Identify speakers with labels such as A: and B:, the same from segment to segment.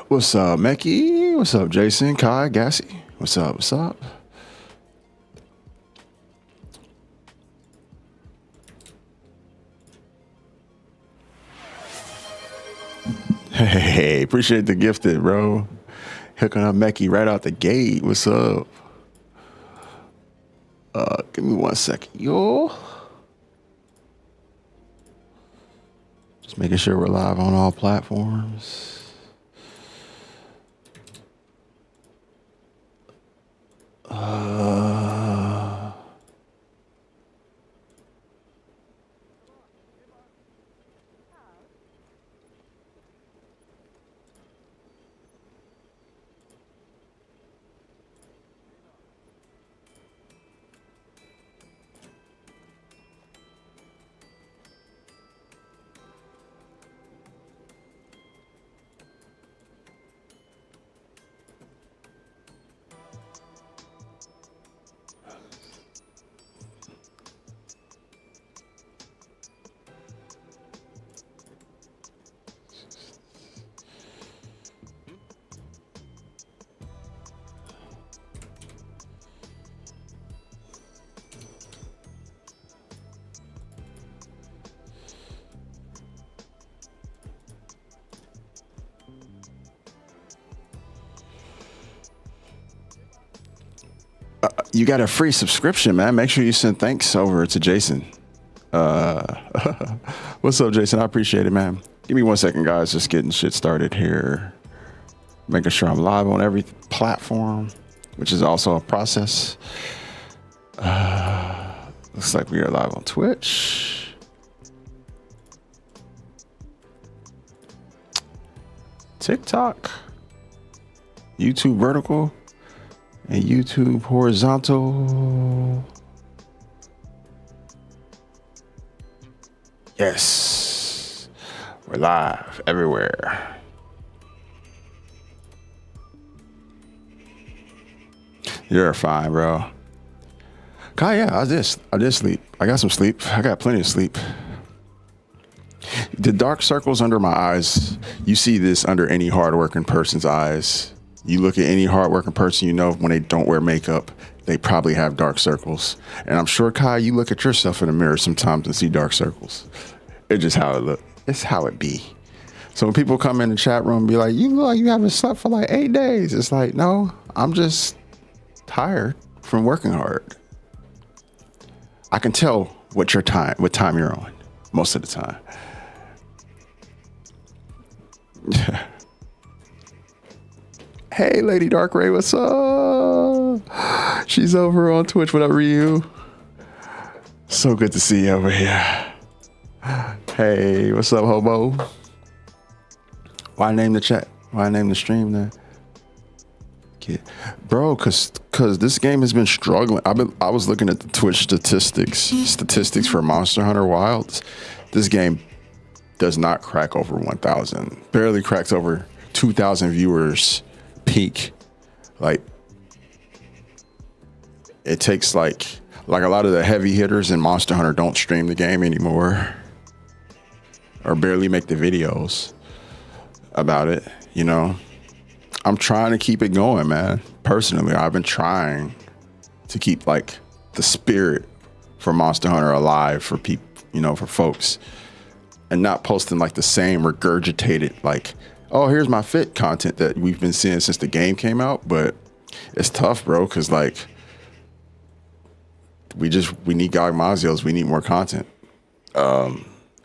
A: What's up, Mecky? What's up, Jason, Kai, Gassy? What's up? What's up? Hey, appreciate the gifted, bro. Hooking up Mecky right out the gate. What's up? Give me 1 second, yo. Just making sure we're live on all platforms. You got a free subscription, man. Make sure you send thanks over to Jason. What's up, Jason? I appreciate it, man. Give me 1 second, guys. Just getting shit started here. Making sure I'm live on every platform, which is also a process. Looks like we are live on Twitch. TikTok. YouTube vertical. And YouTube horizontal. Yes. We're live everywhere. You're fine, bro. God, yeah, I did sleep. I got some sleep. I got plenty of sleep. The dark circles under my eyes, you see this under any hardworking person's eyes. You look at any hardworking person, you know when they don't wear makeup, they probably have dark circles. And I'm sure, Kai, you look at yourself in the mirror sometimes and see dark circles. It's just how it look. It's how it be. So when people come in the chat room and be like, you look like you haven't slept for like 8 days. It's like, no, I'm just tired from working hard. I can tell what time you're on most of the time. Hey, Lady Dark Ray, what's up? She's over on Twitch. What up, Ryu? So good to see you over here. Hey, what's up, hobo? Why name the chat? Why name the stream there? Bro, cause this game has been struggling. I was looking at the Twitch statistics for Monster Hunter Wilds. This game does not crack over 1,000. Barely cracks over 2,000 viewers peak. Like it takes like a lot of the heavy hitters in Monster Hunter don't stream the game anymore or barely make the videos about it, you know. I'm trying to keep it going, man. Personally, I've been trying to keep like the spirit for Monster Hunter alive for people, you know, for folks, and not posting like the same regurgitated like, oh, here's my fit content that we've been seeing since the game came out. But it's tough, bro, because like we need GOG Mazios. We need more content.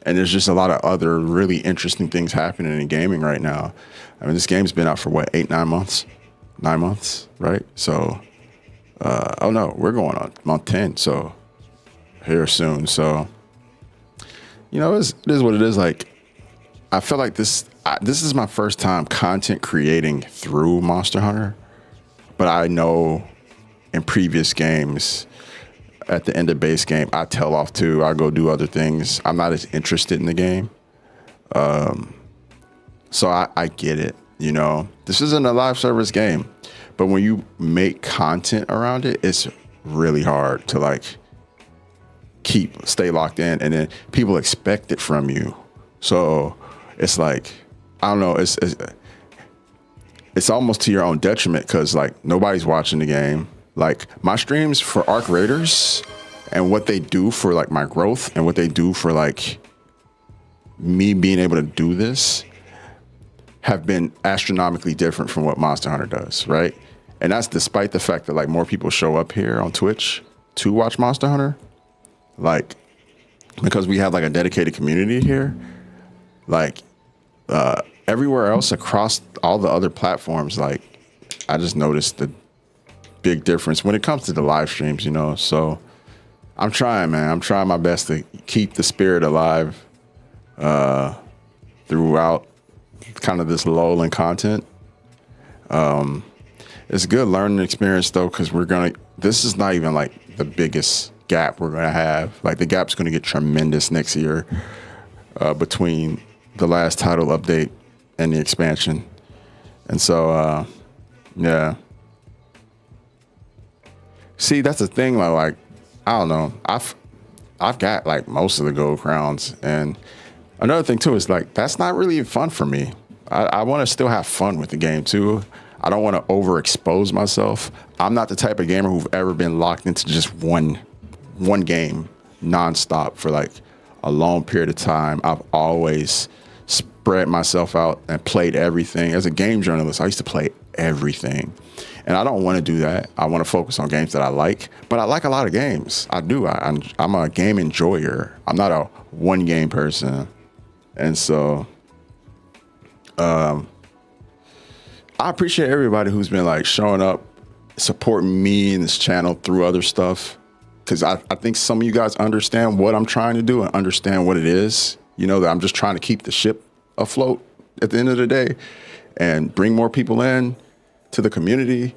A: And there's just a lot of other really interesting things happening in gaming right now. I mean, this game's been out for what, 9 months, right? So, oh no, we're going on month 10. So here soon. So, you know, it is what it is. Like, I feel like this is my first time content creating through Monster Hunter, but I know in previous games, at the end of base game, I tail off too. I go do other things. I'm not as interested in the game. So I get it, you know. This isn't a live service game, but when you make content around it, it's really hard to like stay locked in, and then people expect it from you. So it's like, I don't know, it's almost to your own detriment because like nobody's watching the game. Like my streams for Arc Raiders and what they do for like my growth and what they do for like me being able to do this have been astronomically different from what Monster Hunter does, right? And that's despite the fact that like more people show up here on Twitch to watch Monster Hunter, like because we have like a dedicated community here. Like everywhere else across all the other platforms, like I just noticed the big difference when it comes to the live streams, you know. So I'm trying, man. I'm trying my best to keep the spirit alive throughout kind of this lull in content. It's a good learning experience though, because this is not even like the biggest gap we're gonna have. Like the gap's gonna get tremendous next year between the last title update and the expansion. And so yeah. See, that's the thing, like I don't know. I've got like most of the gold crowns, and another thing too is like that's not really fun for me. I want to still have fun with the game too. I don't want to overexpose myself. I'm not the type of gamer who've ever been locked into just one game nonstop for like a long period of time. I've always spread myself out and played everything. As a game journalist, I used to play everything. And I don't want to do that. I want to focus on games that I like, but I like a lot of games. I do. I'm a game enjoyer. I'm not a one game person. And so I appreciate everybody who's been like showing up, supporting me in this channel through other stuff. Cause I think some of you guys understand what I'm trying to do and understand what it is. You know, that I'm just trying to keep the ship afloat at the end of the day and bring more people in to the community.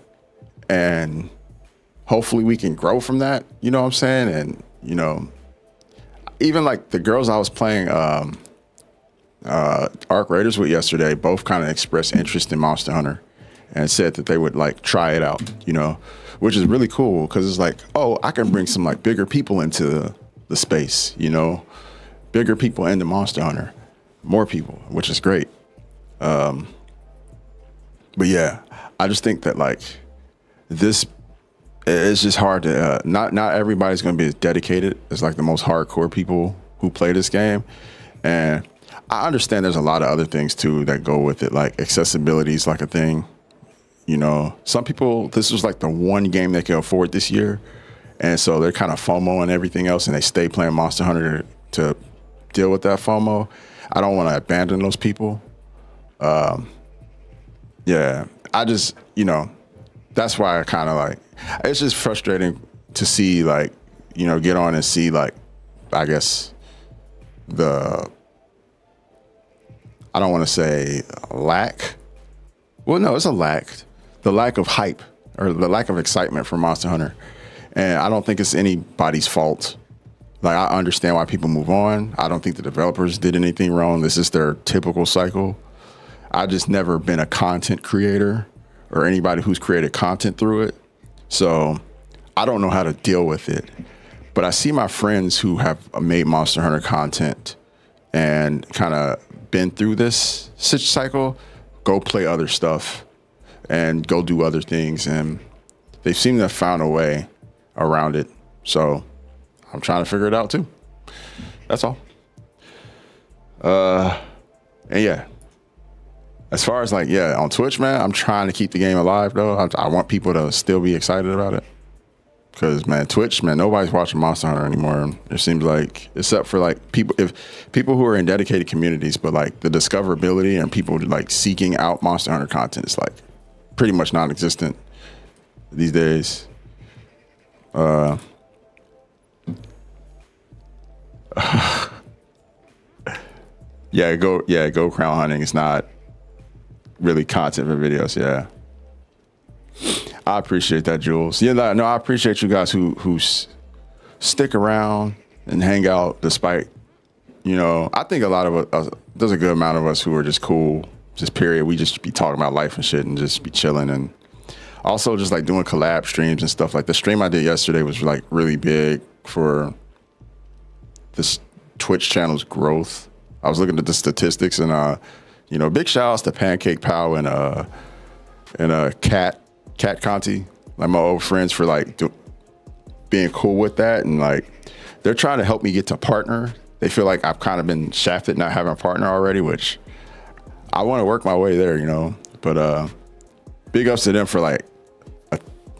A: And hopefully we can grow from that. You know what I'm saying? And, you know, even like the girls I was playing Arc Raiders with yesterday both kind of expressed interest in Monster Hunter and said that they would like try it out, you know, which is really cool because it's like, oh, I can bring some like bigger people into the space, you know, bigger people into Monster Hunter, more people, which is great. But yeah, I just think that like this, it's just hard to, not everybody's going to be as dedicated as like the most hardcore people who play this game. And I understand there's a lot of other things too that go with it. Like accessibility is like a thing, you know, some people, this was like the one game they can afford this year. And so they're kind of FOMO and everything else. And they stay playing Monster Hunter to deal with that FOMO. I don't want to abandon those people. Yeah, I just, you know, that's why I kind of like, it's just frustrating to see like, you know, get on and see like, I guess I don't want to say lack. Well, no, it's a lack. The lack of hype or the lack of excitement for Monster Hunter. And I don't think it's anybody's fault. Like, I understand why people move on. I don't think the developers did anything wrong. This is their typical cycle. I've just never been a content creator or anybody who's created content through it. So I don't know how to deal with it. But I see my friends who have made Monster Hunter content and kind of been through this cycle, go play other stuff and go do other things. And they seem to have found a way around it. So I'm trying to figure it out too. That's all. And yeah, as far as like, yeah, on Twitch, man, I'm trying to keep the game alive though. I want people to still be excited about it. Cause man, Twitch, man, nobody's watching Monster Hunter anymore. It seems like, except for like people who are in dedicated communities, but like the discoverability and people like seeking out Monster Hunter content is like pretty much non-existent these days. Go crown hunting is not really content for videos. Yeah. I appreciate that, Jules. Yeah, no, I appreciate you guys who stick around and hang out despite, you know, I think a lot of us, there's a good amount of us who are just cool, just period. We just be talking about life and shit and just be chilling. And also just like doing collab streams and stuff. Like the stream I did yesterday was like really big for this Twitch channel's growth. I was looking at the statistics and, you know, big shout outs to Pancake Pow and and Cat Conti, like my old friends, for like being cool with that, and like they're trying to help me get to partner. They feel like I've kind of been shafted not having a partner already, which I want to work my way there, you know. But big ups to them for like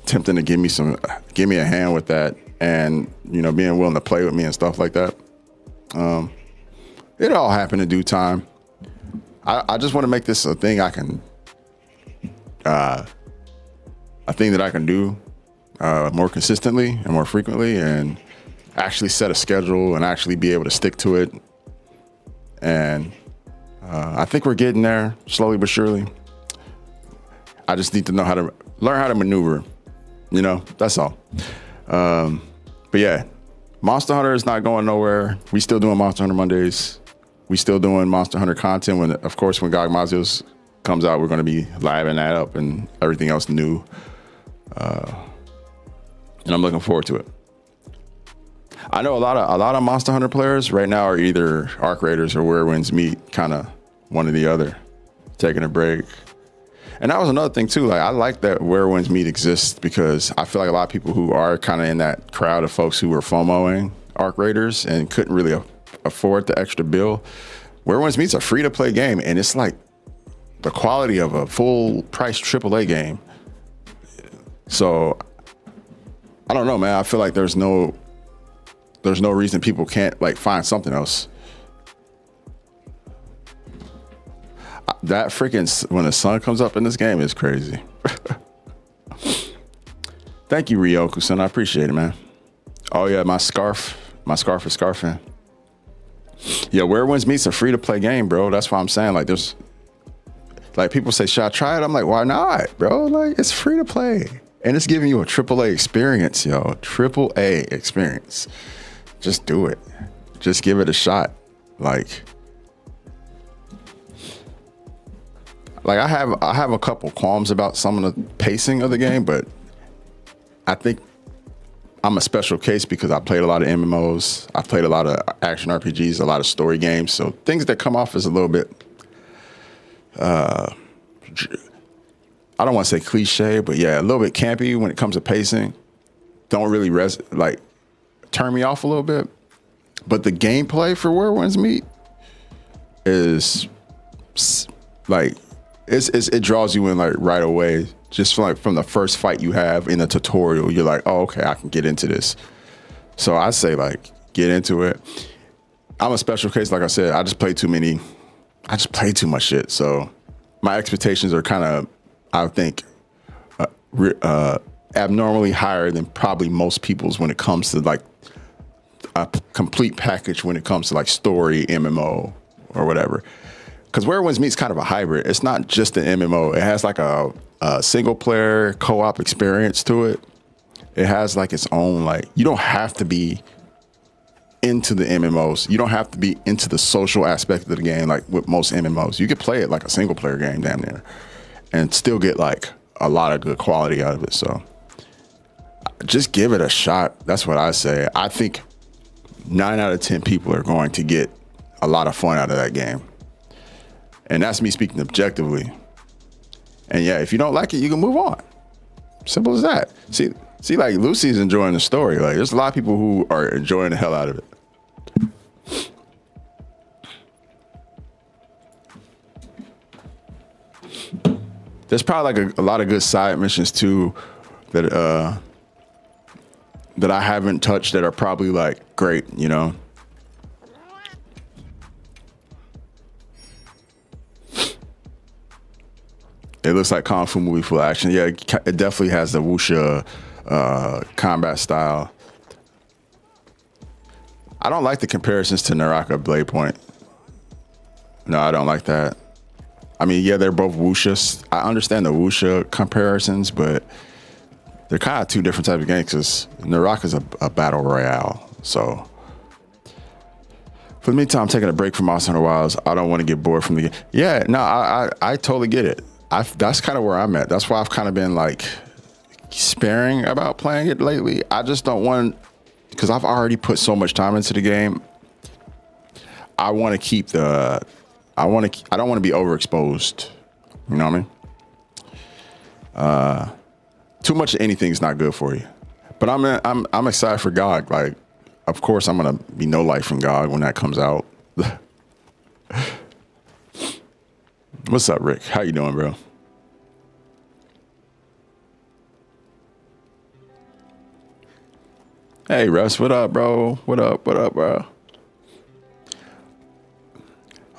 A: attempting to give me a hand with that, and you know, being willing to play with me and stuff like that. It all happened in due time. I just want to make this a thing I can, a thing that I can do more consistently and more frequently, and actually set a schedule and actually be able to stick to it. And I think we're getting there slowly but surely. I just need to learn how to maneuver, you know, that's all. But yeah, Monster Hunter is not going nowhere. We still doing Monster Hunter Mondays. We still doing Monster Hunter content. When GOG Mazios comes out, we're going to be living that up and everything else new. And I'm looking forward to it. I know a lot of Monster Hunter players right now are either Arc Raiders or Where Winds Meet, kind of one or the other, taking a break. And that was another thing too. Like, I like that Where Winds Meet exists, because I feel like a lot of people who are kind of in that crowd of folks who were FOMOing Arc Raiders and couldn't really afford the extra bill. Where Winds Meet's a free to play game, and it's like the quality of a full price AAA game. So I don't know, man. I feel like there's no reason people can't like find something else. That freaking, when the sun comes up in this game, is crazy. Thank you, Ryoku-san. I appreciate it, man. Oh yeah, my scarf is scarfing. Yeah, Where Winds Meet's a free to play game, bro. That's why I'm saying, like, there's like, people say, should I try it? I'm like, why not, bro? Like, it's free to play. And it's giving you a AAA experience, yo. AAA experience. Just do it. Just give it a shot. Like I have a couple qualms about some of the pacing of the game, but I think I'm a special case because I played a lot of MMOs. I played a lot of action RPGs, a lot of story games. So things that come off as a little bit, I don't want to say cliche, but yeah, a little bit campy when it comes to pacing. Don't really turn me off a little bit. But the gameplay for Where Winds Meet is like, it draws you in like right away. Just from the first fight you have in the tutorial, you're like, oh, okay, I can get into this. So I say, like, get into it. I'm a special case, like I said. I just play too much shit. So my expectations are kind of, I think, abnormally higher than probably most people's when it comes to like a complete package, when it comes to like story, MMO, or whatever. Because Where Winds Meet's kind of a hybrid. It's not just an MMO. It has like a single player co-op experience to it. It has like its own, like, you don't have to be into the MMOs. You don't have to be into the social aspect of the game like with most MMOs. You could play it like a single player game damn near and still get like a lot of good quality out of it. So just give it a shot. That's what I say. I think 9 out of 10 people are going to get a lot of fun out of that game. And that's me speaking objectively. And yeah, if you don't like it, you can move on. Simple as that. See, like, Lucy's enjoying the story. Like, there's a lot of people who are enjoying the hell out of it. There's probably like a lot of good side missions too that I haven't touched that are probably like great, you know. It looks like Kung Fu movie full action. Yeah, it definitely has the wuxia combat style. I don't like the comparisons to Naraka Blade Point. No, I don't like that. I mean, yeah, they're both wuxia. I understand the wuxia comparisons, but they're kind of two different types of games because Naraka's a battle royale. So for the meantime, I'm taking a break from Monster Hunter Wilds. I don't want to get bored from the game. Yeah, no, I totally get it. That's kind of where I'm at. That's why I've kind of been like sparing about playing it lately. I just don't want, because I've already put so much time into the game. I want to keep I don't want to be overexposed. You know what I mean? Too much of anything is not good for you. But I'm excited for GOG. Like, of course, I'm gonna be no life from GOG when that comes out. What's up, Rick? How you doing, bro? Hey, Russ, what up, bro? What up, bro?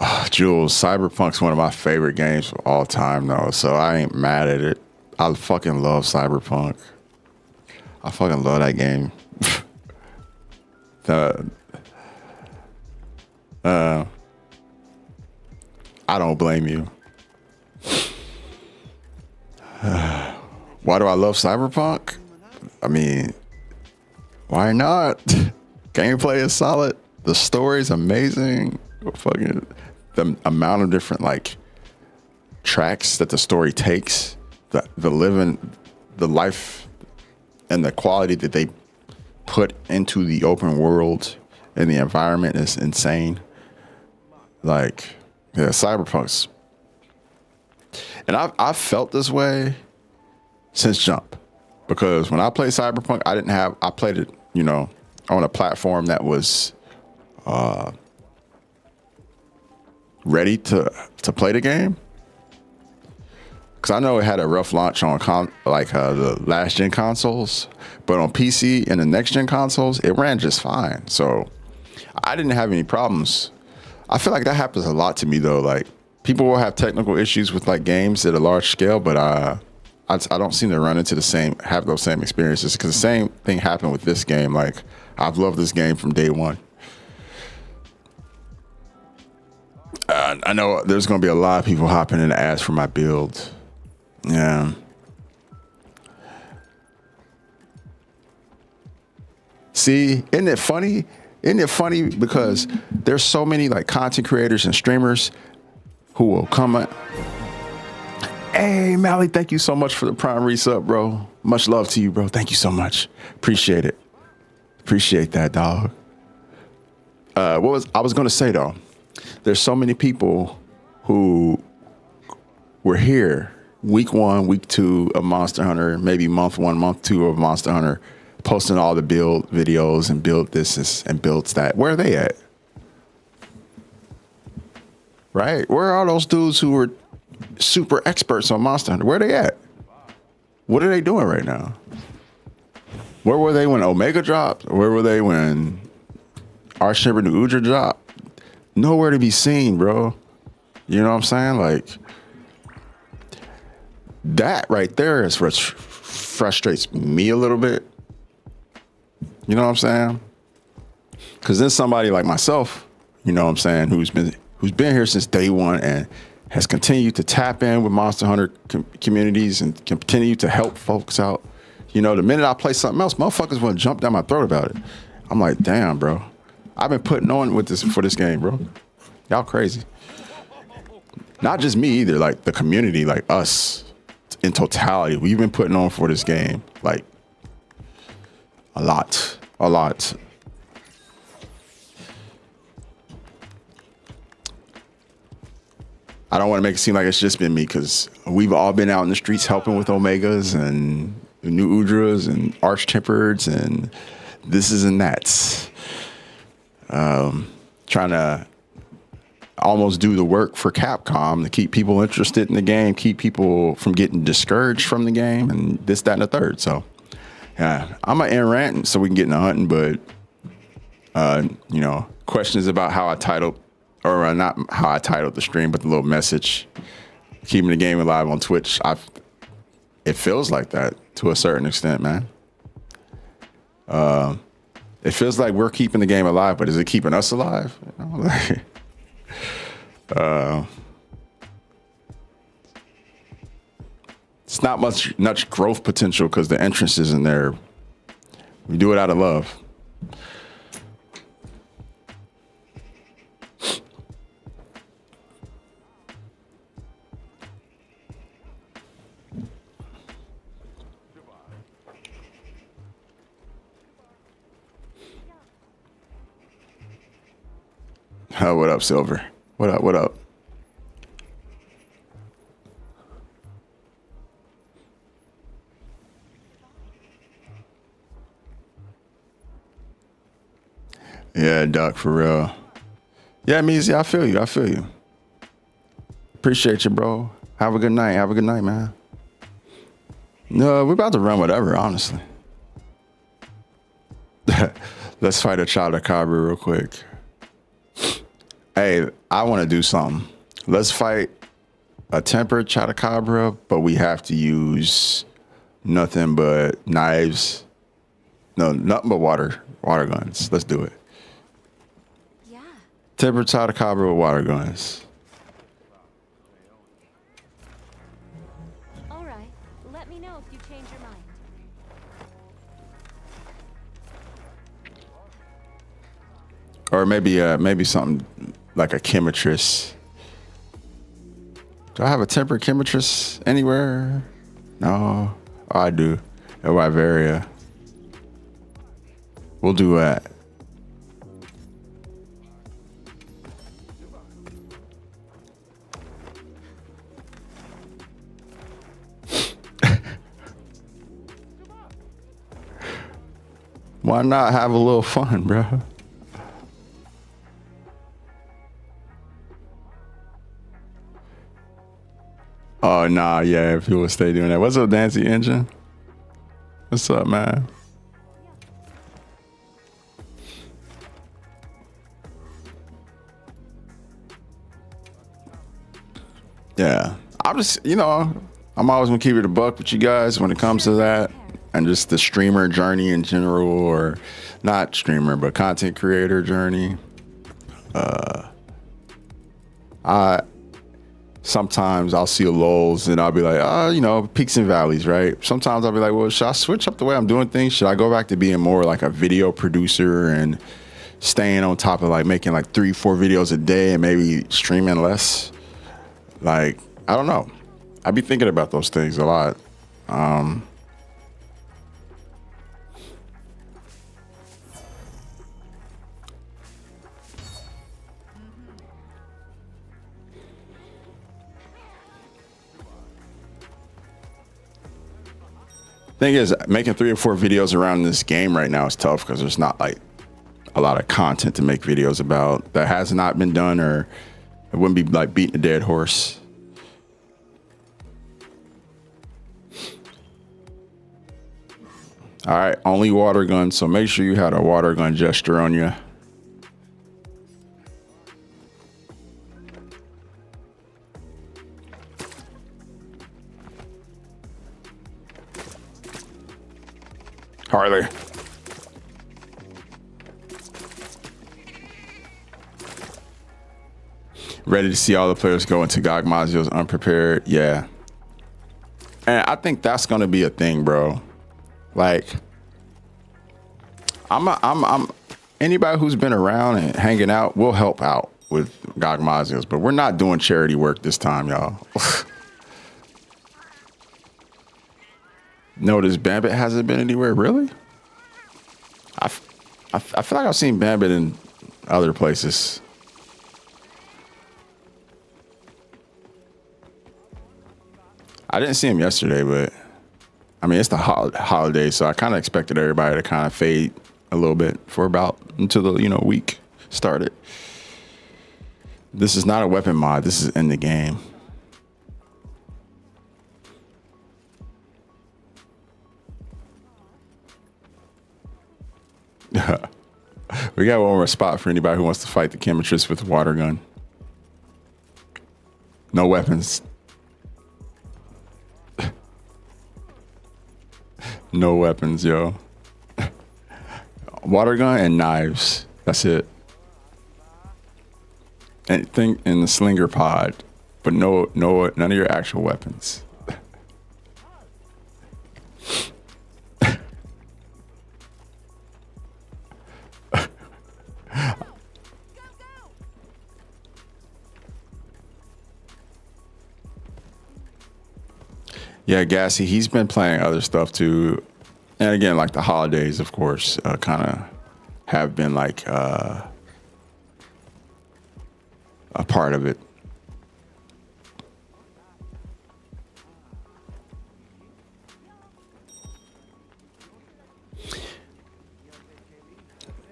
A: Oh, Jules, Cyberpunk's one of my favorite games of all time, though, so I ain't mad at it. I fucking love Cyberpunk. I fucking love that game. I don't blame you. Why do I love Cyberpunk? I mean, why not? Gameplay is solid. The story is amazing. Fucking the amount of different like tracks that the story takes, the living, the life, and the quality that they put into the open world and the environment is insane. Like, yeah, Cyberpunk's, and I've felt this way since jump, because when I played Cyberpunk, I played it, you know, on a platform that was ready to play the game. Because I know it had a rough launch on the last gen consoles, but on PC and the next gen consoles, it ran just fine. So I didn't have any problems. I feel like that happens a lot to me though. Like, people will have technical issues with like games at a large scale, but I don't seem to run into have those same experiences, because the same thing happened with this game. Like, I've loved this game from day one. I know there's going to be a lot of people hopping in to ask for my build. Yeah. See, isn't it funny? Isn't it funny because there's so many like content creators and streamers who will come up. Hey, Malik, thank you so much for the Prime resub, bro. Much love to you, bro. Thank you so much. Appreciate it. Appreciate that, dog. I was going to say, though, there's so many people who were here week 1, week 2 of Monster Hunter, maybe month 1, month 2 of Monster Hunter, posting all the build videos and build this and builds that. Where are they at? Right? Where are those dudes who were super experts on Monster Hunter? Where are they at? What are they doing right now? Where were they when Omega dropped? Where were they when Archimber New Udra dropped? Nowhere to be seen, bro. You know what I'm saying? Like, that right there is what frustrates me a little bit. You know what I'm saying? Because then somebody like myself, you know what I'm saying, who's been here since day one and has continued to tap in with Monster Hunter communities and continue to help folks out. You know, the minute I play something else, motherfuckers want to jump down my throat about it. I'm like, damn, bro. I've been putting on with this for this game, bro. Y'all crazy. Not just me either, like the community, like us in totality. We've been putting on for this game, like a lot. I don't want to make it seem like it's just been me, because we've all been out in the streets helping with Omegas and New Udras and Arch-Tempered and this and that's. Trying to almost do the work for Capcom to keep people interested in the game, keep people from getting discouraged from the game, and this, that, and the third. So, yeah, I'm going to end ranting so we can get into hunting, but, you know, questions about how I titled, or not how I titled the stream, but the little message, keeping the game alive on Twitch. It feels like that to a certain extent, man. It feels like we're keeping the game alive, but is it keeping us alive? You know, like, it's not much growth potential because the entrance isn't there. We do it out of love. Oh, what up, Silver? What up? Yeah, Duck, for real. Yeah, Meezy, I feel you. I feel you. Appreciate you, bro. Have a good night. Have a good night, man. No, we're about to run whatever, honestly. Let's fight a Chadacabra real quick. Hey, I want to do something. Let's fight a tempered Chadacabra, but we have to use nothing but knives. No, nothing but water guns. Let's do it.
B: Yeah.
A: Tempered Chadacabra with water guns.
B: All right. Let me know if you change your mind.
A: Or maybe something like a Chemitress. Do I have a tempered Chemitress anywhere? No. Oh, I do. A Wyveria. We'll do that. Why not have a little fun, bro? Oh, nah, yeah, if you would stay doing that. What's up, Dancy Engine? What's up, man? Yeah, I'm just, I'm always gonna keep it a buck with you guys when it comes to that, and just the streamer journey in general, or not streamer, but content creator journey. Sometimes I'll see lulls and I'll be like, peaks and valleys, right? Sometimes I'll be like, well, should I switch up the way I'm doing things? Should I go back to being more like a video producer and staying on top of like making like 3-4 videos a day and maybe streaming less? Like, I don't know. I be thinking about those things a lot. Thing is, making 3 or 4 videos around this game right now is tough because there's not like a lot of content to make videos about that has not been done, or it wouldn't be like beating a dead horse. All right, only water gun, so make sure you had a water gun gesture on you. Harley. Ready to see all the players go into Gog Mazio's unprepared. Yeah. And I think that's going to be a thing, bro. Like, I'm anybody who's been around and hanging out will help out with Gog Mazio's, but we're not doing charity work this time, y'all. Notice Bambit hasn't been anywhere, really? I feel like I've seen Bambit in other places. I didn't see him yesterday, but I mean, it's the holiday, so I kind of expected everybody to kind of fade a little bit for about until the week started. This is not a weapon mod. This is in the game. We got one more spot for anybody who wants to fight the Chemitress with a water gun. No weapons. No weapons, yo. Water gun and knives. That's it. Anything in the slinger pod, but no, none of your actual weapons. Yeah, Gassy, he's been playing other stuff too. And again, like the holidays, of course, kind of have been like a part of it.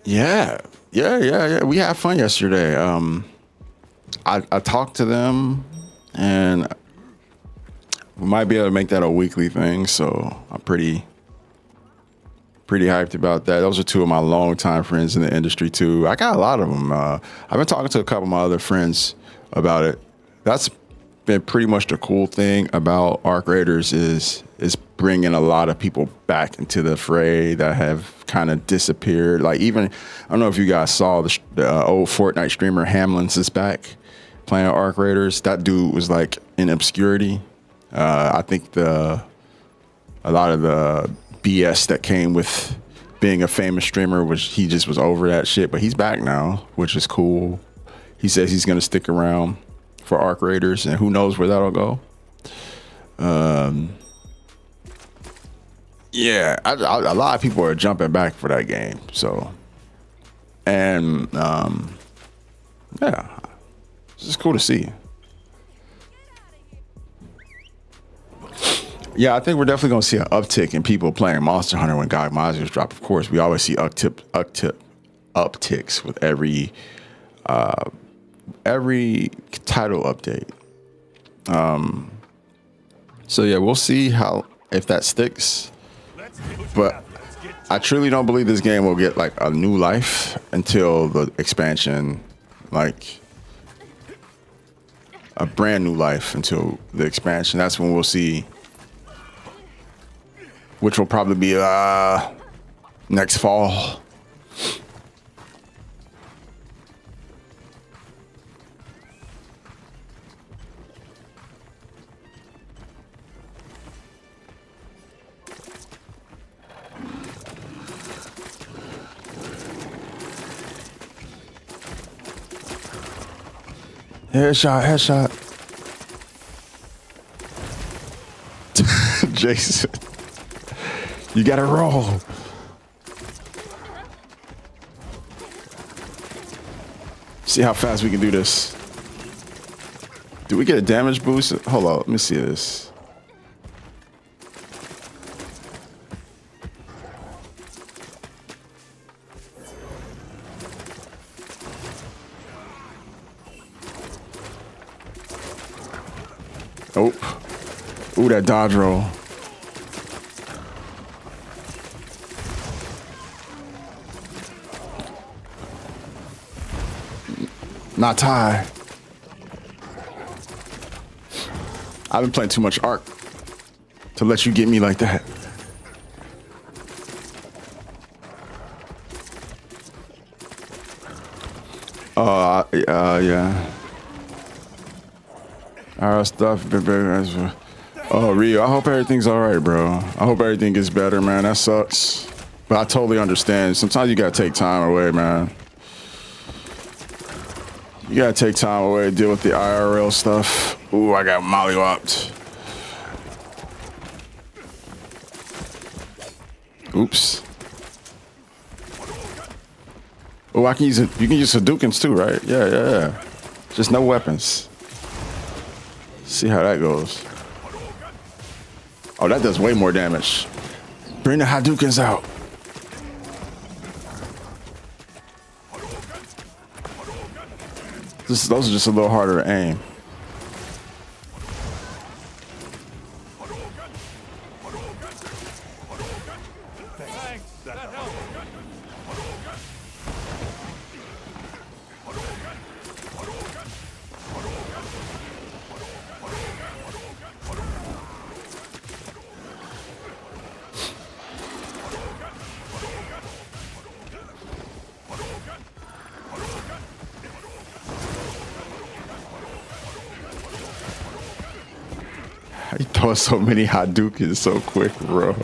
A: Yeah, Yeah. We had fun yesterday. I talked to them, and we might be able to make that a weekly thing. So I'm pretty hyped about that. Those are two of my longtime friends in the industry too. I got a lot of them. I've been talking to a couple of my other friends about it. That's been pretty much the cool thing about Arc Raiders is bringing a lot of people back into the fray that have kind of disappeared. Like even, I don't know if you guys saw the old Fortnite streamer Hamlin's is back playing Arc Raiders. That dude was like in obscurity. I think a lot of the BS that came with being a famous streamer was he just was over that shit, but he's back now, which is cool. He says he's going to stick around for Arc Raiders, and who knows where that'll go. Yeah, a lot of people are jumping back for that game. So, and yeah, it's just cool to see. Yeah, I think we're definitely going to see an uptick in people playing Monster Hunter when God Modules drop. Of course, we always see upticks with every title update. So yeah, we'll see if that sticks. But I truly don't believe this game will get like a new life until the expansion, like a brand new life until the expansion. That's when we'll see. Which will probably be next fall. Headshot. Jason. You gotta roll. See how fast we can do this. Do we get a damage boost? Hold on, let me see this. Oh. Ooh, that dodge roll. Not tie. I've been playing too much Arc to let you get me like that. Yeah. Our stuff. Oh, Rio, I hope everything's all right, bro. I hope everything gets better, man. That sucks. But I totally understand. Sometimes you gotta take time away, man. You gotta take time away to deal with the IRL stuff. Ooh, I got mollywopped. Oops. Oh, I can use it. You can use Hadoukens too, right? Yeah. Just no weapons. See how that goes. Oh, that does way more damage. Bring the Hadoukens out. Those are just a little harder to aim. He throws so many Hadoukens so quick, bro.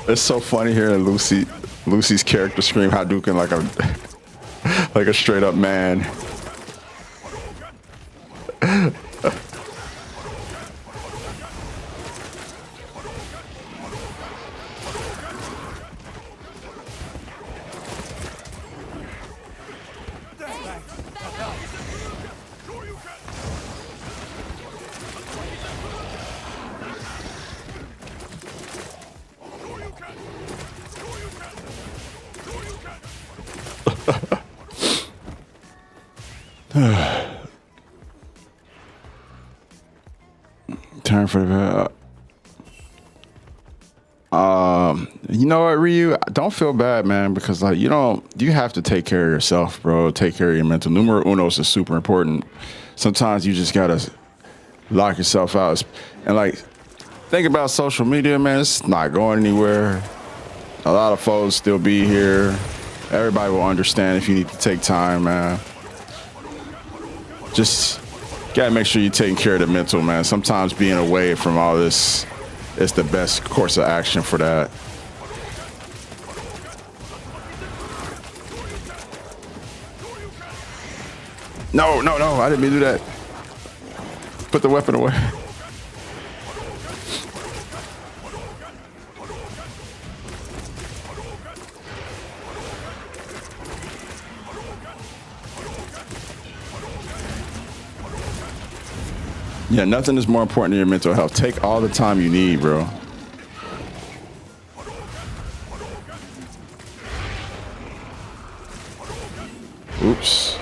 A: It's so funny hearing Lucy's character scream Hadouken like a straight up man. Turn for the you know what, Ryu? Don't feel bad, man, because like you have to take care of yourself, bro. Take care of your mental. Numero unos is super important. Sometimes you just gotta lock yourself out. And like think about social media, man, it's not going anywhere. A lot of folks still be here. Everybody will understand if you need to take time, man. Just gotta make sure you're taking care of the mental, man. Sometimes being away from all this is the best course of action for that. No, I didn't mean to do that. Put the weapon away. Yeah, nothing is more important than your mental health. Take all the time you need, bro. Oops.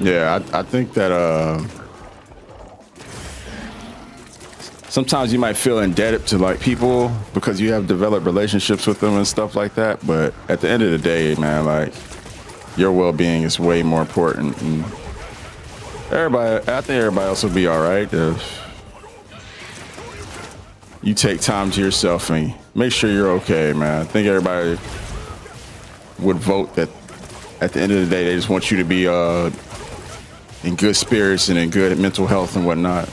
A: Yeah, I think that sometimes you might feel indebted to like people because you have developed relationships with them and stuff like that. But at the end of the day, man, like your well-being is way more important. And I think everybody else will be all right if you take time to yourself and make sure you're okay, man. I think everybody would vote that at the end of the day, they just want you to be in good spirits and in good mental health and whatnot.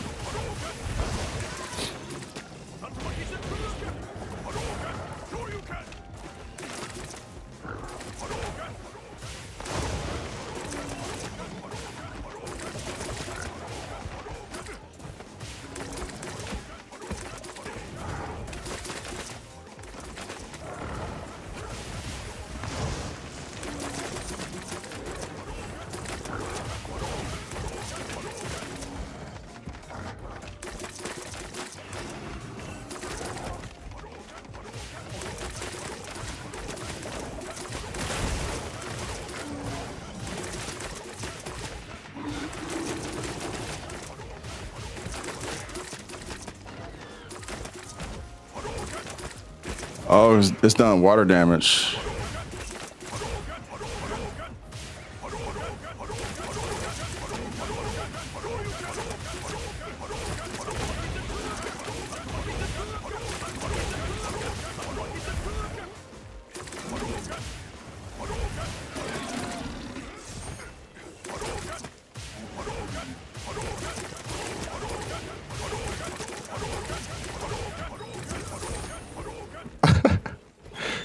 A: Oh, it's done water damage.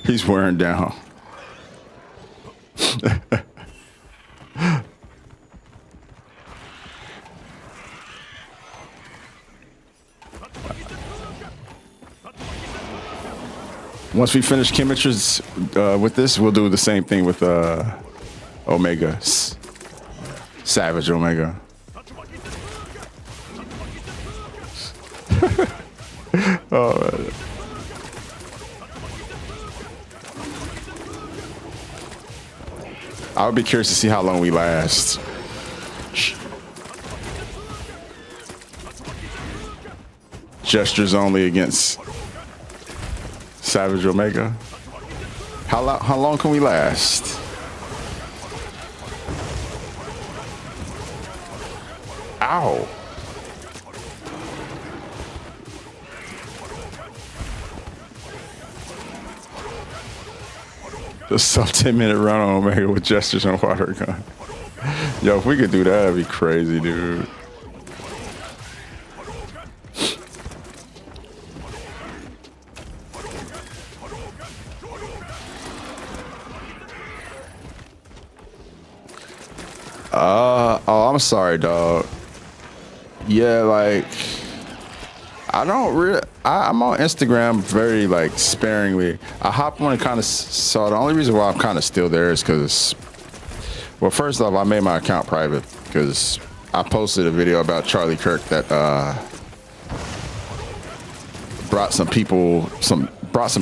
A: He's wearing down. Once we finish chemistries with this, we'll do the same thing with Omega. Savage Omega. Oh, man. I would be curious to see how long we last. Gestures only against Savage Omega. How long can we last? Ow. The sub 10-minute run on Omega with gestures and water gun. Yo, if we could do that, that'd be crazy, dude. Oh, I'm sorry, dog. Yeah, like, I'm on Instagram very, like, sparingly. I hop on and kind of saw the only reason why I'm kind of still there is because, well, first off, I made my account private because I posted a video about Charlie Kirk that brought some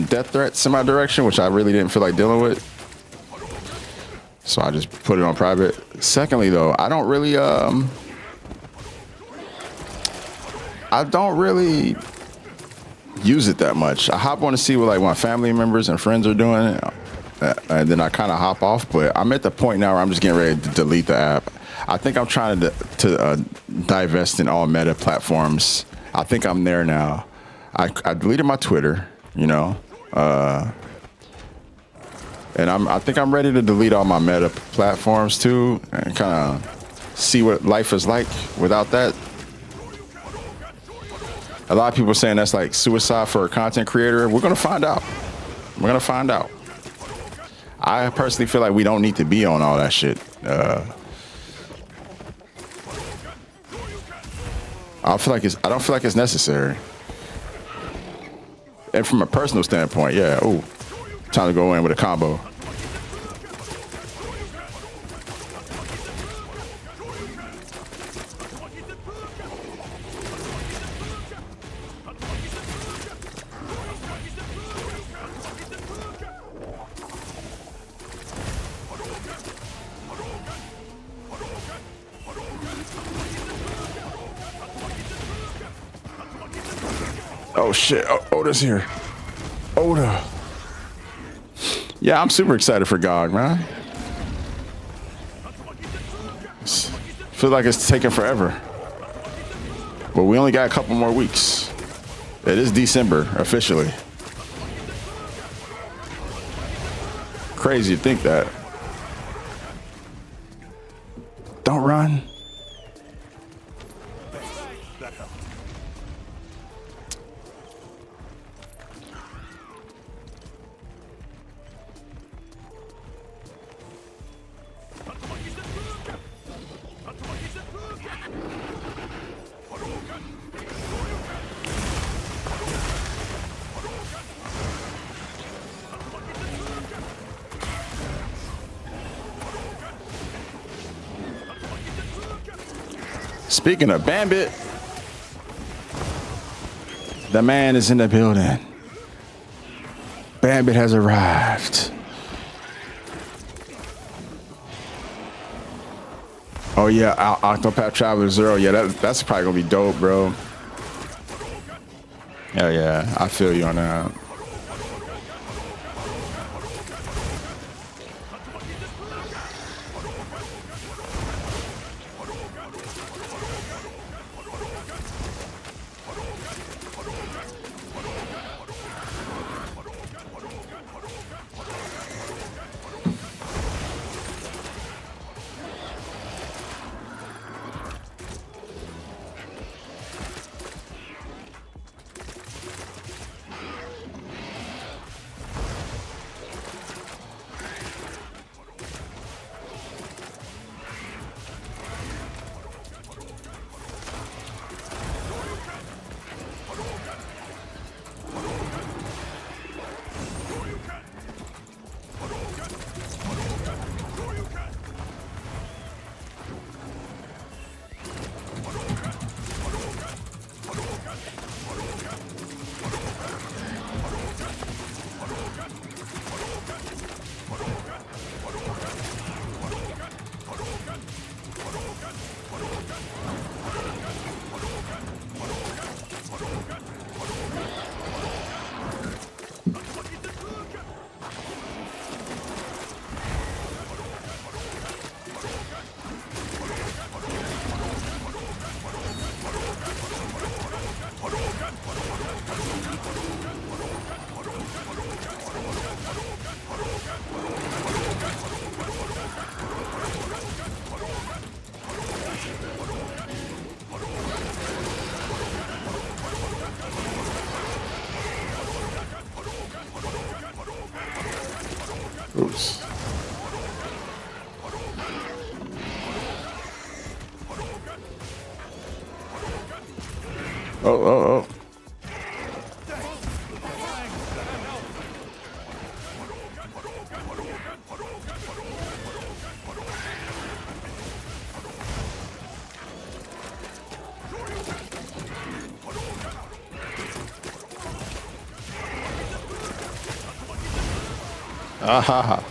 A: death threats in my direction, which I really didn't feel like dealing with. So I just put it on private. Secondly, though, I don't really use it that much. I hop on to see what like my family members and friends are doing, and then I kind of hop off. But I'm at the point now where I'm just getting ready to delete the app. I think I'm trying to divest in all meta platforms. I think I'm there now. I deleted my Twitter, you know. And I think I'm ready to delete all my meta platforms too, and kind of see what life is like without that. A lot of people are saying that's like suicide for a content creator. We're gonna find out. We're gonna find out. I personally feel like we don't need to be on all that shit. I don't feel like it's necessary. And from a personal standpoint, yeah. Ooh. Time to go in with a combo. Oh shit, Oda's here. Oda. Yeah, I'm super excited for GOG, man. Feel like it's taking forever. But we only got a couple more weeks. It is December, officially. Crazy to think that. Don't run. Speaking of Bambit, the man is in the building. Bambit has arrived. Oh yeah, Octopath Traveler 0. Yeah, that's probably gonna be dope, bro. Hell yeah, I feel you on that. Oops. Oh, oh, oh. Ah ha ha.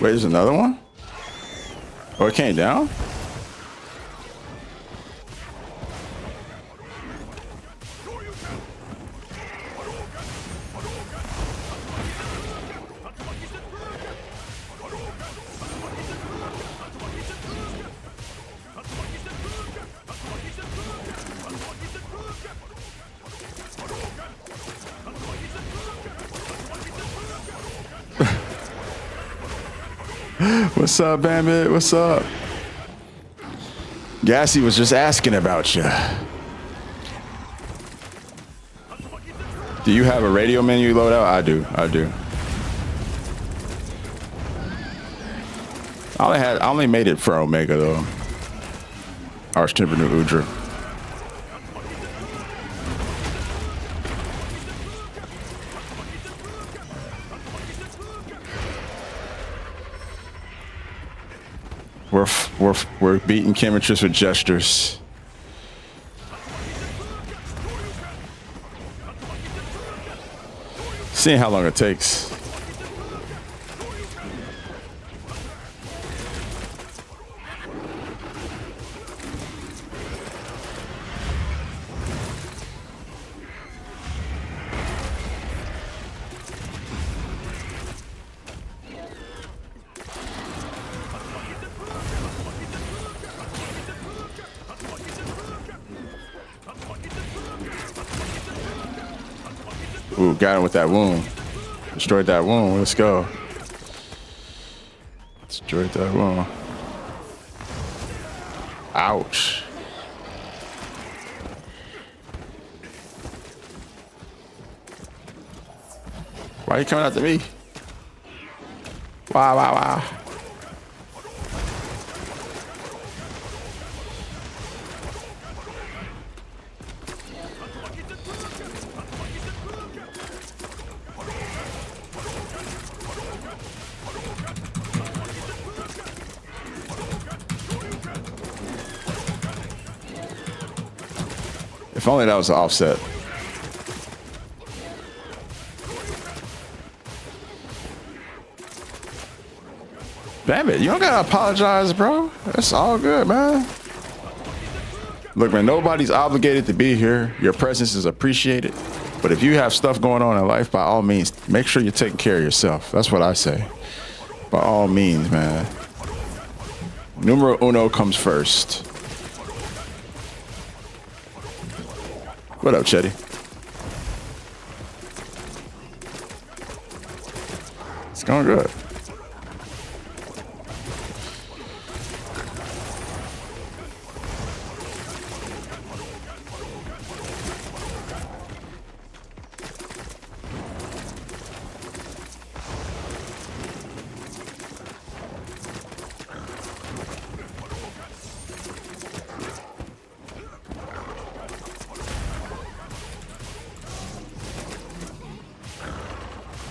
A: Wait, there's another one? Oh, it came down? What's up, Bandit? What's up? Gassy was just asking about you. Do you have a radio menu load out? I do. I do. I only made it for Omega though. Arch Timber New Udra. We're beating chemistries with gestures. Seeing how long it takes. Ooh, got him with that wound. Destroyed that wound. Let's go. Destroyed that wound. Ouch. Why are you coming after me? Wow, wow, wow. If only that was an offset. Damn it, you don't gotta apologize, bro. That's all good, man. Look, man, nobody's obligated to be here. Your presence is appreciated. But if you have stuff going on in life, by all means, make sure you're taking care of yourself. That's what I say. By all means, man. Numero uno comes first. What up, Chetty? It's going good.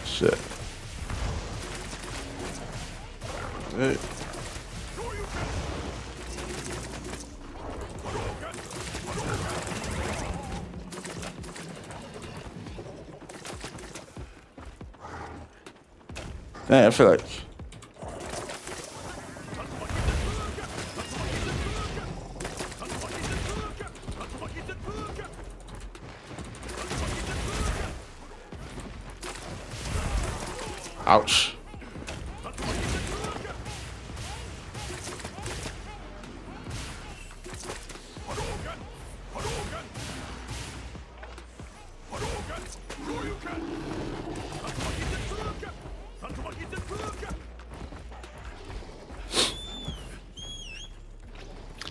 A: Shit. Hey. Man, I feel like Ouch.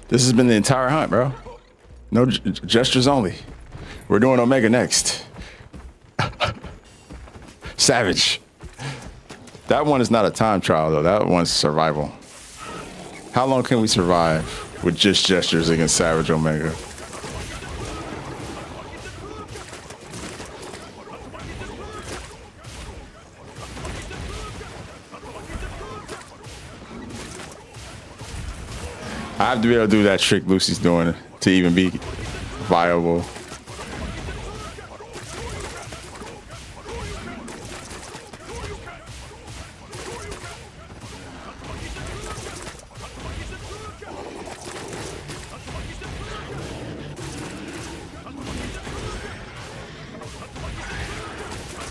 A: This has been the entire hunt, bro. No gestures only. We're doing Omega next. Savage. That one is not a time trial, though. That one's survival. How long can we survive with just gestures against Savage Omega? I have to be able to do that trick Lucy's doing to even be viable.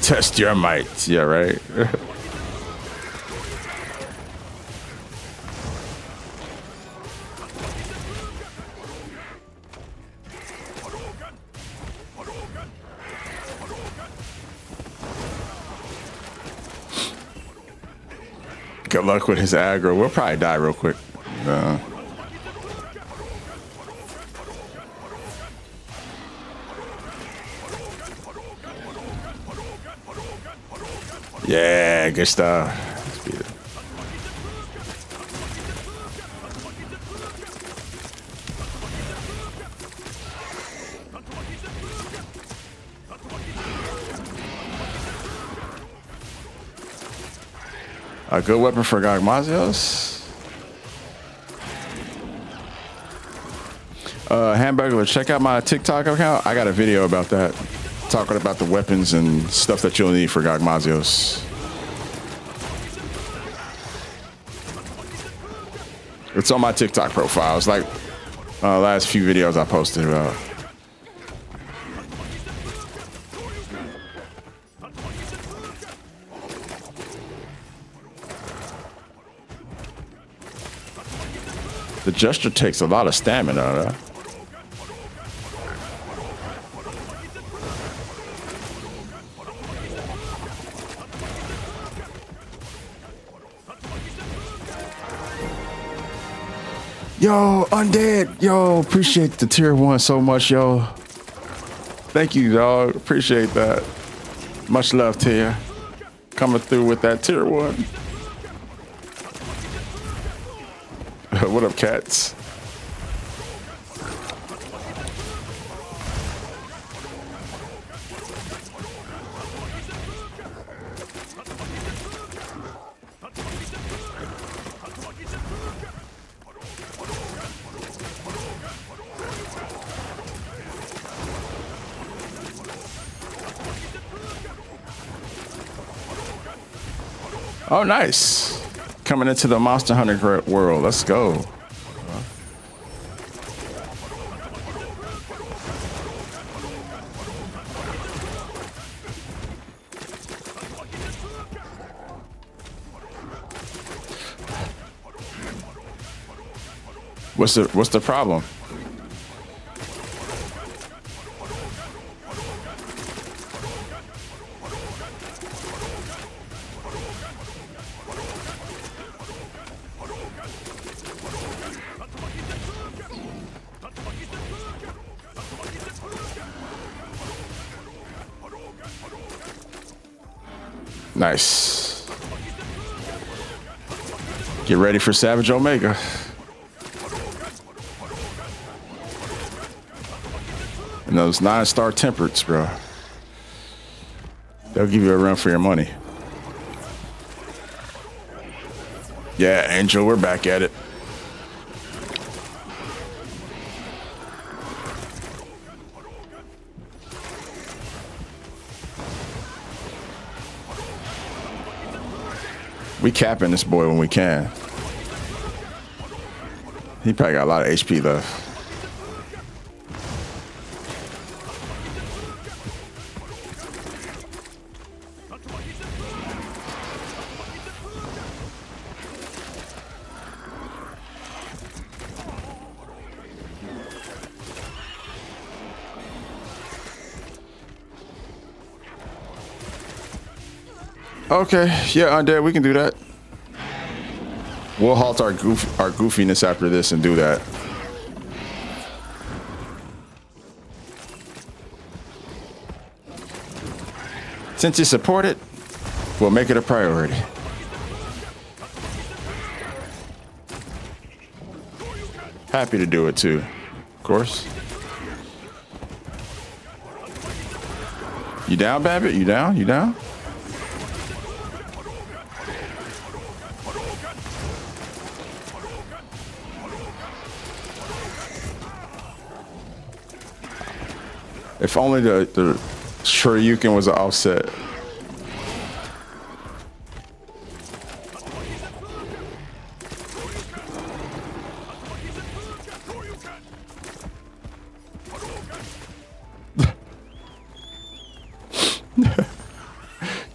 A: Test your might. Yeah, right. Good luck with his aggro. We'll probably die real quick. Yeah, good stuff. A good weapon for Gagmazios. Hamburger, check out my TikTok account. I got a video about that, talking about the weapons and stuff that you'll need for Gagmazios. It's on my TikTok profile. It's like last few videos I posted about. The gesture takes a lot of stamina, right? Yo, Undead. Yo, appreciate the tier 1 so much, yo. Thank you, dog. Appreciate that. Much love to you. Coming through with that tier 1. What up, cats? Oh, nice. Coming into the Monster Hunter world. Let's go. What's the problem? Nice. Get ready for Savage Omega. And those 9-star temperates, bro. They'll give you a run for your money. Yeah, Angel, we're back at it. We capping this boy when we can. He probably got a lot of HP left. Okay, yeah, undead, we can do that. We'll halt our goofiness after this and do that. Since you support it, we'll make it a priority. Happy to do it too, of course. You down, Babbitt? You down? You down? If only the Shoryuken was an offset.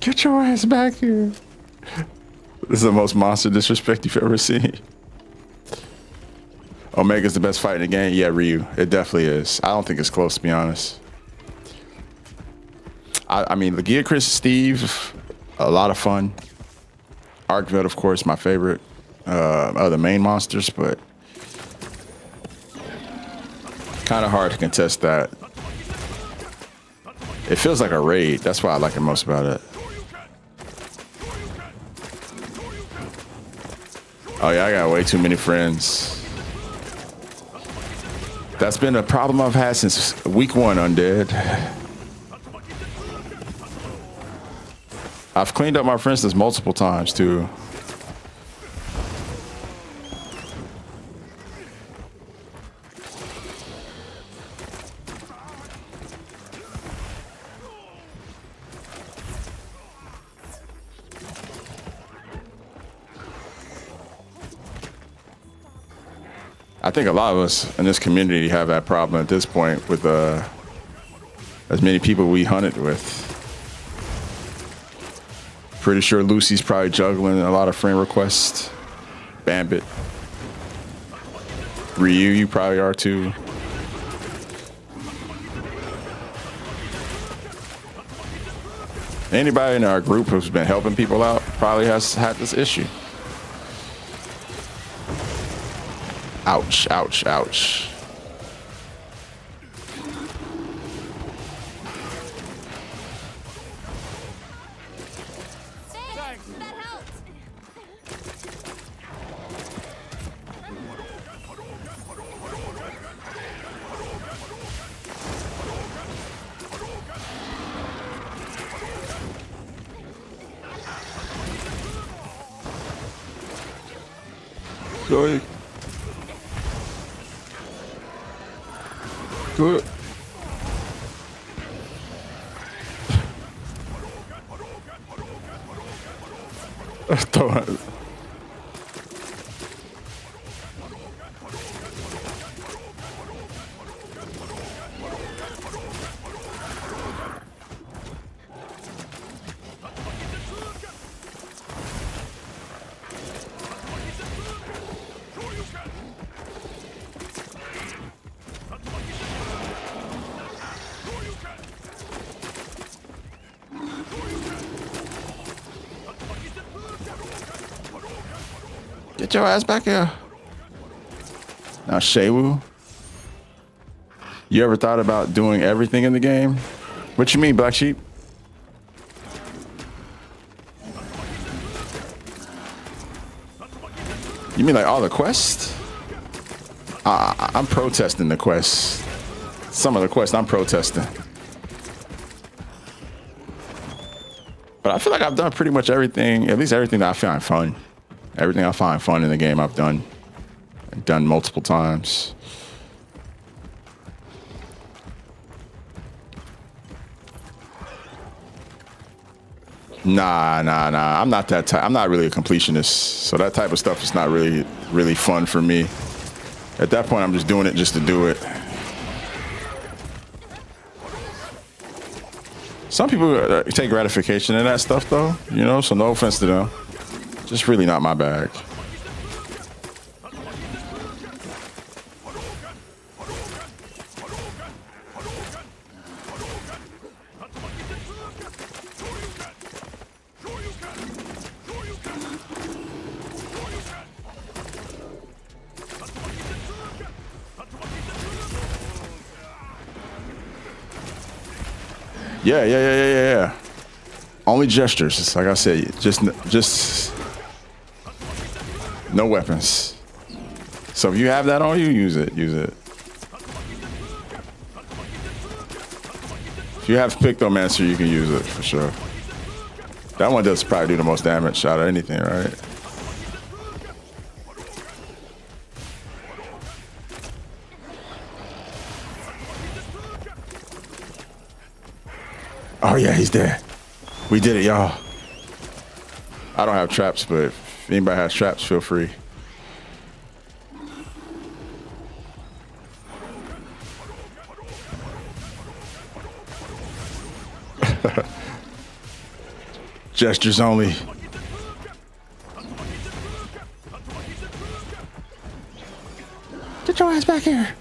A: Get your ass back here. This is the most monster disrespect you've ever seen. Omega's the best fight in the game. Yeah, Ryu. It definitely is. I don't think it's close, to be honest. I mean, Legia Chris Steve, a lot of fun. Arkvet, of course, my favorite. Other main monsters, but kind of hard to contest that. It feels like a raid. That's why I like it most about it. Oh yeah, I got way too many friends. That's been a problem I've had since week 1, Undead. I've cleaned up my friends list multiple times too. I think a lot of us in this community have that problem at this point with as many people we hunted with. Pretty sure Lucy's probably juggling a lot of friend requests. Bambit. Ryu, you probably are too. Anybody in our group who's been helping people out probably has had this issue. Ouch, ouch, ouch.
B: Thanks, that helped.
A: Good. Good. Get your ass back here. Now, Shewu, you ever thought about doing everything in the game? What you mean, Black Sheep? You mean like all the quests? I'm protesting the quests. Some of the quests I'm protesting. But I feel like I've done pretty much everything, at least everything that I find fun. Everything I find fun in the game I've done. I've done multiple times. Nah. I'm not that type. I'm not really a completionist. So that type of stuff is not really fun for me. At that point, I'm just doing it just to do it. Some people take gratification in that stuff though, you know, so no offense to them. Just really not my bag. Yeah. Only gestures. It's like I said, just no weapons. So if you have that on you, use it. If you have Pictomancer, you can use it for sure. That one does probably do the most damage out of anything, right? Oh yeah, he's dead. We did it, y'all. I don't have traps, but if anybody has traps, feel free. Gestures only. Get your ass back here.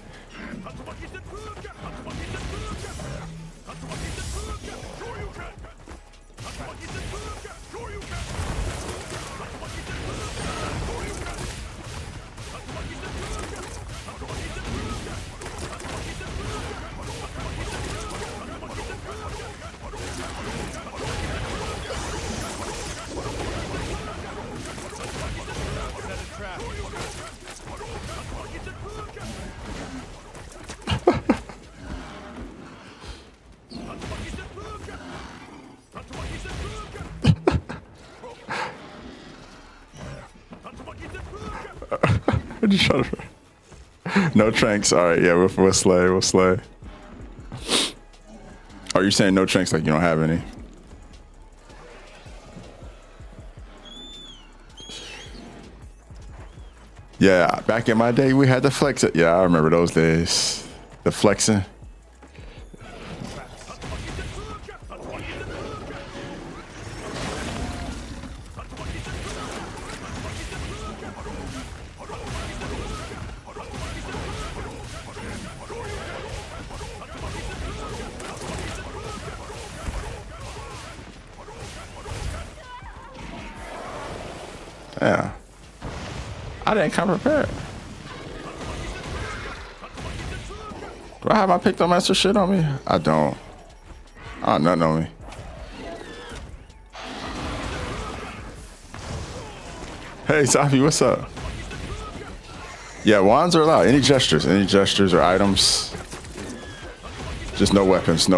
A: Just trying to... No tranks. All right, yeah, we'll slay. Are you saying no tranks like you don't have any? Yeah, back in my day, we had the flex. Yeah, I remember those days. The flexing. Yeah. I didn't come prepared. Do I have my Pictomancer shit on me? I don't. Oh, nothing on me. Hey, Safi, what's up? Yeah, wands are allowed. Any gestures or items. Just no weapons.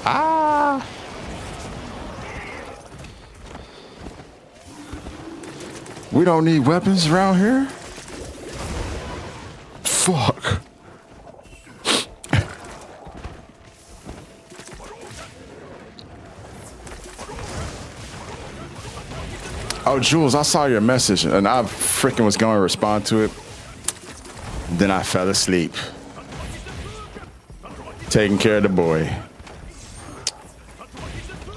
A: Ah! We don't need weapons around here? Fuck. Oh, Jules, I saw your message and I freaking was going to respond to it. Then I fell asleep. Taking care of the boy.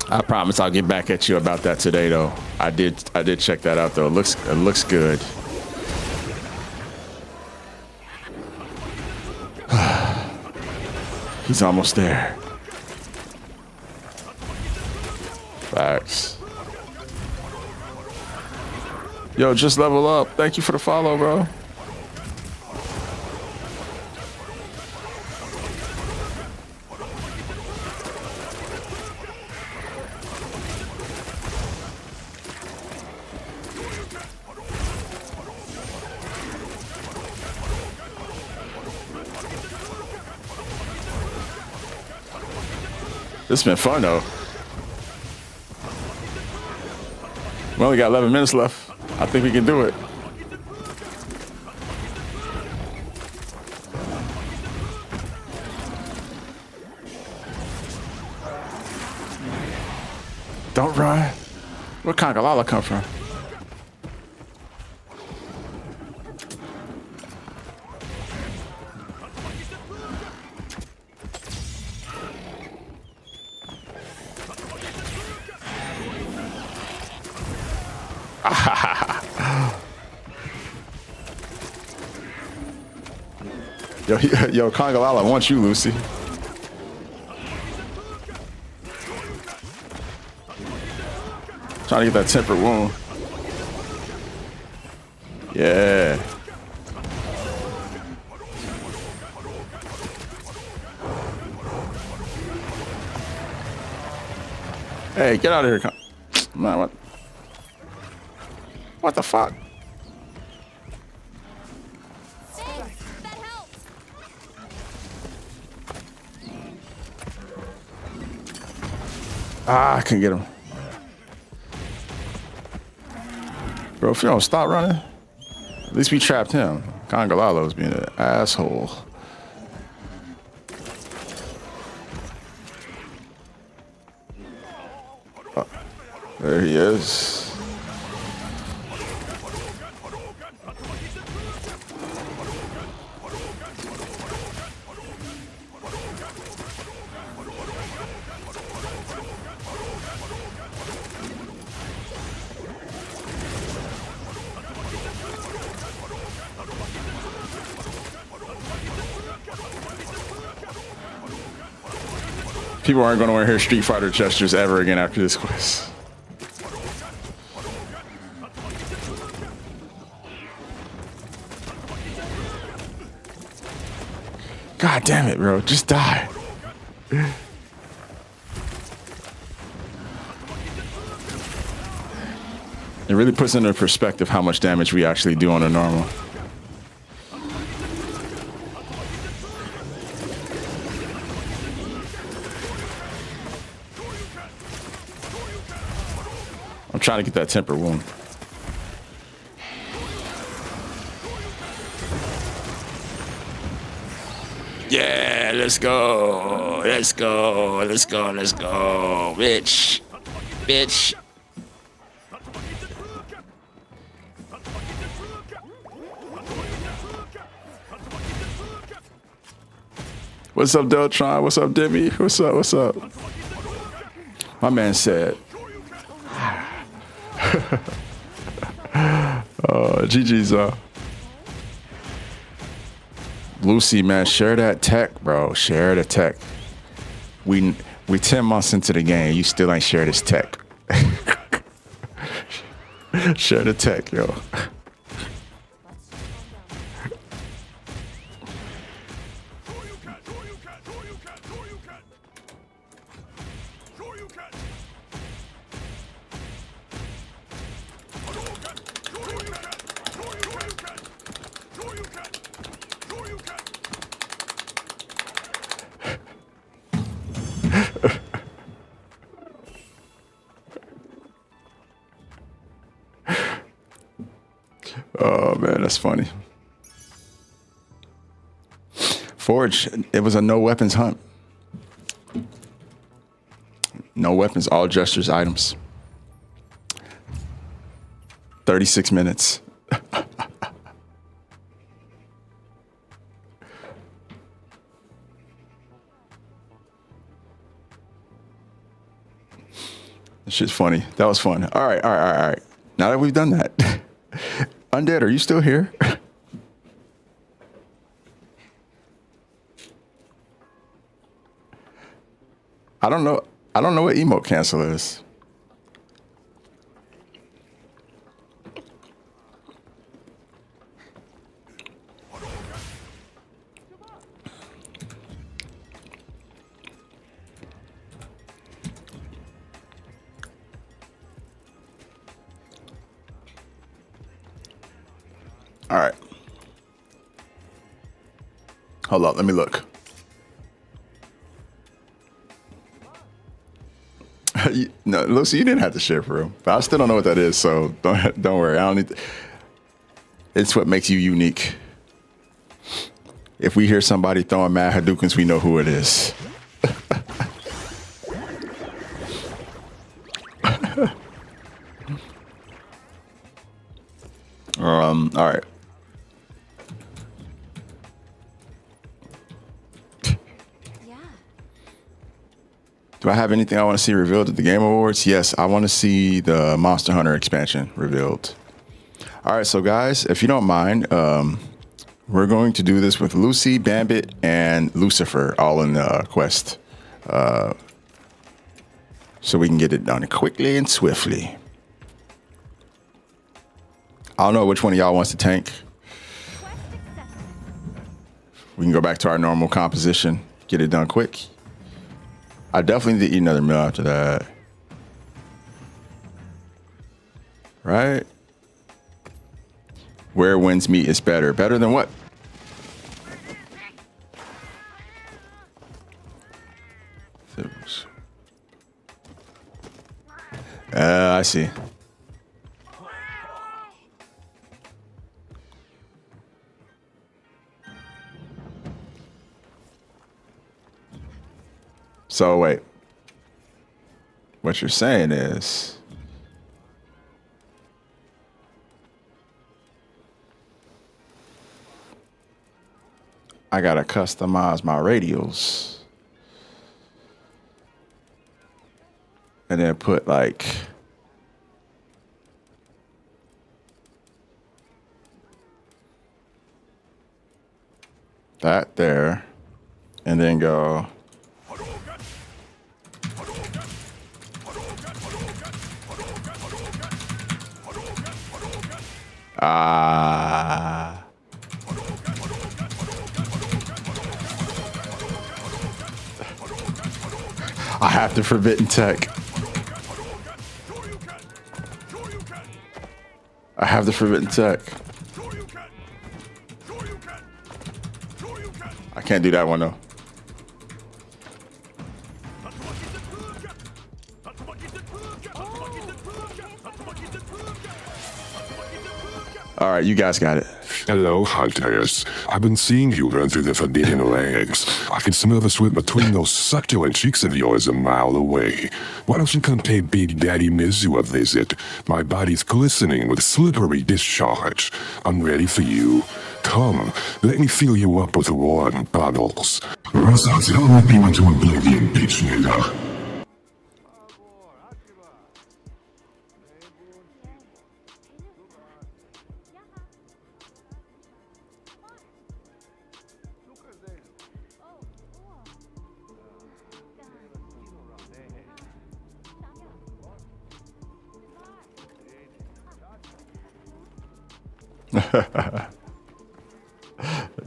A: I promise I'll get back at you about that today, though. I did check that out, though. It looks good. He's almost there. Facts. Yo, just level up. Thank you for the follow, bro. This has been fun, though. We only got 11 minutes left. I think we can do it. Don't run. Where Congalala come from? Yo, Congalala wants you, Lucy. Trying to get that tempered wound. Yeah. Hey, get out of here. Man, what the fuck?
B: Thanks. That helps.
A: Ah, I couldn't get him. Bro, if you don't stop running, at least we trapped him. Congalalo's being an asshole. There he is. People aren't going to want to hear Street Fighter gestures ever again after this quest. God damn it, bro. Just die. It really puts into perspective how much damage we actually do on a normal. I'm trying to get that temper wound. Yeah, let's go. Let's go. Let's go. Let's go. Bitch. Bitch. What's up, Deltron? What's up, Demi? What's up? What's up? My man said. GG's Lucy, man, share that tech, bro. Share the tech. We 10 months into the game. You still ain't share this tech. Share the tech, yo. Oh man, that's funny. Forge, it was a no weapons hunt. No weapons, all gestures, items. 36 minutes. This shit's funny. That was fun. All right. Now that we've done that, Undead, are you still here? I don't know what emote cancel is. All right. Hold up, let me look. No, Lucy, you didn't have to share for real. But I still don't know what that is, so don't worry. I don't need. It's what makes you unique. If we hear somebody throwing mad Hadoukens, we know who it is. All right. Do I have anything I want to see revealed at the Game Awards? Yes, I want to see the Monster Hunter expansion revealed. All right, so guys, if you don't mind, we're going to do this with Lucy, Bambit, and Lucifer all in the quest. So we can get it done quickly and swiftly. I don't know which one of y'all wants to tank. We can go back to our normal composition, get it done quick. I definitely need to eat another meal after that. Right? Where wins meat is better. Better than what? I see. So wait, what you're saying is I gotta customize my radials and then put like that there and then go I have the forbidden tech. I have the forbidden tech. I can't do that one though. All right, you guys got it.
C: Hello, hunters. I've been seeing you run through the forbidden lands. I can smell the sweat between those succulent cheeks of yours a mile away. Why don't you come pay Big Daddy Mizu a visit? My body's glistening with slippery discharge. I'm ready for you. Come, let me fill you up with warm bottles. Russ, I'll let me into oblivion, bitch nigga.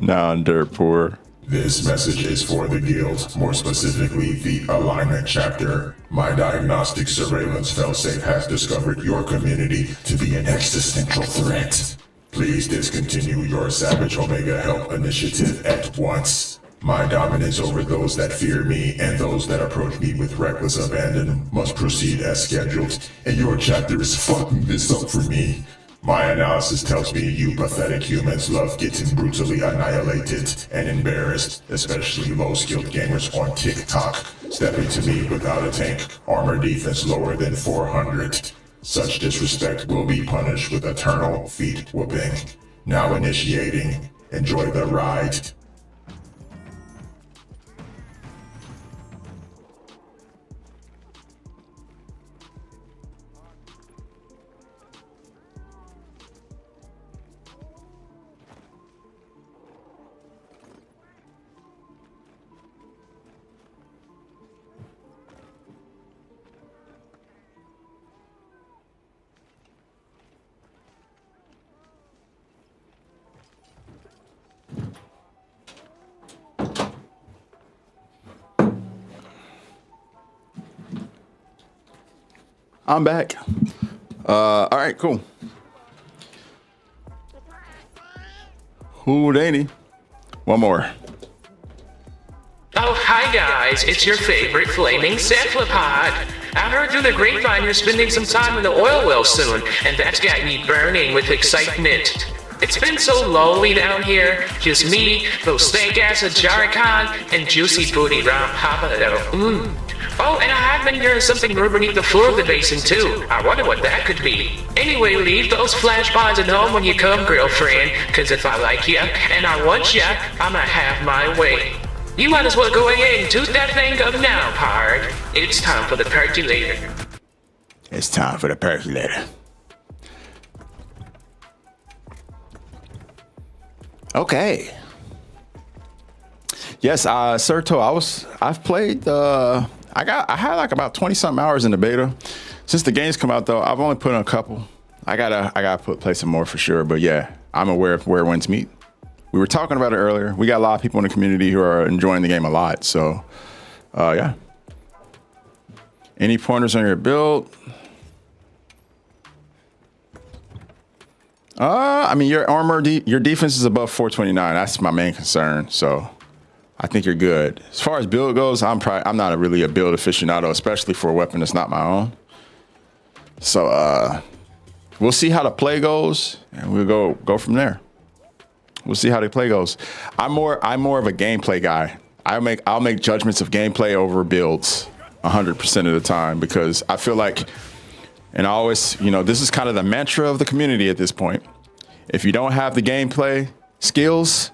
A: Now I'm dirt poor.
D: This message is for the Guild, more specifically the Alignment Chapter. My diagnostic surveillance failsafe has discovered your community to be an existential threat. Please discontinue your Savage Omega Help initiative at once. My dominance over those that fear me and those that approach me with reckless abandon must proceed as scheduled, and your chapter is fucking this up for me. My analysis tells me you pathetic humans love getting brutally annihilated and embarrassed, especially low-skilled gamers on TikTok, stepping to me without a tank, armor defense lower than 400. Such disrespect will be punished with eternal feet whooping. Now initiating. Enjoy the ride.
A: I'm back. All right, cool. Houdini. One more.
E: Oh, hi guys, it's your favorite flaming cephalopod. I heard through the grapevine you're spending some time in the oil well soon, and that's got me burning with excitement. It's been so lonely down here, just me, those stank-ass Jarikan, and juicy booty Ram Papado. Oh, and I have been hearing something brewed beneath the floor of the basin too. I wonder what that could be. Anyway, leave those flash bonds at home when you come, girlfriend, cause if I like ya, and I want ya, I'ma have my way. You might as well go ahead and toot that thing up now, pard. It's time for the percolator.
A: It's time for the percolator. Okay. Yes, Serto, I've played I had like about 20 something hours in the beta. Since the game's come out though, I've only put in a couple. I gotta play some more for sure. But yeah, I'm aware of where winds meet. We were talking about it earlier. We got a lot of people in the community who are enjoying the game a lot. So yeah. Any pointers on your build? I mean, your armor, your defense is above 429. That's my main concern. So I think you're good. As far as build goes, I'm not really a build aficionado, especially for a weapon that's not my own. So we'll see how the play goes, and we'll go from there. We'll see how the play goes. I'm more of a gameplay guy. I'll make judgments of gameplay over builds 100% of the time because I feel like, and I always, this is kind of the mantra of the community at this point. If you don't have the gameplay skills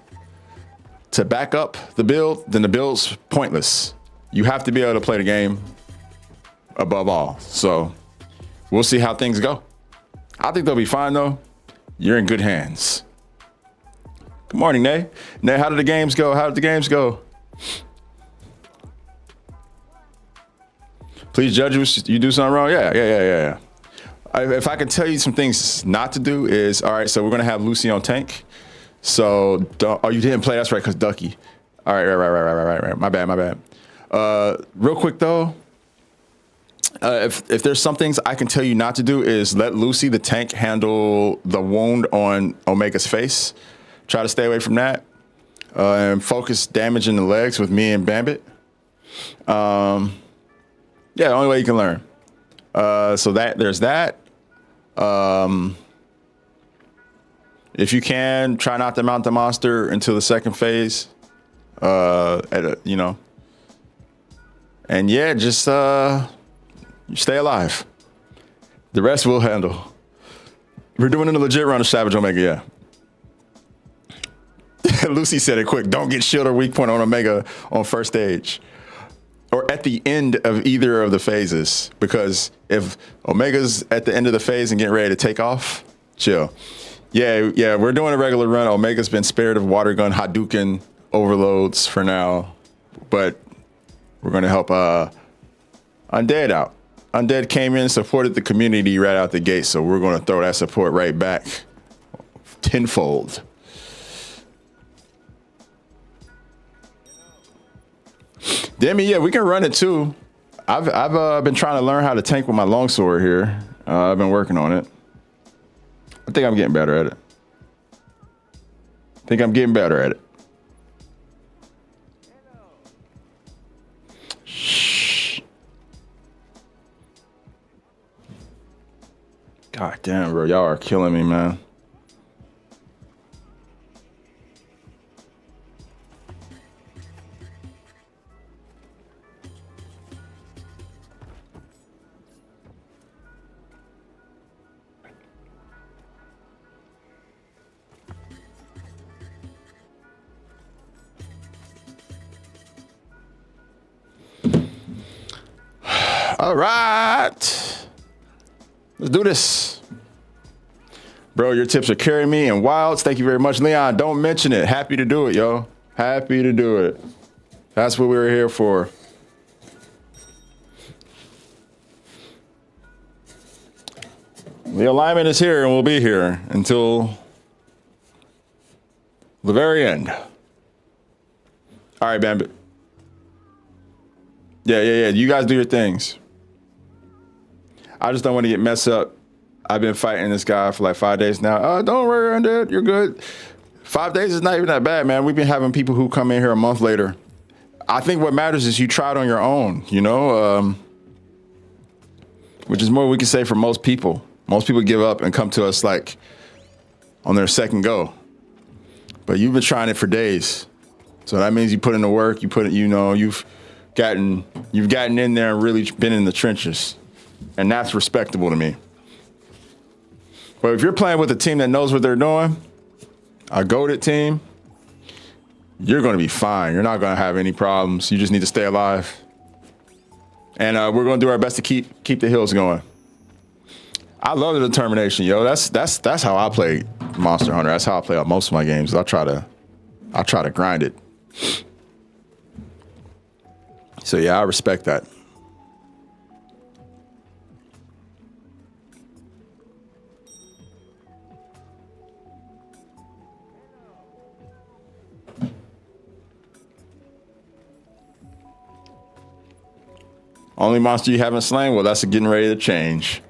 A: to back up the build, then the build's pointless. You have to be able to play the game above all. So we'll see how things go. I think they'll be fine though. You're in good hands. Good morning, Nay. Nay, how did the games go? Please judge if you do something wrong. Yeah. If I can tell you some things not to do is, all right, so we're going to have Lucy on tank. So, you didn't play. That's right, because Ducky. All right, right. My bad. Real quick, though, if there's some things I can tell you not to do is let Lucy, the tank, handle the wound on Omega's face. Try to stay away from that. And focus damage in the legs with me and Bambit. Yeah, the only way you can learn. So there's that. If you can, try not to mount the monster until the second phase. And yeah, just stay alive. The rest we'll handle. We're doing a legit run of Savage Omega, yeah. Lucy said it quick. Don't get shield or weak point on Omega on first stage. Or at the end of either of the phases. Because if Omega's at the end of the phase and getting ready to take off, chill. Yeah, we're doing a regular run. Omega's been spared of water gun Hadouken overloads for now. But we're going to help Undead out. Undead came in, supported the community right out the gate. So we're going to throw that support right back tenfold. Demi, yeah, we can run it too. I've been trying to learn how to tank with my longsword here. I've been working on it. I think I'm getting better at it. Shh. God damn, bro, y'all are killing me, man. All right, let's do this. Bro, your tips are carrying me in wilds. Thank you very much, Leon. Don't mention it. Happy to do it, yo. Happy to do it. That's what we were here for. The alignment is here and we'll be here until the very end. All right, Bambit. Yeah. You guys do your things. I just don't want to get messed up. I've been fighting this guy for like 5 days now. Oh, don't worry, Undead. You're good. 5 days is not even that bad, man. We've been having people who come in here a month later. I think what matters is you try it on your own, which is more we can say for most people. Most people give up and come to us like on their second go. But you've been trying it for days. So that means you put in the work, you've gotten in there and really been in the trenches. And that's respectable to me. But if you're playing with a team that knows what they're doing, a goated team, You're going to be fine. You're not going to have any problems. You just need to stay alive. And we're going to do our best to keep the hills going. I love the determination, yo. That's how I play Monster Hunter. That's how I play out most of my games. I try to grind it. So yeah, I respect that. Only monster you haven't slain? Well, that's getting ready to change.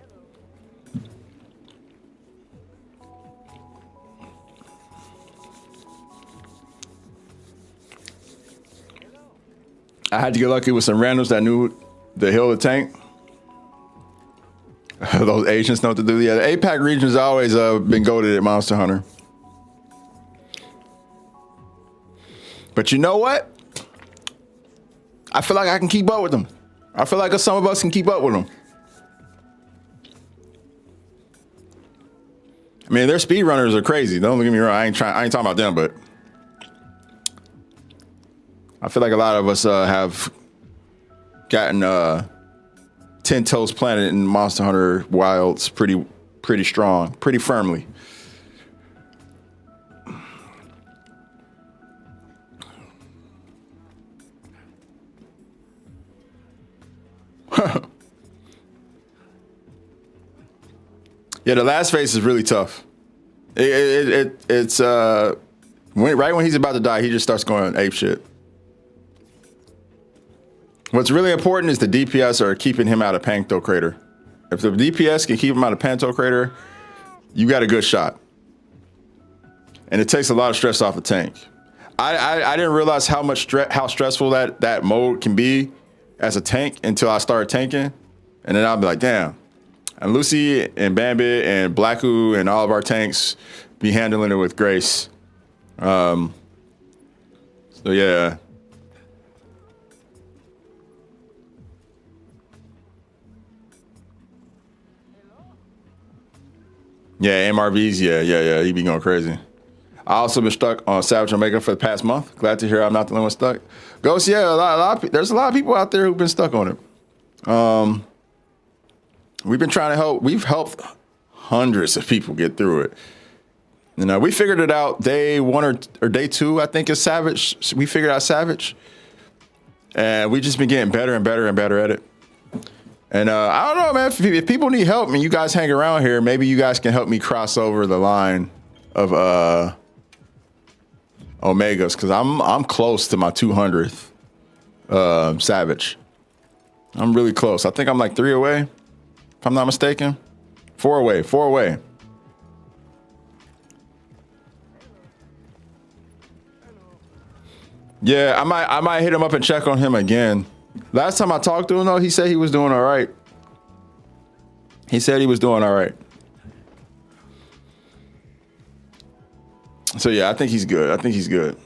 A: I had to get lucky with some randoms that knew the hill to tank. Those agents know what to do. Yeah, the APAC region's always been goated at Monster Hunter. But you know what? I feel like I can keep up with them. I feel like some of us can keep up with them. I mean, their speedrunners are crazy. Don't get me wrong. I ain't talking about them, but I feel like a lot of us have gotten 10 Toes Planet in Monster Hunter Wilds pretty strong, pretty firmly. Yeah, the last phase is really tough. It's right when he's about to die, he just starts going ape shit. What's really important is the DPS are keeping him out of Panto Crater. If the DPS can keep him out of Panto Crater, you got a good shot. And it takes a lot of stress off the tank. I didn't realize how stressful that mode can be as a tank until I started tanking. And then I'll be like, damn. And Lucy and Bambit and Blacku and all of our tanks be handling it with grace. So yeah. Yeah, MRVs, yeah, he be going crazy. I also been stuck on Savage Omega for the past month. Glad to hear I'm not the only one stuck. Ghost, yeah, there's a lot of people out there who've been stuck on it. We've been trying to help. We've helped hundreds of people get through it. You know, we figured it out day one or day two, I think, is Savage. We figured out Savage. And we just been getting better and better and better at it. And I don't know, man, if people need help and you guys hang around here, maybe you guys can help me cross over the line of Omegas, because I'm close to my 200th Savage. I'm really close. I think I'm like 3 away, if I'm not mistaken. 4 away. Yeah, I might hit him up and check on him again. Last time I talked to him, though, he said he was doing all right. So yeah, I think he's good.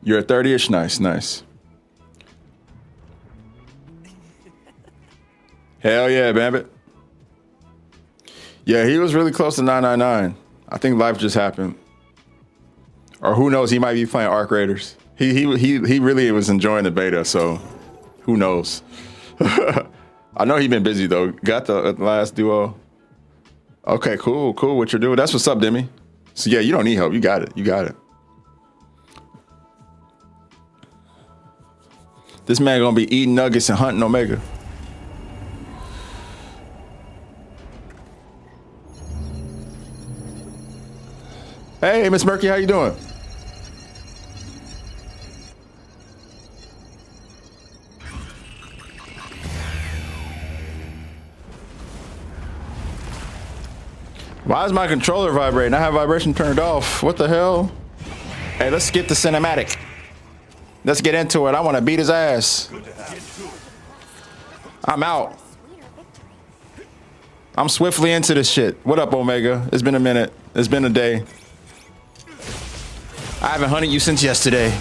A: You're at 30-ish? Nice. Hell yeah, Bambit. Yeah, he was really close to 999. I think life just happened. Or who knows, he might be playing Arc Raiders. He really was enjoying the beta, so who knows? I know he's been busy though. Got the last duo. Okay, cool. What you're doing? That's what's up, Demi. So yeah, you don't need help. You got it. This man gonna be eating nuggets and hunting Omega. Hey, Miss Murky, how you doing? Why is my controller vibrating? I have vibration turned off. What the hell? Hey, let's get the cinematic. Let's get into it. I want to beat his ass. I'm out. I'm swiftly into this shit. What up, Omega? It's been a minute. It's been a day. I haven't hunted you since yesterday.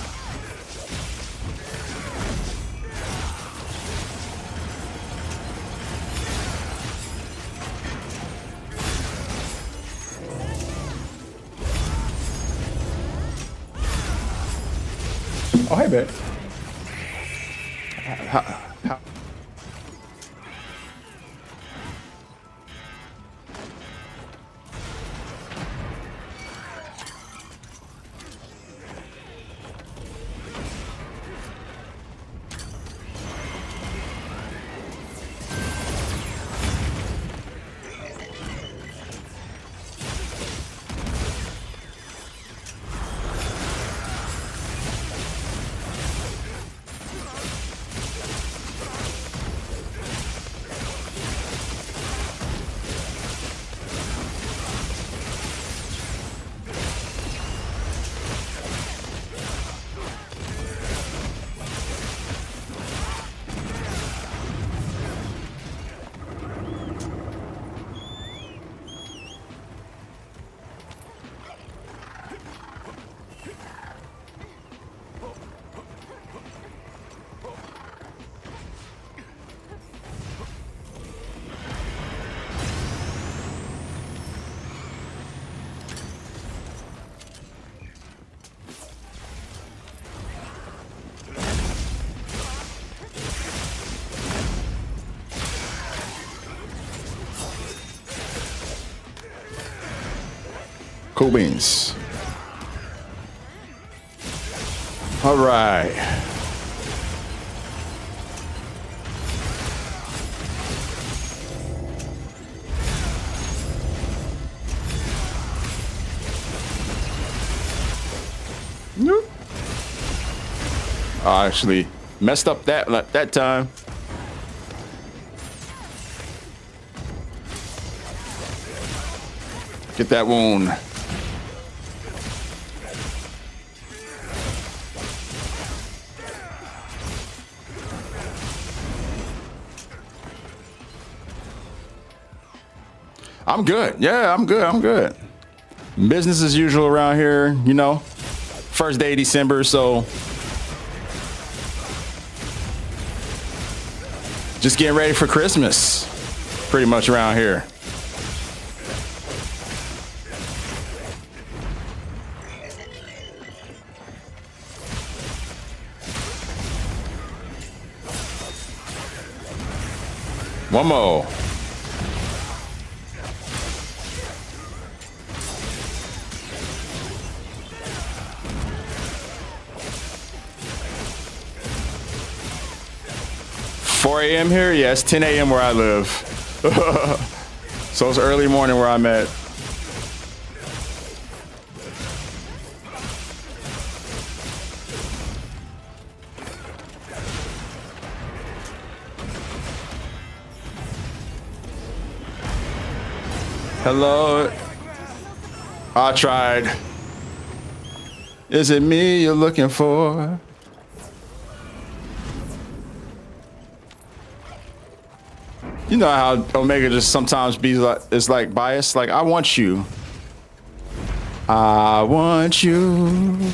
A: Oh, hey, babe. Cool beans. All right. Nope. I actually messed up that time. Get that wound. I'm good. Yeah, I'm good. I'm good. Business as usual around here, you know. First day of December, so just getting ready for Christmas, pretty much around here. One more. A.m. here? Yes, 10 a.m. where I live. So it's early morning where I'm at. Hello. I tried. Is it me you're looking for? You know how Omega just sometimes be like, it's like biased. Like, I want you. I want you.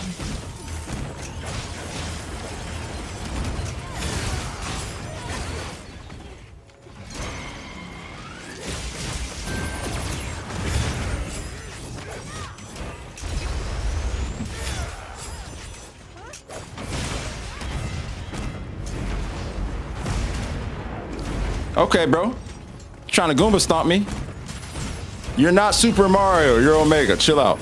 A: Okay, bro. Trying to Goomba stomp me. You're not Super Mario. You're Omega. Chill out.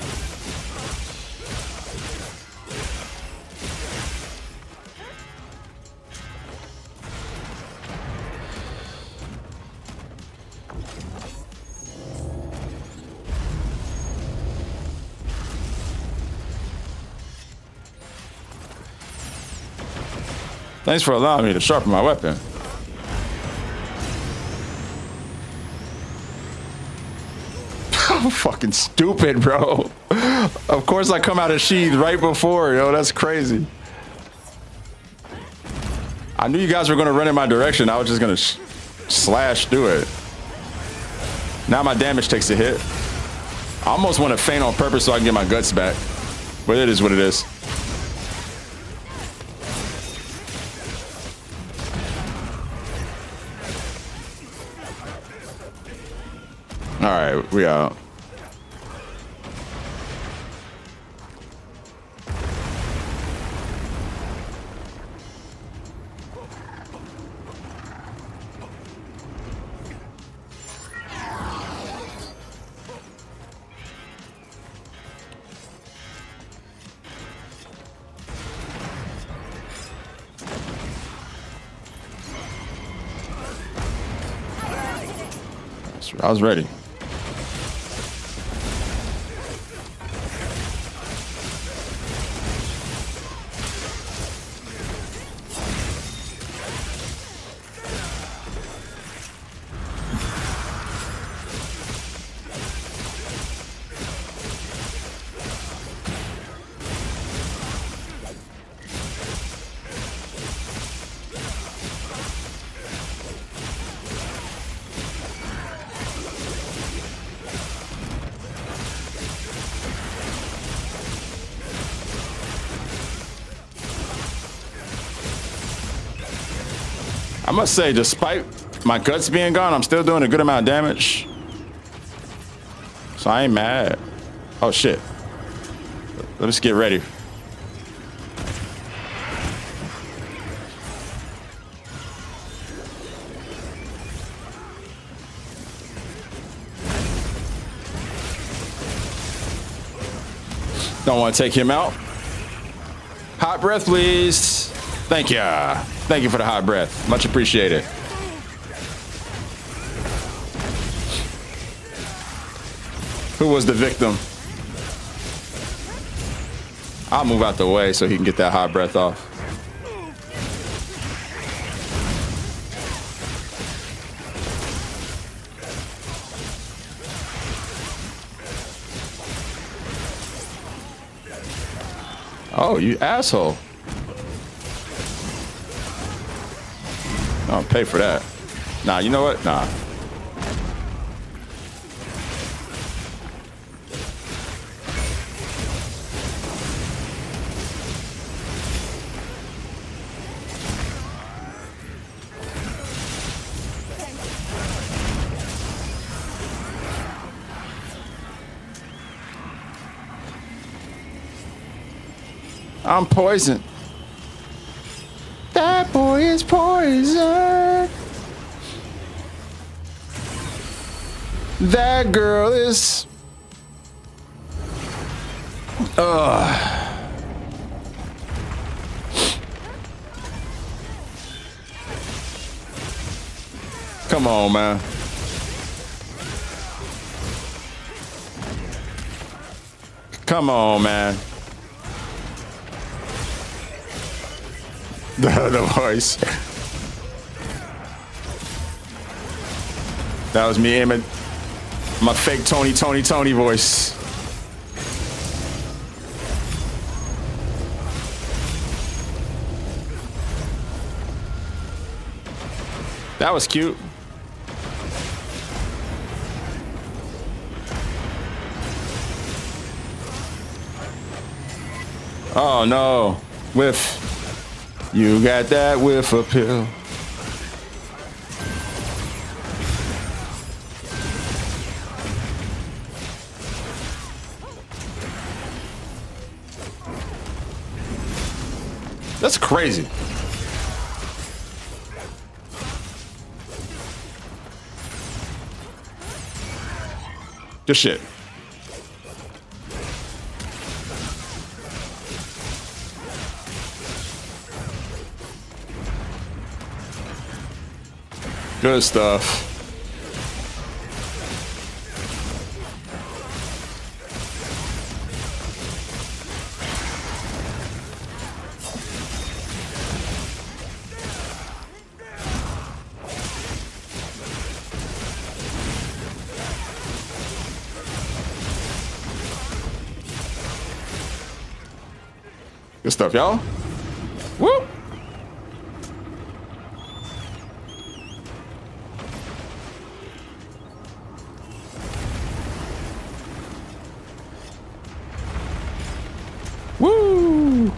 A: Thanks for allowing me to sharpen my weapon. Fucking stupid, bro. Of course I come out of sheath right before, yo. That's crazy. I knew you guys were gonna run in my direction. I was just gonna slash through it. Now my damage takes a hit. I almost want to feint on purpose so I can get my guts back. But it is what it is. All right, we out. I was ready. I must say, despite my guts being gone, I'm still doing a good amount of damage. So I ain't mad. Oh shit. Let's get ready. Don't want to take him out. Hot breath, please. Thank you. Thank you for the hot breath. Much appreciated. Who was the victim? I'll move out the way so he can get that hot breath off. Oh, you asshole. I'll pay for that. Nah, you know what? Nah. I'm poisoned. That boy is poison. That girl is. Come on, man. Come on, man. The voice. That was me aiming my fake Tony voice. That was cute. Oh no, whiff. You got that whiff appeal. That's crazy. Good shit. Good stuff. Good stuff, y'all. Woo! Woo!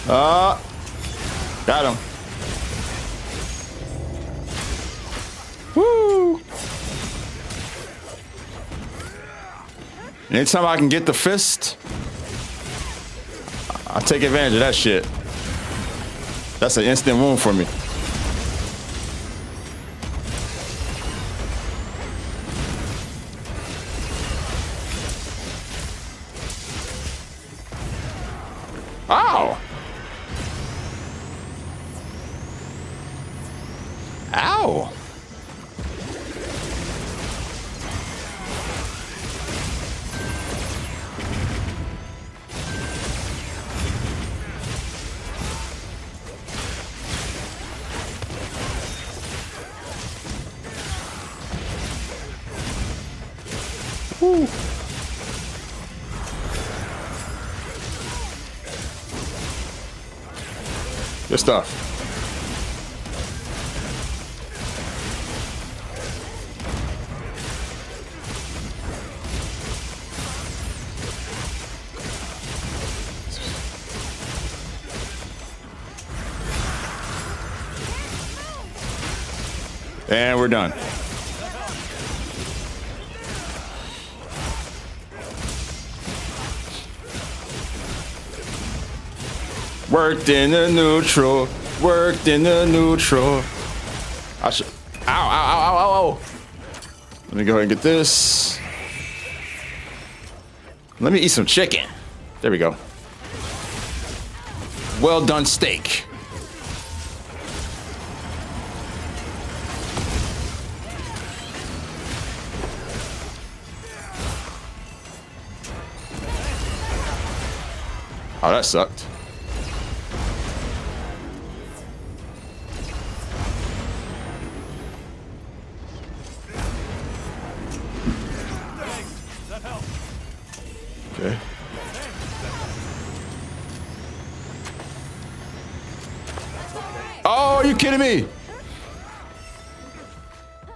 A: Got him. Woo! Anytime I can get the fist, I take advantage of that shit. That's an instant wound for me. Ow! Ow! Woo. Good stuff. And we're done. Worked in the neutral. Worked in the neutral. I should. Ow, ow, ow, ow, ow. Let me go ahead and get this. Let me eat some chicken. There we go. Well done steak. Oh, that sucked. Okay. Oh, are you kidding me?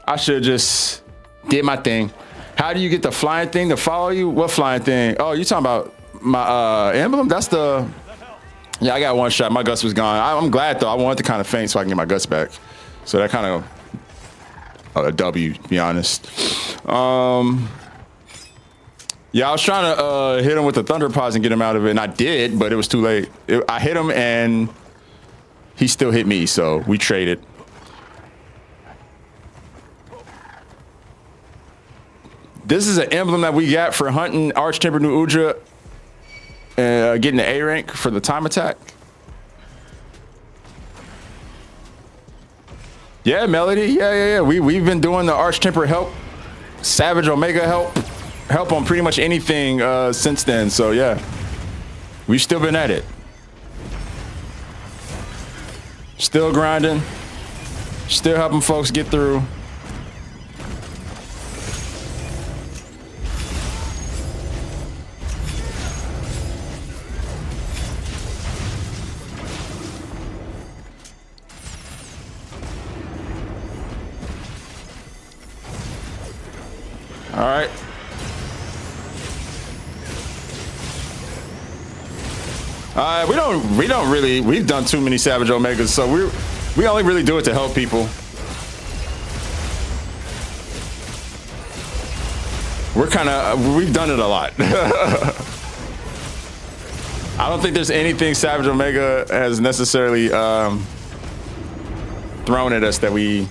A: I should just did my thing. How do you get the flying thing to follow you? What flying thing? Oh, you talking about my emblem? That's the. Yeah, I got one shot. My guts was gone. I'm glad though. I wanted to kind of faint so I can get my guts back. So that kind of a W, to be honest. Yeah, I was trying to hit him with the thunder pods and get him out of it, and I did, but it was too late. I hit him and he still hit me, so we traded. This is an emblem that we got for hunting Arch-Tempered New Udra, getting the A rank for the time attack. Yeah, Melody. Yeah. We've been doing the Arch-Temper help, Savage Omega help on pretty much anything since then. So yeah, we've still been at it. Still grinding. Still helping folks get through. All right. We don't really, we've done too many Savage Omegas, so we only really do it to help people. We've done it a lot. I don't think there's anything Savage Omega has necessarily thrown at us that we.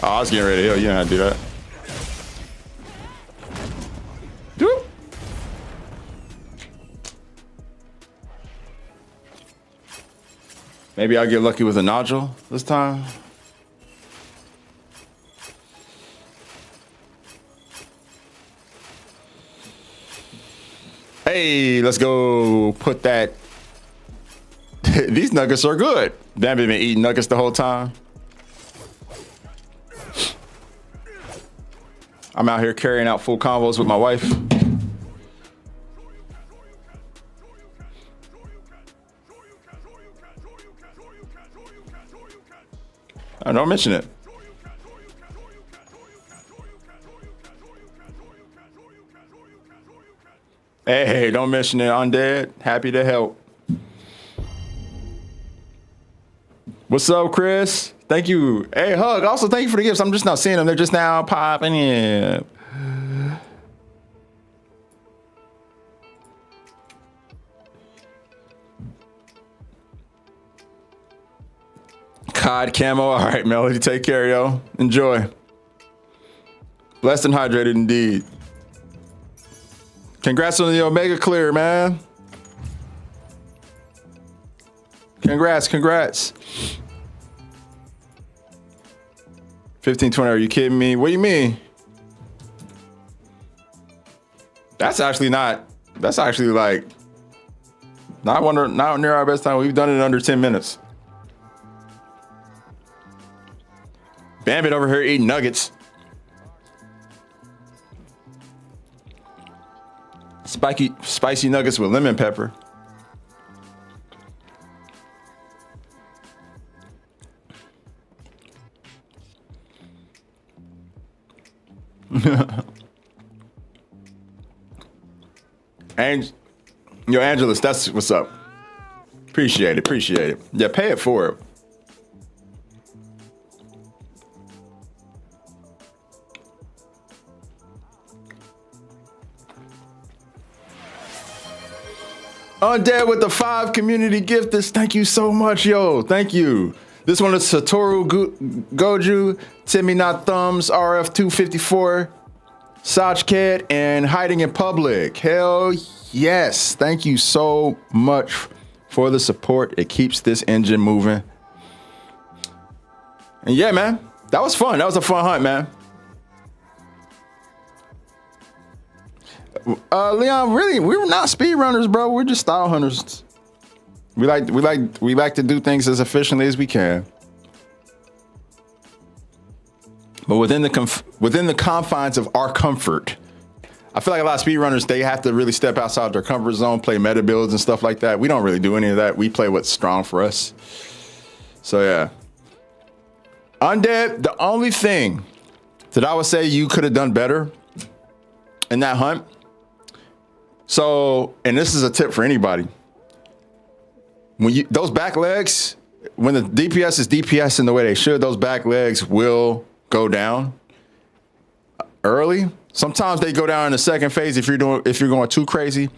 A: Oh, I was getting ready to heal. You know how to do that. Doop. Maybe I'll get lucky with a nodule this time. Hey, let's go put that. These nuggets are good. Damn, been eating nuggets the whole time. I'm out here carrying out full combos with my wife. don't mention it. Hey, don't mention it. Undead. Happy to help. What's up, Chris? Thank you. Hey, Hug. Also, thank you for the gifts. I'm just not seeing them. They're just now popping in. COD camo. All right, Melody. Take care, yo. Enjoy. Blessed and hydrated indeed. Congrats on the Omega clear, man. Congrats. 1520, are you kidding me? What do you mean? That's actually like not near our best time. We've done it in under 10 minutes. Bambit over here eating nuggets. Spicy nuggets with lemon pepper. And yo, Angelus, that's what's up. Appreciate it. Yeah, pay it forward. Undead with the 5 community gifters. Thank you so much, yo. Thank you. This one is Satoru Goju, Timmy Not Thumbs, RF254, Sajked, and Hiding in Public. Hell yes. Thank you so much for the support. It keeps this engine moving. And yeah, man, that was fun. That was a fun hunt, man. Leon, really, we're not speedrunners, bro. We're just style hunters. We like to do things as efficiently as we can. But within the confines of our comfort, I feel like a lot of speedrunners, they have to really step outside their comfort zone, play meta builds and stuff like that. We don't really do any of that. We play what's strong for us. So yeah. Undead, the only thing that I would say you could have done better in that hunt. So, and this is a tip for anybody. When those back legs, when the DPS is DPS in the way they should, those back legs will go down early. Sometimes they go down in the second phase if you're going too crazy.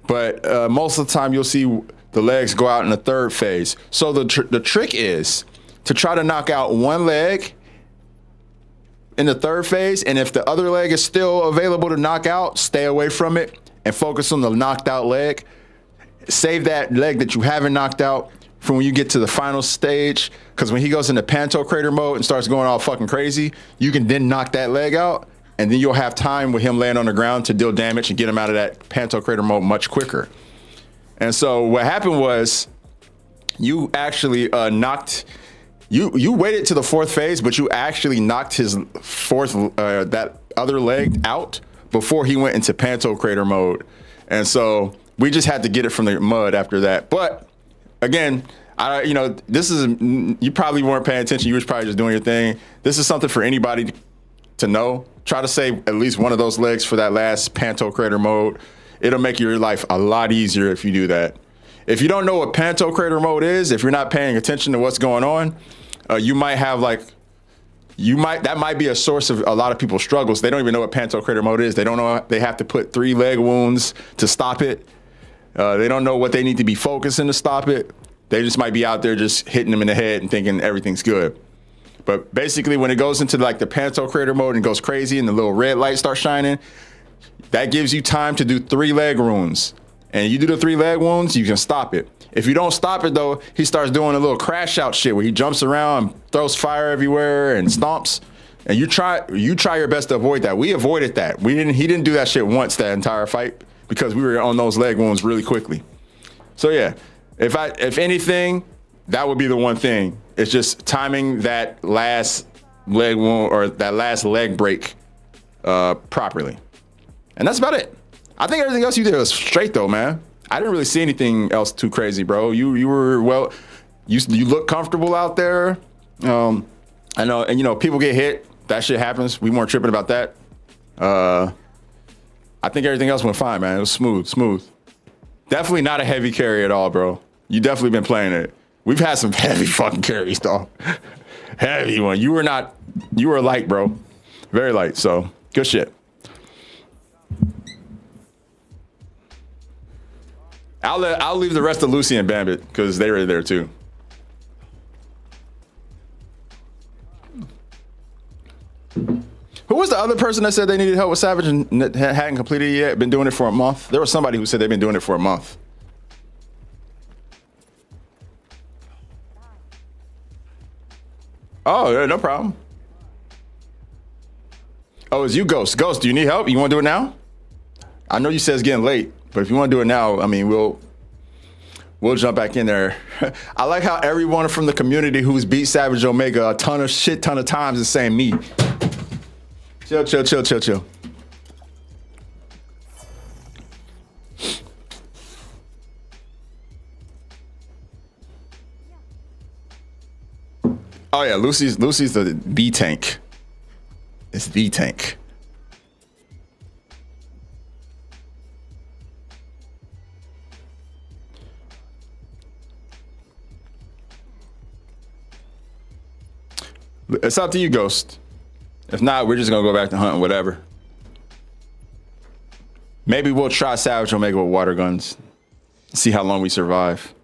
A: But most of the time you'll see the legs go out in the third phase. So the trick is to try to knock out one leg in the third phase, and if the other leg is still available to knock out, stay away from it and focus on the knocked out leg. Save that leg that you haven't knocked out for when you get to the final stage, because when he goes into Panto Crater mode and starts going all fucking crazy, you can then knock that leg out, and then you'll have time with him laying on the ground to deal damage and get him out of that Panto Crater mode much quicker. And so what happened was you actually you waited to the fourth phase, but you actually knocked his that other leg out before he went into Panto Crater mode. And so we just had to get it from the mud after that. But again, this is, you probably weren't paying attention. You was probably just doing your thing. This is something for anybody to know. Try to save at least one of those legs for that last Panto Crater mode. It'll make your life a lot easier if you do that. If you don't know what Panto Crater mode is, if you're not paying attention to what's going on, you might have that might be a source of a lot of people's struggles. They don't even know what Panto Crater mode is. They don't know they have to put 3 leg wounds to stop it. They don't know what they need to be focusing to stop it. They just might be out there just hitting them in the head and thinking everything's good. But basically, when it goes into like the Panto Crater mode and goes crazy and the little red light starts shining, that gives you time to do 3 leg wounds. And you do the 3 leg wounds, you can stop it. If you don't stop it though, he starts doing a little crash out shit where he jumps around, throws fire everywhere and stomps. And you try your best to avoid that. We avoided that. He didn't do that shit once that entire fight because we were on those leg wounds really quickly. So yeah, if anything, that would be the one thing. It's just timing that last leg wound or that last leg break properly. And that's about it. I think everything else you did was straight though, man. I didn't really see anything else too crazy, bro. You were you look comfortable out there. I know, and you know, people get hit. That shit happens. We weren't tripping about that. I think everything else went fine, man. It was smooth. Definitely not a heavy carry at all, bro. You definitely been playing it. We've had some heavy fucking carries, dog. Heavy one. You were light, bro. Very light. So good shit. I'll leave the rest of Lucy and Bambit because they were there too. Who was the other person that said they needed help with Savage and hadn't completed it yet? Been doing it for a month? There was somebody who said they've been doing it for a month. Oh, yeah, no problem. Oh, it's you, Ghost. Ghost, do you need help? You want to do it now? I know you said it's getting late, but if you want to do it now, I mean, we'll jump back in there. I like how everyone from the community who's beat Savage Omega a ton of times is saying me. Chill. Oh yeah, Lucy's the B tank. It's the tank. It's up to you, Ghost. If not, we're just gonna go back to hunting, whatever. Maybe we'll try Savage Omega with water guns. See how long we survive.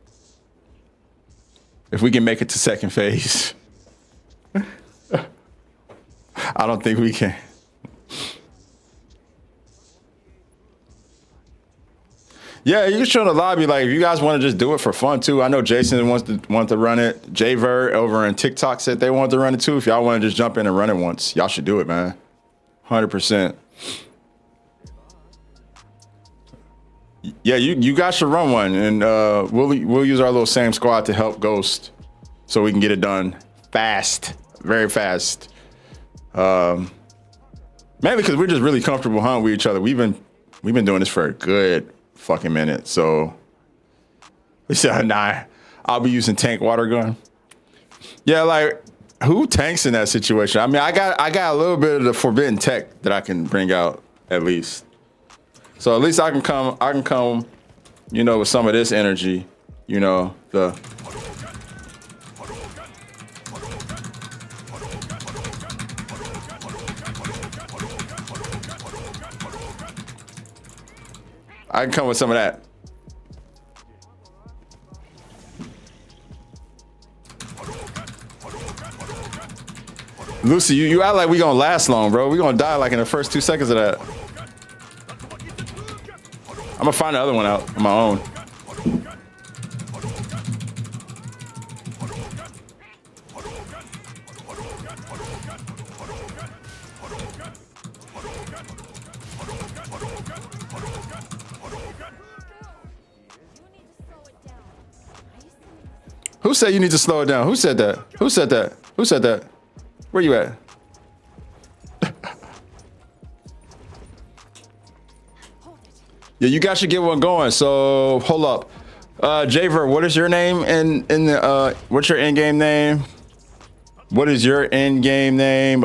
A: If we can make it to second phase. I don't think we can. Yeah, you can show the lobby. Like, if you guys want to just do it for fun too. I know Jason wants to run it. J-Vert over in TikTok said they want to run it too. If y'all want to just jump in and run it once, y'all should do it, man. 100%. Yeah, you guys should run one, and we'll use our little same squad to help Ghost, so we can get it done fast, very fast. Mainly because we're just really comfortable hunting with each other. We've been doing this for a good fucking minute. So we said, nah, I'll be using tank water gun. Yeah, like, who tanks in that situation? I mean, I got a little bit of the forbidden tech that I can bring out at least. So at least I can come, you know, with some of this energy, you know, I can come with some of that. Lucy, you act like we gonna last long, bro. We gonna die like in the first 2 seconds of that. I'm gonna find the other one out on my own. Who said you need to slow it down? Who said that? Who said that? Who said that? Where you at? Yeah, you guys should get one going. So hold up. J-Vert, what is your name in the what's your in-game name? What is your in-game name?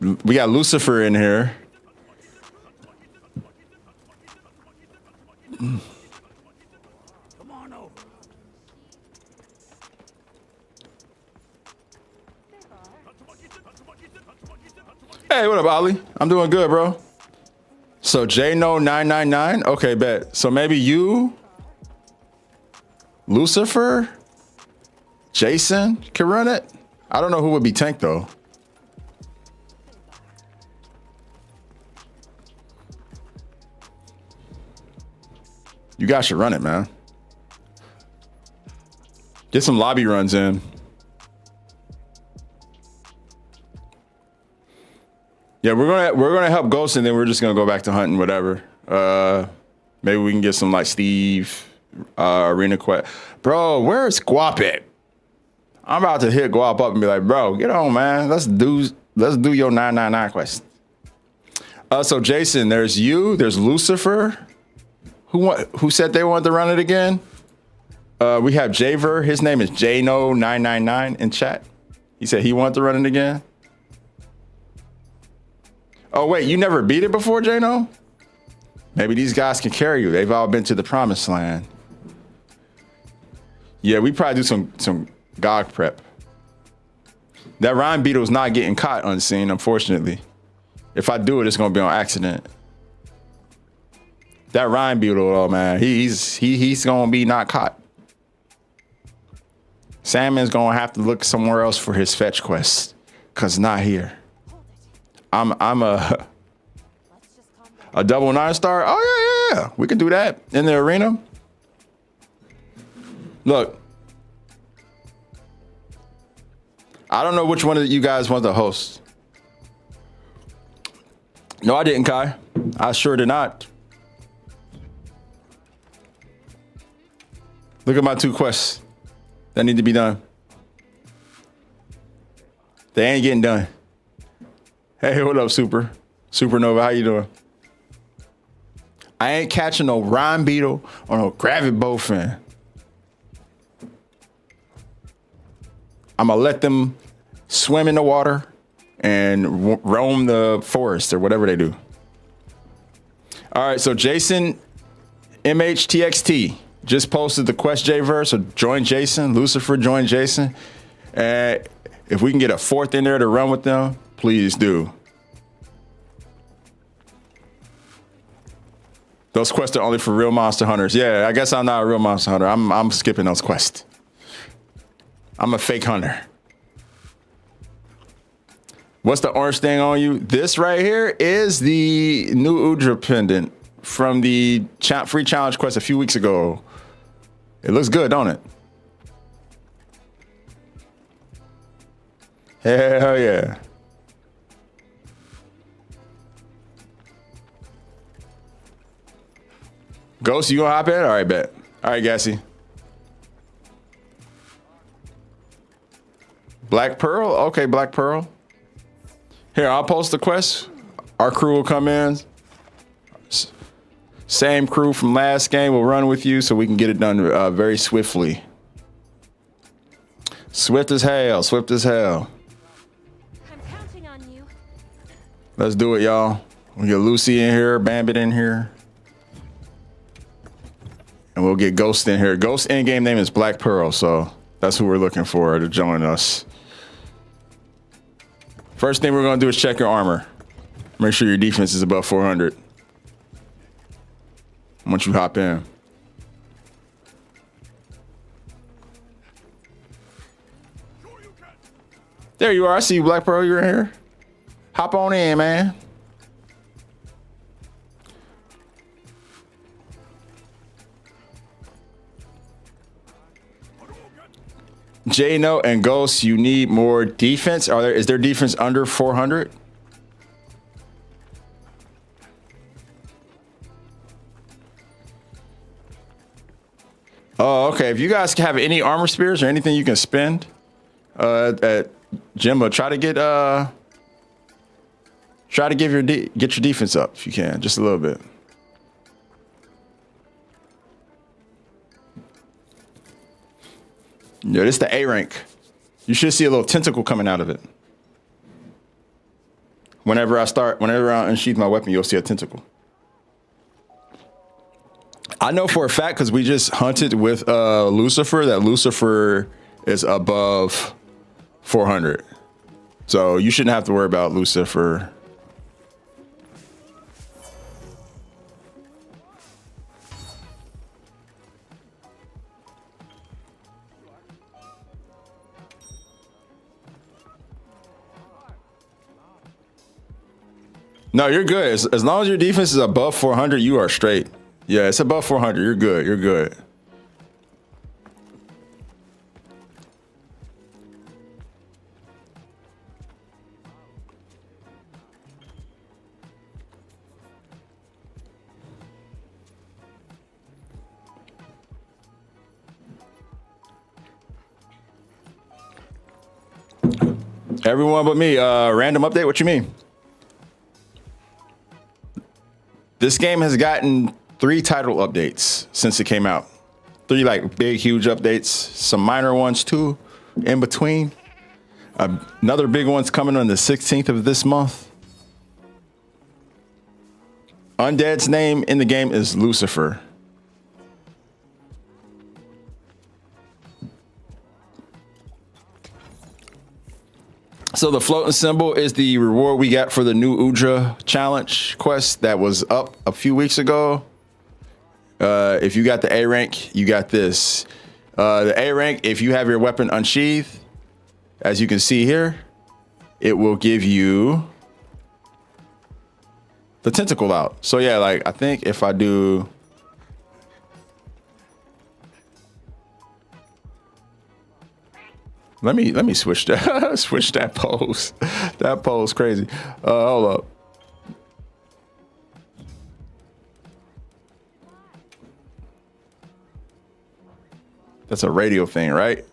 A: We got Lucifer in here. Hey, what up, Ollie? I'm doing good, bro. So JNo999. Okay, bet. So maybe you, Lucifer, Jason can run it. I don't know who would be tank though. You guys should run it, man. Get some lobby runs in. Yeah, we're gonna help Ghost, and then we're just gonna go back to hunting, whatever. Maybe we can get some like Steve, Arena Quest. Bro, where's Guap at? I'm about to hit Guap up and be like, bro, get on, man. Let's do your 999 quest. So Jason, there's you, there's Lucifer. Who said they wanted to run it again? We have Javer. His name is Jno999 in chat. He said he wanted to run it again. Oh, wait, you never beat it before, Jno? Maybe these guys can carry you. They've all been to the promised land. Yeah, we probably do some GOG prep. That Rhyme Beetle's not getting caught unseen, unfortunately. If I do it, it's gonna be on accident. That Rhyme Beetle, though, man, he's gonna be not caught. Salmon's gonna have to look somewhere else for his fetch quest, cause not here. I'm a double 9-star. Oh yeah. We can do that in the arena. Look, I don't know which one of you guys want to host. No, I didn't, Kai. I sure did not. Look at my 2 quests that need to be done. They ain't getting done. Hey, what up, Supernova? How you doing? I ain't catching no Rhyme Beetle or no Gravity Bowfin. I'm gonna let them swim in the water and roam the forest or whatever they do. All right, so Jason MHTXT just posted the Quest J verse. So join Jason. Lucifer, join Jason. And if we can get a 4th in there to run with them, please do. Those quests are only for real monster hunters. Yeah, I guess I'm not a real monster hunter. I'm skipping those quests. I'm a fake hunter. What's the orange thing on you? This right here is the new Udra pendant from the free challenge quest a few weeks ago. It looks good, don't it? Hell yeah. Ghost, you gonna hop in? All right, bet. All right, Gassy. Black Pearl? Okay, Black Pearl. Here, I'll post the quest. Our crew will come in. Same crew from last game will run with you so we can get it done very swiftly. Swift as hell, swift as hell.
B: I'm counting on you.
A: Let's do it, y'all. We get Lucy in here, Bambit in here. And we'll get Ghost in here. Ghost in-game name is Black Pearl, so that's who we're looking for to join us. First thing we're gonna do is check your armor. Make sure your defense is above 400. Once you hop in. There you are. I see you, Black Pearl. You're in here. Hop on in, man. J-No and Ghost, you need more defense. Is there defense under 400? Oh, okay. If you guys have any armor spears or anything you can spend at Jimbo, try to get your defense up if you can, just a little bit. Yeah, this is the A rank. You should see a little tentacle coming out of it. Whenever I unsheath my weapon, you'll see a tentacle. I know for a fact because we just hunted with Lucifer that Lucifer is above 400. So you shouldn't have to worry about Lucifer. No, you're good. As long as your defense is above 400, you are straight. Yeah, it's above 400. You're good. You're good. Everyone but me. Random update. What you mean? This game has gotten 3 title updates since it came out. 3 like big, huge updates. Some minor ones too, in between. Another big one's coming on the 16th of this month. Undead's name in the game is Lucifer. So the floating symbol is the reward we got for the new Udra challenge quest that was up a few weeks ago. If you got the A rank, you got this. The A rank, if you have your weapon unsheathed, as you can see here, it will give you the tentacle out. So yeah, like I think if I do, let me switch that switch that pose. That pose crazy. Hold up. That's a radio thing, right?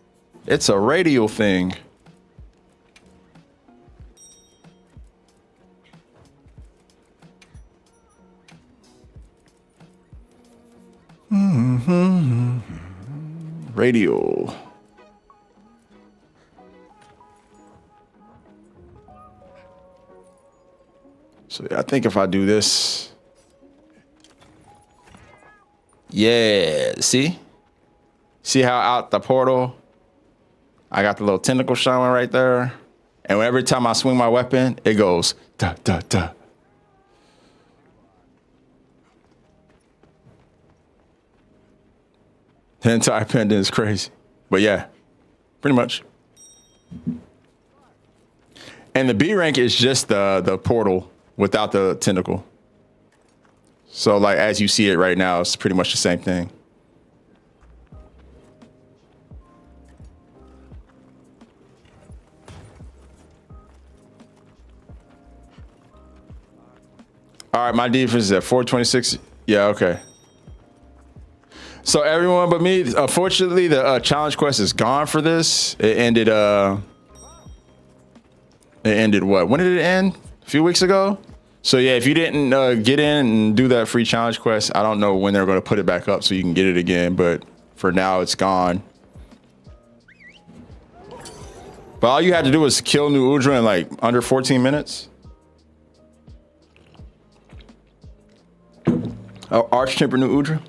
A: It's a radio thing. Radio. So I think if I do this, yeah, see how out the portal, I got the little tentacle showing right there. And every time I swing my weapon, it goes da da da. The entire pendant is crazy. But yeah, pretty much. And the B rank is just the portal without the tentacle. So like as you see it right now, it's pretty much the same thing. All right, my defense is at 426. Yeah, okay. So everyone but me, unfortunately, the challenge quest is gone for this. It ended what? When did it end? A few weeks ago? So yeah, if you didn't get in and do that free challenge quest, I don't know when they're going to put it back up so you can get it again. But for now, it's gone. But all you had to do was kill New Udra in like under 14 minutes. Oh, Arch-Temper New Udra.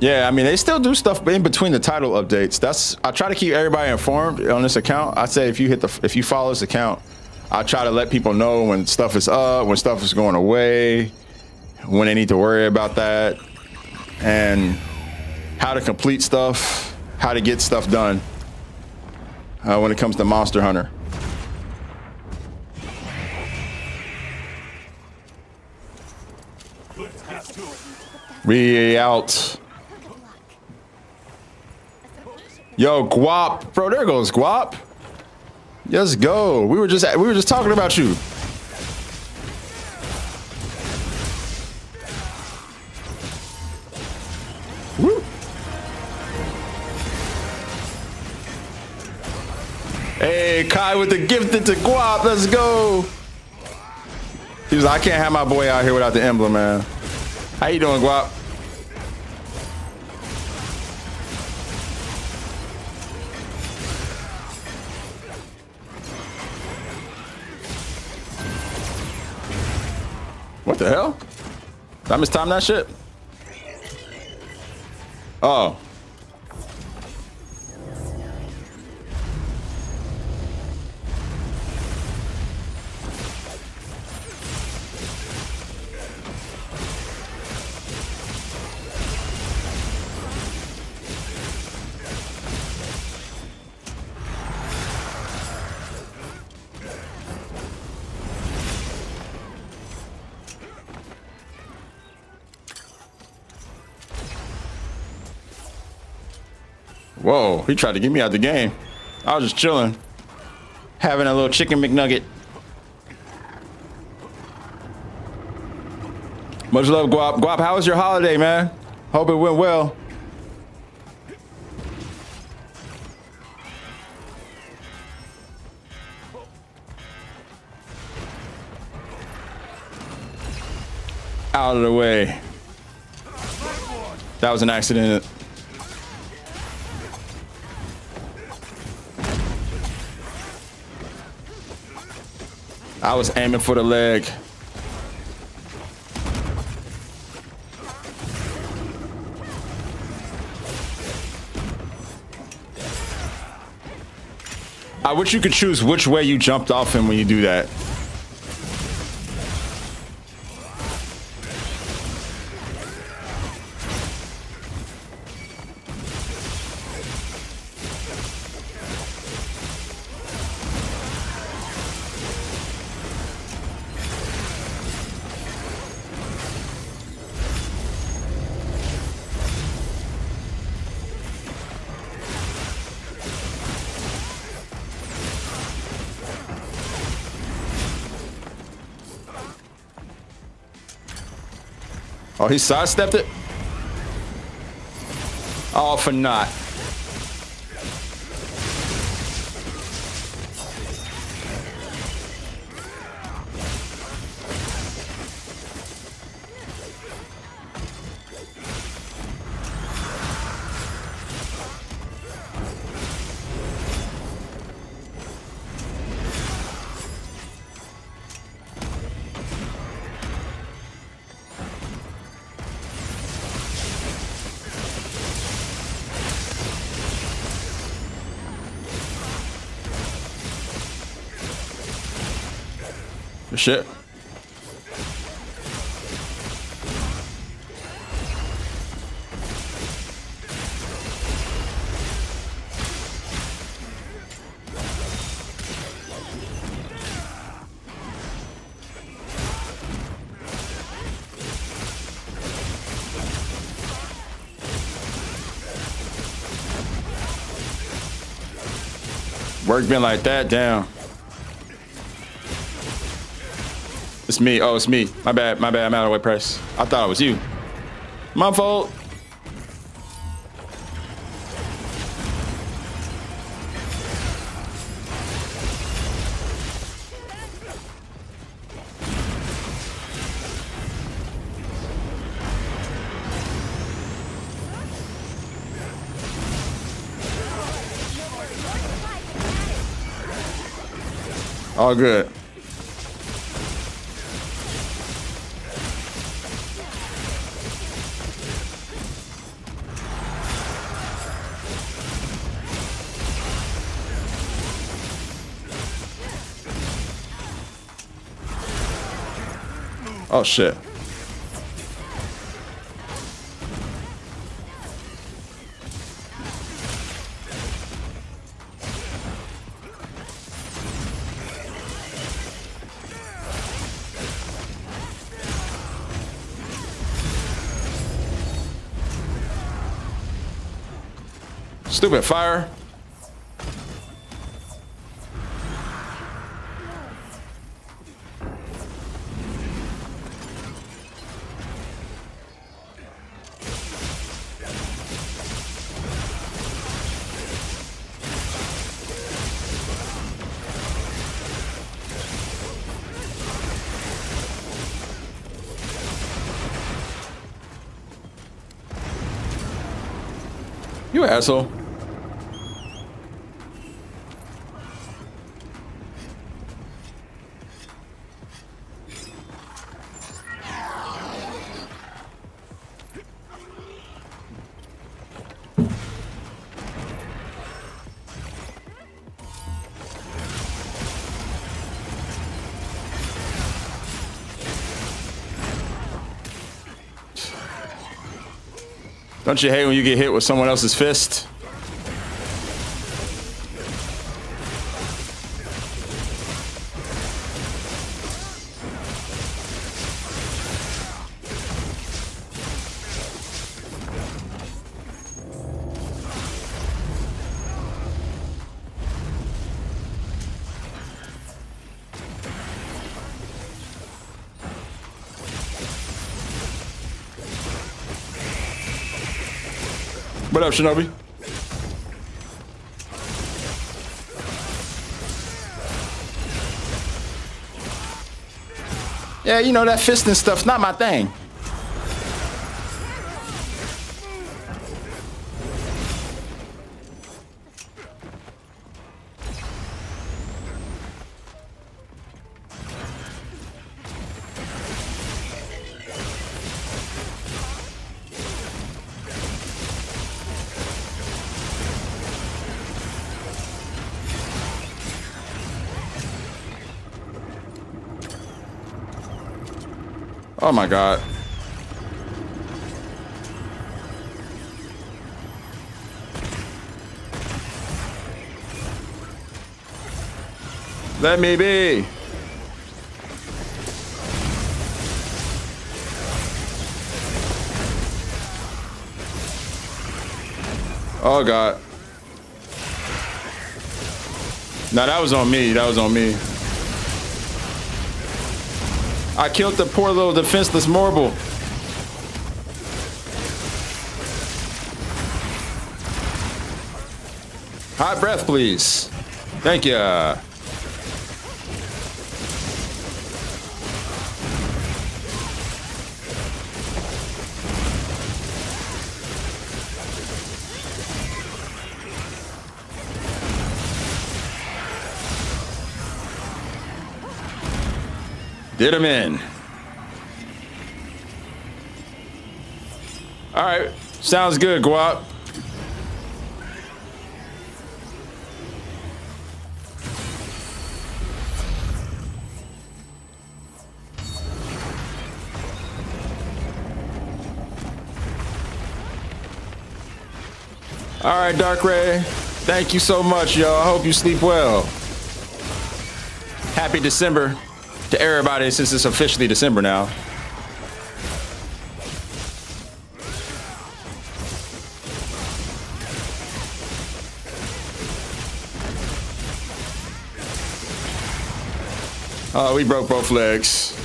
A: Yeah, I mean, they still do stuff in between the title updates. I try to keep everybody informed on this account. I say if you follow this account, I try to let people know when stuff is up, when stuff is going away, when they need to worry about that, and how to complete stuff, how to get stuff done when it comes to Monster Hunter. We out. Yo, Guap, bro, there goes Guap. Let's go. We were just talking about you. Woo. Hey, Kai with the gifted to Guap. Let's go. He was like, I can't have my boy out here without the emblem, man. How you doing, Guap? What the hell? Did I mistime that shit? Oh. Whoa, he tried to get me out the game. I was just chilling, having a little chicken McNugget. Much love, Guap. Guap, how was your holiday, man? Hope it went well. Out of the way. That was an accident. I was aiming for the leg. I wish you could choose which way you jumped off him when you do that. Oh, he sidestepped it? Oh, for not. Shit. Work been like that, damn. It's me. Oh, it's me. My bad. My bad. I'm out of the way, Price. I thought it was you. My fault. All good. Oh shit. Stupid fire. You asshole. Don't you hate when you get hit with someone else's fist? What up, Shinobi? Yeah, you know, that fisting stuff's not my thing. Oh my god. Let me be. Oh god. Nah, that was on me. That was on me. I killed the poor little defenseless marble. Hot breath, please. Thank you. Did him in. All right, sounds good, Guap. All right, Dark Ray. Thank you so much, y'all. I hope you sleep well. Happy December to everybody since it's officially December now. Oh, we broke both legs.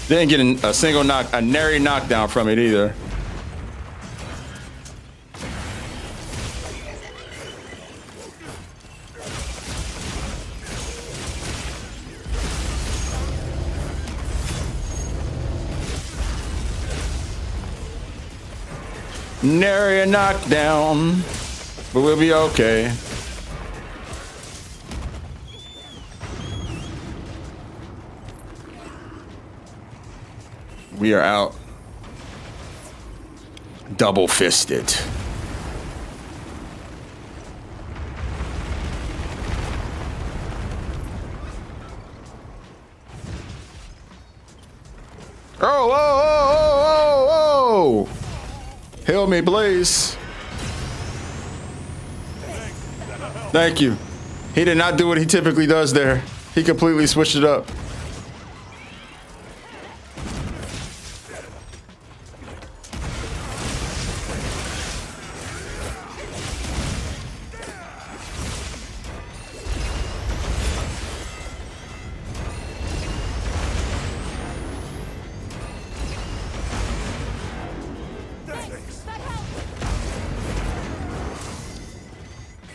A: Didn't get a single a nary knockdown from it either. Nary a knockdown, but we'll be okay. We are out. Double fisted. Oh, oh, oh, oh, oh, oh. Hail me, Blaze. Thank you. He did not do what he typically does there. He completely switched it up.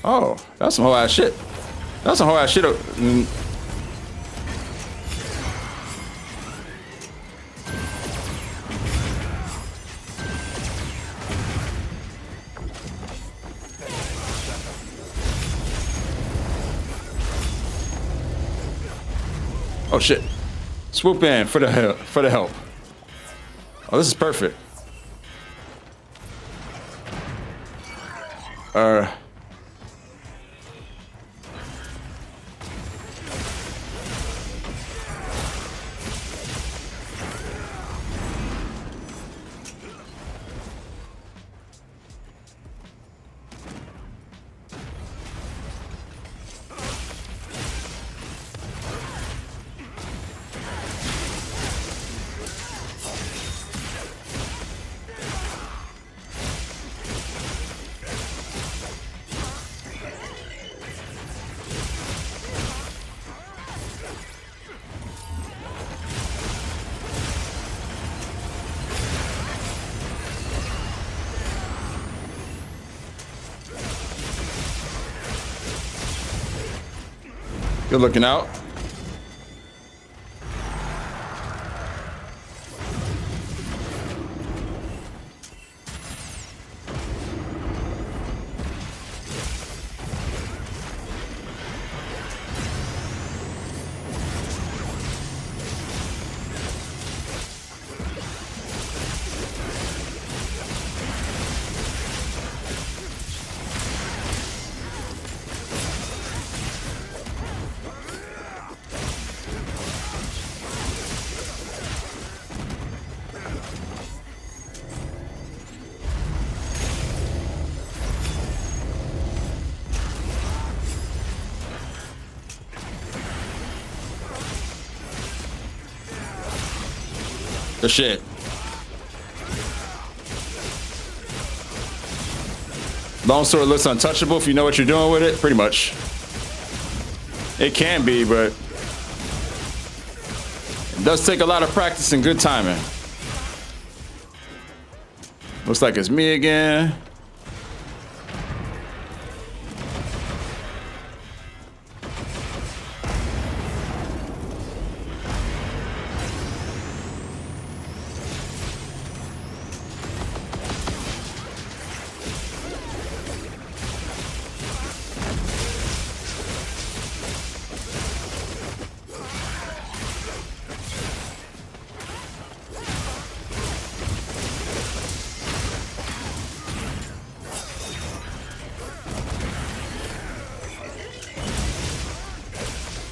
A: Oh, that's some whole ass shit. That's some whole ass shit. Oh shit. Swoop in for the help. Oh, this is perfect. Good looking out. Good shit. Longsword looks untouchable if you know what you're doing with it. Pretty much. It can be, but it does take a lot of practice and good timing. Looks like it's me again.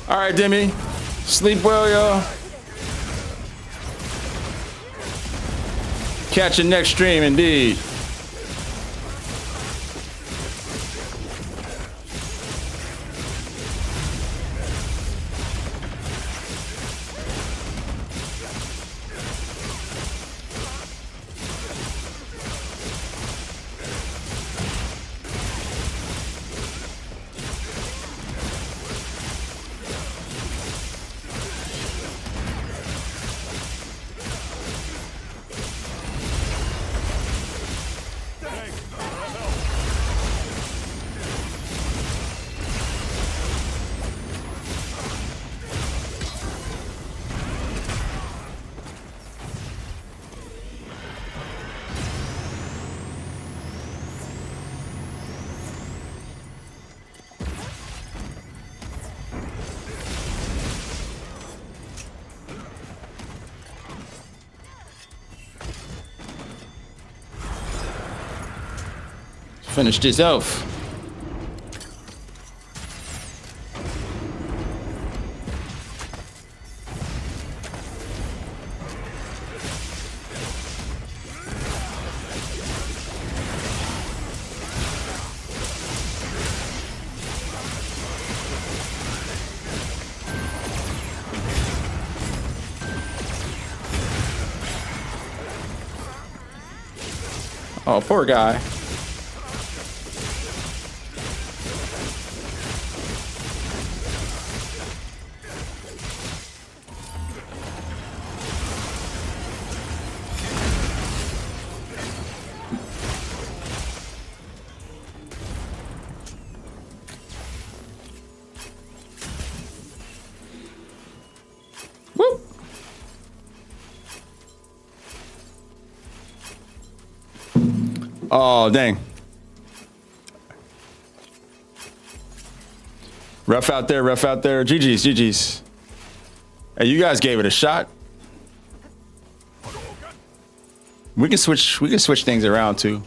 A: All right, Demi. Sleep well, y'all. Catch you next stream, indeed. Finish this off. Oh, poor guy. Whoop. Oh, dang. Rough out there, rough out there. GG's, GG's. Hey, you guys gave it a shot. We can switch things around too.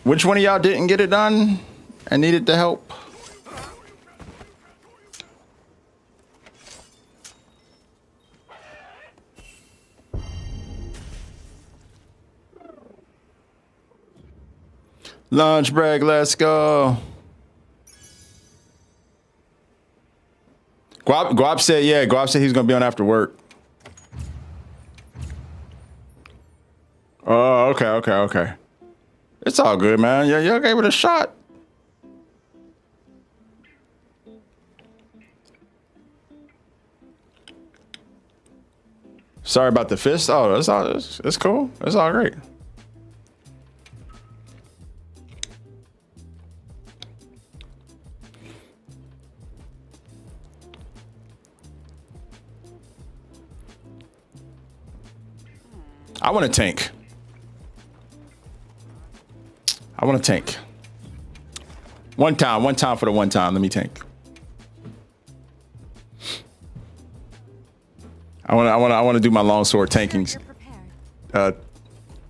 A: Which one of y'all didn't get it done and needed the help? Lunch break, let's go. Guap said, yeah, Guap said he's gonna be on after work. Oh, okay. It's all good, man. Yeah, y'all gave it a shot. Sorry about the fist. Oh, it's cool. It's all great. I want a tank. One time for the one time. Let me tank. I want to do my longsword tanking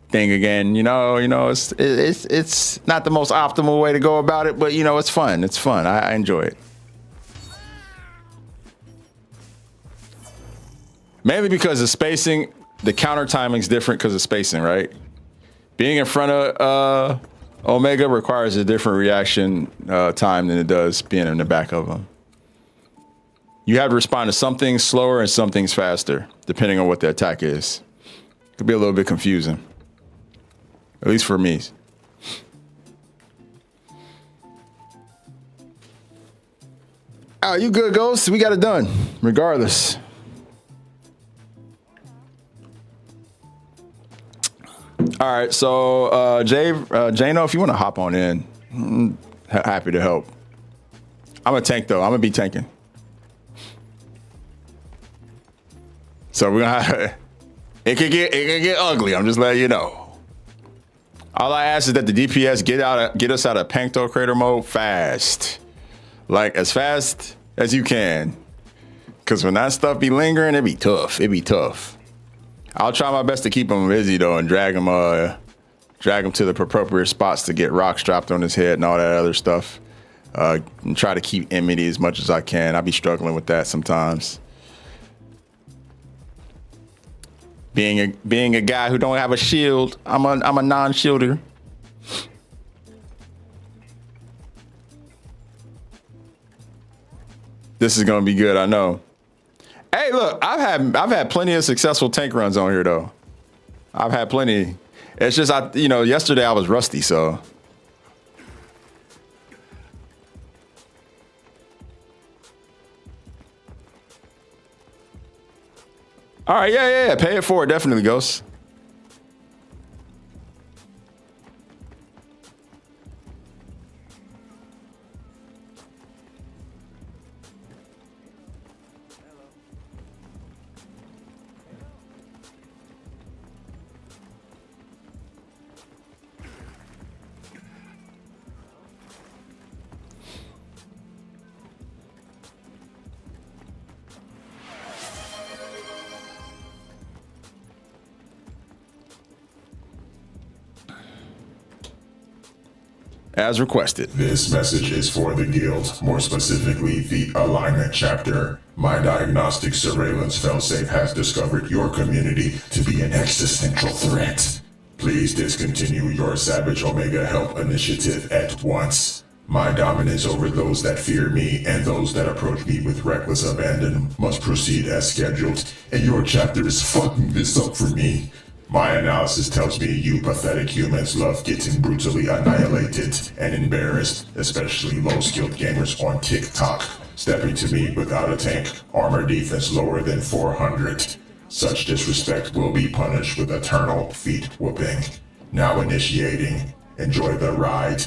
A: thing again. You know, it's not the most optimal way to go about it, but you know, it's fun. It's fun. I enjoy it. Mainly because the spacing, the counter timing's different because of spacing, right? Being in front of Omega requires a different reaction time than it does being in the back of him. You have to respond to some things slower and some things faster, depending on what the attack is. Could be a little bit confusing, at least for me. Oh, you good, Ghost? We got it done, regardless. All right, so Jano, if you want to hop on in, happy to help. I'm a tank though. I'm gonna be tanking. So we're gonna have, it could get ugly. I'm just letting you know. All I ask is that the DPS get us out of Pancto Crater mode fast. Like as fast as you can. Cause when that stuff be lingering, it be tough. It be tough. I'll try my best to keep him busy though and drag him to the appropriate spots to get rocks dropped on his head and all that other stuff. And try to keep enmity as much as I can. I be struggling with that sometimes. Being a guy who don't have a shield, I'm a non-shielder. This is gonna be good, I know. Hey, look, I've had plenty of successful tank runs on here though. I've had plenty. It's just yesterday I was rusty, so. All right, yeah. Pay it forward, definitely, Ghost. As requested.
D: This message is for the guild, more specifically the alignment chapter. My diagnostic surveillance failsafe has discovered your community to be an existential threat. Please discontinue your Savage Omega Help initiative at once. My dominance over those that fear me and those that approach me with reckless abandon must proceed as scheduled, and your chapter is fucking this up for me. My analysis tells me you pathetic humans love getting brutally annihilated and embarrassed, especially low-skilled gamers on TikTok, stepping to me without a tank, armor defense lower than 400. Such disrespect will be punished with eternal feet whooping. Now initiating. Enjoy the ride.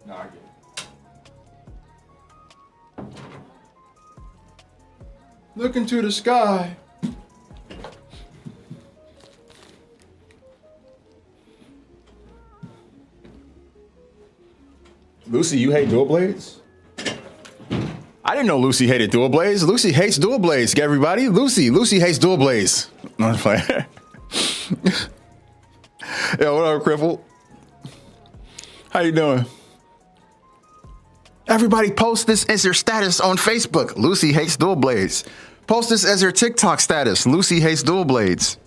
A: No, I get it. Look into the sky. Lucy, you hate dual blades? I didn't know Lucy hated dual blades. Lucy hates dual blades, everybody. Lucy hates dual blades. No, I'm playing. Yo, what up, Cripple? How you doing? Everybody post this as your status on Facebook. Lucy hates dual blades. Post this as your TikTok status. Lucy hates dual blades.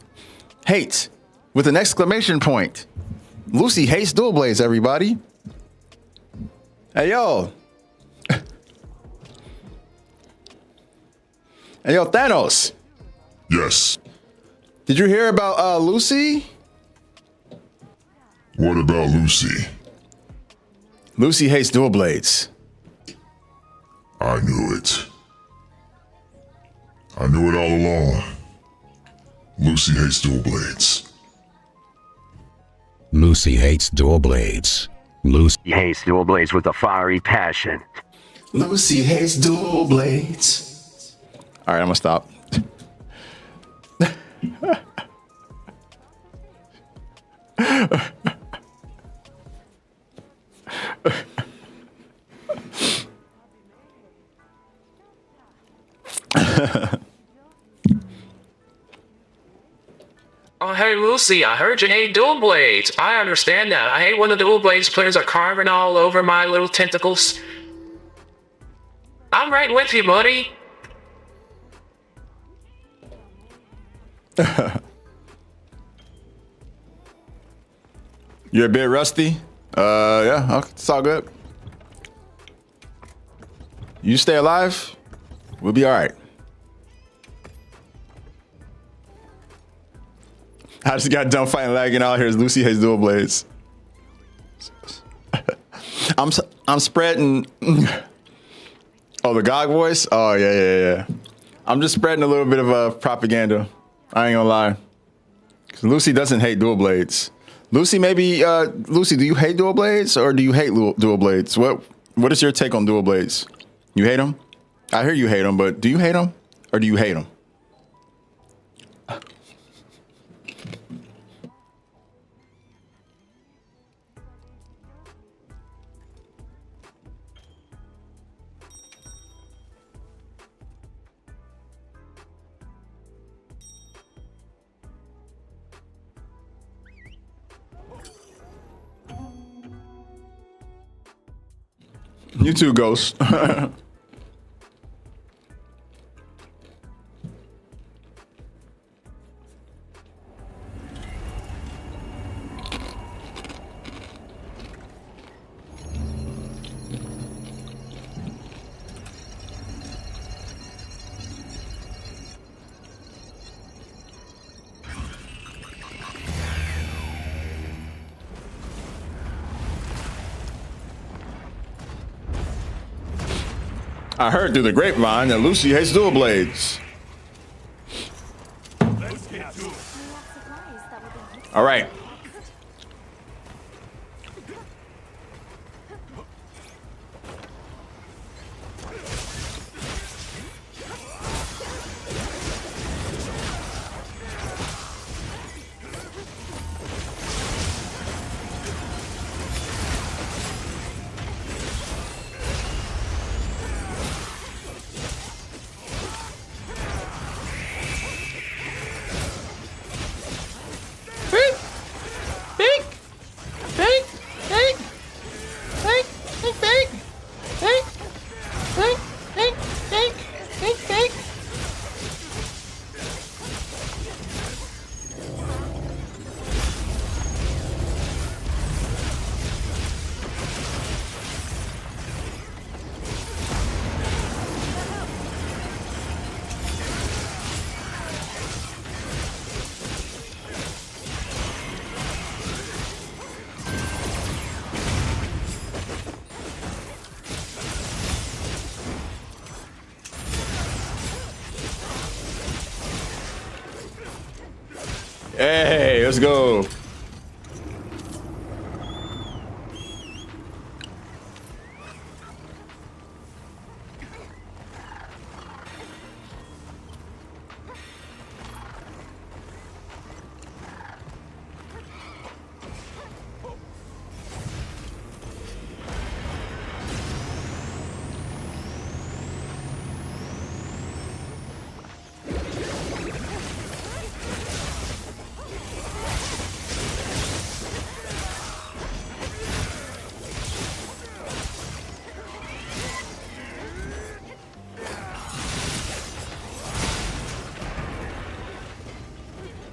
A: Hate with an exclamation point. Lucy hates dual blades, everybody. Hey, yo. Hey, yo, Thanos.
D: Yes.
A: Did you hear about Lucy?
D: What about Lucy?
A: Lucy hates dual blades.
D: I knew it. I knew it all along. Lucy hates dual blades.
F: Lucy hates dual blades. Lucy
G: hates dual blades with a fiery passion.
A: Lucy hates dual blades. All right, I'm gonna stop.
E: Oh, hey, Lucy, I heard you hate dual blades. I understand that. I hate when the dual blades players are carving all over my little tentacles. I'm right with you, buddy.
A: You're a bit rusty? Yeah, okay, it's all good. You stay alive, we'll be all right. I just got done fighting lagging out here. Lucy hates dual blades. I'm spreading. Oh, the GOG voice? Oh, yeah. I'm just spreading a little bit of propaganda. I ain't gonna lie. 'Cause Lucy doesn't hate dual blades. Lucy, maybe, Lucy, do you hate dual blades or do you hate dual blades? What is your take on dual blades? You hate them? I hear you hate them, but do you hate them or do you hate them? You too, Ghost. I heard through the grapevine that Lucy hates dual blades. All right. Hey, let's go.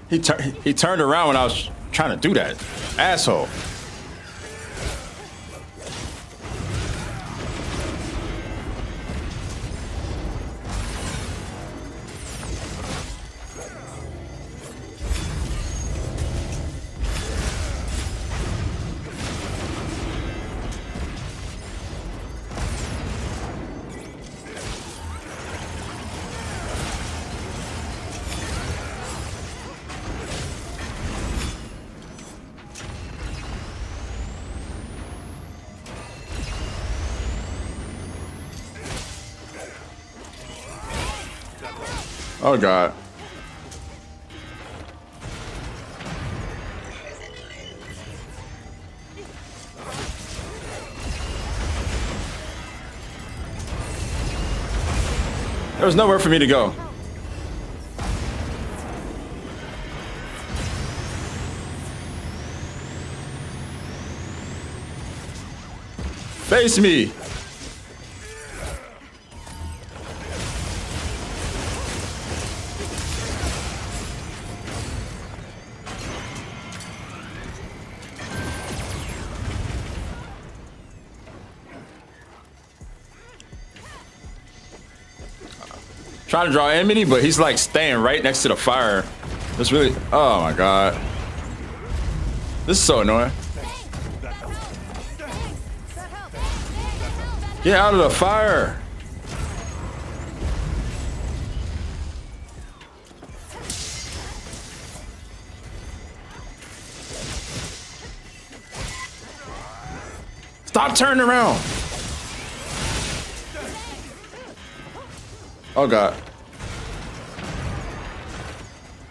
H: He turned around when I was trying to do that. Asshole.
A: Oh God.
H: There was nowhere for me to go. Face me. Trying to draw enmity, but he's like staying right next to the fire. That's really, oh my God. This is so annoying. Get out of the fire. Stop turning around. Oh God.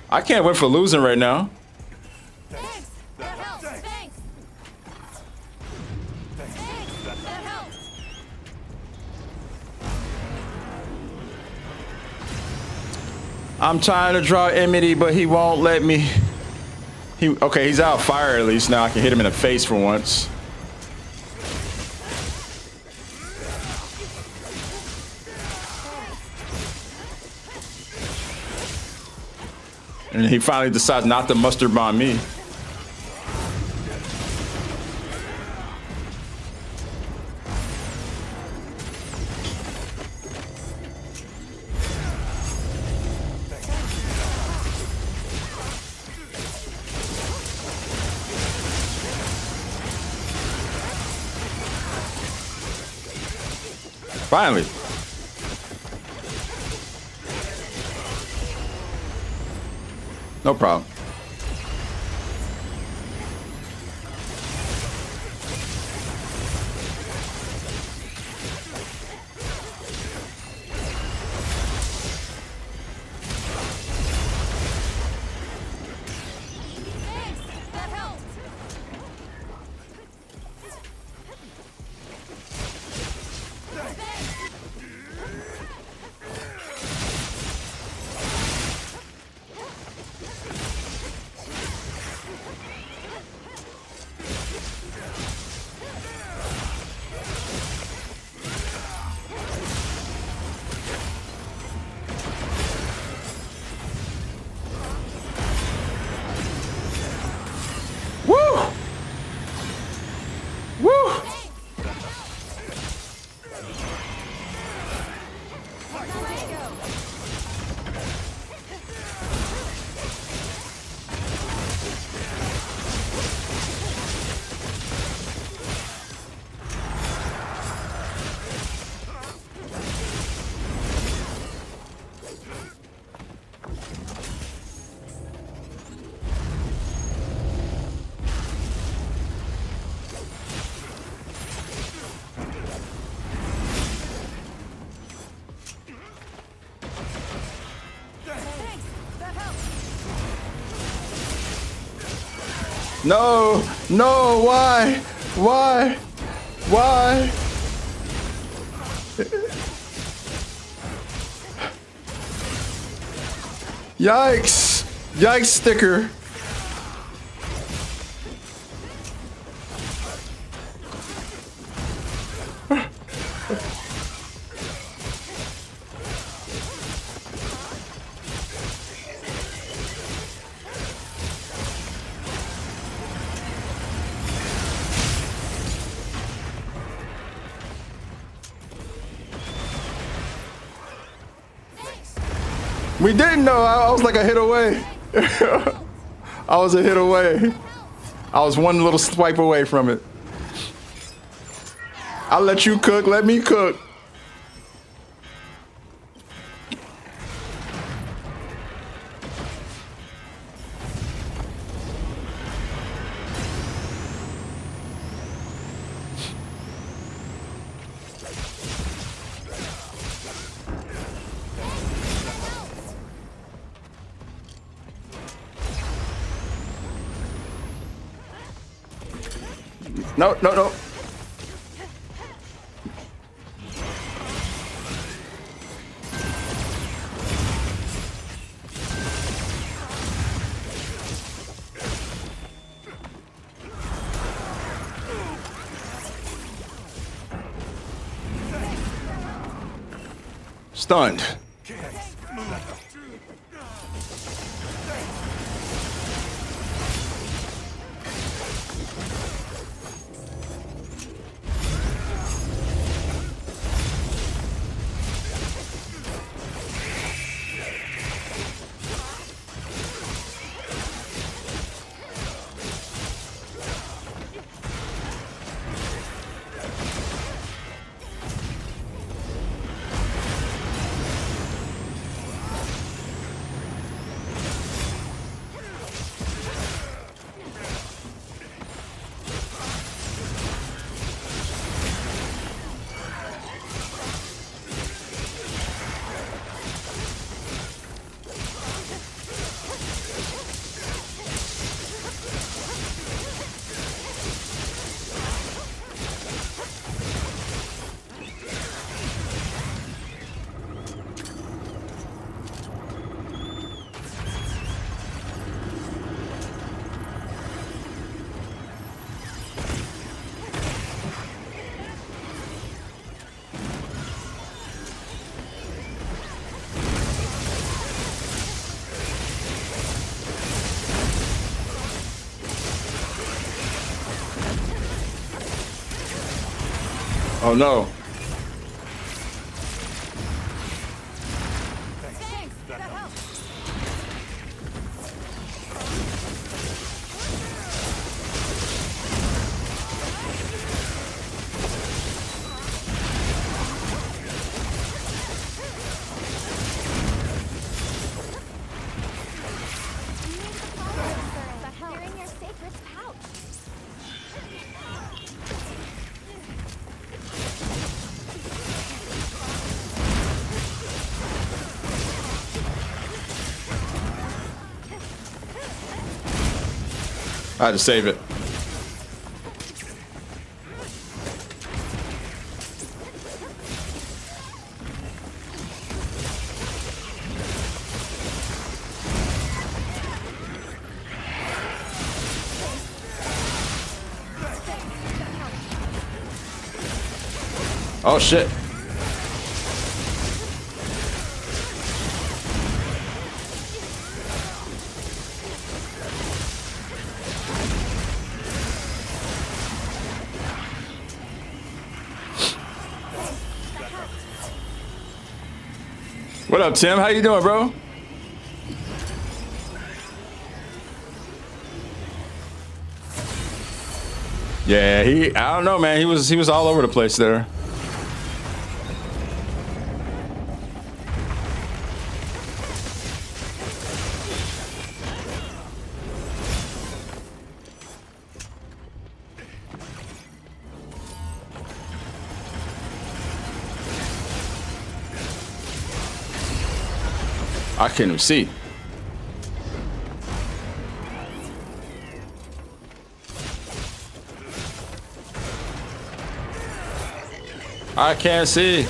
H: I can't win for losing right now.
B: Thanks. That helps. Thanks. Thanks. That helps.
H: I'm trying to draw enmity, but he won't let me. Okay, he's out of fire at least now. I can hit him in the face for once. And he finally decides not to mustard bomb me. Finally. No problem.
B: That helps.
H: No, no, why? Why? Why? Yikes! Yikes sticker! We didn't know. I was like a hit away. I was a hit away. I was one little swipe away from it. I'll let you cook. Let me cook. No, no, no. Stunned. Oh no.
B: Thanks. That helps. They're in your sacred pouch.
H: I had to save it. Oh shit. What up, Tim? How you doing, bro? Yeah, I don't know, man. He was all over the place there. I can't even see. I can't see.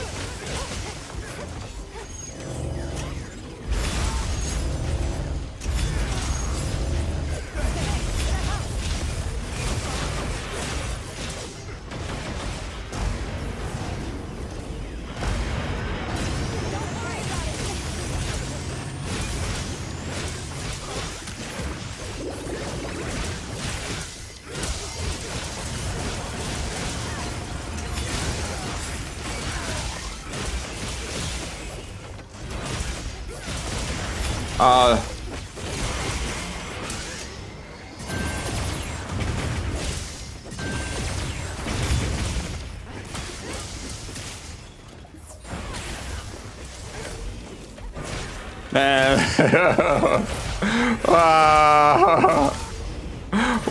H: Man.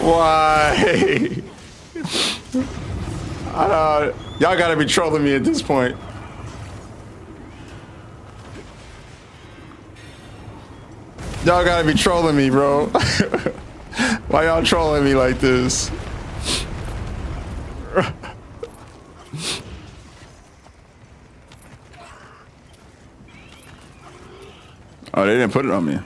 H: Why? Y'all gotta be trolling me at this point. Y'all gotta be trolling me, bro. Why y'all trolling me like this? Oh, they didn't put it on me.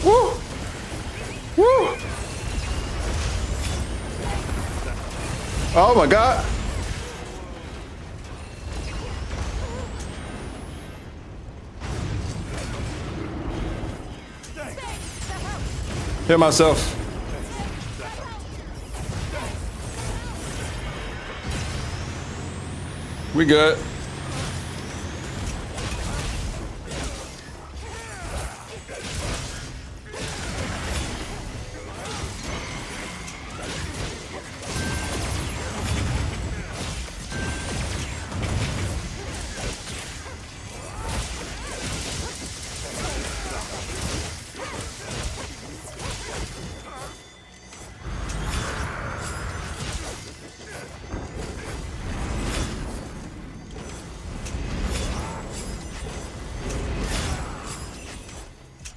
H: Woo! Woo! Oh my God! Hit myself. We good.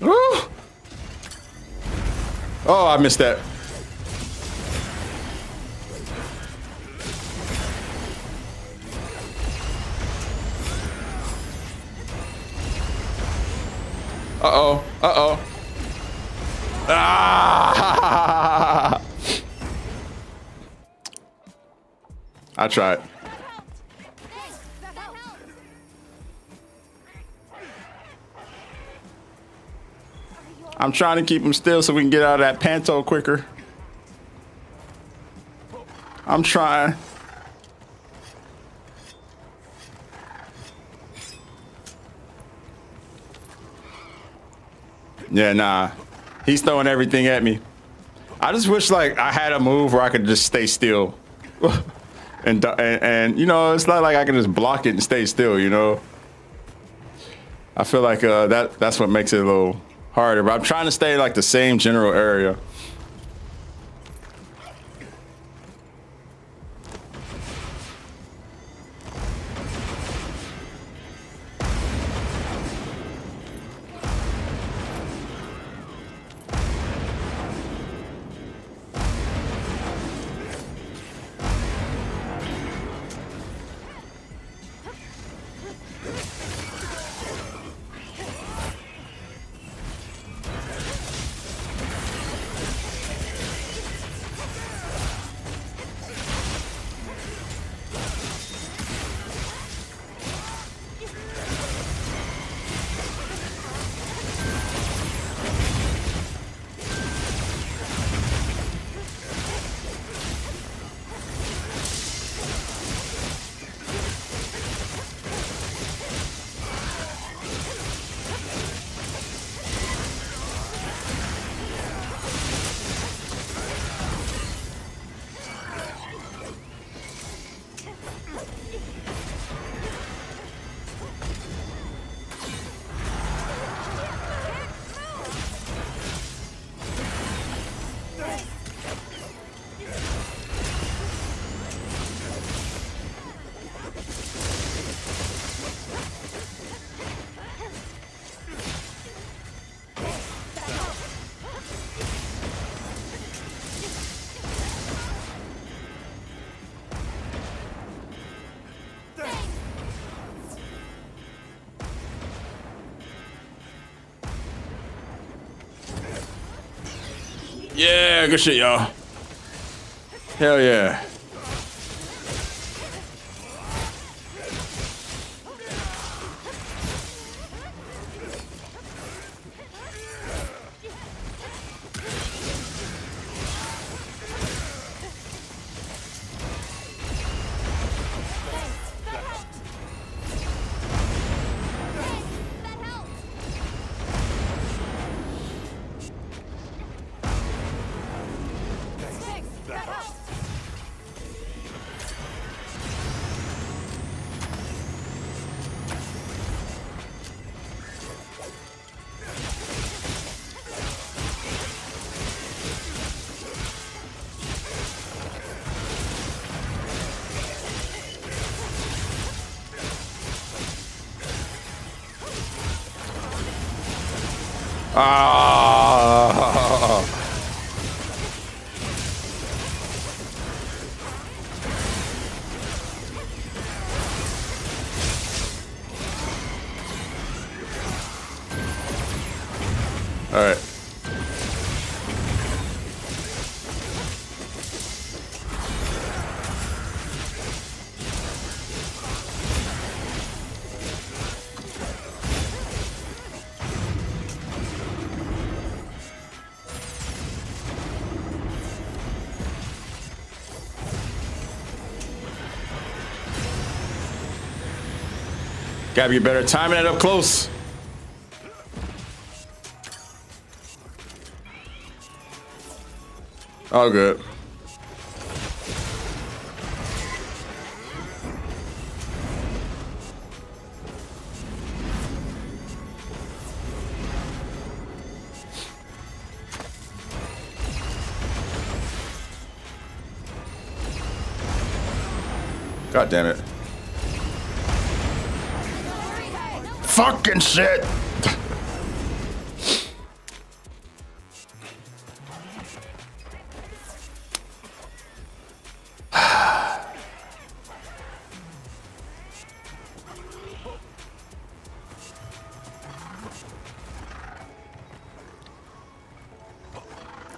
H: Woo! Oh, I missed that. Uh-oh. Uh-oh. Ah! I tried. I'm trying to keep him still so we can get out of that panto quicker. I'm trying. Yeah, nah. He's throwing everything at me. I just wish like I had a move where I could just stay still. and you know, it's not like I can just block it and stay still, you know? I feel like that's what makes it a little harder, but I'm trying to stay like the same general area. Yeah, good shit, y'all. Hell yeah. Ah. All right. Gotta be better timing it up close. All good. God damn it. Fucking shit.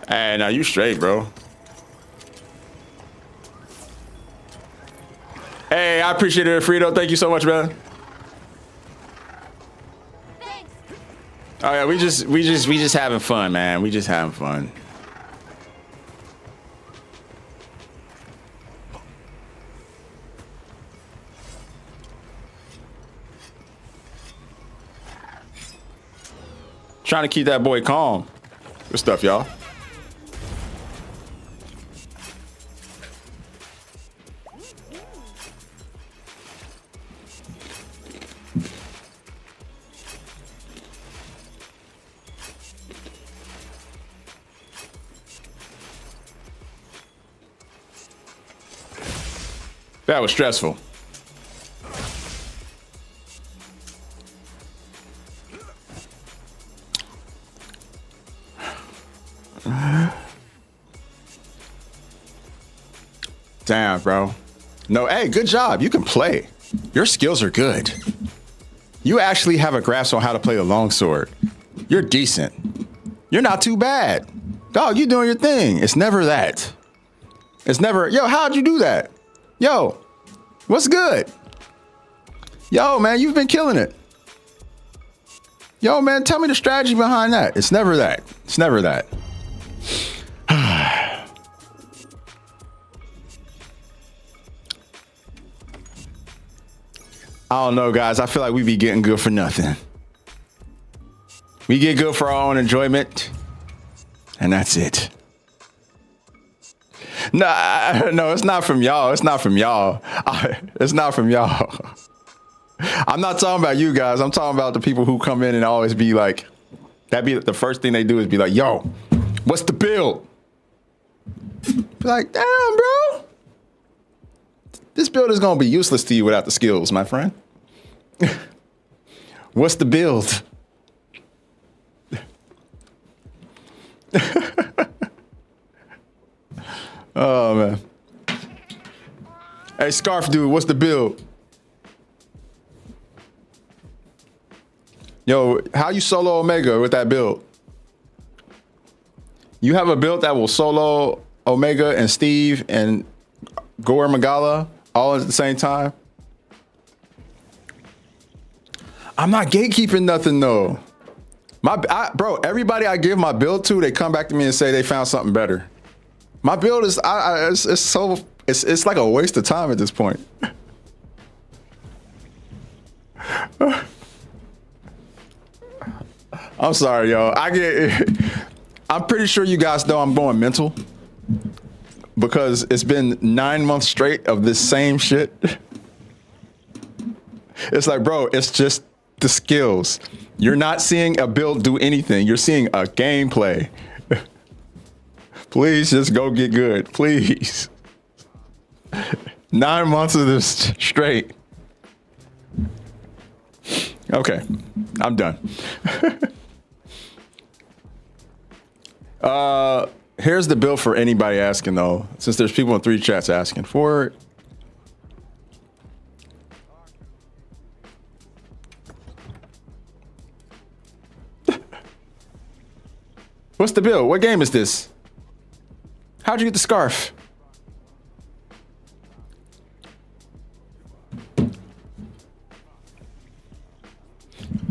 H: Hey, now you straight, bro. Hey, I appreciate it, Frito. Thank you so much, man.
B: Thanks.
H: Oh yeah, we just having fun, man. We just having fun. Trying to keep that boy calm. Good stuff, y'all. That was stressful. Damn, bro. No, hey, good job. You can play. Your skills are good. You actually have a grasp on how to play the longsword. You're decent. You're not too bad. Dog, you doing your thing. It's never that. It's never, yo, how'd you do that? Yo, what's good? Yo, man, you've been killing it. Yo, man, tell me the strategy behind that. It's never that. It's never that. I don't know, guys. I feel like we be getting good for nothing. We get good for our own enjoyment, and that's it. No, it's not from y'all. It's not from y'all. It's not from y'all. I'm not talking about you guys. I'm talking about the people who come in and always be like, that be the first thing they do is be like, yo, what's the build? Be like, damn, bro. This build is going to be useless to you without the skills, my friend. What's the build? Oh, man. Hey, Scarf Dude, what's the build? Yo, how you solo Omega with that build? You have a build that will solo Omega and Steve and Gore Magala all at the same time. I'm not gatekeeping nothing though. Bro, everybody I give my build to, they come back to me and say they found something better. My build is, it's like a waste of time at this point. I'm sorry, yo. I'm pretty sure you guys know I'm going mental because it's been 9 months straight of this same shit. It's like, bro, it's just the skills. You're not seeing a build do anything. You're seeing a gameplay. Please just go get good, please. 9 months of this straight. Okay, I'm done. Here's the build for anybody asking though, since there's people in 3 chats asking for it. What's the build? What game is this? How'd you get the scarf?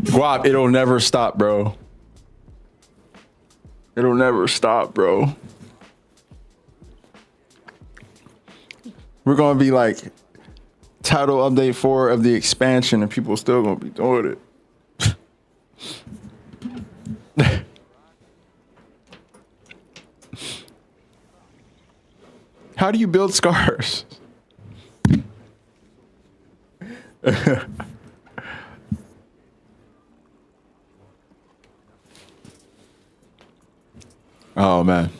H: Guap, it'll never stop, bro. It'll never stop, bro. We're gonna be like title update 4 of the expansion and people still gonna be doing it. How do you build scars? Oh man.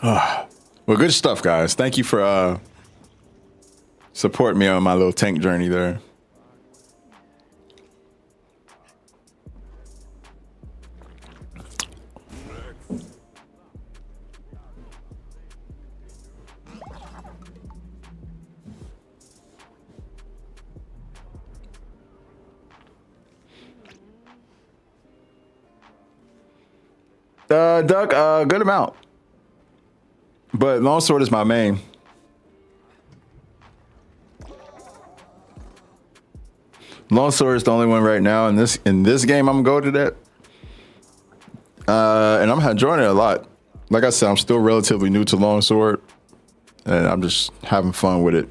H: Well, good stuff, guys. Thank you for supporting me on my little tank journey there. Duck, good amount. But longsword is my main. Longsword is the only one right now in this game. I'm gonna go to that, and I'm enjoying it a lot. Like I said, I'm still relatively new to longsword, and I'm just having fun with it.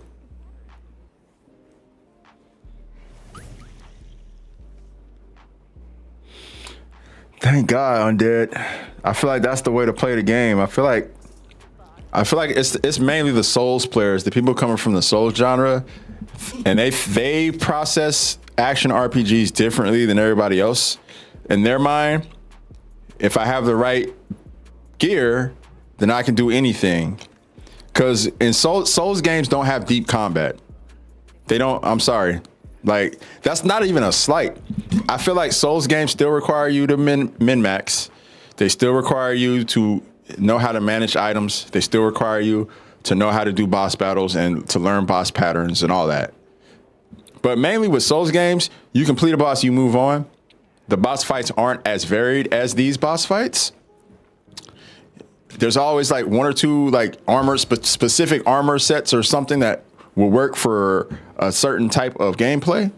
H: Thank God, Undead. I feel like that's the way to play the game. I feel like it's mainly the Souls players, the people coming from the Souls genre, and they process action RPGs differently than everybody else. In their mind, if I have the right gear, then I can do anything. Because in Souls games don't have deep combat. They don't. I'm sorry. Like, that's not even a slight. I feel like Souls games still require you to min-max. They still require you to know how to manage items. They still require you to know how to do boss battles and to learn boss patterns and all that. But mainly with Souls games, you complete a boss, you move on. The boss fights aren't as varied as these boss fights. There's always like 1 or 2 like specific armor sets or something that will work for a certain type of gameplay,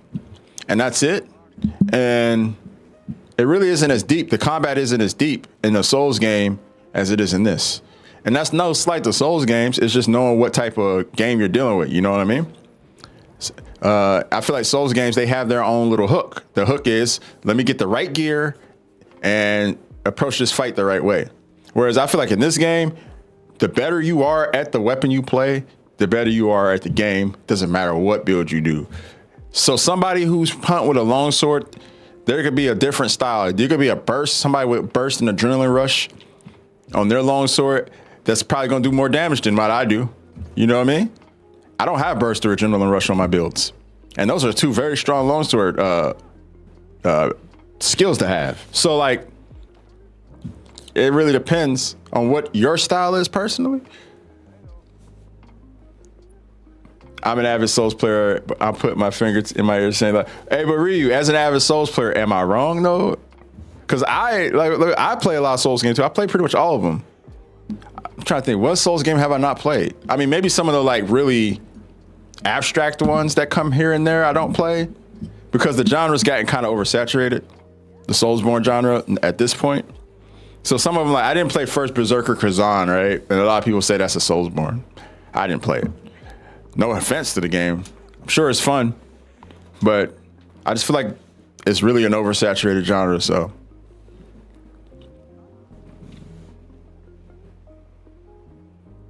H: and that's it. And it really isn't as deep. The combat isn't as deep in a Souls game as it is in this. And that's no slight to Souls games. It's just knowing what type of game you're dealing with. You know what I mean? I feel like Souls games, they have their own little hook. The hook is, let me get the right gear and approach this fight the right way. Whereas I feel like in this game, the better you are at the weapon you play, the better you are at the game. Doesn't matter what build you do. So somebody who's hunt with a longsword, there could be a different style. There could be a burst, somebody with burst and adrenaline rush on their longsword that's probably gonna do more damage than what I do. You know what I mean? I don't have burst or adrenaline rush on my builds. And those are 2 very strong longsword skills to have. So like, it really depends on what your style is personally. I'm an avid Souls player. But I put my fingers in my ear saying like, "Hey, but Ryu, as an avid Souls player, am I wrong though? Because I play a lot of Souls games too. I play pretty much all of them. I'm trying to think, what Souls game have I not played? I mean, maybe some of the like really abstract ones that come here and there I don't play because the genre's gotten kind of oversaturated. The Soulsborne genre at this point. So some of them, like I didn't play first Berserker Kazan, right? And a lot of people say that's a Soulsborne. I didn't play it. No offense to the game. I'm sure it's fun, but I just feel like it's really an oversaturated genre. So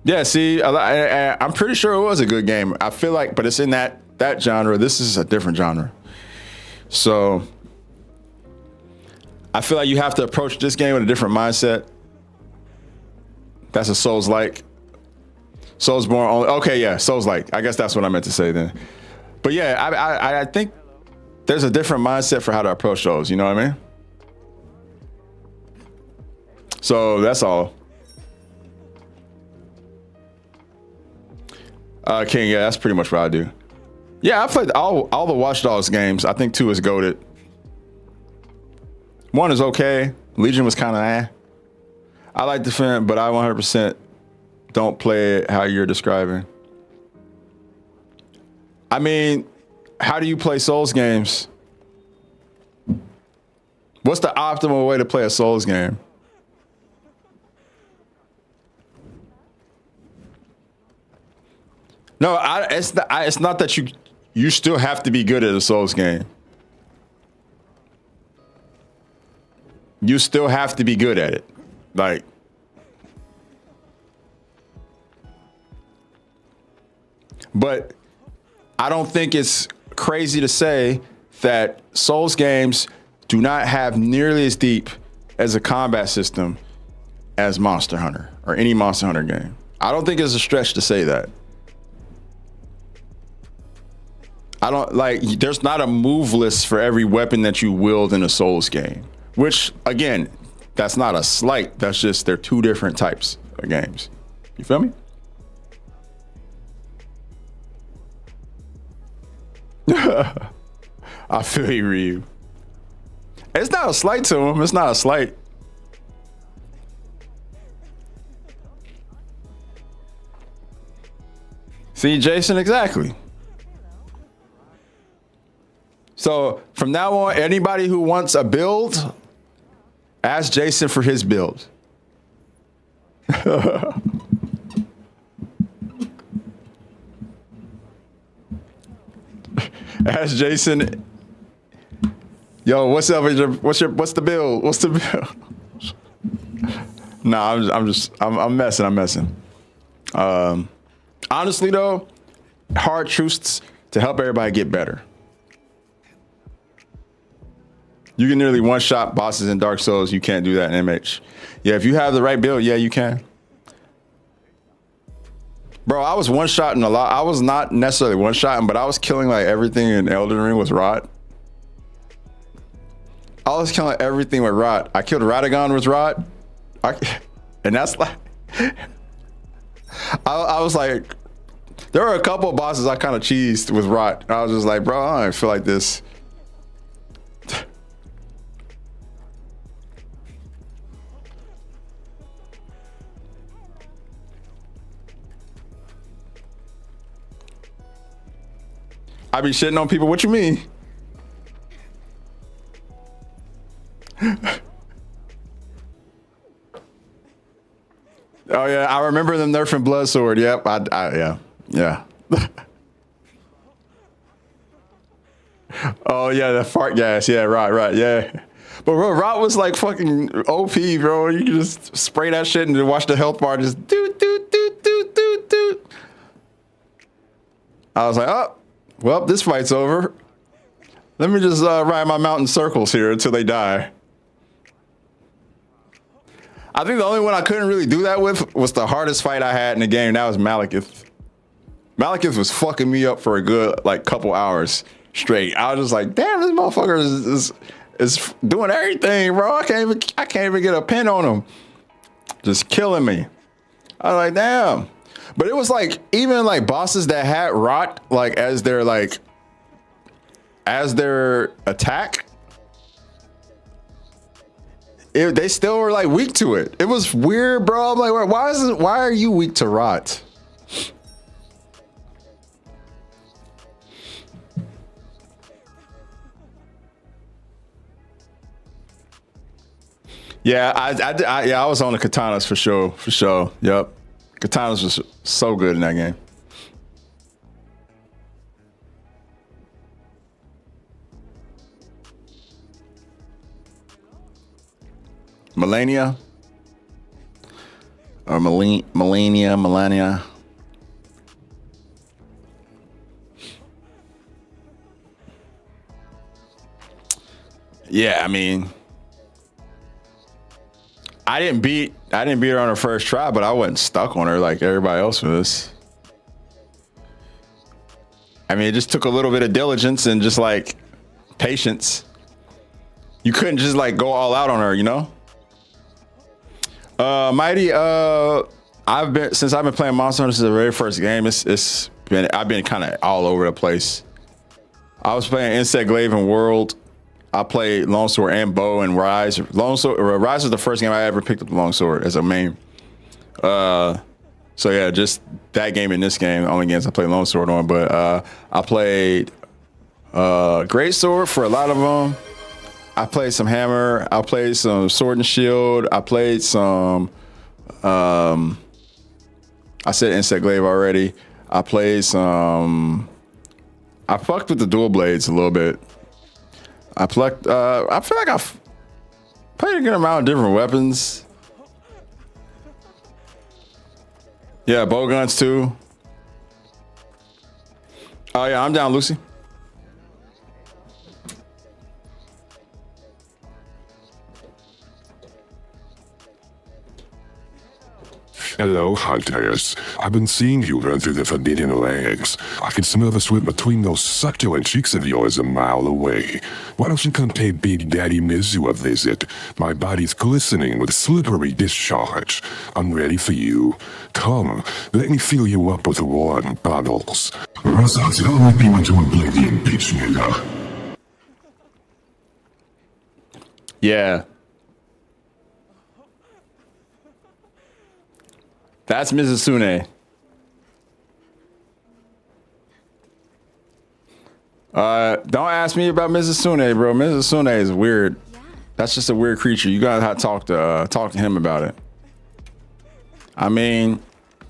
H: yeah, see, I'm pretty sure it was a good game. I feel like, but it's in that genre. This is a different genre. So I feel like you have to approach this game with a different mindset. That's a Souls-like. Soulsborne only. Okay, yeah, Souls-like. I guess that's what I meant to say then. But yeah, I think there's a different mindset for how to approach those. You know what I mean? So that's all. King, yeah, that's pretty much what I do. Yeah, I played all the Watch Dogs games. I think 2 is goated. 1 is okay. Legion was kind of I like Defend, but I 100% don't play it how you're describing. I mean, how do you play Souls games? What's the optimal way to play a Souls game? No, it's not that you still have to be good at a Souls game. You still have to be good at it. Like, but I don't think it's crazy to say that Souls games do not have nearly as deep as a combat system as Monster Hunter or any Monster Hunter game. I don't think it's a stretch to say that. I don't like, there's not a move list for every weapon that you wield in a Souls game, which again, that's not a slight. That's just, they're 2 different types of games. You feel me? I feel you, Ryu. It's not a slight to him. It's not a slight. See, Jason, exactly. So from now on, anybody who wants a build, ask Jason for his build. Ask Jason, yo, what's up? What's the build? What's the build? Nah, I'm messing. Honestly though, hard truths to help everybody get better. You can nearly one-shot bosses in Dark Souls. You can't do that in MH. Yeah, if you have the right build, yeah, you can. Bro, I was one-shotting a lot. I was not necessarily one-shotting, but I was killing like everything in Elden Ring with Rot. I was killing everything with Rot. I killed Radagon with Rot. And that's like... I was like... There were a couple of bosses I kind of cheesed with Rot. I was just like, bro, I don't feel like this. I be shitting on people. What you mean? Oh yeah, I remember them nerfing Blood Sword. Yep, yeah. Oh yeah, the fart gas. Yeah, right, yeah. But bro, Rot was like fucking OP, bro. You can just spray that shit and then watch the health bar just do. I was like, oh, well, this fight's over. Let me just ride my mountain circles here until they die. I think the only one I couldn't really do that with was the hardest fight I had in the game. That was Malekith. Malekith was fucking me up for a good like couple hours straight. I was just like, damn, this motherfucker is doing everything, bro. I can't even get a pin on him. Just killing me. I was like, damn. But it was like even like bosses that had rot like as their attack, they still were like weak to it. It was weird, bro. I'm like, why are you weak to rot? Yeah, I was on the katanas for sure. Yep, katanas was so good in that game. Melania or Melania. Yeah, I mean, I didn't beat her on her first try, but I wasn't stuck on her like everybody else was. I mean, it just took a little bit of diligence and just like patience. You couldn't just like go all out on her, you know? Mighty, I've been playing Monster Hunter since the very first game. I've been kind of all over the place. I was playing Insect Glaive and World. I played Longsword and Bow and Rise. Rise was the first game I ever picked up the Longsword as a main. So yeah, just that game and this game, the only games I played Longsword on. But I played Greatsword for a lot of them. I played some Hammer. I played some Sword and Shield. I played some. I said Insect Glaive already. I played some. I fucked with the dual blades a little bit. I feel like I've played a good amount of different weapons. Yeah, bow guns too. Oh yeah, I'm down, Lucy.
C: Hello, hunters. I've been seeing you run through the forbidden lands. I can smell the sweat between those succulent cheeks of yours a mile away. Why don't you come pay Big Daddy Mizu a visit? My body's glistening with slippery discharge. I'm ready for you. Come, let me fill you up with warm bottles.
D: Rozać lepiej to oblivion, bitch nigga.
H: Yeah. That's Mrs. Sune. Don't ask me about Mrs. Sune, bro. Mrs. Sune is weird.
B: Yeah.
H: That's just a weird creature. You gotta have to talk to him about it. I mean,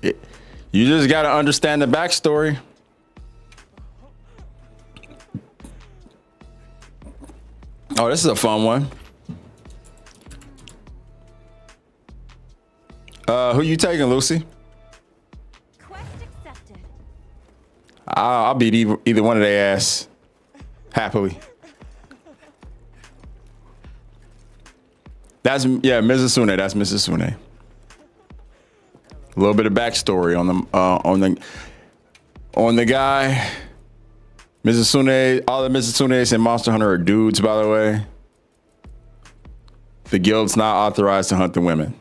H: you just gotta understand the backstory. Oh, this is a fun one. Who you taking, Lucy?
B: Quest accepted.
H: I'll beat either one of their ass happily. That's Mrs. Sune. That's Mrs. Sune. A little bit of backstory on the guy. Mrs. Sune. All the Mrs. Sunes in Monster Hunter are dudes, by the way. The guild's not authorized to hunt the women.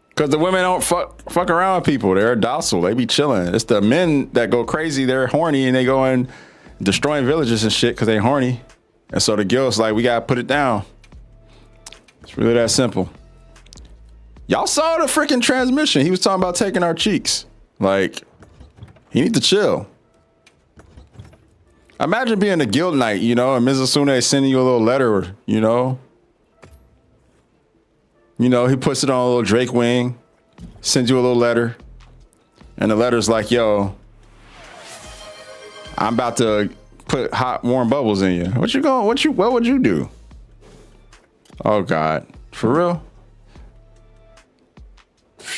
H: Because the women don't fuck around with people. They're docile. They be chilling. It's the men that go crazy. They're horny and they go and destroying villages and shit because they horny. And so the guild's like, we got to put it down. It's really that simple. Y'all saw the freaking transmission. He was talking about taking our cheeks. Like, he need to chill. Imagine being a guild knight, you know, and Mrs. Sune sending you a little letter, you know. You know, he puts it on a little Drake wing, sends you a little letter, and the letter's like, yo, I'm about to put hot, warm bubbles in you. What would you do? Oh, God. For real?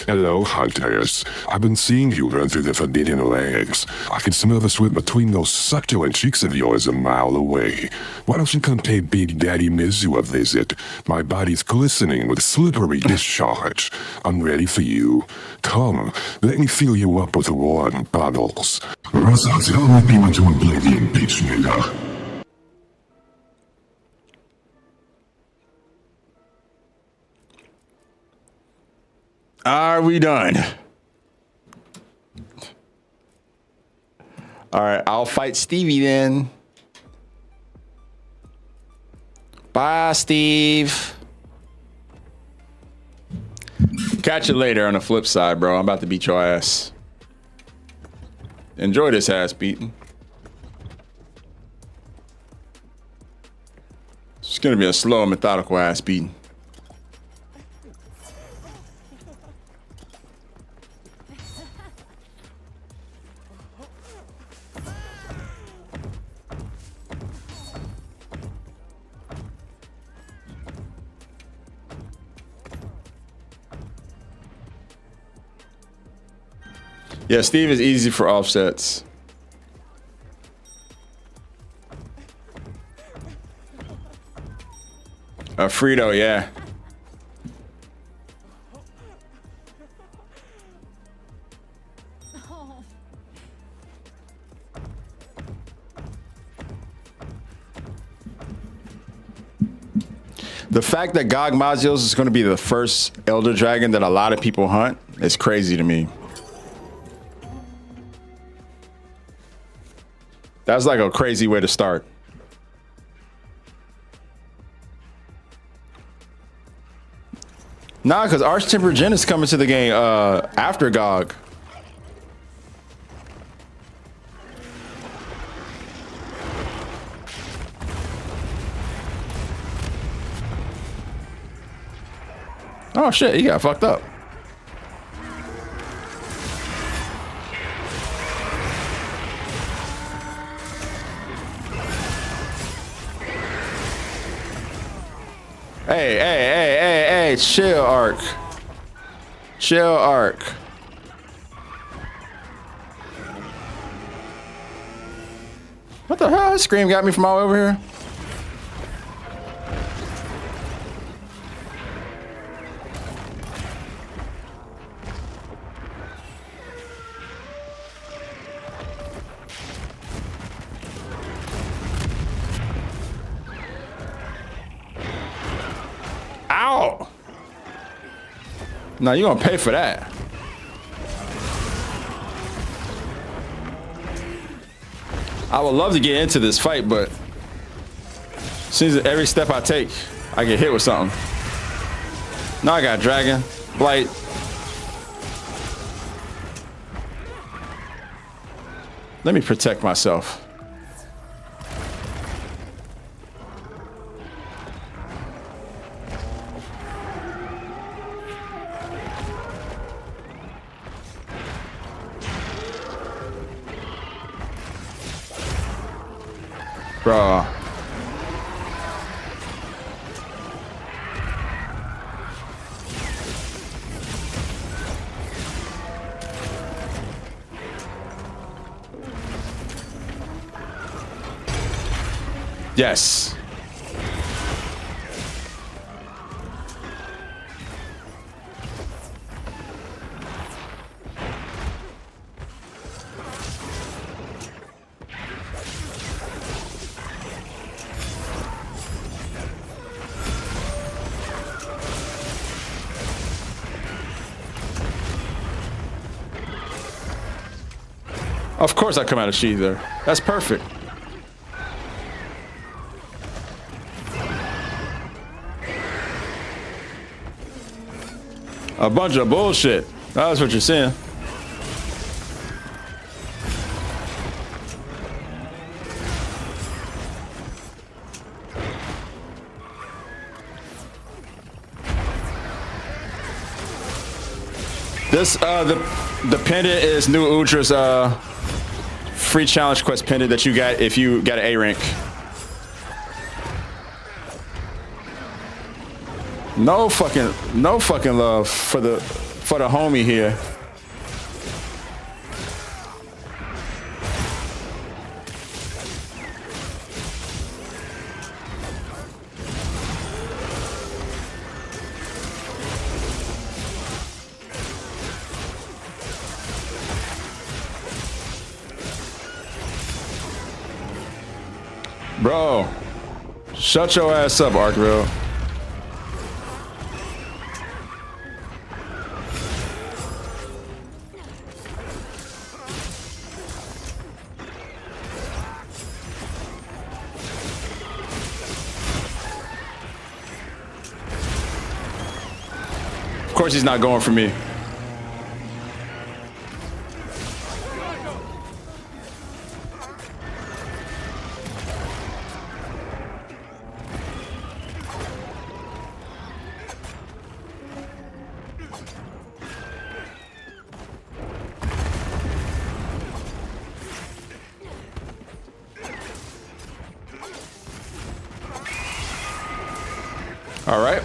C: Hello, hunters. I've been seeing you run through the forbidden lands. I can smell the sweat between those succulent cheeks of yours a mile away. Why don't you come pay Big Daddy Mizu a visit? My body's glistening with slippery discharge. I'm ready for you. Come, let me fill you up with warm bottles.
D: Rozać lepiej to oblivion, bitch nigga.
H: Are we done? All right, I'll fight Stevie then. Bye, Steve. Catch you later on the flip side, bro. I'm about to beat your ass. Enjoy this ass beating. It's gonna be a slow, methodical ass beating. Yeah, Steve is easy for offsets. Frito, yeah. The fact that Gog Mazios is going to be the first Elder Dragon that a lot of people hunt is crazy to me. That's like a crazy way to start. Nah, because Arch-Tempered Jinn is coming to the game after Gog. Oh shit, he got fucked up. Hey, chill, Ark. Chill, Ark. What the hell? That scream got me from all over here. Ow! Now you're gonna pay for that. I would love to get into this fight, but seems that every step I take, I get hit with something. Now I got Dragon, Blight. Let me protect myself. Bro. Yes. Of course I come out of sheath there. That's perfect. A bunch of bullshit. That's what you're saying. This the pendant is New Ultra's free challenge quest pendant that you got if you got an A rank. No fucking love for the homie here. Bro, shut your ass up, Arkville. course he's not going for me. All right.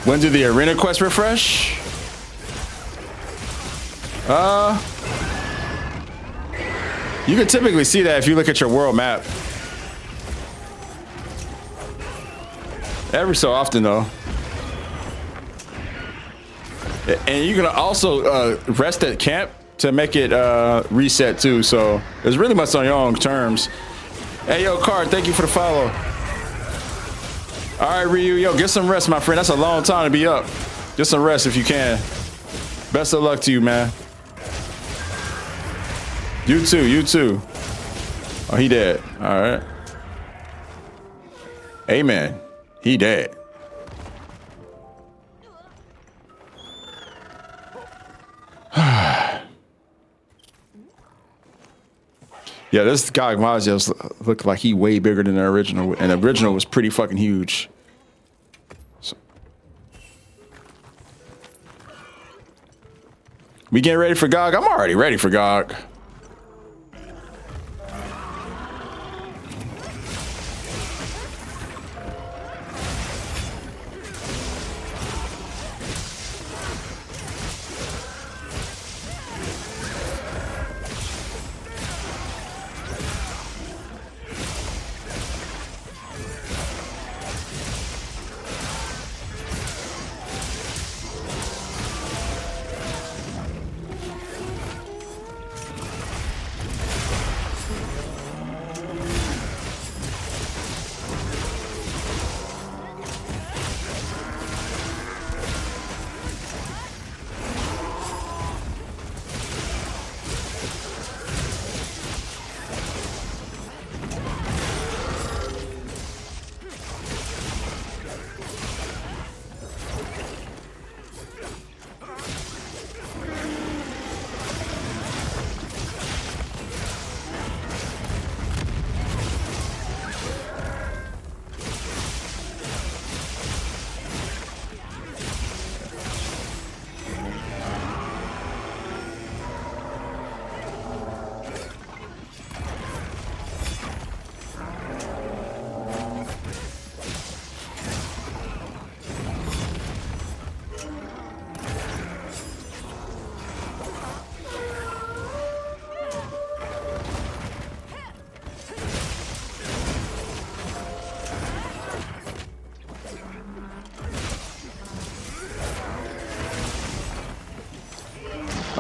H: When did the arena quest refresh? You can typically see that if you look at your world map. Every so often, though. And you can also rest at camp to make it reset too. So it's really much on your own terms. Hey, yo, Card, thank you for the follow. All right, Ryu, yo, get some rest, my friend. That's a long time to be up. Get some rest if you can. Best of luck to you, man. You too, you too. Oh, he dead. All right. Amen. He dead. Yeah, this guy Mazios looked like he way bigger than the original, and the original was pretty fucking huge. So. We getting ready for GOG? I'm already ready for GOG.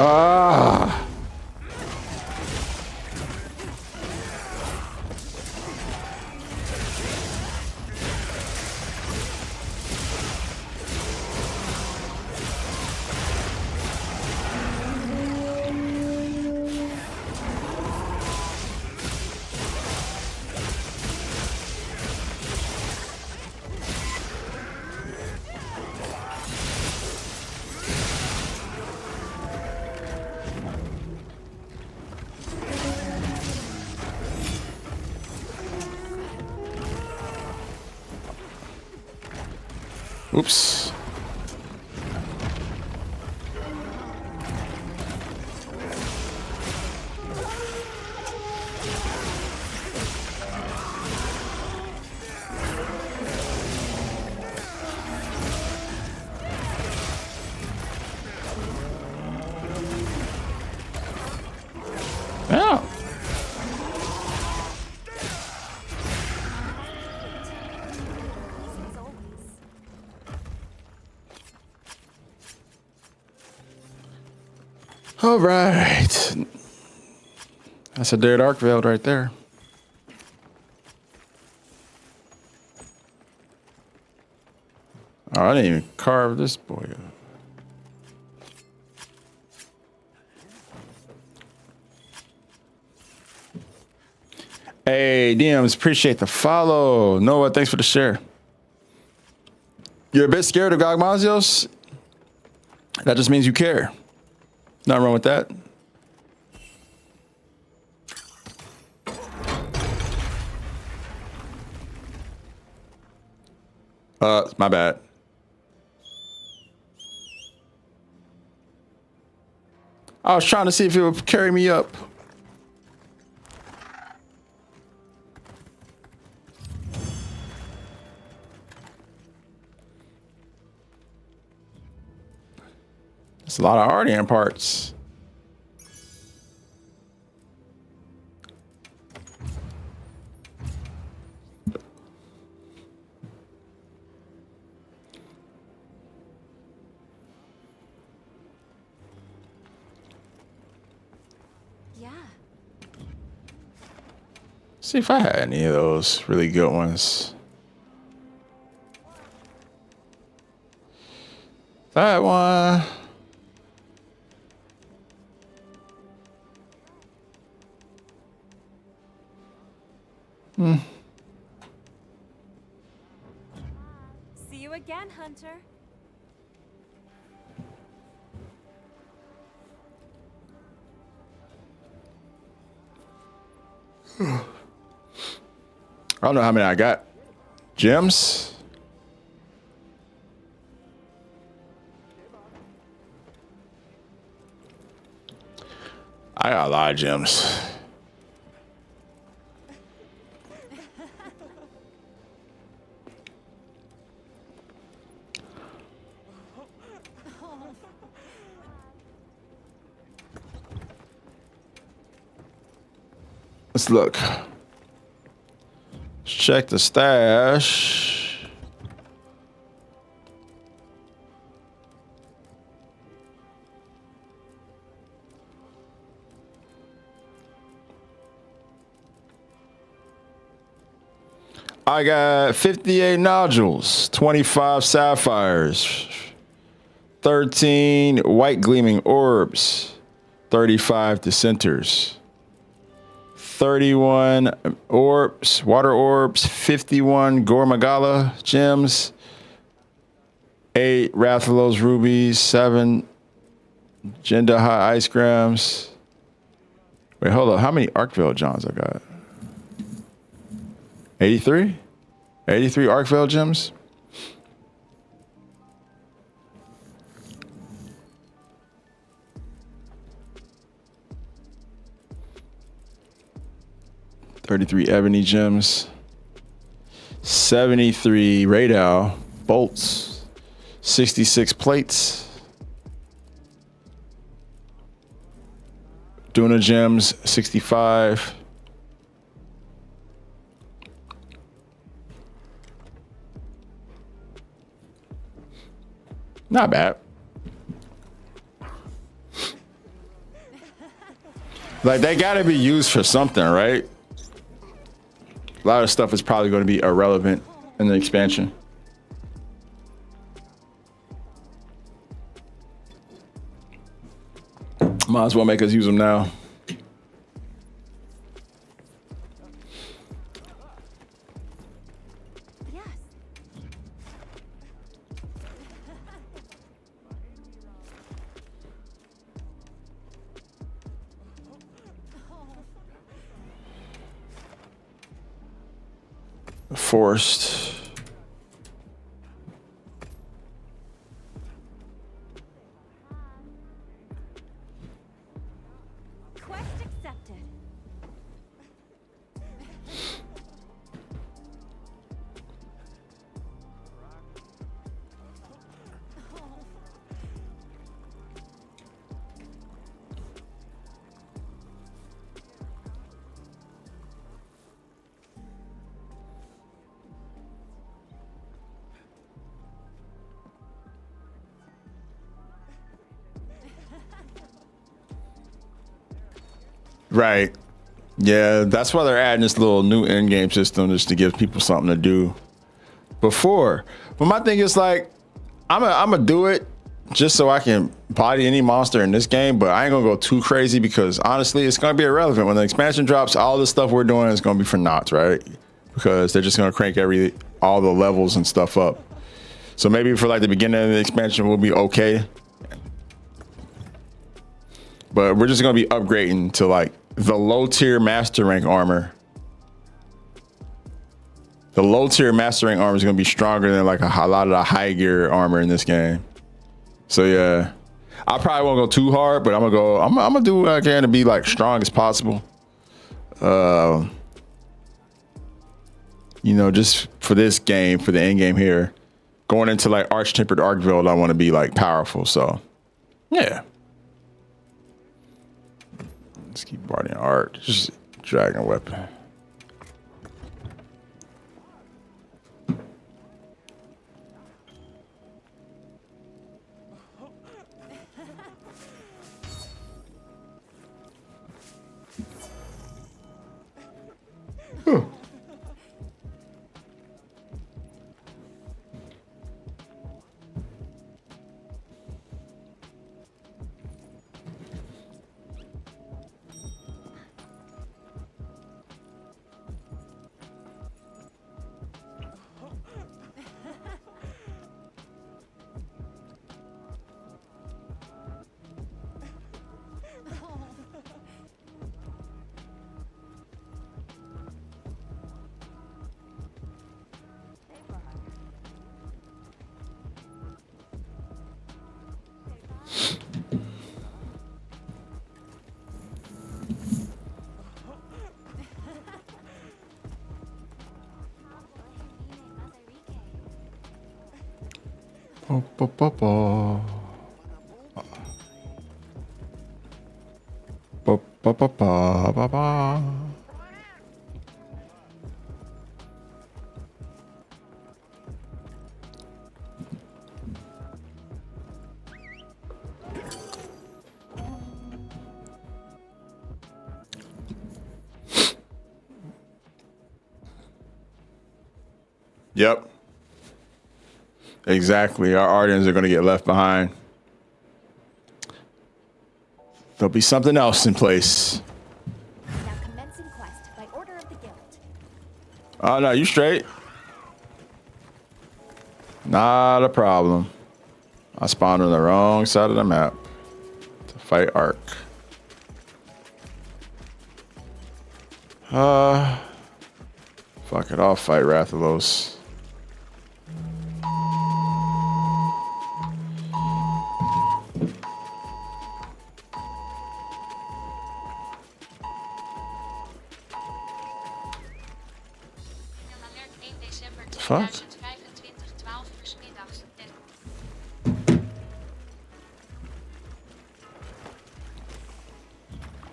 H: Ah. Oops. Oh. All right. That's a dead arc veiled right there. Oh, I didn't even carve this boy up. Hey, DMs, appreciate the follow. Noah, thanks for the share. You're a bit scared of Gogmazios? That just means you care. Nothing wrong with that. My bad. I was trying to see if it would carry me up. It's a lot of RDM parts.
B: Yeah.
H: See if I had any of those really good ones. That one.
B: See you again, Hunter.
H: I don't know how many I got. Gems? I got a lot of gems. Let's look. Let's check the stash. I got 58 nodules, 25 sapphires, 13 white gleaming orbs, 35 dissenters. 31 orbs, water orbs, 51 Gormagala gems, 8 Rathalos rubies, 7 Jindaha ice grams. Wait, hold up. How many Arkvale Johns I got? 83? 83 Arkvale gems? $33 ebony gems, 73 radal bolts, 66 plates, Duna gems, 65. Not bad. Like, they gotta be used for something, right? A lot of stuff is probably going to be irrelevant in the expansion. Might as well make us use them now.
B: Yes.
H: Forced.
B: Quest accepted.
H: Right. Yeah, that's why they're adding this little new in-game system just to give people something to do before. But my thing is like, I'm gonna do it just so I can body any monster in this game, but I ain't gonna go too crazy because honestly, it's gonna be irrelevant. When the expansion drops, all the stuff we're doing is gonna be for naught, right? Because they're just gonna crank all the levels and stuff up. So maybe for like the beginning of the expansion will be okay. But we're just gonna be upgrading to like the low tier master rank armor. The low tier master rank armor is gonna be stronger than like a lot of the high gear armor in this game. So yeah, I probably won't go too hard, but I'm gonna do what I can to be like strong as possible. You know, just for this game, for the end game here, going into like Arch Tempered Archveld, I want to be like powerful. So yeah, let's keep bodying art. Just dragon weapon. Yep. Exactly. Our Ardennes are going to get left behind. There'll be something else in place.
B: Now commencing quest by order of the guild.
H: Oh, no, you straight. Not a problem. I spawned on the wrong side of the map to fight Ark. Fuck it, I'll fight Rathalos. Fuck.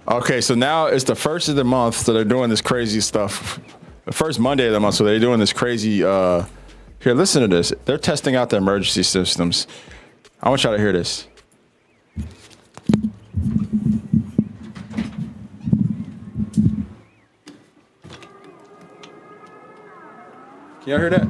H: Okay, so now it's the first of the month, so they're doing this crazy stuff. The first Monday of the month, so they're doing this crazy. Here, listen to this. They're testing out the emergency systems. I want y'all to hear this. Can y'all hear that?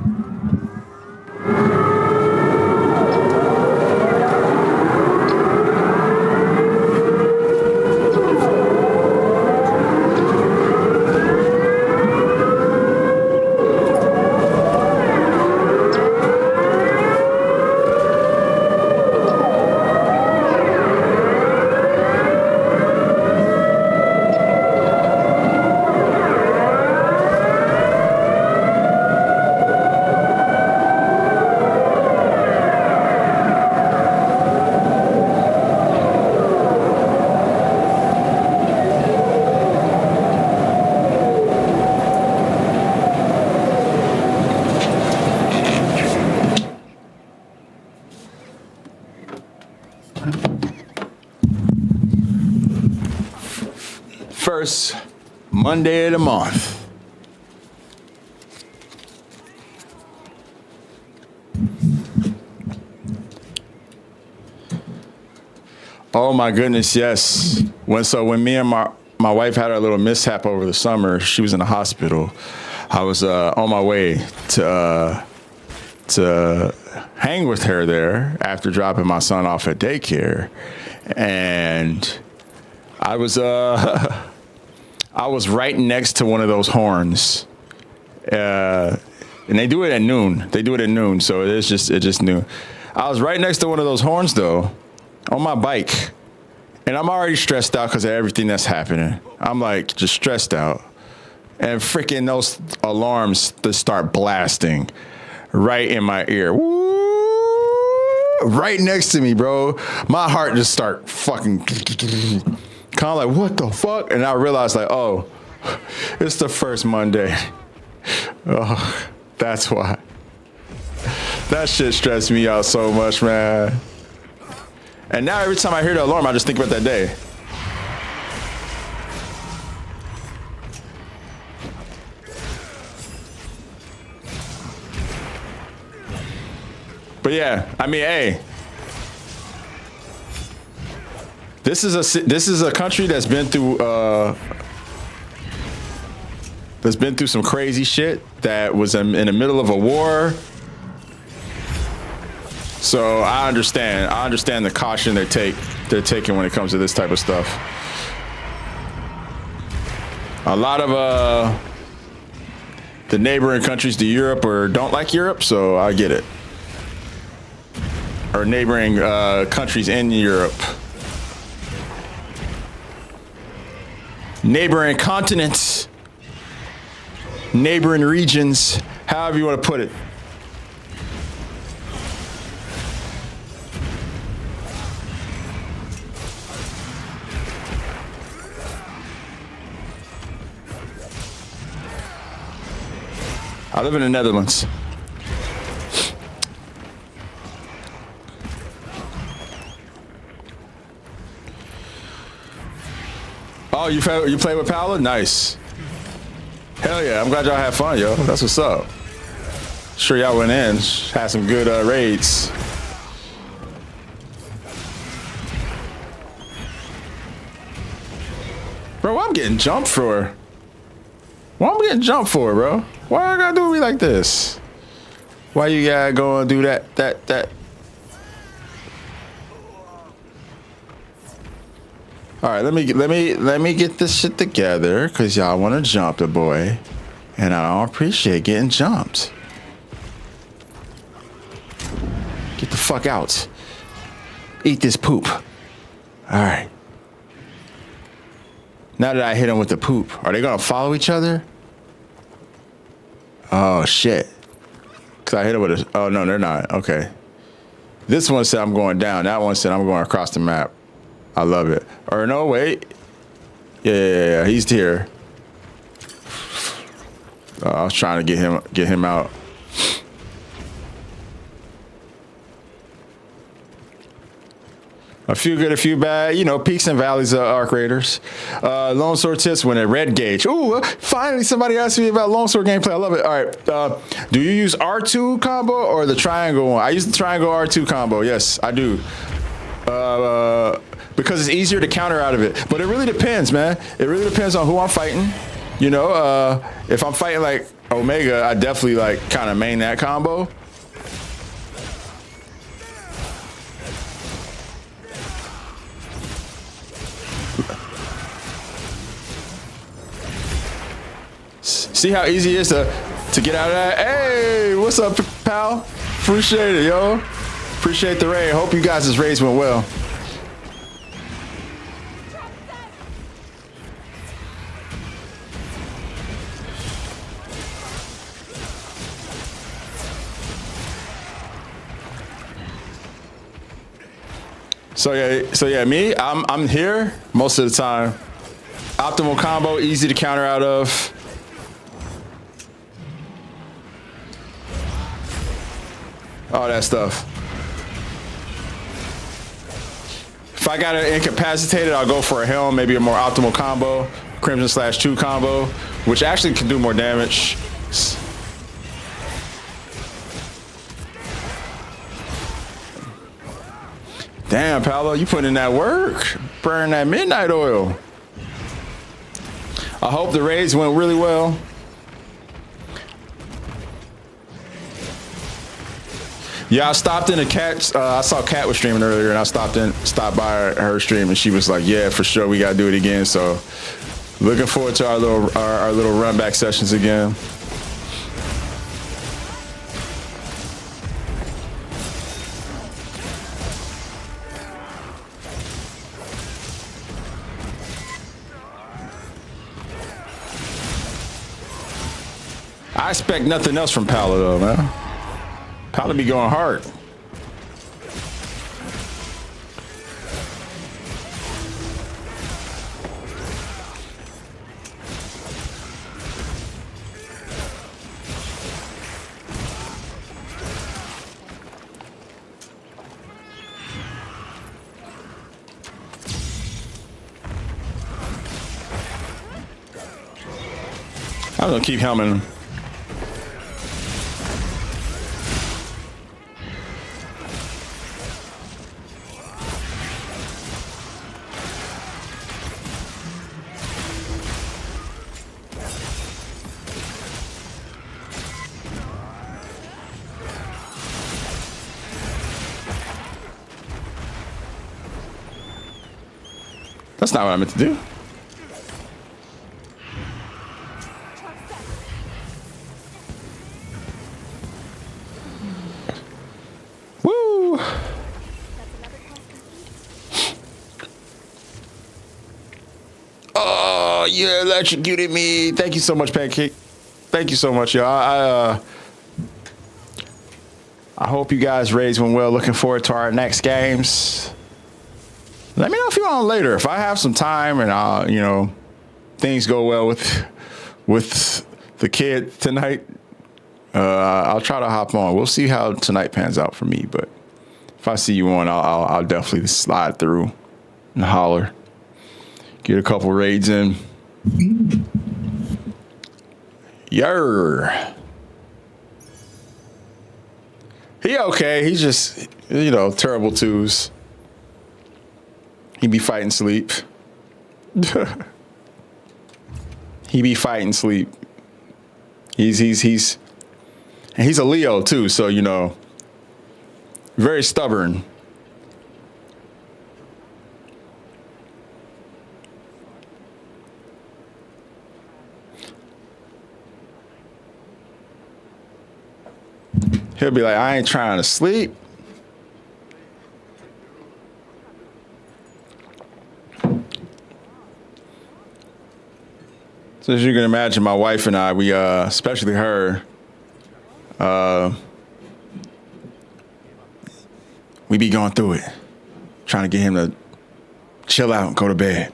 H: First Monday of the month. Oh my goodness, yes. When me and my wife had our little mishap over the summer, she was in the hospital. I was on my way to to hang with her there after dropping my son off at daycare, and I was I was right next to one of those horns, and they do it at noon. They do it at noon, so it's just noon. I was right next to one of those horns though, on my bike, and I'm already stressed out because of everything that's happening. I'm like just stressed out, and freaking those alarms to start blasting right in my ear. Woo! Right next to me, bro. My heart just start fucking kind of like, what the fuck? And I realized like, oh, it's the first Monday. Oh, that's why. That shit stressed me out so much, man. And now every time I hear the alarm, I just think about that day. But yeah, I mean, hey, this is a country that's been through some crazy shit, that was in the middle of a war. So I understand the caution they're taking when it comes to this type of stuff. A lot of the neighboring countries to Europe don't like Europe, so I get it. Or neighboring countries in Europe. Neighboring continents. Neighboring regions. However you want to put it. I live in the Netherlands. Oh, you play with Paola? Nice. Hell yeah, I'm glad y'all had fun, yo. That's what's up. Sure y'all went in, had some good raids. Bro, what I'm getting jumped for? What I'm getting jumped for, bro? Why I gotta do me like this? Why you gotta go and do that? All right, let me get this shit together, cause y'all want to jump the boy, and I don't appreciate getting jumped. Get the fuck out. Eat this poop. All right. Now that I hit him with the poop, are they gonna follow each other? Oh shit. Cause I hit him with a, oh no, they're not. Okay. This one said I'm going down. That one said I'm going across the map. I love it. Or no, wait. Yeah, he's here. I was trying to get him out. A few good, a few bad, peaks and valleys of Arc Raiders. Lone Sword tips when at red gauge. Ooh, finally somebody asked me about Lone Sword gameplay. I love it. All right. Do you use R2 combo or the triangle one? I use the triangle R2 combo. Yes, I do. Because it's easier to counter out of it. But it really depends, man. It really depends on who I'm fighting. If I'm fighting like Omega, I definitely like kind of main that combo. See how easy it is to get out of that? Hey, what's up, pal? Appreciate it, yo. Appreciate the raid. Hope you guys' raids went well. So yeah, me, I'm here most of the time. Optimal combo, easy to counter out of. All that stuff. If I got it incapacitated, I'll go for a helm, maybe a more optimal combo, Crimson/2 combo, which actually can do more damage. Damn, Paolo, you putting in that work. Burning that midnight oil. I hope the raids went really well. Yeah, I stopped in a Cat. I saw Cat was streaming earlier, and I stopped by her stream, and she was like, "Yeah, for sure, we gotta do it again." So, looking forward to our little run back sessions again. I expect nothing else from Paolo, though, man. Paolo be going hard. I'm gonna keep helming him. That's not what I meant to do. Woo! Oh, you electrocuted me. Thank you so much, Pancake. Thank you so much, y'all. I hope you guys raised one well. Looking forward to our next games. Let me know if you want later. If I have some time and things go well with the kid tonight, I'll try to hop on. We'll see how tonight pans out for me. But if I see you on, I'll definitely slide through and holler. Get a couple raids in. Yer. He okay. He's just terrible twos. He be fighting sleep. He be fighting sleep. He's a Leo too, so very stubborn. He'll be like, I ain't trying to sleep. So as you can imagine, my wife and I, we especially her, we be going through it, trying to get him to chill out and go to bed.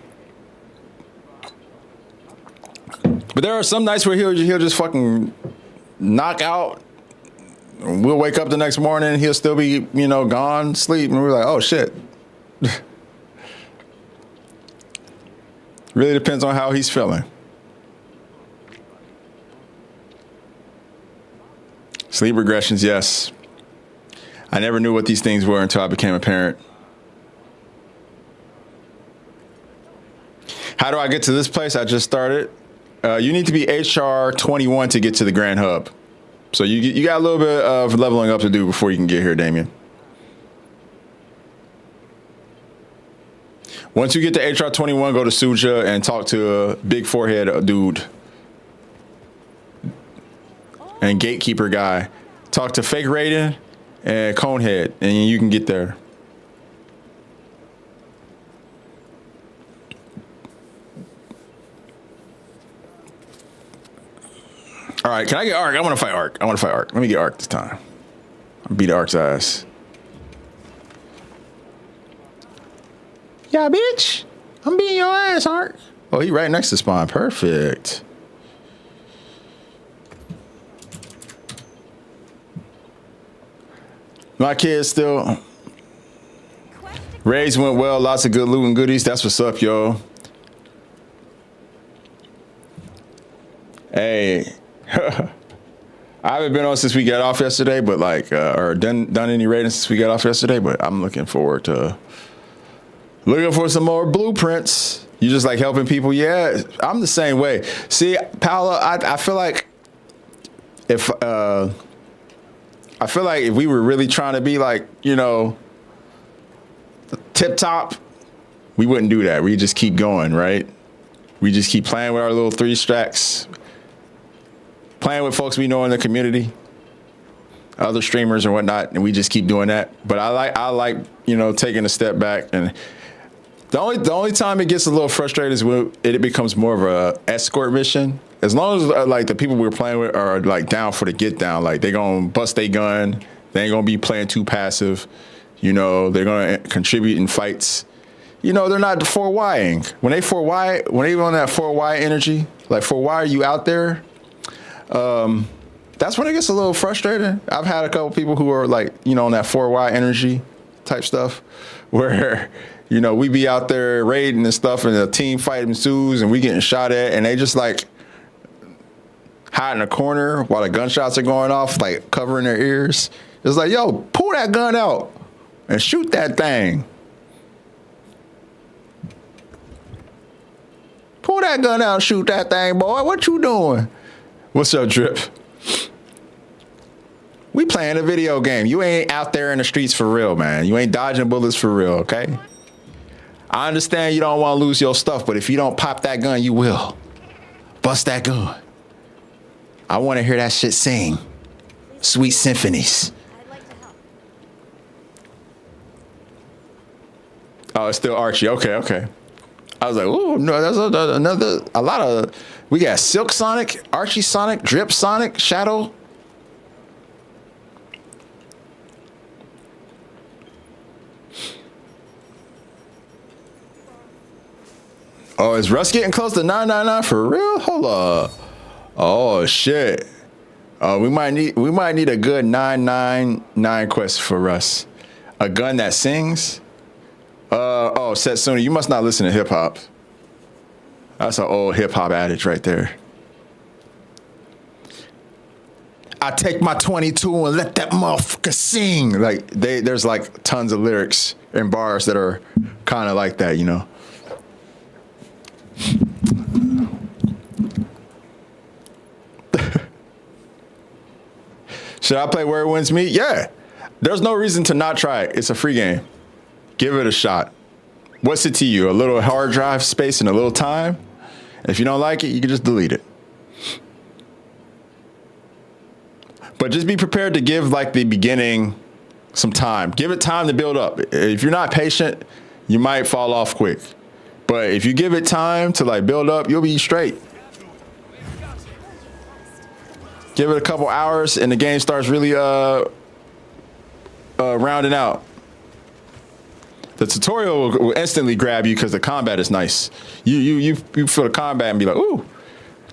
H: But there are some nights where he'll just fucking knock out. We'll wake up the next morning and he'll still be, gone, sleep, and we're like, oh shit. Really depends on how he's feeling. Sleep regressions, yes. I never knew what these things were until I became a parent. How do I get to this place? I just started. You need to be HR 21 to get to the Grand Hub. So you got a little bit of leveling up to do before you can get here, Damien. Once you get to HR 21, go to Suja and talk to a big forehead dude. And gatekeeper guy. Talk to Fake Raiden and Conehead, and you can get there. All right, can I get Ark? I want to fight Ark. Let me get Ark this time. I'll beat Ark's ass. Yeah, bitch. I'm beating your ass, Ark. Oh, he right next to spawn. Perfect. My kids still. Raids went well. Lots of good loot and goodies. That's what's up, yo. Hey. I haven't been on since we got off yesterday, but or done any raiding since we got off yesterday, but I'm looking forward to for some more blueprints. You just like helping people? Yeah, I'm the same way. See, Paolo, I feel like if I feel like if we were really trying to be like, you know, tip top, we wouldn't do that. We just keep going, right? We just keep playing with our little 3 stacks, playing with folks we know in the community, other streamers and whatnot, and we just keep doing that. But I like, you know, taking a step back, and the only time it gets a little frustrating is when it becomes more of a escort mission. As long as like the people we're playing with are like down for the get down, like they gonna bust their gun, they ain't gonna be playing too passive, you know, they're gonna contribute in fights. You know, they're not 4Ying. When they on that 4Y energy, like 4Y, are you out there? That's when it gets a little frustrating. I've had a couple people who are like, you know, on that 4Y energy type stuff, where, you know, we be out there raiding and stuff, and the team fight ensues, and we getting shot at, and they just like hide in a corner while the gunshots are going off, like covering their ears. It's like, yo, pull that gun out and shoot that thing. Pull that gun out and shoot that thing, boy. What you doing? What's up, Drip? We playing a video game. You ain't out there in the streets for real, man. You ain't dodging bullets for real, okay? I understand you don't want to lose your stuff, but if you don't pop that gun, you will. Bust that gun. I want to hear that shit sing. Sweet symphonies.
B: I'd like to help.
H: Oh, it's still Archie. Okay. I was like, ooh, no, that's a lot of, we got Silk Sonic, Archie Sonic, Drip Sonic, Shadow. Oh, is Russ getting close to 999 for real? Hold up. Oh shit. We might need a good 999 quest for Russ. A gun that sings. Oh, Setsuna, you must not listen to hip hop. That's an old hip hop adage right there. I take my 22 and let that motherfucker sing. Like there's like tons of lyrics and bars that are kind of like that, you know. Should I play Where It Wins Me? Yeah. There's no reason to not try it. It's a free game. Give it a shot. What's it to you? A little hard drive space and a little time? If you don't like it, you can just delete it. But just be prepared to give like the beginning some time. Give it time to build up. If you're not patient, you might fall off quick. But if you give it time to like build up, you'll be straight. Give it a couple hours and the game starts really rounding out. The tutorial will instantly grab you because the combat is nice. You feel the combat and be like, ooh.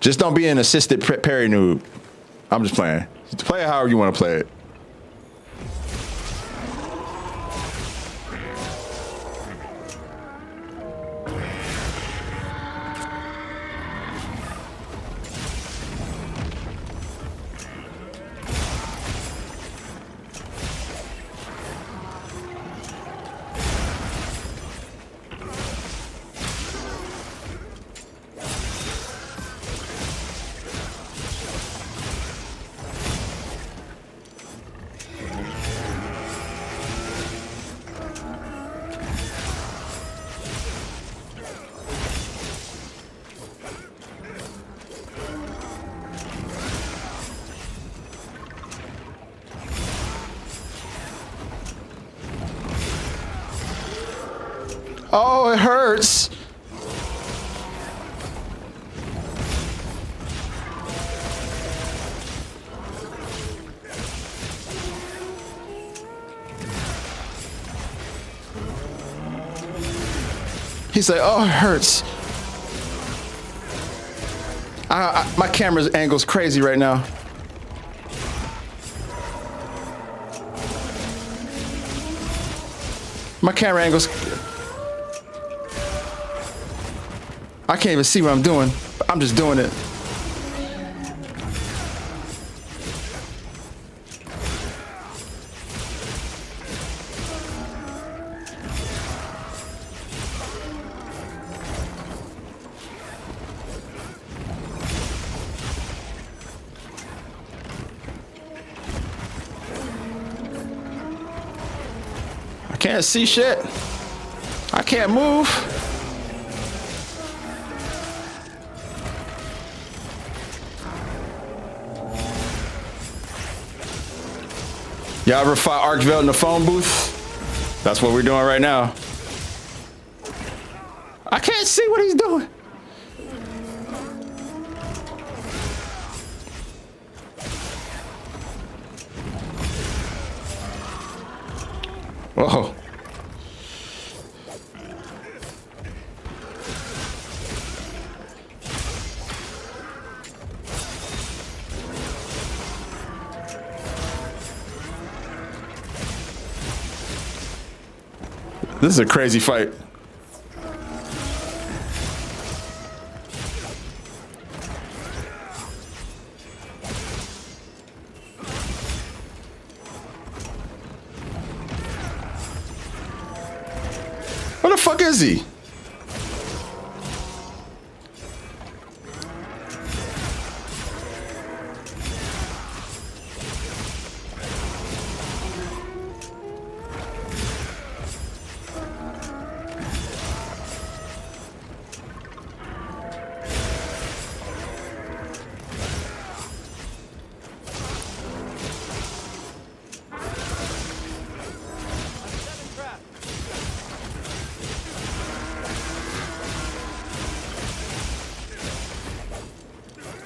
H: Just don't be an assisted parry noob. I'm just playing. Just play it however you want to play it. Oh, it hurts. He's like, oh, it hurts. My camera's angle's crazy right now. My camera angle's... I can't even see what I'm doing. I'm just doing it. can't see shit. I can't move. Y'all ever fought Arkveld in the phone booth? That's what we're doing right now. I can't see what he's doing. Whoa. This is a crazy fight. Where the fuck is he?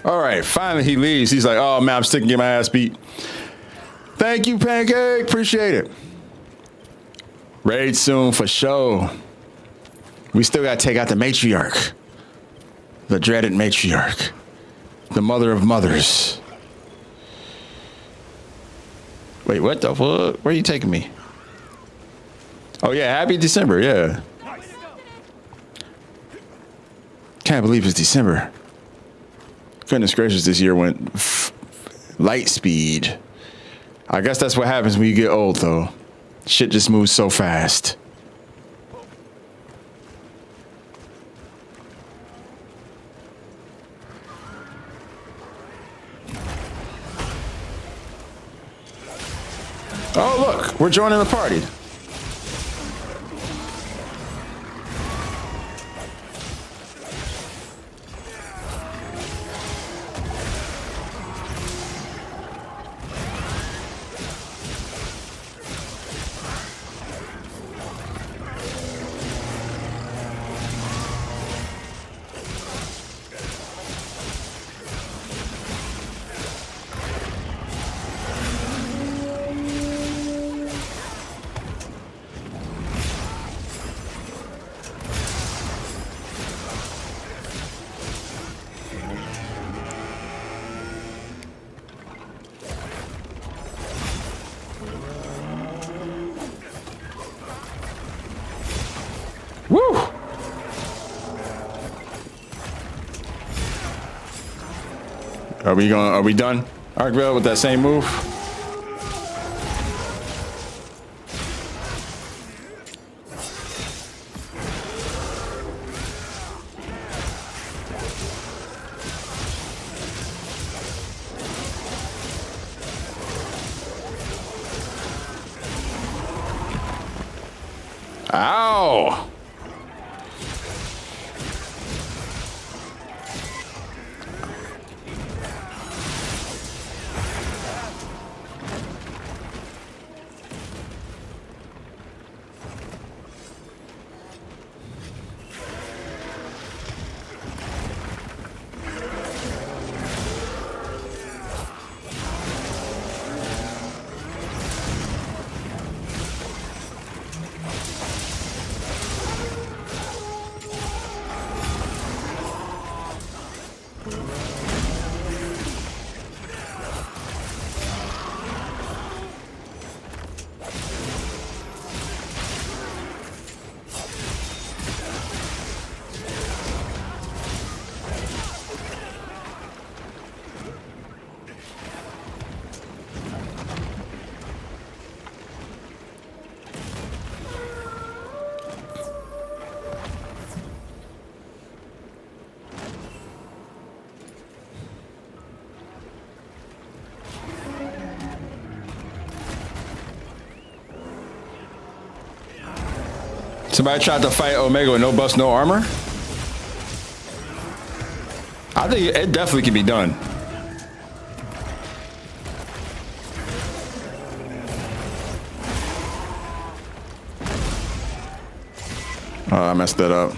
H: All right, finally he leaves. He's like, oh man, I'm still getting my ass beat. Thank you, Pancake. Appreciate it. Raid soon for sure. We still gotta take out the matriarch. The dreaded matriarch. The mother of mothers. Wait, what the fuck? Where are you taking me? Oh yeah, happy December, yeah. Can't believe it's December. Goodness gracious, this year went light speed. I guess that's what happens when you get old, though. Shit just moves so fast. Oh, look, we're joining the party. Woo! Are we done? Arkveld with that same move? Ow! Somebody tried to fight Omega with no buffs, no armor. I think it definitely can be done. Oh, I messed that up.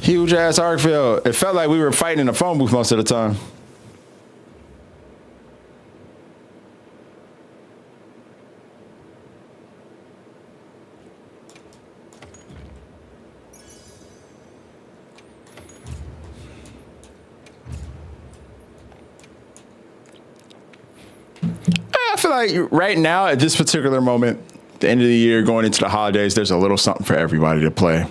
H: Huge ass arc field. It felt like we were fighting in a phone booth most of the time. I feel like right now, at this particular moment, the end of the year, going into the holidays, there's a little something for everybody to play.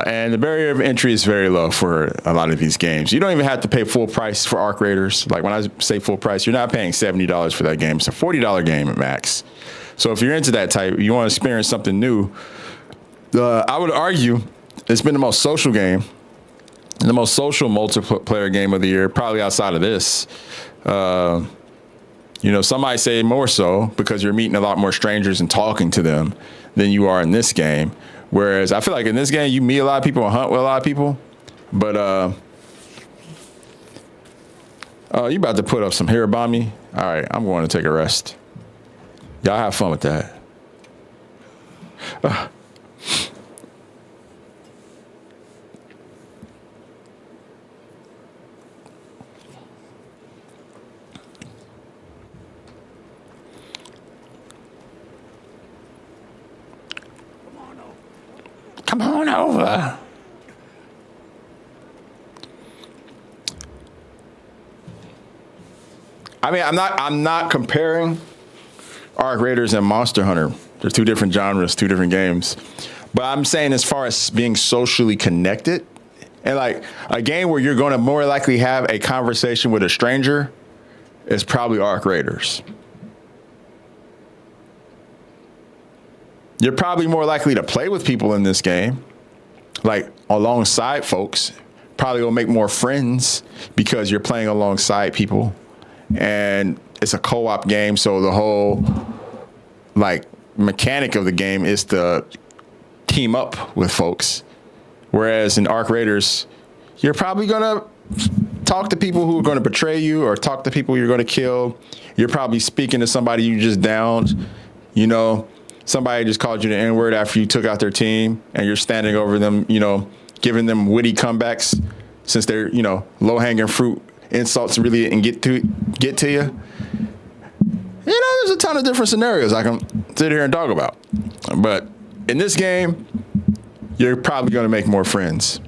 H: And the barrier of entry is very low for a lot of these games. You don't even have to pay full price for Arc Raiders. Like when I say full price, you're not paying $70 for that game. It's a $40 game at max. So if you're into that type, you want to experience something new, I would argue it's been the most social game, the most social multiplayer game of the year, probably outside of this. You know, some might say more so because you're meeting a lot more strangers and talking to them than you are in this game. Whereas I feel like in this game, you meet a lot of people and hunt with a lot of people. But, you about to put up some hair by me? All right, I'm going to take a rest. Y'all have fun with that. Come on over. I mean, I'm not comparing Arc Raiders and Monster Hunter. They're two different genres, two different games. But I'm saying as far as being socially connected and like a game where you're going to more likely have a conversation with a stranger is probably Arc Raiders. You're probably more likely to play with people in this game, like alongside folks. Probably will make more friends because you're playing alongside people. And it's a co-op game, so the whole like mechanic of the game is to team up with folks. Whereas in Arc Raiders, you're probably gonna talk to people who are gonna betray you or talk to people you're gonna kill. You're probably speaking to somebody you just downed, you know. Somebody just called you the N-word after you took out their team and you're standing over them, you know, giving them witty comebacks since they're, you know, low-hanging fruit insults really didn't get to you. You know, there's a ton of different scenarios I can sit here and talk about. But in this game, you're probably going to make more friends.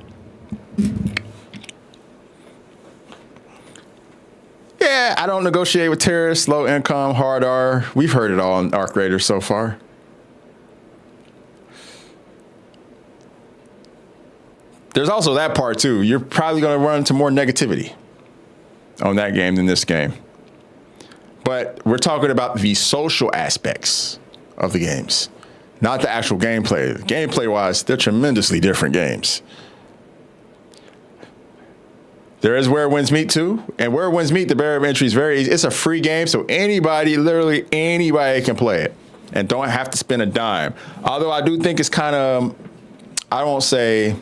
H: Yeah, I don't negotiate with terrorists, low income, hard R. We've heard it all in Arc Raiders so far. There's also that part too. You're probably going to run into more negativity on that game than this game. But we're talking about the social aspects of the games, not the actual gameplay. Gameplay-wise, they're tremendously different games. There is Where Winds Meet too, and Where Winds Meet, the barrier of entry is very easy. It's a free game, so literally anybody can play it and don't have to spend a dime. Although I do think it's kind of, I won't say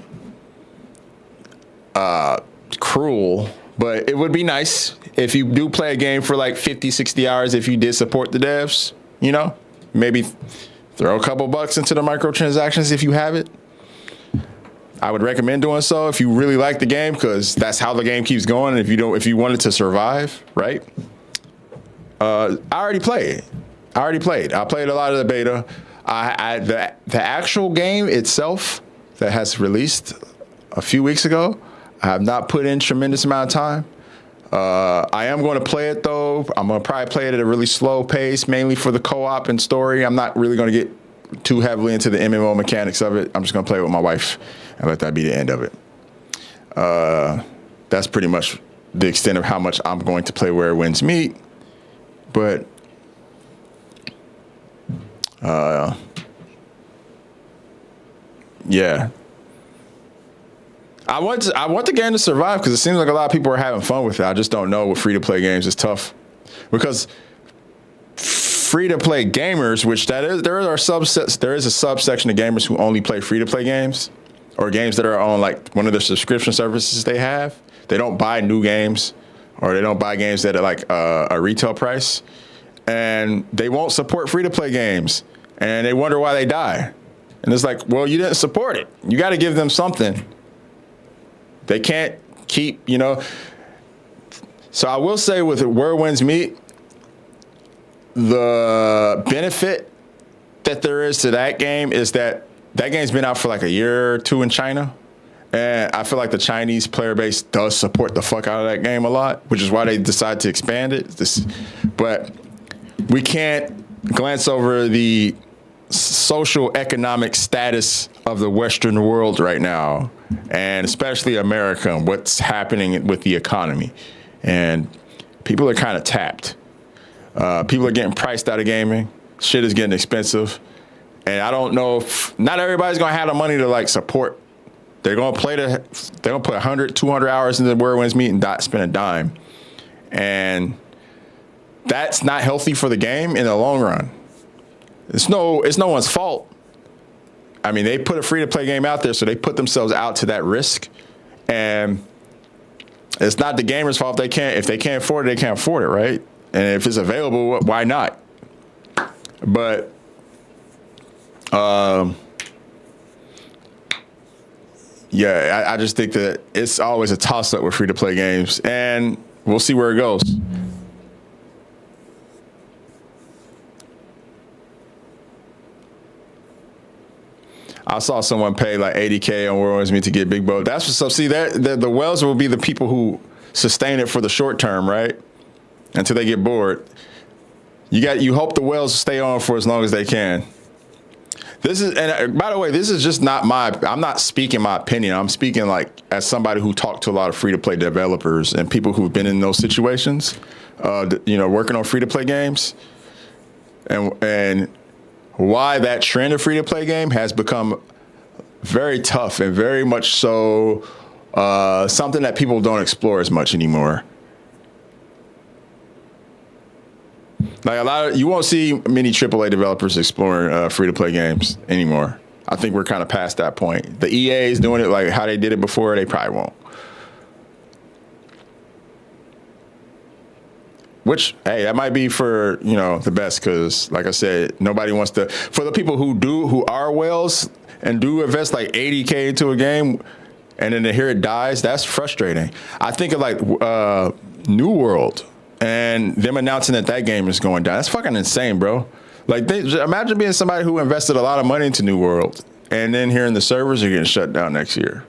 H: cruel, but it would be nice if you do play a game for like 50, 60 hours if you did support the devs, you know? Maybe throw a couple bucks into the microtransactions if you have it. I would recommend doing so if you really like the game, because that's how the game keeps going. And if you want it to survive, right? I already played. I played a lot of the beta. The actual game itself that has released a few weeks ago, I have not put in tremendous amount of time. I am going to play it though. I'm going to probably play it at a really slow pace, mainly for the co-op and story. I'm not really going to get too heavily into the MMO mechanics of it. I'm just going to play it with my wife and let that be the end of it. That's pretty much the extent of how much I'm going to play Where Winds Meet. But yeah. I want the game to survive because it seems like a lot of people are having fun with it. I just don't know with free-to-play games. It's tough because free-to-play gamers, which there is a subsection of gamers who only play free-to-play games or games that are on like one of the subscription services they have. They don't buy new games or they don't buy games that are like a retail price, and they won't support free-to-play games, and they wonder why they die. And it's like, well, you didn't support it. You got to give them something. They can't keep, So I will say with Where Winds Meet, the benefit that there is to that game is that game's been out for like a year or two in China. And I feel like the Chinese player base does support the fuck out of that game a lot, which is why they decided to expand it. But we can't glance over the social economic status of the Western world right now, and especially America, and what's happening with the economy. And people are kind of tapped. People are getting priced out of gaming. Shit is getting expensive. And I don't know if not everybody's going to have the money to like support. They're going to they're going to put 100, 200 hours into the Where Winds Meet and not spend a dime. And that's not healthy for the game in the long run. It's no one's fault. I mean, they put a free-to-play game out there, so they put themselves out to that risk. And it's not the gamer's fault if they can't afford it, they can't afford it, right? And if it's available, why not? But yeah, I just think that it's always a toss-up with free-to-play games, and we'll see where it goes. I saw someone pay like $80K on Where Winds Meet to get Big Boat. That's what's up. See, the whales will be the people who sustain it for the short term, right? Until they get bored. You hope the whales stay on for as long as they can. And by the way, this is just not I'm not speaking my opinion. I'm speaking like as somebody who talked to a lot of free-to-play developers and people who've been in those situations, working on free-to-play games. And why that trend of free-to-play game has become very tough and very much so something that people don't explore as much anymore. Like you won't see many AAA developers exploring free-to-play games anymore. I think we're kind of past that point. The EA is doing it like how they did it before. They probably won't. Which, hey, that might be for, the best because, like I said, nobody wants to. For the people who are whales and do invest like $80K into a game and then to hear it dies, that's frustrating. I think of like New World and them announcing that game is going down. That's fucking insane, bro. Like, imagine being somebody who invested a lot of money into New World and then hearing the servers are getting shut down next year.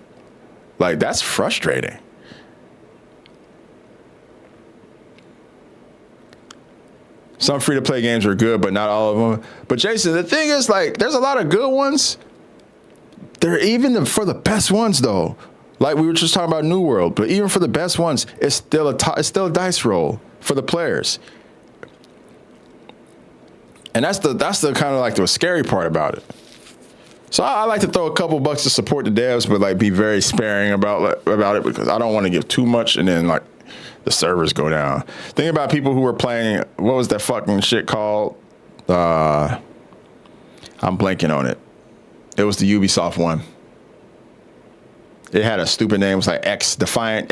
H: Like, that's frustrating. Some free-to-play games are good, but not all of them. But Jason, the thing is, like, there's a lot of good ones. They're even for the best ones, though. Like we were just talking about New World, but even for the best ones, it's still a dice roll for the players. And that's the kind of like the scary part about it. So I like to throw a couple bucks to support the devs, but like be very sparing about it because I don't want to give too much and then like the servers go down. Think about people who were playing, what was that fucking shit called? I'm blanking on it. It was the Ubisoft one. It had a stupid name. It was like X Defiant.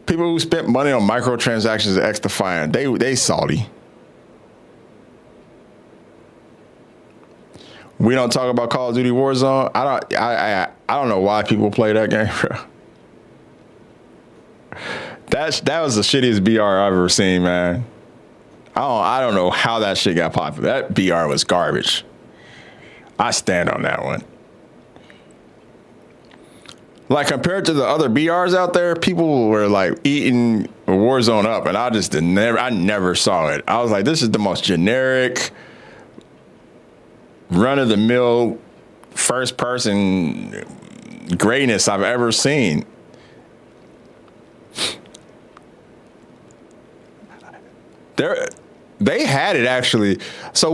H: People who spent money on microtransactions at X Defiant, they salty. We don't talk about Call of Duty Warzone. I don't know why people play that game, bro. That was the shittiest BR I've ever seen, man. I don't know how that shit got popular. That BR was garbage. I stand on that one. Like, compared to the other BRs out there, people were like eating Warzone up, and I never saw it. I was like, this is the most generic, run-of-the-mill, first-person greatness I've ever seen. They had it, actually. So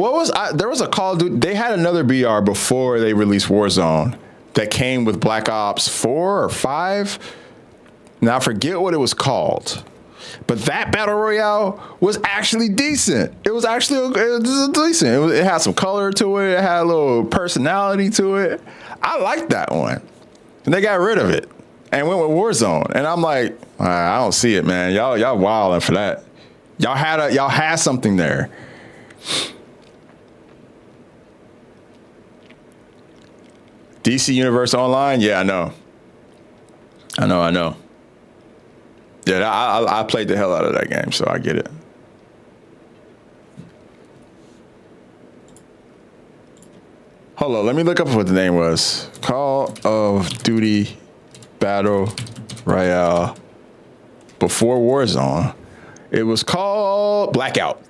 H: there was a Call of Duty. They had another BR before they released Warzone that came with Black Ops 4 or 5. Now, I forget what it was called. But that Battle Royale was actually decent. It was decent. It had some color to it. It had a little personality to it. I liked that one. And they got rid of it and went with Warzone. And I'm like, I don't see it, man. Y'all wilding for that. Y'all had something there. DC Universe Online? Yeah, I know. Yeah, I played the hell out of that game, so I get it. Hold on, let me look up what the name was. Call of Duty Battle Royale before Warzone. It was called Blackout.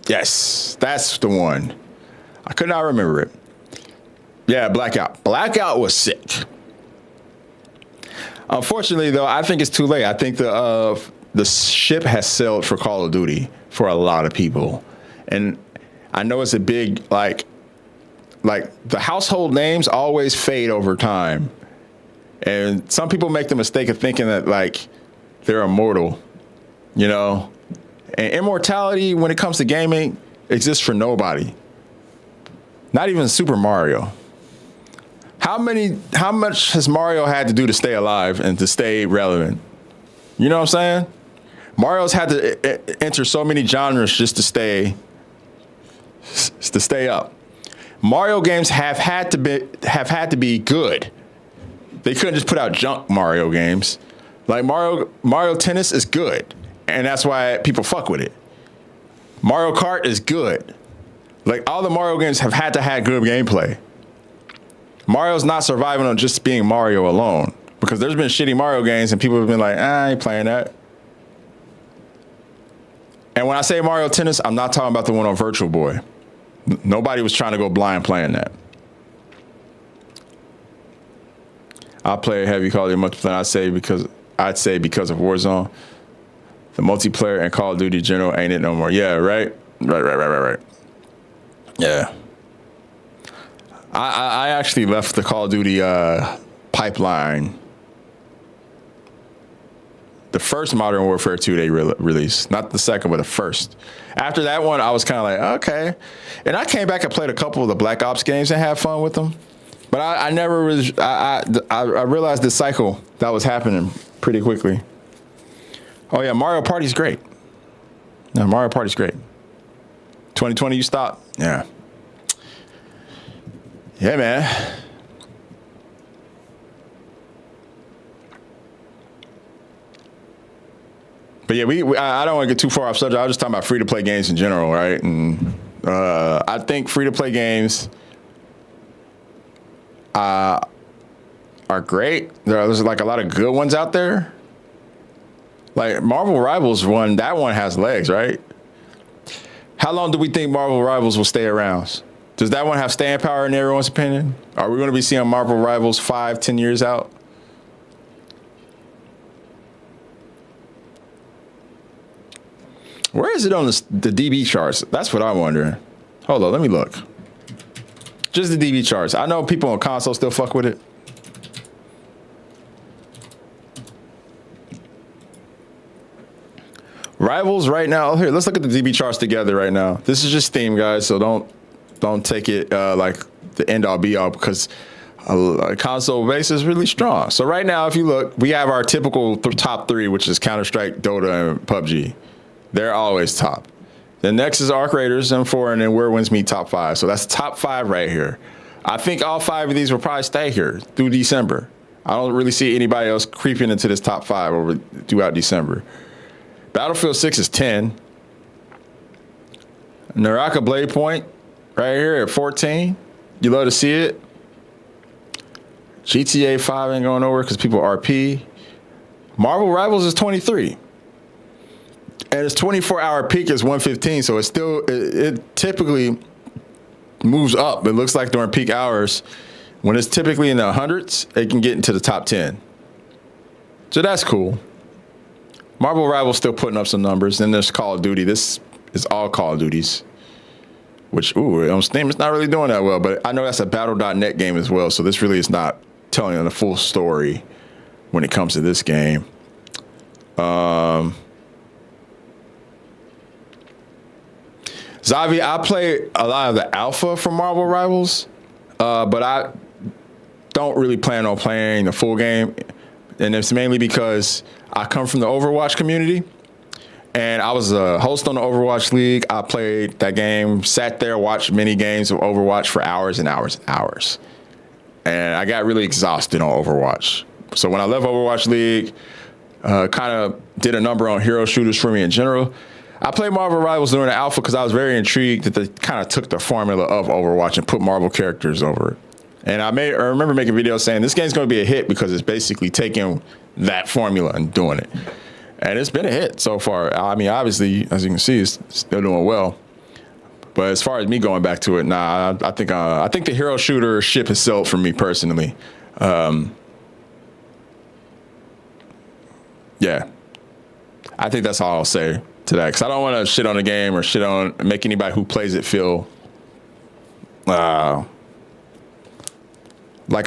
H: Yes, that's the one. I could not remember it. Yeah, Blackout. Blackout was sick. Unfortunately, though, I think it's too late. I think the ship has sailed for Call of Duty for a lot of people. And I know it's a big, like the household names always fade over time. And some people make the mistake of thinking that, like, they're immortal, you know? And immortality, when it comes to gaming, exists for nobody. Not even Super Mario. How much has Mario had to do to stay alive and to stay relevant? You know what I'm saying? Mario's had to enter so many genres just to stay up. Mario games have had to be good. They couldn't just put out junk Mario games. Like Mario Tennis is good, and that's why people fuck with it. Mario Kart is good. Like, all the Mario games have had to have good gameplay. Mario's not surviving on just being Mario alone, because there's been shitty Mario games and people have been like, I ain't playing that. And when I say Mario Tennis, I'm not talking about the one on Virtual Boy. Nobody was trying to go blind playing that. I'll play heavy Call of Duty multiplayer. I'd say because of Warzone. The multiplayer and Call of Duty general ain't it no more. Yeah, right. Yeah. I actually left the Call of Duty pipeline. The first Modern Warfare 2 they released, not the second, but the first. After that one, I was kind of like, okay. And I came back and played a couple of the Black Ops games and had fun with them. But I never really, I realized this cycle that was happening pretty quickly. Oh yeah, Mario Party's great. No, Mario Party's great. 2020, you stop? Yeah. Yeah, man. But yeah, I don't want to get too far off subject. I was just talking about free-to-play games in general, right? And I think free-to-play games are great. There's like a lot of good ones out there. Like Marvel Rivals one, that one has legs, right? How long do we think Marvel Rivals will stay around? Does that one have staying power in everyone's opinion? Are we going to be seeing Marvel Rivals 5-10 years out? Where is it on the DB charts? That's what I'm wondering. Hold on, let me look. Just the DB charts. I know people on console still fuck with it. Rivals right now. Here, let's look at the DB charts together right now. This is just Steam, guys, so don't take it like the end all be all, because a console base is really strong. So right now, if you look, we have our typical top three, which is Counter-Strike, Dota, and PUBG. They're always top. Then next is Arc Raiders, M4, and then Where Wins Me top 5. So that's top 5 right here. I think all 5 of these will probably stay here through December. I don't really see anybody else creeping into this top 5 throughout December. Battlefield 6 is 10. Naraka Blade Point right here at 14. You love to see it. GTA 5 ain't going nowhere because people RP. Marvel Rivals is 23. And its 24-hour peak is 115, so it's still, it typically moves up. It looks like during peak hours, when it's typically in the hundreds, it can get into the top 10. So that's cool. Marvel Rivals still putting up some numbers. Then there's Call of Duty. This is all Call of Duties. Which, on Steam, it's not really doing that well. But I know that's a Battle.net game as well. So this really is not telling the full story when it comes to this game. Zavi, I play a lot of the alpha for Marvel Rivals. But I don't really plan on playing the full game. And it's mainly because I come from the Overwatch community. And I was a host on the Overwatch League. I played that game, sat there, watched many games of Overwatch for hours and hours and hours. And I got really exhausted on Overwatch. So when I left Overwatch League, kind of did a number on hero shooters for me in general. I played Marvel Rivals during the alpha because I was very intrigued that they kind of took the formula of Overwatch and put Marvel characters over it. And I remember making videos saying this game's going to be a hit because it's basically taking that formula and doing it. And it's been a hit so far. I mean, obviously, as you can see, it's still doing well. But as far as me going back to it, nah, I think the hero shooter ship has sailed for me personally. Yeah, I think that's all I'll say to that because I don't want to shit on the game or make anybody who plays it feel like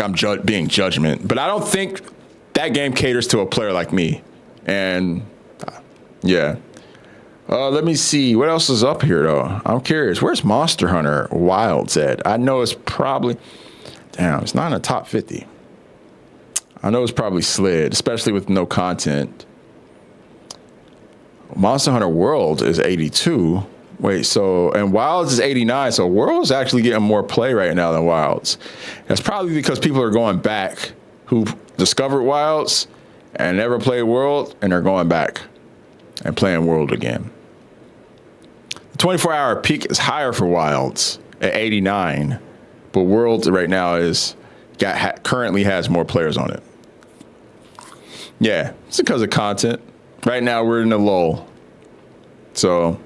H: I'm being judgment. But I don't think that game caters to a player like me. And yeah. Let me see. What else is up here, though? I'm curious. Where's Monster Hunter Wilds at? I know it's probably... Damn, it's not in the top 50. I know it's probably slid, especially with no content. Monster Hunter World is 82. Wait, so... And Wilds is 89, so World's actually getting more play right now than Wilds. That's probably because people are going back who discovered Wilds and never played World, and they're going back and playing World again. The 24-hour peak is higher for Wilds at 89, but World right now currently has more players on it. Yeah, it's because of content. Right now we're in a lull, so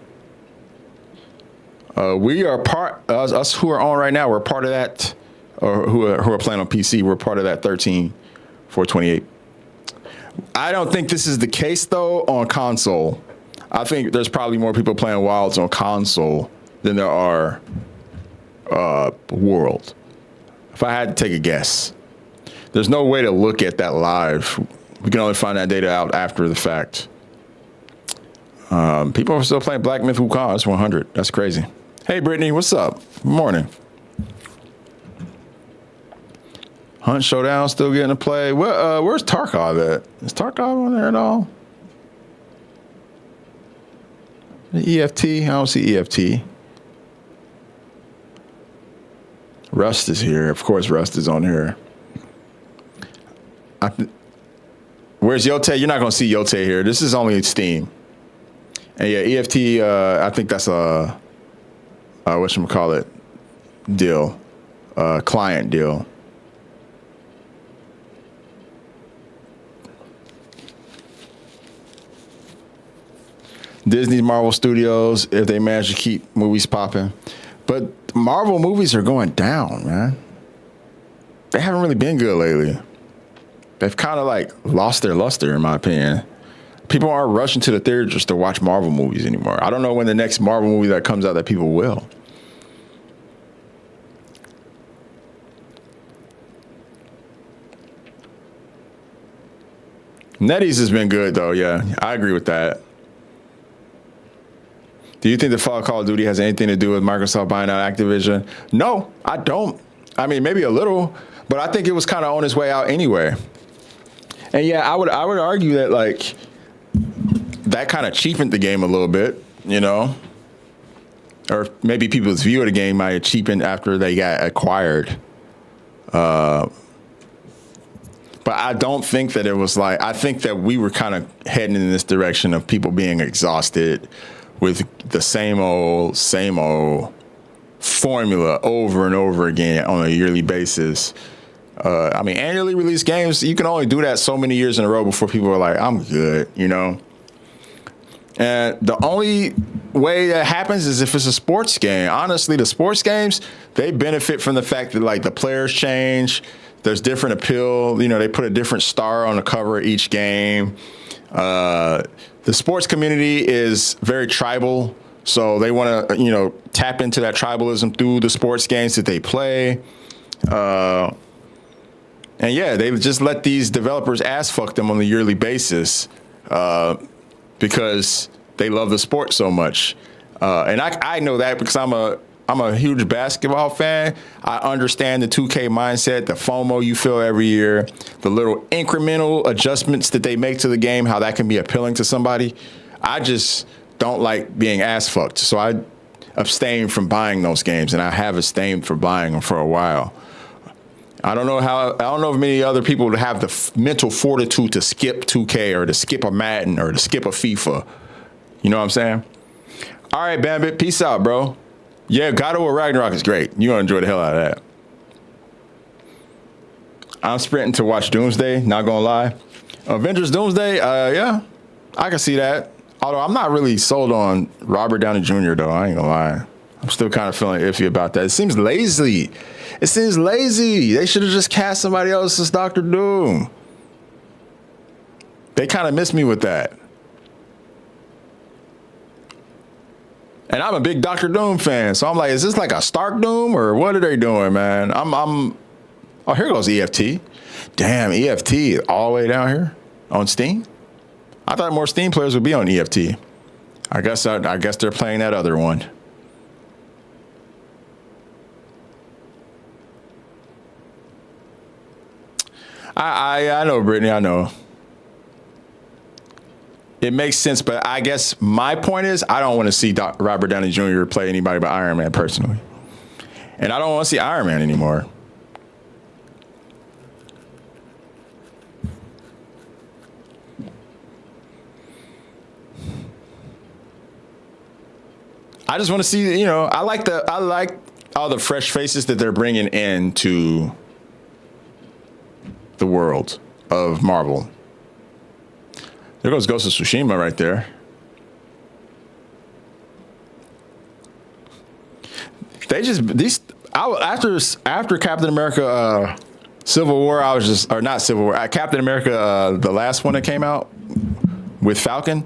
H: we are us who are on right now. We're part of that, or who are playing on PC. We're part of that 13-428. I don't think this is the case, though, on console. I think there's probably more people playing Wilds on console than there are World. If I had to take a guess. There's no way to look at that live. We can only find that data out after the fact. People are still playing Black Myth Wukong. It's 100. That's crazy. Hey, Brittany, what's up? Good morning. Hunt Showdown still getting to play. Where's Tarkov at? Is Tarkov on there at all? The EFT? I don't see EFT. Rust is here. Of course, Rust is on here. Where's Yote? You're not going to see Yote here. This is only Steam. And yeah, EFT, I think that's a, whatchamacallit, deal. Client deal. Disney, Marvel Studios, if they manage to keep movies popping. But Marvel movies are going down, man. They haven't really been good lately. They've kind of like lost their luster, in my opinion. People aren't rushing to the theater just to watch Marvel movies anymore. I don't know when the next Marvel movie that comes out that people will. NetEase has been good, though. Yeah, I agree with that. Do you think the fall of Call of Duty has anything to do with Microsoft buying out Activision? No, I don't. I mean, maybe a little, but I think it was kind of on its way out anyway. And yeah, I would argue that like that kind of cheapened the game a little bit, you know, or maybe people's view of the game might have cheapened after they got acquired. But I don't think that it was like, I think that we were kind of heading in this direction of people being exhausted with the same old formula over and over again on a yearly basis. I mean, annually released games, you can only do that so many years in a row before people are like, I'm good, you know? And the only way that happens is if it's a sports game. Honestly, the sports games, they benefit from the fact that, like, the players change. There's different appeal. You know, they put a different star on the cover of each game. The sports community is very tribal, so they want to, you know, tap into that tribalism through the sports games that they play. And yeah, they just let these developers ass fuck them on a yearly basis because they love the sport so much. And I know that because I'm a huge basketball fan. I understand the 2K mindset, the FOMO you feel every year, the little incremental adjustments that they make to the game, how that can be appealing to somebody. I just don't like being ass fucked. So I abstain from buying those games, and I have abstained from buying them for a while. I don't know if many other people would have the mental fortitude to skip 2K or to skip a Madden or to skip a FIFA. You know what I'm saying? All right, Bambit, peace out, bro. Yeah, God of War Ragnarok is great. You're going to enjoy the hell out of that. I'm sprinting to watch Doomsday, not going to lie. Avengers Doomsday, yeah, I can see that. Although I'm not really sold on Robert Downey Jr., though. I ain't going to lie. I'm still kind of feeling iffy about that. It seems lazy. They should have just cast somebody else as Dr. Doom. They kind of missed me with that. And I'm a big Dr. Doom fan, so I'm like, is this like a Stark Doom or what are they doing, man? Oh, here goes EFT. Damn, EFT all the way down here on Steam. I thought more Steam players would be on EFT. I guess they're playing that other one. I know, Brittany, I know. It makes sense, but I guess my point is I don't want to see Robert Downey Jr. play anybody but Iron Man personally. And I don't want to see Iron Man anymore. I just want to see, you know, I like all the fresh faces that they're bringing into the world of Marvel. There goes Ghost of Tsushima right there. After Captain America Civil War, Captain America, the last one that came out with Falcon's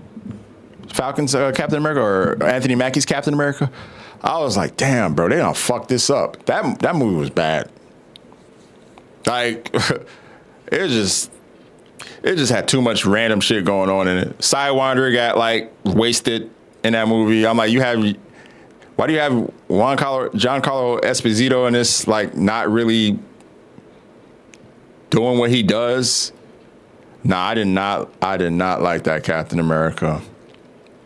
H: Captain America, or Anthony Mackie's Captain America. I was like, damn, bro, they done fuck this up. That movie was bad. Like, it just had too much random shit going on in it. Sidewinder got like wasted in that movie. I'm like, why do you have Giancarlo Esposito in this, like, not really doing what he does? Nah, I did not like that Captain America.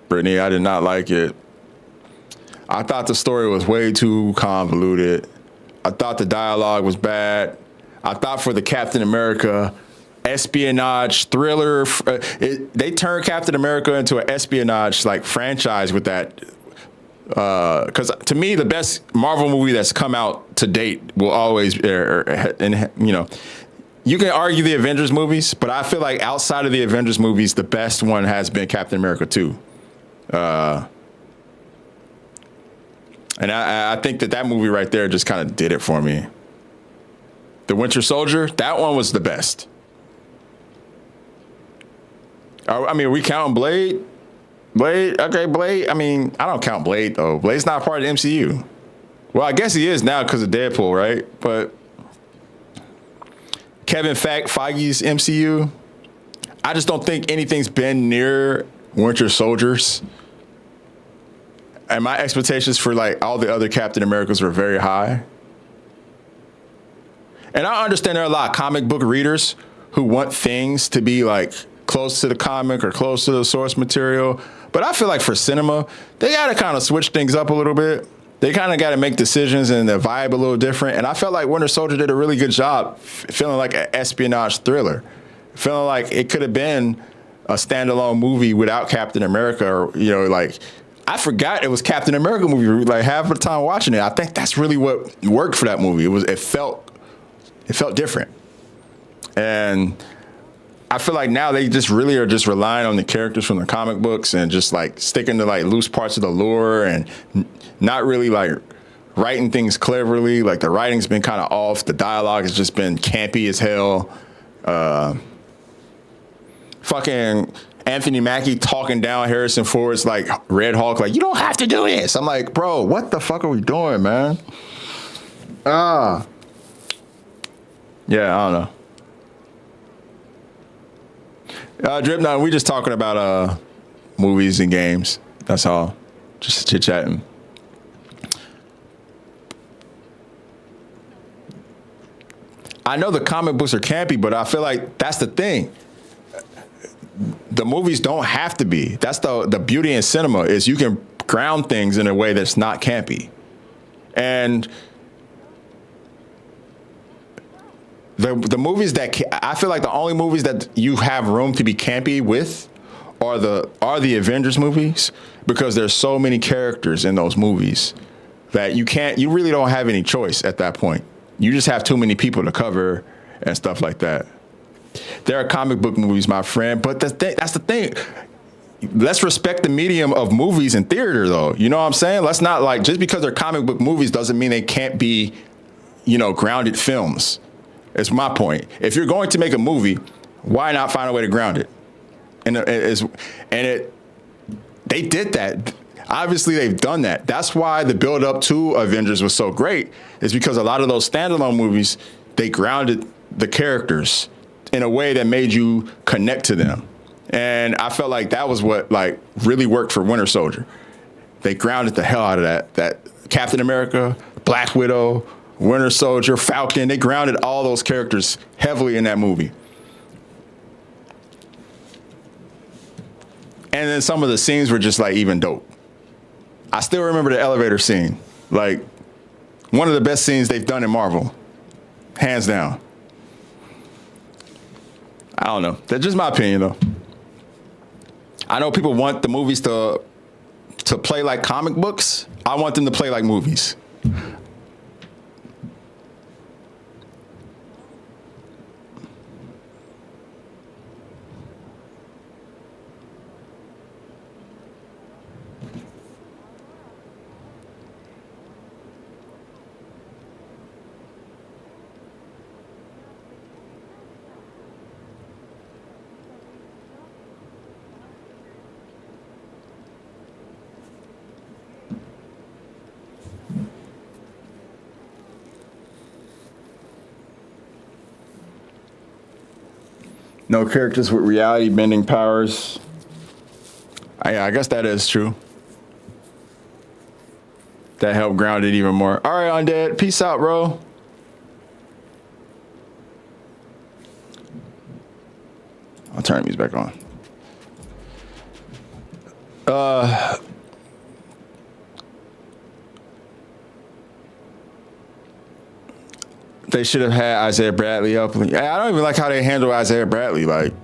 H: Brittany, I did not like it. I thought the story was way too convoluted. I thought the dialogue was bad. I thought for the Captain America espionage thriller, they turned Captain America into an espionage like franchise with that. Because to me, the best Marvel movie that's come out to date will always, and you know, you can argue the Avengers movies, but I feel like outside of the Avengers movies, the best one has been Captain America 2. And I think that movie right there just kind of did it for me. The Winter Soldier, that one was the best. I mean, are we counting Blade? Okay, Blade. I mean, I don't count Blade, though. Blade's not part of the MCU. Well, I guess he is now because of Deadpool, right? But Kevin Feige's MCU, I just don't think anything's been near Winter Soldiers. And my expectations for, like, all the other Captain Americas were very high. And I understand there are a lot of comic book readers who want things to be, like, close to the comic or close to the source material. But I feel like for cinema, they got to kind of switch things up a little bit. They kind of got to make decisions and the vibe a little different. And I felt like Winter Soldier did a really good job feeling like an espionage thriller, feeling like it could have been a standalone movie without Captain America, or, you know, like, I forgot it was Captain America movie like half the time watching it. I think that's really what worked for that movie. It felt different. And I feel like now they just really are just relying on the characters from the comic books and just like sticking to like loose parts of the lore and not really like writing things cleverly. Like the writing's been kind of off. The dialogue has just been campy as hell. Fucking Anthony Mackie talking down Harrison Ford's like Red Hulk, like, you don't have to do this. I'm like, bro, what the fuck are we doing, man? Yeah, I don't know. Drip Nine, we just talking about movies and games. That's all. Just chit chatting. I know the comic books are campy, but I feel like that's the thing. The movies don't have to be. That's the beauty in cinema, is you can ground things in a way that's not campy. And the movies that I feel like the only movies that you have room to be campy with are the Avengers movies, because there's so many characters in those movies that you really don't have any choice at that point. You just have too many people to cover and stuff like that. There are comic book movies, my friend, but that's the thing. Let's respect the medium of movies and theater, though. You know what I'm saying? Let's not, like, just because they're comic book movies doesn't mean they can't be, you know, grounded films. It's my point. If you're going to make a movie, why not find a way to ground it? They did that. Obviously, they've done that. That's why the build up to Avengers was so great, is because a lot of those standalone movies, they grounded the characters in a way that made you connect to them. And I felt like that was what like really worked for Winter Soldier. They grounded the hell out of that Captain America, Black Widow, Winter Soldier, Falcon. They grounded all those characters heavily in that movie. And then some of the scenes were just like even dope. I still remember the elevator scene. Like, one of the best scenes they've done in Marvel. Hands down. I don't know. That's just my opinion, though. I know people want the movies to play like comic books. I want them to play like movies. No characters with reality bending powers. I guess that is true. That helped ground it even more. All right, Undead. Peace out, bro. I'll turn these back on. They should have had Isaiah Bradley up. I don't even like how they handle Isaiah Bradley, like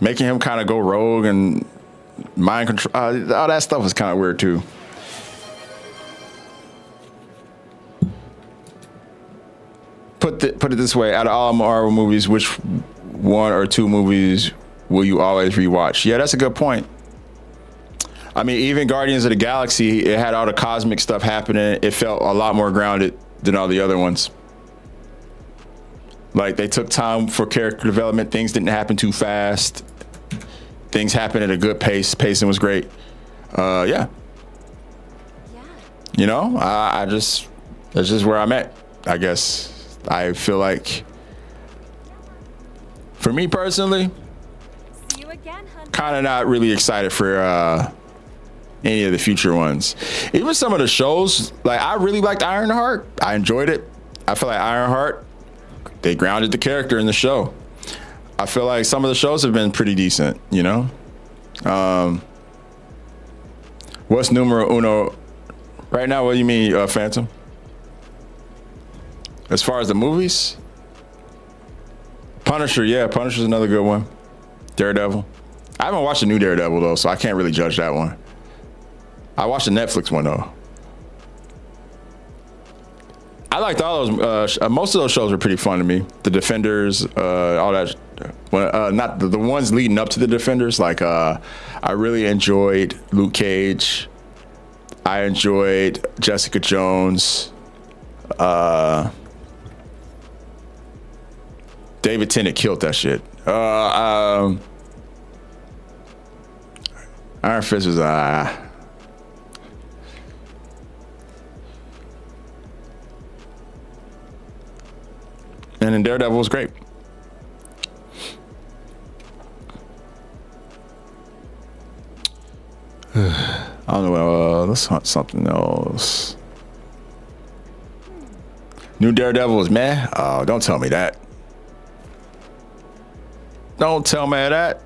H: making him kind of go rogue and mind control. All that stuff was kind of weird too. Put it this way: out of all Marvel movies, which one or two movies will you always rewatch? Yeah, that's a good point. I mean, even Guardians of the Galaxy, it had all the cosmic stuff happening. It felt a lot more grounded than all the other ones. Like, they took time for character development. Things didn't happen too fast. Things happened at a good pace. Pacing was great. Yeah. You know, that's just where I'm at, I guess. I feel like, for me personally, kind of not really excited for any of the future ones. Even some of the shows, like, I really liked Ironheart. I enjoyed it. I feel like Ironheart, they grounded the character in the show. I feel like some of the shows have been pretty decent, you know? What's numero uno Right now, what do you mean, Phantom? As far as the movies, Punisher, yeah, Punisher's another good one. Daredevil. I haven't watched the new Daredevil though, so I can't really judge that one. I watched the Netflix one though. I liked all those. Most of those shows were pretty fun to me. The Defenders, all that. Not the ones leading up to the Defenders. Like I really enjoyed Luke Cage. I enjoyed Jessica Jones. David Tennant killed that shit. Iron Fist was and then Daredevil was great. I don't know. Let's hunt something else. New Daredevil was meh. Oh, don't tell me that. Don't tell me that.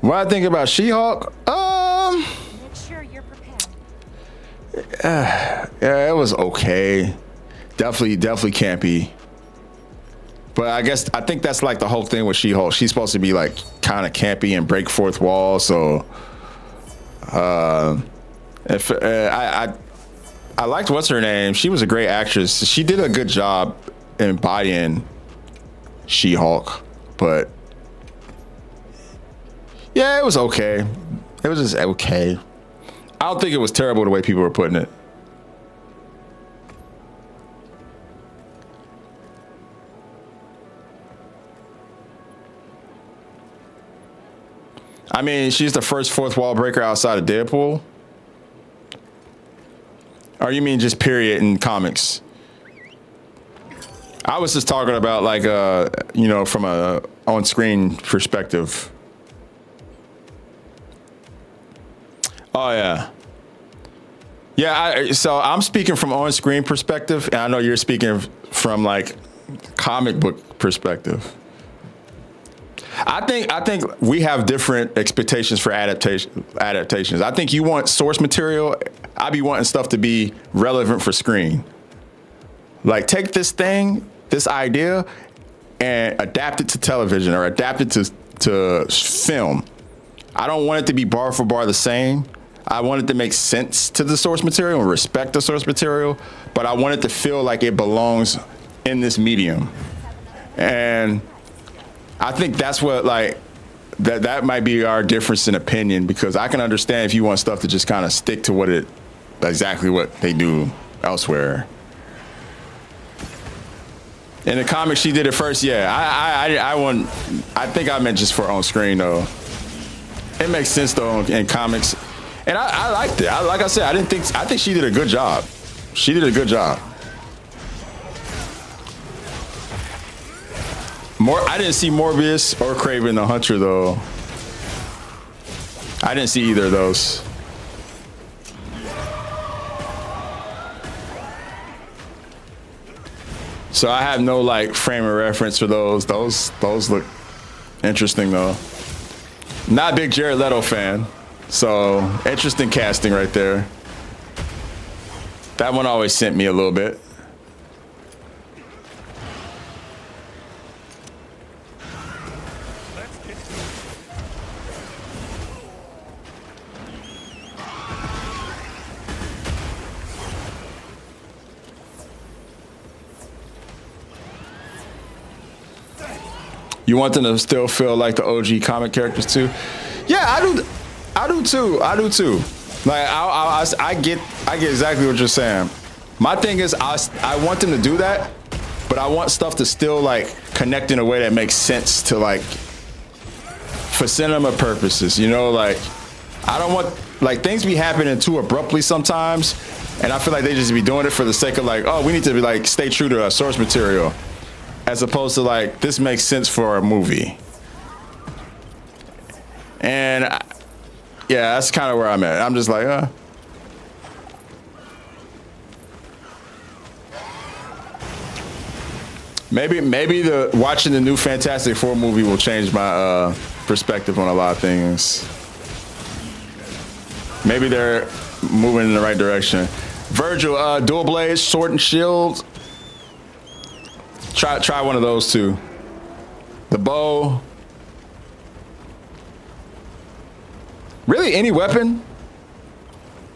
H: What I think about She-Hulk?
B: Make sure you're prepared.
H: Yeah, it was okay. Definitely campy. But I think that's like the whole thing with She-Hulk. She's supposed to be like kind of campy and break fourth wall. So, if I liked what's her name. She was a great actress. She did a good job embodying She-Hulk. But yeah, it was okay. It was just okay. I don't think it was terrible the way people were putting it. I mean, she's the first fourth wall breaker outside of Deadpool. Or you mean just period in comics? I was just talking about like from a on-screen perspective. Oh yeah. Yeah, so I'm speaking from on-screen perspective, and I know you're speaking from like comic book perspective. I think we have different expectations for adaptations. I think you want source material. I be wanting stuff to be relevant for screen. Like take this thing, this idea, and adapt it to television or adapt it to film. I don't want it to be bar for bar the same. I want it to make sense to the source material and respect the source material, but I want it to feel like it belongs in this medium. And I think that's what like that might be our difference in opinion, because I can understand if you want stuff to just kind of stick to exactly what they do elsewhere. In the comics, she did it first. Yeah, I think I meant just for on screen though. It makes sense though in comics, and I liked it. Like I said, I think she did a good job. She did a good job. I didn't see Morbius or Kraven the Hunter though. I didn't see either of those. So I have no like frame of reference for those. Those look interesting though. Not a big Jared Leto fan, so interesting casting right there. That one always sent me a little bit. You want them to still feel like the OG comic characters too? Yeah, I do too. Like I get exactly what you're saying. My thing is I want them to do that, but I want stuff to still like connect in a way that makes sense to like for cinema purposes. You know, like I don't want like things be happening too abruptly sometimes, and I feel like they just be doing it for the sake of like, oh, we need to be like stay true to our source material. As opposed to like, this makes sense for a movie. And yeah, that's kind of where I'm at. I'm just like, Maybe the watching the new Fantastic Four movie will change my perspective on a lot of things. Maybe they're moving in the right direction. Virgil, dual blades, sword and shield. Try one of those two. The bow. Really, any weapon.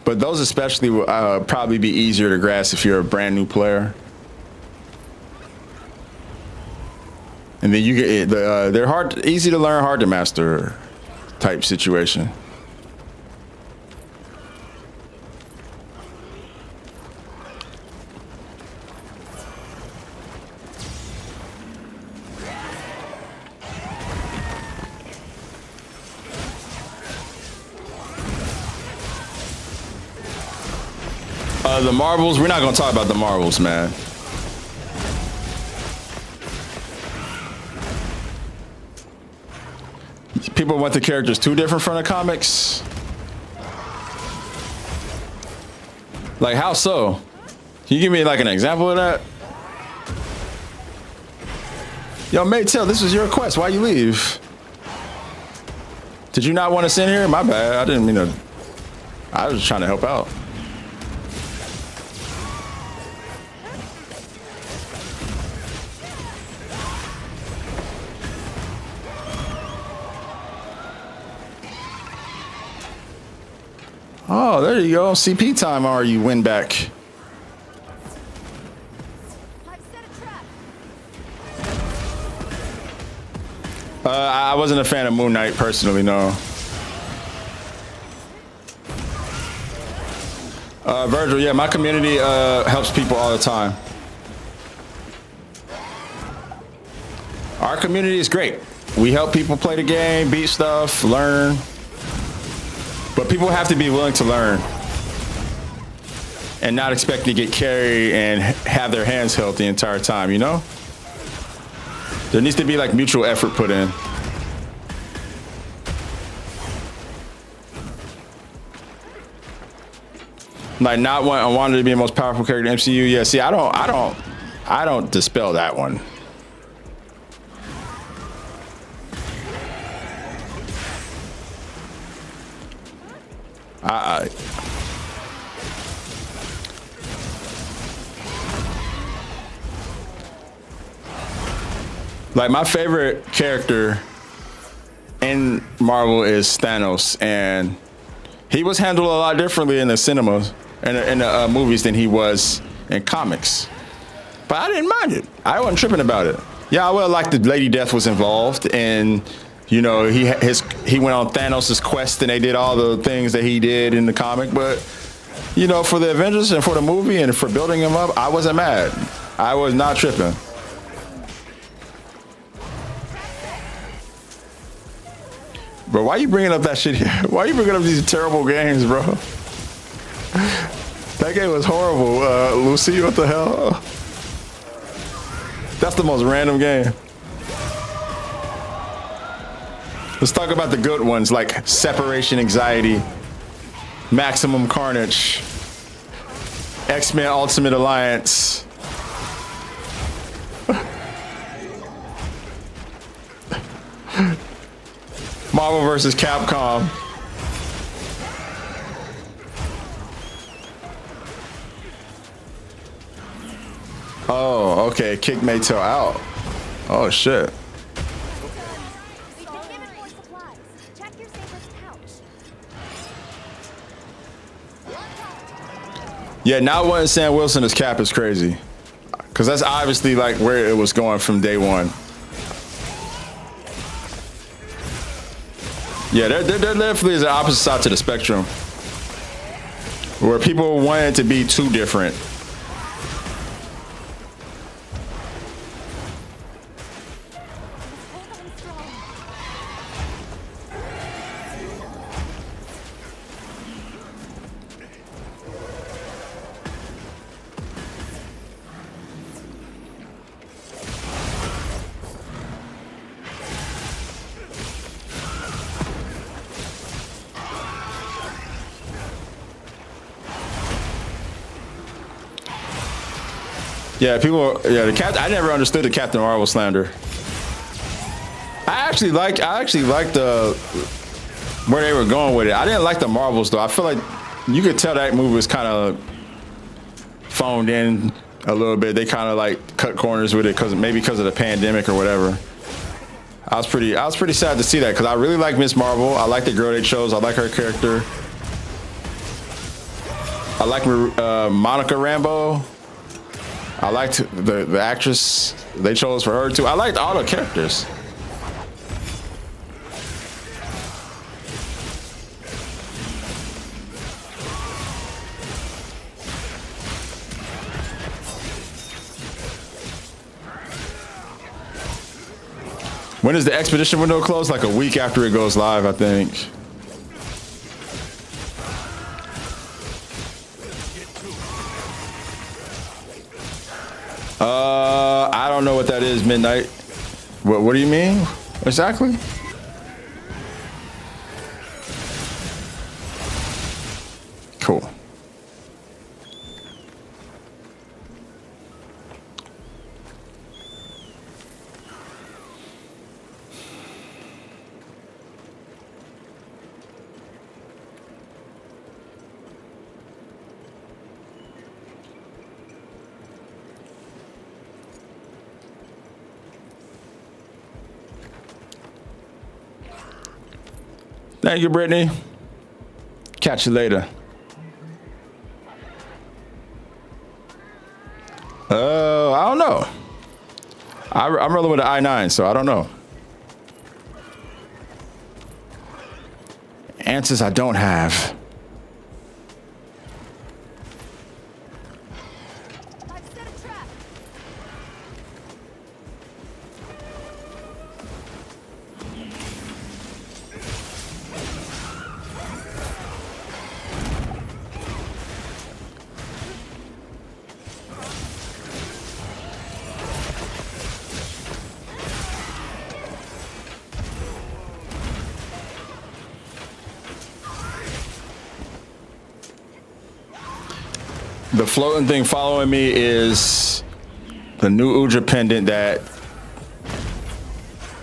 H: But those especially will probably be easier to grasp if you're a brand new player. And then you get they're easy to learn, hard to master type situation. The marbles, we're not gonna talk about the marbles, man. People want the characters too different from the comics. Like, how so? Can you give me like an example of that? Yo, Maytel, this was your request. Why you leave? Did you not want us in here? My bad. I didn't mean to. I was just trying to help out. Oh, there you go. CP time, or you win back. I wasn't a fan of Moon Knight personally, no. Virgil, yeah, my community helps people all the time. Our community is great. We help people play the game, beat stuff, learn. But people have to be willing to learn and not expect to get carried and have their hands held the entire time, you know? There needs to be like mutual effort put in. Like not wanting to be the most powerful character in MCU. Yeah, see, I don't dispel that one. Like my favorite character in Marvel is Thanos, and he was handled a lot differently in the cinemas and in the movies than he was in comics. But I didn't mind it. I wasn't tripping about it. Yeah, I would like the Lady Death was involved, and you know he went on Thanos' quest, and they did all the things that he did in the comic. But you know, for the Avengers and for the movie and for building him up, I wasn't mad. I was not tripping. Bro, why you bringing up that shit here? Why you bringing up these terrible games, bro? That game was horrible. Lucy, what the hell? That's the most random game. Let's talk about the good ones, like Separation Anxiety, Maximum Carnage, X-Men Ultimate Alliance. Marvel vs. Capcom. Oh, okay. Kick Maytel out. Oh, shit.
B: We've been given more supplies. Check your saber's pouch.
H: Yeah, not wanting Sam Wilson as Cap is crazy. Because that's obviously like where it was going from day one. Yeah, there definitely is an opposite side to the spectrum where people wanted to be too different. Yeah, people. Yeah, the Captain. I never understood the Captain Marvel slander. I actually like the where they were going with it. I didn't like the Marvels though. I feel like you could tell that movie was kind of phoned in a little bit. They kind of like cut corners with it because of the pandemic or whatever. I was pretty sad to see that because I really like Miss Marvel. I like the girl they chose. I like her character. I like Monica Rambeau. I liked the actress they chose for her too. I liked all the characters. When does the expedition window close? Like a week after it goes live, I think. I don't know what that is, Midnight. What do you mean? Exactly? Cool. Thank you, Brittany. Catch you later. I don't know. I'm rolling with the i9, so I don't know. Answers I don't have.
B: I've set a trap.
H: The floating thing following me is the new Udra pendant that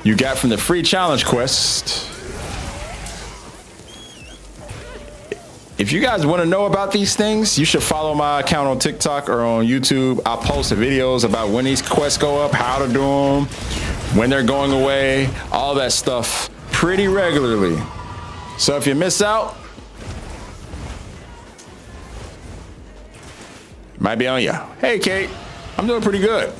H: you got from the free challenge quest. If you guys want to know about these things, you should follow my account on TikTok or on YouTube. I'll post videos about when these quests go up, how to do them, when they're going away, all that stuff pretty regularly. So if you miss out, might be on you. Hey, Kate. I'm doing pretty good.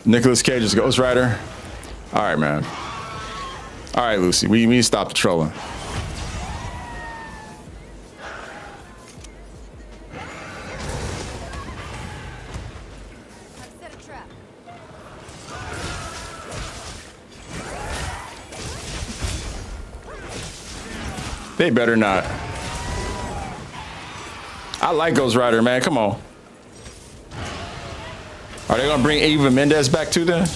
H: Nicolas Cage is Ghost Rider. All right, man. All right, Lucy. We need to stop the trolling.
B: I've set a trap.
H: They better not. I like Ghost Rider, man. Come on. Are they gonna bring Eva Mendes back too then?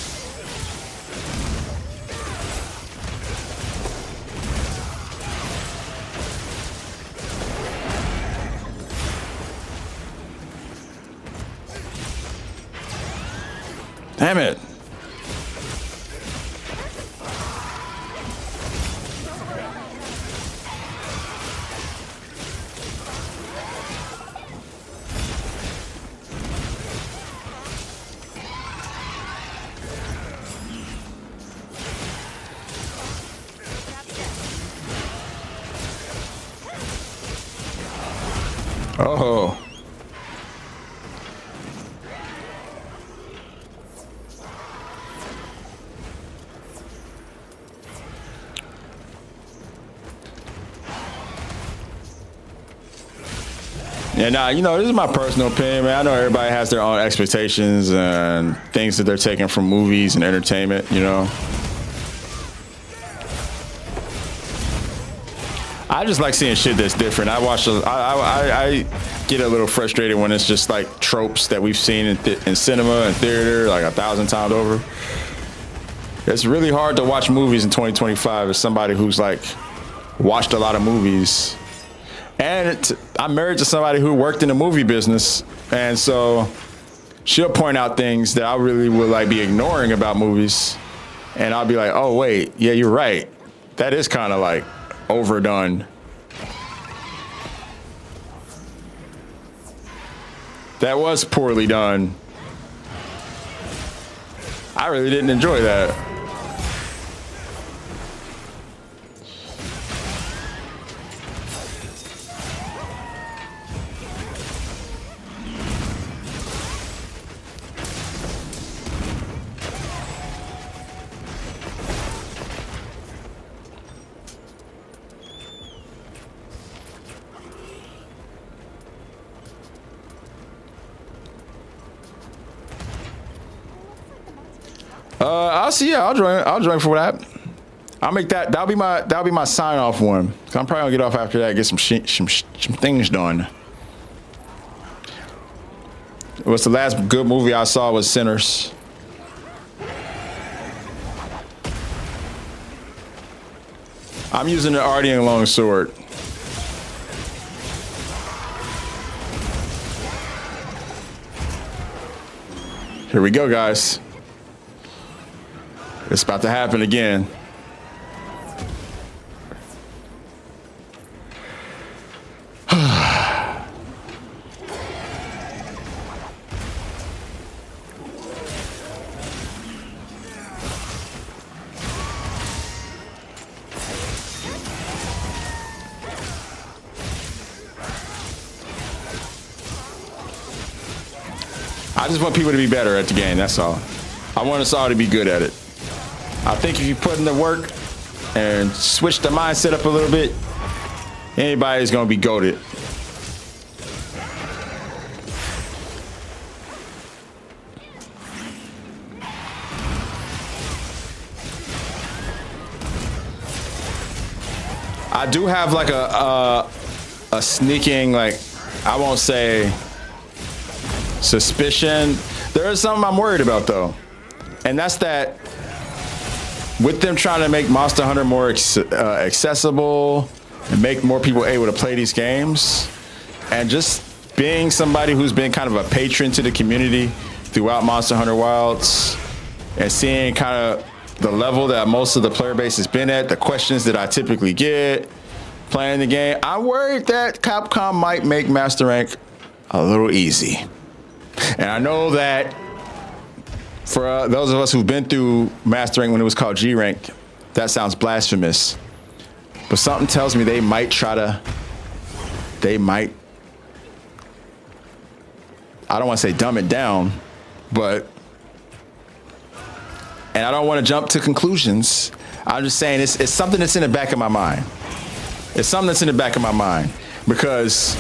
H: Damn it. Oh. Yeah, nah, you know, this is my personal opinion, man. I know everybody has their own expectations and things that they're taking from movies and entertainment, you know. I just like seeing shit that's different. I get a little frustrated when it's just like tropes that we've seen in cinema and theater like 1,000 times over. It's really hard to watch movies in 2025 as somebody who's like watched a lot of movies. And I'm married to somebody who worked in the movie business, and so she'll point out things that I really would like be ignoring about movies, and I'll be like, oh wait, yeah, you're right. That is kind of like overdone. That was poorly done. I really didn't enjoy that. I'll see. Yeah, I'll join for that. I'll make that. That'll be my sign off one. So I'm probably gonna get off after that. Get some things done. What's the last good movie I saw was Sinners. I'm using the Ardian longsword. Here we go, guys. It's about to happen again. I just want people to be better at the game, that's all. I want us all to be good at it. I think if you put in the work and switch the mindset up a little bit, anybody's gonna be goated. I do have like a sneaking, like, I won't say suspicion. There is something I'm worried about though, and that's that with them trying to make Monster Hunter more accessible and make more people able to play these games, and just being somebody who's been kind of a patron to the community throughout Monster Hunter Wilds and seeing kind of the level that most of the player base has been at, the questions that I typically get playing the game, I'm worried that Capcom might make Master Rank a little easy. And I know that for those of us who've been through Master Rank when it was called G Rank, that sounds blasphemous. But something tells me they might, I don't want to say dumb it down, but, and I don't want to jump to conclusions. I'm just saying it's something that's in the back of my mind. It's something that's in the back of my mind because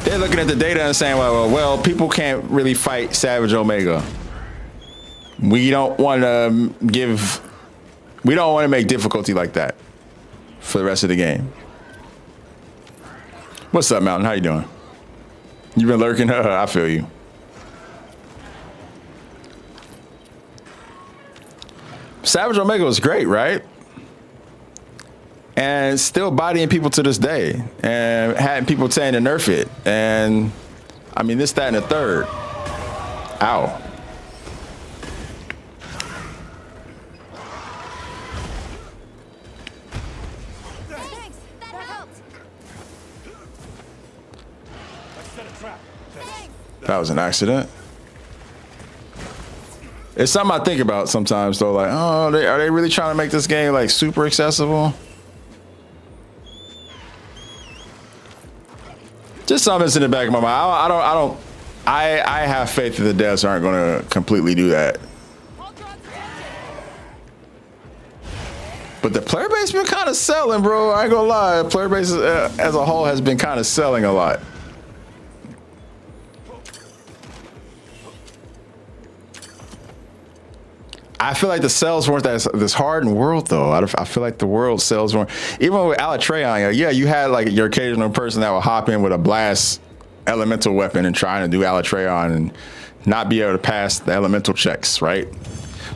H: they're looking at the data and saying, well, people can't really fight Savage Omega. We don't want to make difficulty like that for the rest of the game. What's up, Mountain? How you doing? You been lurking? I feel you. Savage Omega was great, right? And still bodying people to this day, and having people saying to nerf it, and I mean this, that, and the third. Ow.
B: Thanks, that helped.
H: That was an accident. It's something I think about sometimes, though. Like, oh, are they really trying to make this game like super accessible? Just something that's in the back of my mind. I have faith that the devs aren't going to completely do that. But the player base been kind of selling, bro. I ain't gonna lie. The player base as a whole has been kind of selling a lot. I feel like the sales weren't this hard in World though. I feel like the World sales weren't. Even with Alatreon, yeah, you had like your occasional person that would hop in with a blast elemental weapon and trying to do Alatreon and not be able to pass the elemental checks, right?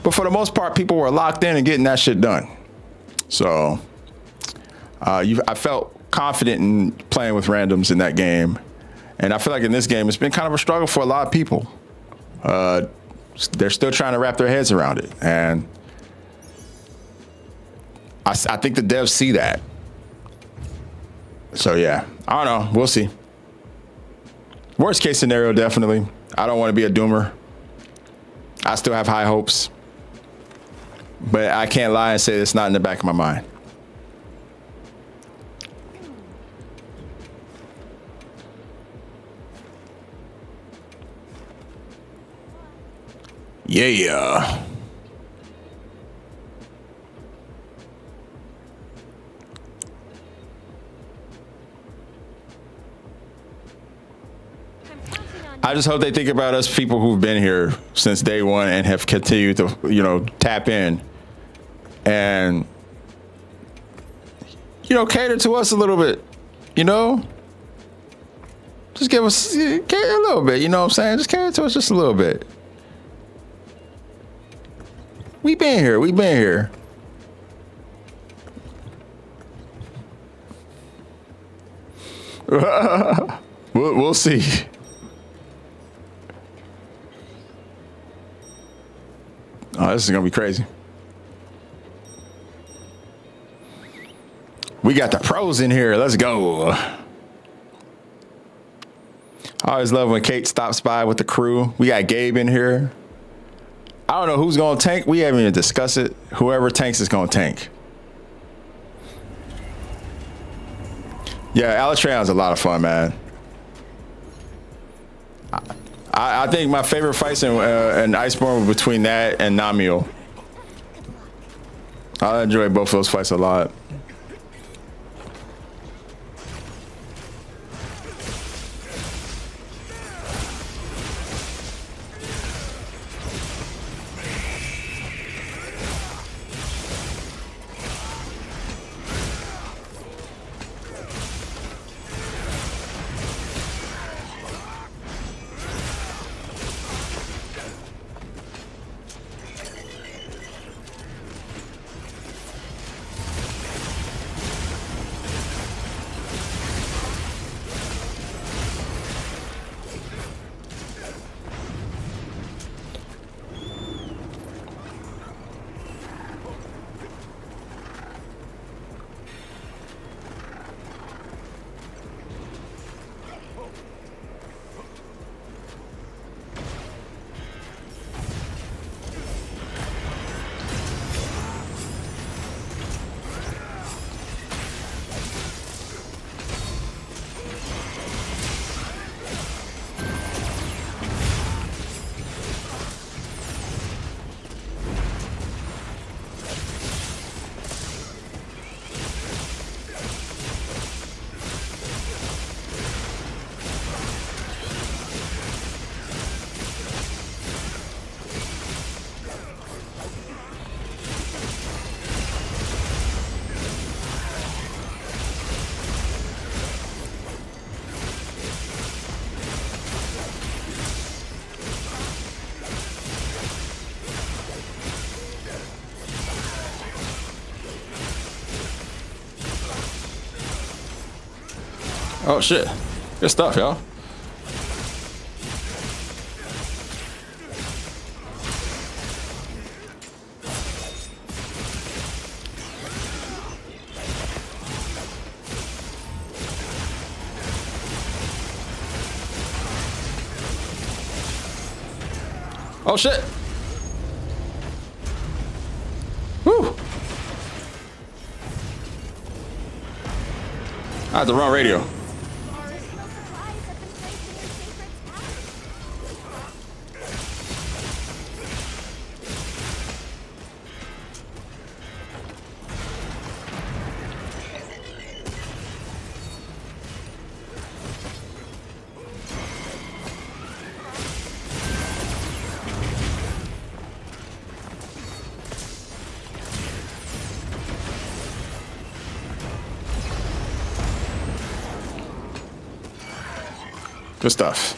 H: But for the most part, people were locked in and getting that shit done. So I felt confident in playing with randoms in that game, and I feel like in this game it's been kind of a struggle for a lot of people. They're still trying to wrap their heads around it, and I think the devs see that. So yeah, I don't know. We'll see. Worst case scenario, definitely. I don't want to be a doomer. I still have high hopes, but I can't lie and say it's not in the back of my mind. Yeah. I just hope they think about us people who've been here since day one and have continued to, you know, tap in and, you know, cater to us a little bit, you know? Just give us, care a little bit, you know what I'm saying? Just cater to us just a little bit. We been here. We'll see. Oh, this is gonna be crazy. We got the pros in here. Let's go. I always love when Kate stops by with the crew. We got Gabe in here. I don't know who's gonna tank. We haven't even discussed it. Whoever tanks is gonna tank. Yeah, Alatreon's a lot of fun, man. I think my favorite fights in Iceborne were between that and Namiel. I enjoy both of those fights a lot. Oh shit. Good stuff, y'all. Oh shit. Woo. I had the wrong radio. Good stuff.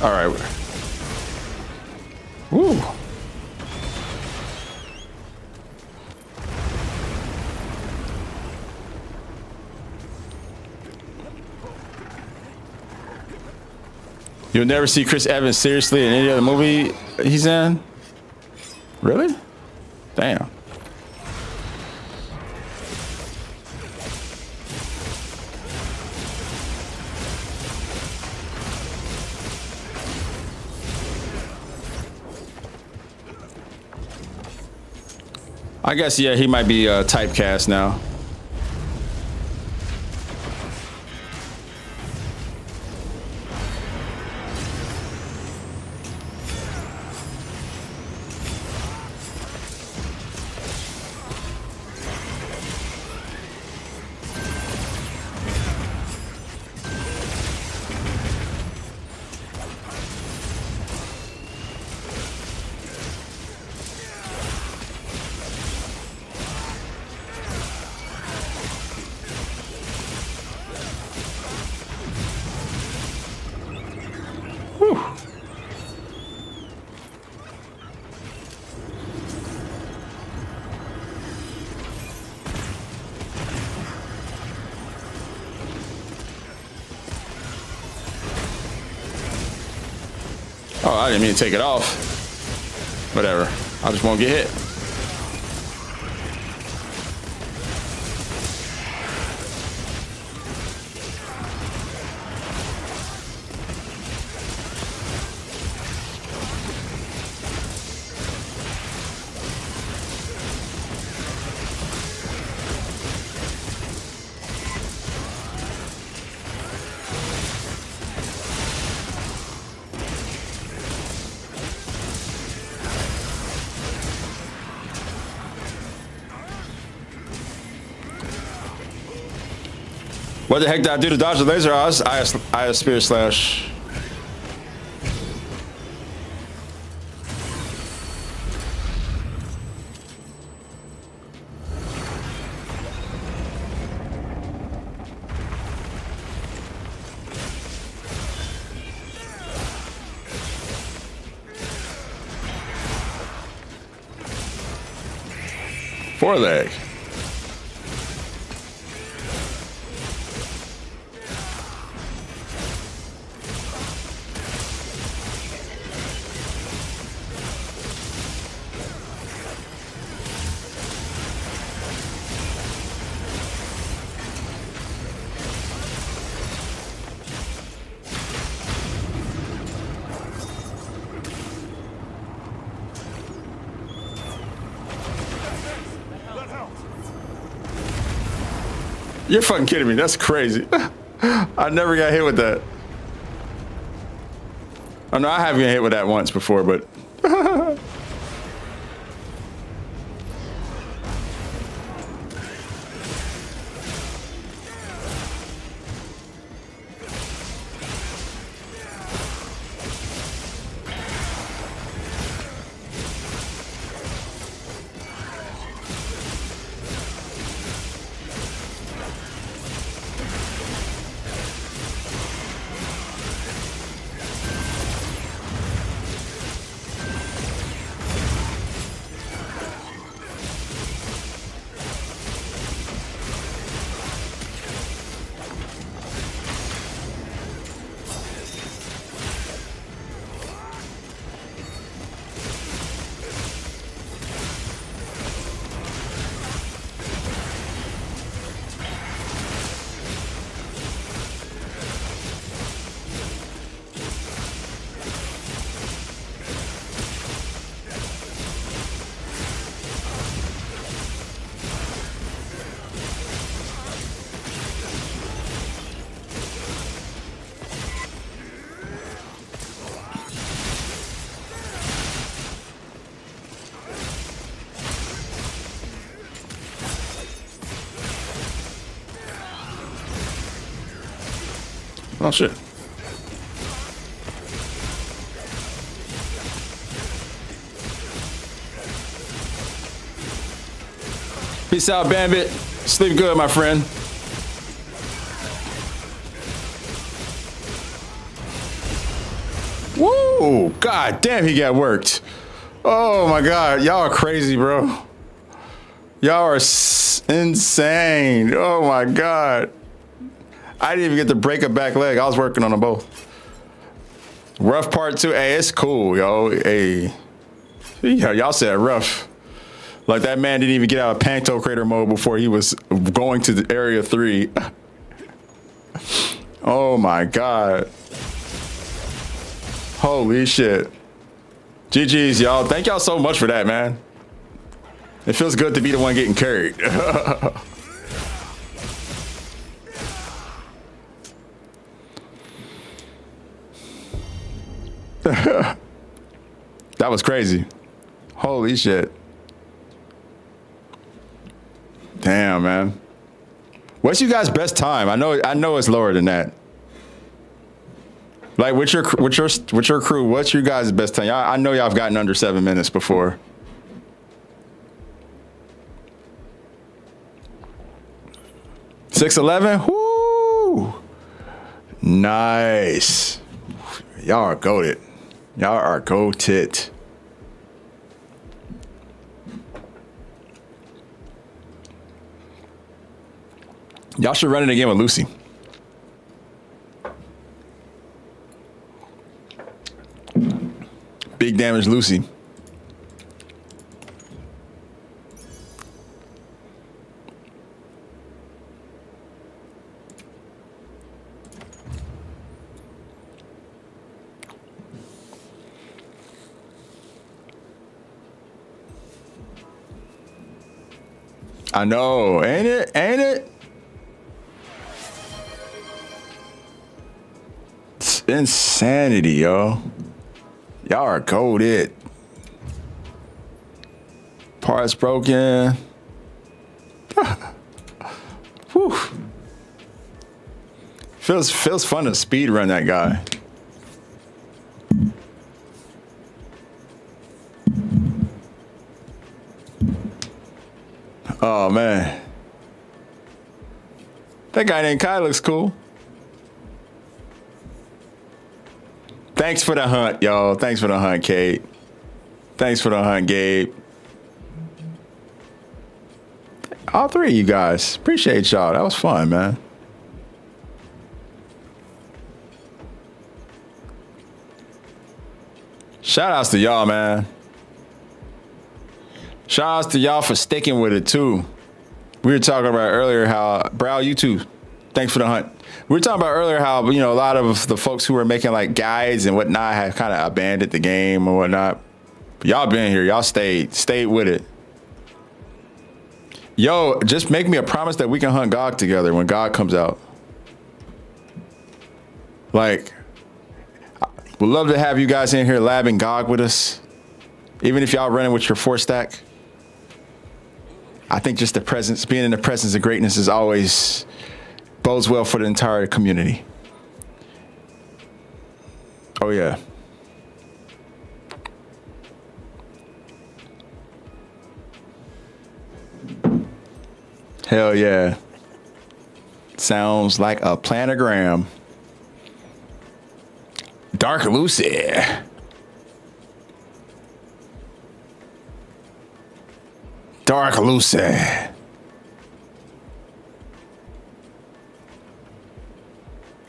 H: All right. Woo. You'll never see Chris Evans seriously in any other movie he's in? Really? Damn. I guess, yeah, he might be typecast now. Oh, I didn't mean to take it off. Whatever. I just won't get hit. What the heck did I do to dodge the laser? I Spirit Slash. Foreleg. You're fucking kidding me. That's crazy. I never got hit with that. Oh no, I have been hit with that once before, but oh shit. Peace out, Bandit. Sleep good, my friend. Woo! God damn, he got worked. Oh my God, y'all are crazy, bro. Y'all are insane. Oh my God. I didn't even get to break a back leg. I was working on them both. Rough part 2. Hey, it's cool, yo. Hey, y'all said rough. Like that man didn't even get out of Panto Crater mode before he was going to the Area 3. Oh my God. Holy shit. GG's, y'all. Thank y'all so much for that, man. It feels good to be the one getting carried. That was crazy. Holy shit. Damn, man. What's you guys' best time? I know it's lower than that. Like with your crew, what's your guys' best time? I know y'all have gotten under 7 minutes before. $6.11? Woo! Nice. Y'all are goated. Y'all are goated. Y'all should run it again with Lucy. Big damage Lucy. I know, ain't it? Ain't it? It's insanity, yo. Y'all are goated. Parts broken. Whew. Feels fun to speed run that guy. Oh man. That guy named Kai looks cool. Thanks for the hunt, y'all. Thanks for the hunt, Kate. Thanks for the hunt, Gabe. All three of you guys. Appreciate y'all. That was fun, man. Shout outs to y'all, man. Shout outs to y'all for sticking with it too. We were talking about earlier how, Brow, you too. Thanks for the hunt. We were talking about earlier how, you know, a lot of the folks who were making like guides and whatnot have kind of abandoned the game or whatnot. But y'all been here. Y'all stayed with it. Yo, just make me a promise that we can hunt GOG together when GOG comes out. Like, we'd love to have you guys in here labbing GOG with us. Even if y'all running with your 4-stack. I think just the presence, being in the presence of greatness is always bodes well for the entire community. Oh yeah. Hell yeah. Sounds like a planogram. Dark Lucy. Dark Lucy.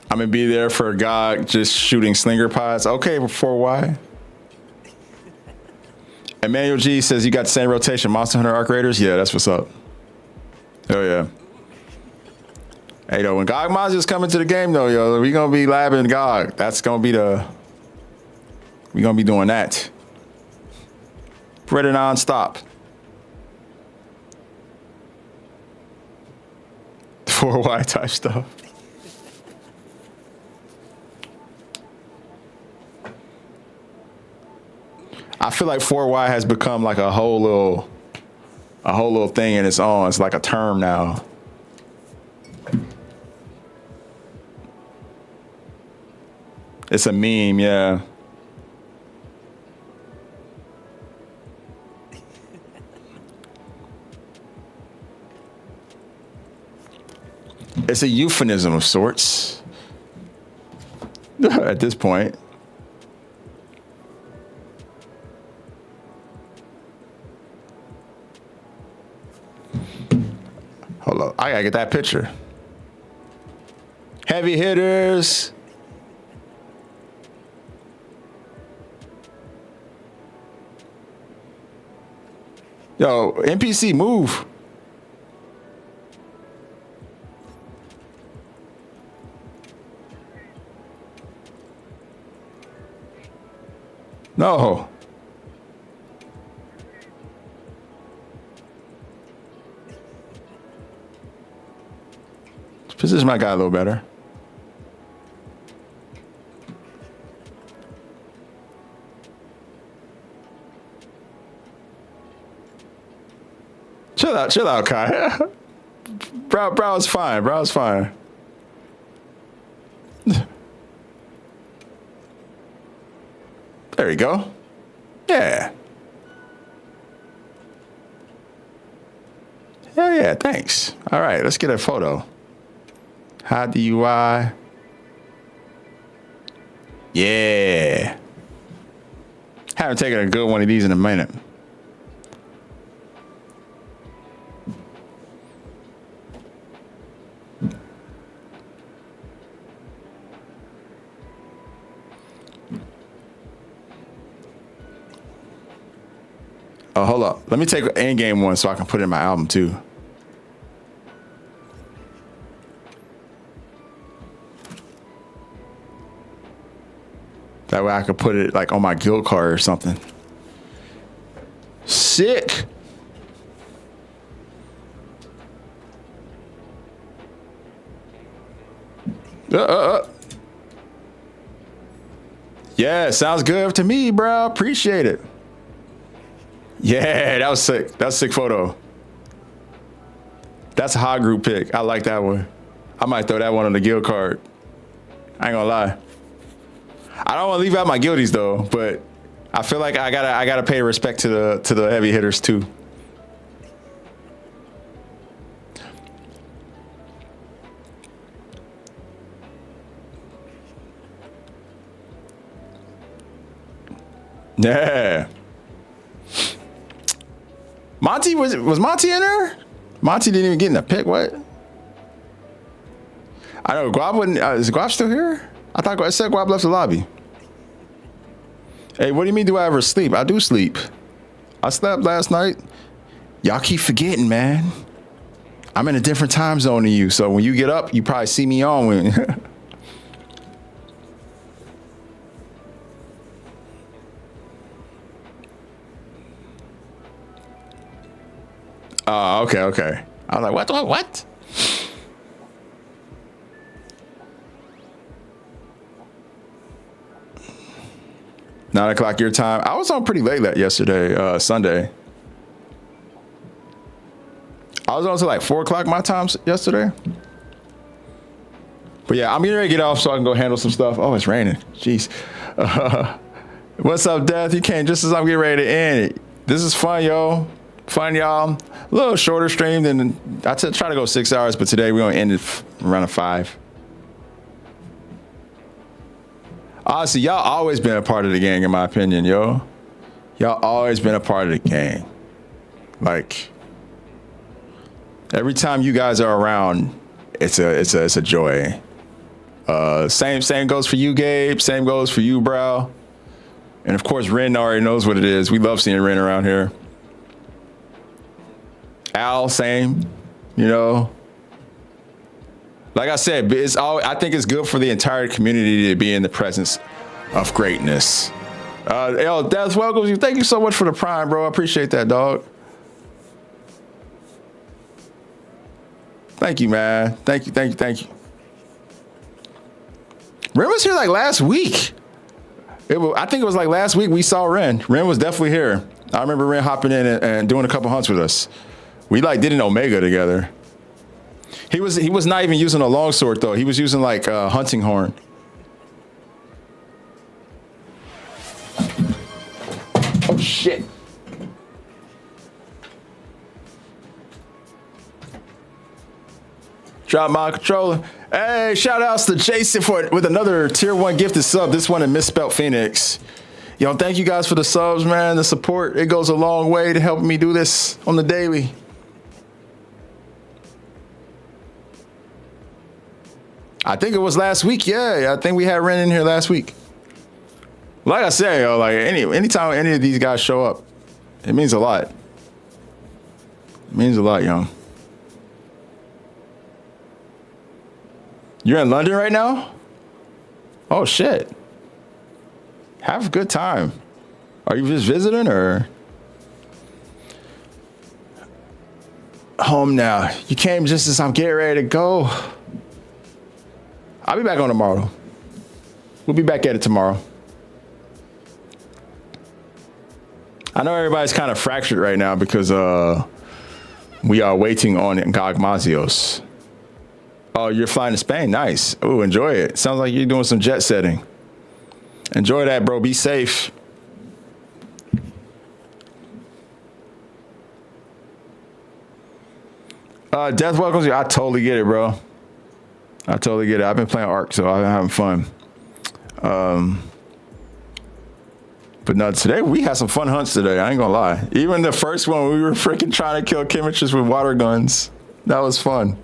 H: I'm gonna be there for GOG just shooting slinger pods. Okay, 4Y. Emmanuel G says you got the same rotation. Monster Hunter Arc Raiders? Yeah, that's what's up. Oh yeah. Hey though, when GOG Module's coming to the game though, yo, we gonna be labbing GOG. That's gonna be we gonna be doing that. Pretty non-stop. 4Y type stuff. I feel like 4Y has become like a whole little thing in its own. It's like a term now. It's a meme, yeah. It's a euphemism of sorts at this point. gotta get that picture. Heavy hitters. Yo, NPC, move. No. Position my guy a little better. Chill out, Kai. bro, it's fine. Bro, it's fine. There you go. Yeah. Hell yeah, thanks. All right, let's get a photo. High DUI. Yeah. Haven't taken a good one of these in a minute. Oh, hold up. Let me take an in-game one so I can put it in my album too. That way I could put it like on my guild card or something. Sick. Yeah, sounds good to me, bro. Appreciate it. Yeah, that was sick. That's a sick photo. That's a hot group pick. I like that one. I might throw that one on the guild card. I ain't gonna lie. I don't want to leave out my guildies though, but I feel like I gotta pay respect to the heavy hitters too. Yeah. Monty was Monty in there? Monty didn't even get in the pick. What? I know Guap wouldn't. Is Guap still here? I thought I said Guap left the lobby. Hey, what do you mean? Do I ever sleep? I do sleep. I slept last night. Y'all keep forgetting, man. I'm in a different time zone than you, so when you get up, you probably see me on. When okay. I was like, what? 9 o'clock your time. I was on pretty late yesterday, Sunday. I was on until like 4 o'clock my time yesterday. But yeah, I'm getting ready to get off so I can go handle some stuff. Oh, it's raining. Jeez. What's up, Death? You came just as I'm getting ready to end it. This is fun, yo. Fun, y'all. A little shorter stream than I try to go 6 hours, but today we're gonna end it around 5. Honestly, y'all always been a part of the gang, in my opinion, yo. Y'all always been a part of the gang. Like every time you guys are around, it's a joy. Same goes for you, Gabe. Same goes for you, bro. And of course, Ren already knows what it is. We love seeing Ren around here. Al, same, you know. Like I said, I think it's good for the entire community to be in the presence of greatness. Yo, Death welcomes you. Thank you so much for the prime, bro. I appreciate that, dog. Thank you, man. Thank you. Ren was here like last week. I think it was like last week we saw Ren. Ren was definitely here. I remember Ren hopping in and doing a couple hunts with us. We like did an Omega together. He was not even using a longsword though. He was using like a hunting horn. Oh shit. Drop my controller. Hey, shout outs to Jason with another tier 1 gifted sub. This one in Misspelt Phoenix. Yo, thank you guys for the subs, man. The support. It goes a long way to helping me do this on the daily. I think it was last week. Yeah, I think we had Ren in here last week. Like I said, yo, like anytime any of these guys show up, it means a lot. It means a lot, young. You're in London right now? Oh shit. Have a good time. Are you just visiting or? Home now. You came just as I'm getting ready to go. I'll be back on tomorrow. We'll be back at it tomorrow. I know everybody's kind of fractured right now because we are waiting on Gagmazios. Oh, you're flying to Spain. Nice. Oh, enjoy it. Sounds like you're doing some jet setting. Enjoy that, bro. Be safe. Death welcomes you. I totally get it, bro. I totally get it. I've been playing Ark, so I've been having fun. But no, today we had some fun hunts today. I ain't gonna lie. Even the first one, we were freaking trying to kill chemistries with water guns. That was fun.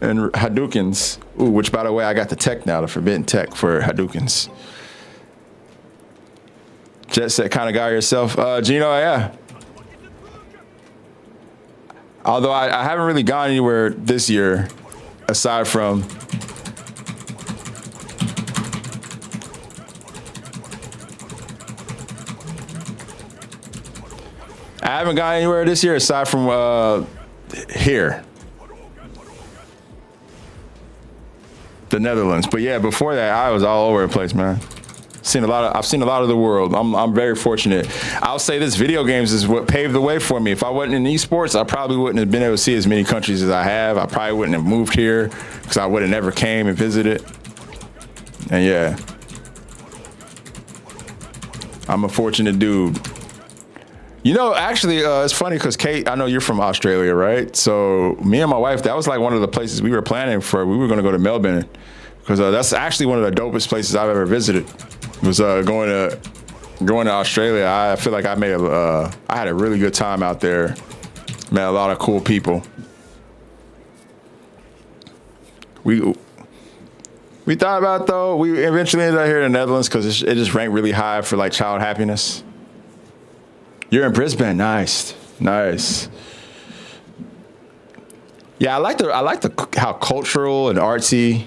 H: And Hadoukens. Ooh, which by the way, I got the tech now, the forbidden tech for Hadoukens. Jet set kind of guy yourself. Gino, yeah. Although I haven't really gone anywhere this year, aside from I haven't gone anywhere this year aside from here, the Netherlands. But yeah, before that, I was all over the place, man. I've seen a lot of the world. I'm very fortunate. I'll say this: video games is what paved the way for me. If I wasn't in esports, I probably wouldn't have been able to see as many countries as I have. I probably wouldn't have moved here because I would have never came and visited. And yeah, I'm a fortunate dude. You know, actually, it's funny because Kate, I know you're from Australia, right? So me and my wife, that was like one of the places we were planning for. We were going to go to Melbourne because that's actually one of the dopest places I've ever visited. Was going to Australia. I feel like I had a really good time out there. Met a lot of cool people. We thought about though. We eventually ended up here in the Netherlands because it just ranked really high for like child happiness. You're in Brisbane. Nice. Yeah, I like the how cultural and artsy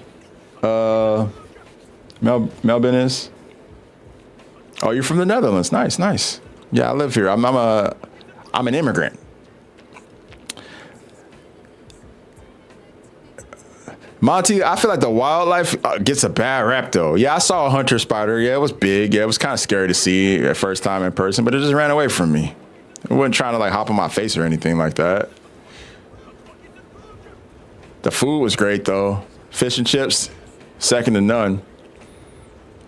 H: Melbourne is. Oh, you're from the Netherlands. Nice. Yeah, I live here. I'm an immigrant. Monty, I feel like the wildlife gets a bad rap though. Yeah, I saw a hunter spider. Yeah, it was big. Yeah, it was kind of scary to see at first time in person, but it just ran away from me. It wasn't trying to like hop on my face or anything like that. The food was great though. Fish and chips, second to none.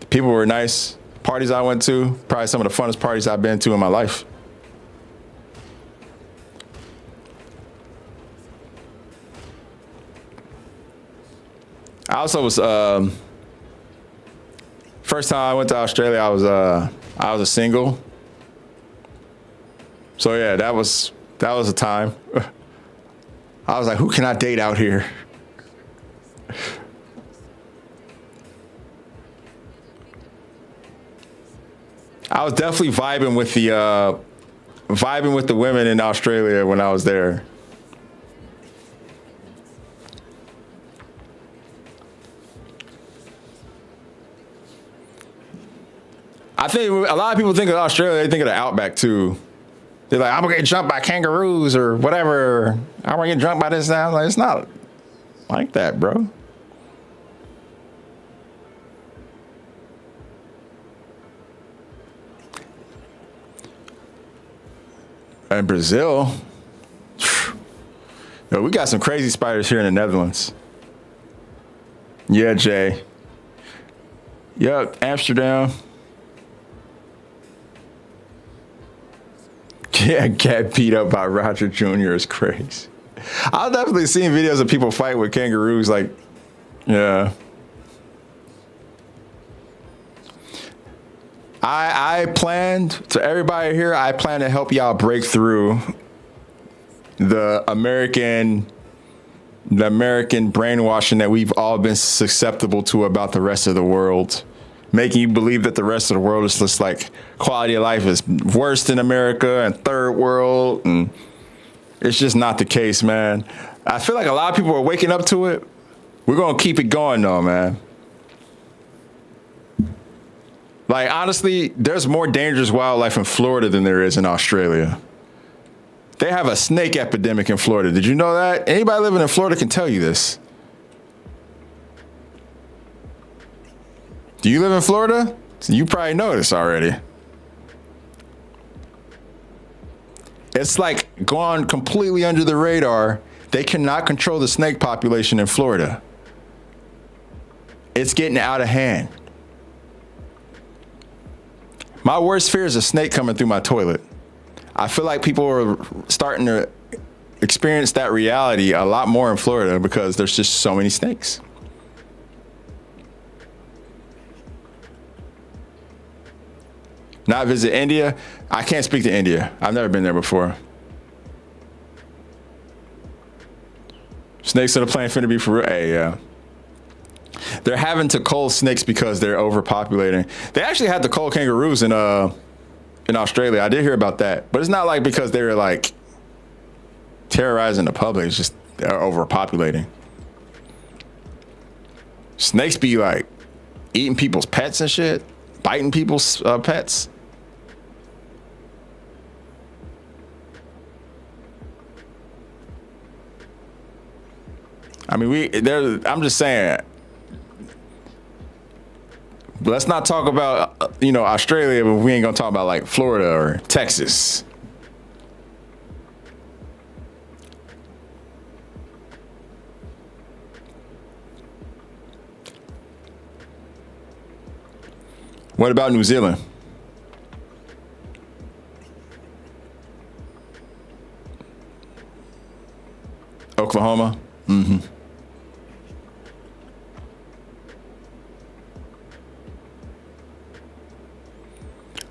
H: The people were nice. Parties I went to, probably some of the funnest parties I've been to in my life. I also was first time I went to Australia. I was a single. So yeah, that was a time. I was like, who can I date out here? I was definitely vibing with the women in Australia when I was there. I think a lot of people think of Australia, they think of the outback too. They're like, I'm gonna get jumped by kangaroos or whatever. I'm gonna get jumped by this now. I'm like, it's not like that, bro. In Brazil, yo, we got some crazy spiders here in the Netherlands. Yeah, Jay. Yep, Amsterdam. Yeah, get beat up by Roger Jr. is crazy. I've definitely seen videos of people fight with kangaroos. Like, yeah. I planned, to everybody here, I plan to help y'all break through the American the American brainwashing that we've all been susceptible to about the rest of the world, making you believe that the rest of the world is just like quality of life is worse than America and third world. And it's just not the case, man. I feel like a lot of people are waking up to it. We're going to keep it going, though, man. Like, honestly, there's more dangerous wildlife in Florida than there is in Australia. They have a snake epidemic in Florida. Did you know that? Anybody living in Florida can tell you this. Do you live in Florida? You probably know this already. It's like gone completely under the radar. They cannot control the snake population in Florida. It's getting out of hand. My worst fear is a snake coming through my toilet. I feel like people are starting to experience that reality a lot more in Florida because there's just so many snakes. Not visit India. I can't speak to India. I've never been there before. Snakes on the plane finna be for real. Hey, yeah. They're having to cull snakes because they're overpopulating. They actually had to cull kangaroos in Australia. I did hear about that, but it's not like because they were like terrorizing the public. It's just they're overpopulating. Snakes be like eating people's pets and shit, biting people's pets. I mean, I'm just saying. Let's not talk about, Australia, but we ain't gonna talk about like Florida or Texas. What about New Zealand? Oklahoma? Mm-hmm.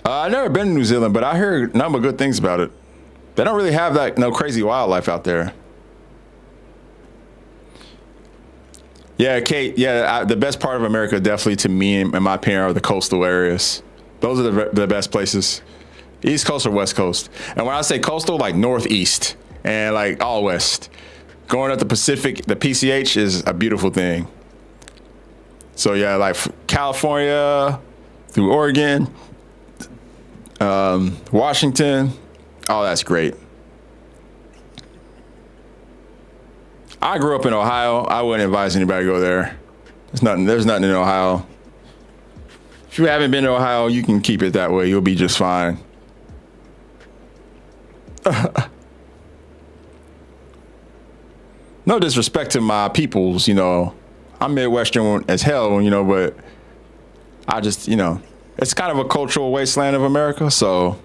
H: I've never been to New Zealand, but I heard nothing but good things about it. They don't really have no crazy wildlife out there. Yeah, Kate. Yeah, the best part of America, definitely to me and my opinion, are the coastal areas. Those are the best places. East Coast or West Coast. And when I say coastal, like Northeast and like all West. Going up the Pacific, the PCH is a beautiful thing. So yeah, like California through Oregon. Washington, oh, that's great. I grew up in Ohio. I wouldn't advise anybody to go there. There's nothing in Ohio. If you haven't been to Ohio, you can keep it that way. You'll be just fine. No disrespect to my peoples, I'm Midwestern as hell, but I just, it's kind of a cultural wasteland of America. So,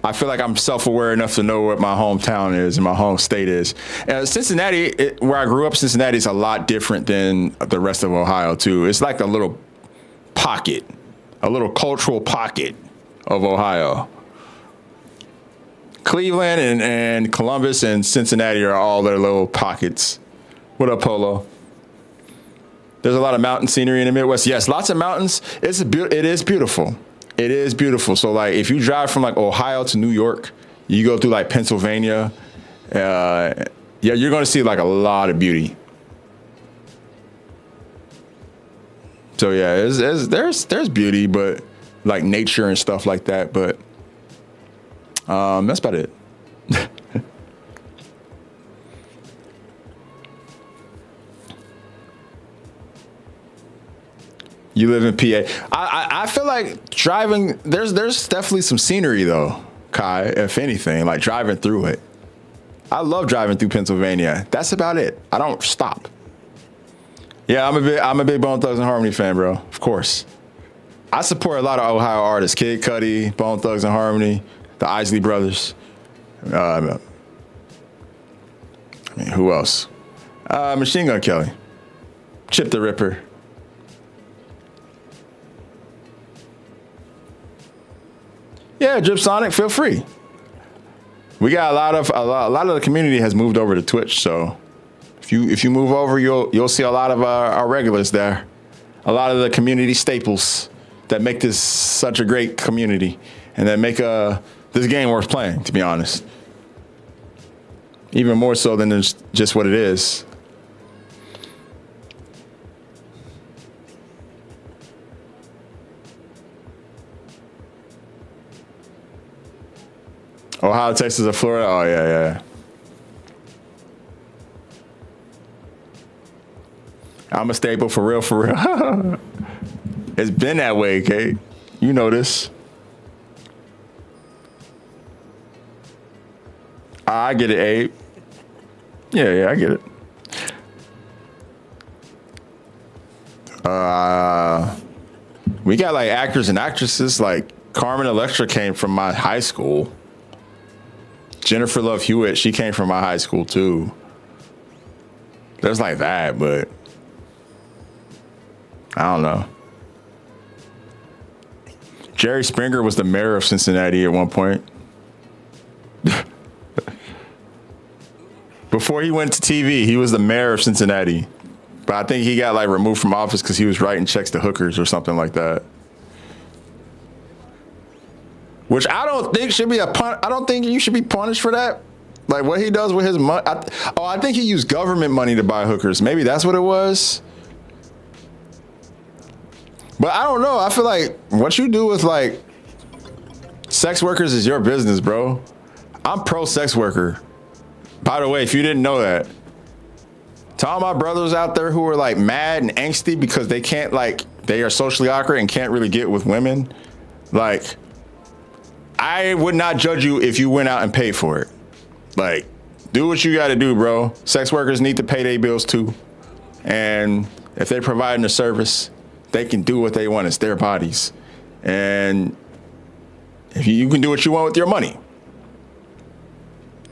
H: I feel like I'm self-aware enough to know what my hometown is and my home state is. Cincinnati, where I grew up, Cincinnati is a lot different than the rest of Ohio, too. It's like a little pocket, a little cultural pocket of Ohio. Cleveland and Columbus and Cincinnati are all their little pockets. What up, Polo? There's a lot of mountain scenery in the Midwest. Yes, lots of mountains. It is beautiful. It is beautiful. So, like, if you drive from, like, Ohio to New York, you go through, like, Pennsylvania, you're going to see, like, a lot of beauty. So, yeah, there's beauty, but, like, nature and stuff like that. But that's about it. You live in PA. I feel like driving, there's definitely some scenery though, Kai, if anything, like driving through it. I love driving through Pennsylvania. That's about it. I don't stop. Yeah, I'm a big Bone Thugs and Harmony fan, bro. Of course. I support a lot of Ohio artists. Kid Cudi, Bone Thugs and Harmony, the Isley Brothers. Who else? Machine Gun Kelly. Chip the Ripper. Yeah, Drip Sonic, feel free. We got a lot of the community has moved over to Twitch. So if you move over, you'll see a lot of our regulars there. A lot of the community staples that make this such a great community and that make this game worth playing, to be honest. Even more so than just what it is. Ohio, Texas, or Florida? Oh, yeah. I'm a staple for real, for real. It's been that way, Kate. You know this. I get it, Abe. Yeah, I get it. We got like actors and actresses. Like Carmen Electra came from my high school. Jennifer Love Hewitt, she came from my high school too. There's like that, but I don't know. Jerry Springer was the mayor of Cincinnati at one point. Before he went to TV, he was the mayor of Cincinnati. But I think he got like removed from office because he was writing checks to hookers or something like that. Which I don't think should be I don't think you should be punished for that. Like what he does with his money. I think he used government money to buy hookers. Maybe that's what it was. But I don't know. I feel like what you do with like sex workers is your business, bro. I'm pro sex worker. By the way, if you didn't know that, to all my brothers out there who are like mad and angsty because they can't they are socially awkward and can't really get with women, like I would not judge you if you went out and paid for it. Like, do what you got to do, bro. Sex workers need to pay their bills too. And if they're providing a service, they can do what they want. It's their bodies. And if you can do what you want with your money.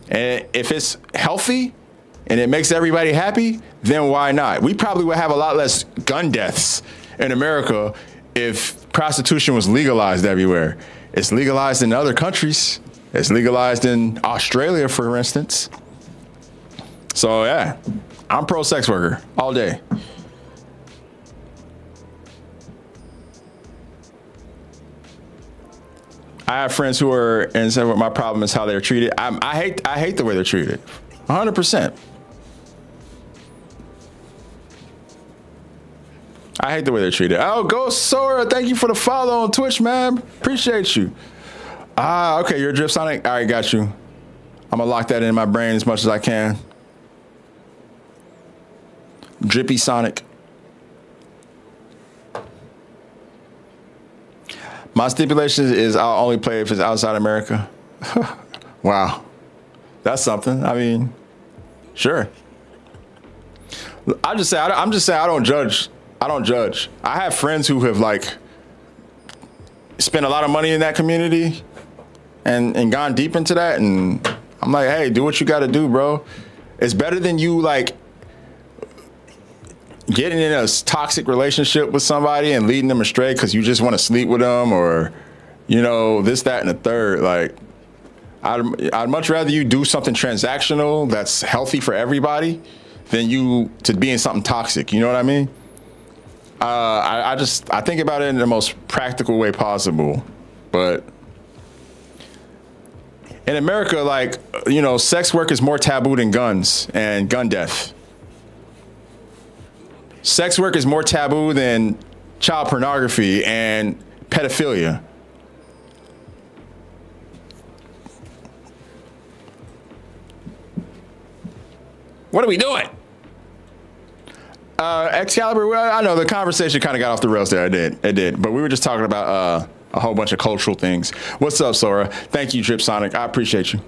H: And if it's healthy and it makes everybody happy, then why not? We probably would have a lot less gun deaths in America if prostitution was legalized everywhere. It's legalized in other countries. It's legalized in Australia, for instance. So yeah, I'm pro sex worker all day. I have friends who are, and said my problem is how they're treated. I hate the way they're treated, 100%. I hate the way they're treated. Oh, Ghost Sora, thank you for the follow on Twitch, man. Appreciate you. Okay, you're a Drip Sonic. All right, got you. I'm gonna lock that in my brain as much as I can. Drippy Sonic. My stipulation is I'll only play if it's outside America. Wow. That's something. I mean, sure. I'm just saying I don't judge. I don't judge. I have friends who have spent a lot of money in that community and gone deep into that, and I'm like, hey, do what you got to do, bro. It's better than you getting in a toxic relationship with somebody and leading them astray because you just want to sleep with them or, this, that, and the third. Like, I'd much rather you do something transactional that's healthy for everybody than you to be in something toxic. You know what I mean? I think about it in the most practical way possible. But in America, sex work is more taboo than guns and gun death. Sex work is more taboo than child pornography and pedophilia. What are we doing? Excalibur, well, I know the conversation kind of got off the rails there. It did. But we were just talking about a whole bunch of cultural things. What's up, Sora? Thank you, Drip Sonic. I appreciate you.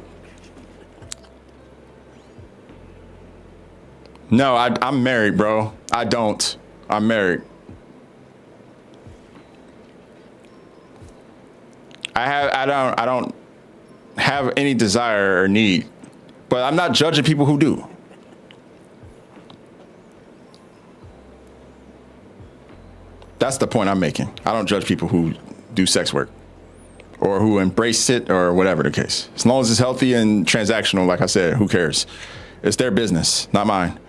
H: No, I'm married, bro. I don't. I'm married. I don't have any desire or need, but I'm not judging people who do. That's the point I'm making. I don't judge people who do sex work. or who embrace it or whatever the case. As long as it's healthy and transactional, like I said, who cares? It's their business, not mine.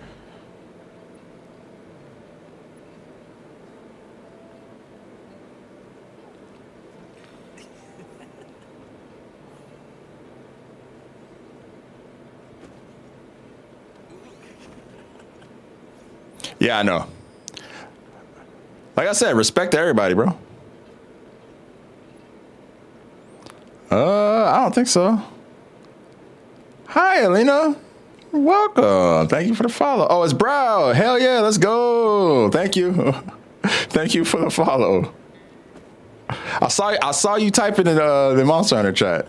H: Yeah, I know. Like I said, respect to everybody, bro. I don't think so. Hi, Alina. Welcome. Thank you for the follow. Oh, it's Brow. Hell yeah, let's go. Thank you. Thank you for the follow. I saw you typing in the Monster Hunter chat.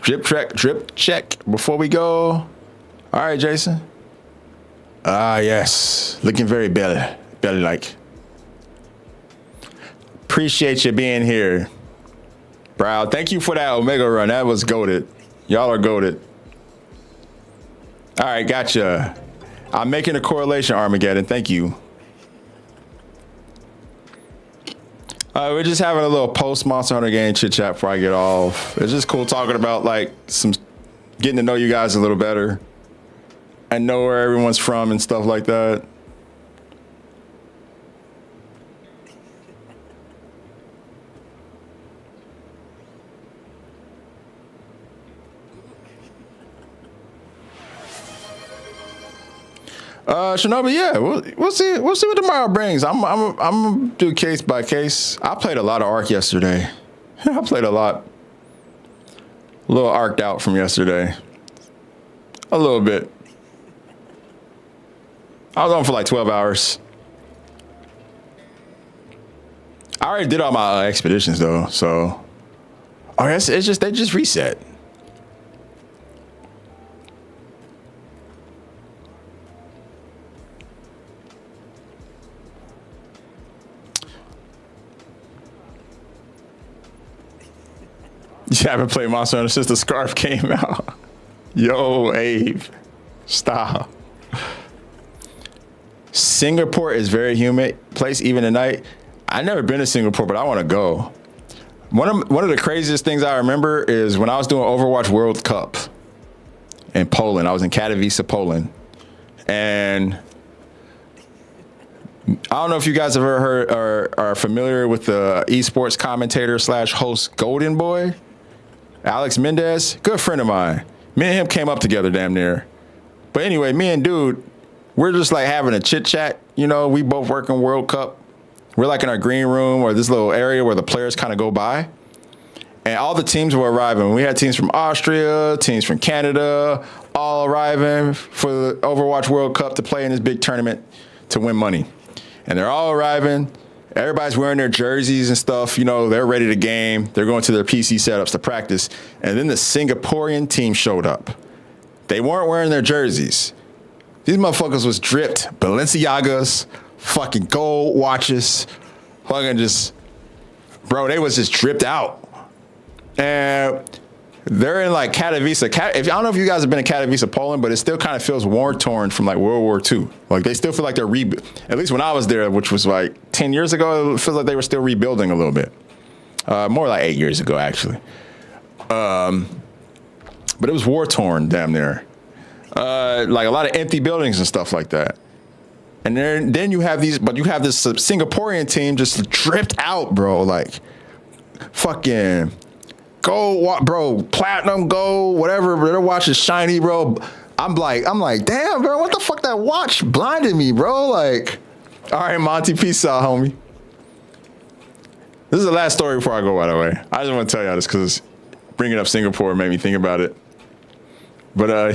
H: Drip check before we go. All right, Jason. Yes. Looking very belly-like. Appreciate you being here. Brow, thank you for that Omega run. That was goated. Y'all are goated. All right, gotcha. I'm making a correlation, Armageddon. Thank you. We're just having a little post Monster Hunter game chit chat before I get off. It's just cool talking about like getting to know you guys a little better and know where everyone's from and stuff like that. Shinobi, yeah, we'll see what tomorrow brings. I'm gonna do case by case. I played a lot of Ark yesterday. I played a lot. A little arced out from yesterday. A little bit. I was on for like 12 hours. I already did all my expeditions though, so. Oh, it's just they just reset. You haven't played Monster Hunter since the Scarf came out. Yo, Abe. Stop. Singapore is very humid place even at night. I've never been to Singapore, but I want to go. One of the craziest things I remember is when I was doing Overwatch World Cup in Poland. I was in Katowice, Poland. And I don't know if you guys have ever heard or are familiar with the esports commentator / host Golden Boy. Alex Mendez, good friend of mine. Me and him came up together damn near. But anyway, me and dude, we're just like having a chit chat. You know, we both work in World Cup. We're like in our green room or this little area where the players kind of go by. And all the teams were arriving. We had teams from Austria, teams from Canada, all arriving for the Overwatch World Cup to play in this big tournament to win money. And they're all arriving. Everybody's wearing their jerseys and stuff. You know, they're ready to game. They're going to their PC setups to practice. And then the Singaporean team showed up. They weren't wearing their jerseys. These motherfuckers was dripped. Balenciagas, fucking gold watches, fucking just, bro, they was just dripped out. And they're in like Katowice. I don't know if you guys have been in Katowice, Poland, but it still kind of feels war-torn from like World War II. Like they still feel like they're at least when I was there, which was like 10 years ago, it feels like they were still rebuilding a little bit. More like 8 years ago, actually. But it was war-torn damn near. Like a lot of empty buildings and stuff like that. And then you have this Singaporean team just dripped out, bro. Like fucking gold, bro, platinum, gold, whatever. Their watch is shiny, bro. I'm like, damn, bro, what the fuck? That watch blinded me, bro. Like, all right, Monty, peace out, homie. This is the last story before I go, by the way. I just want to tell y'all this because bringing up Singapore made me think about it. But I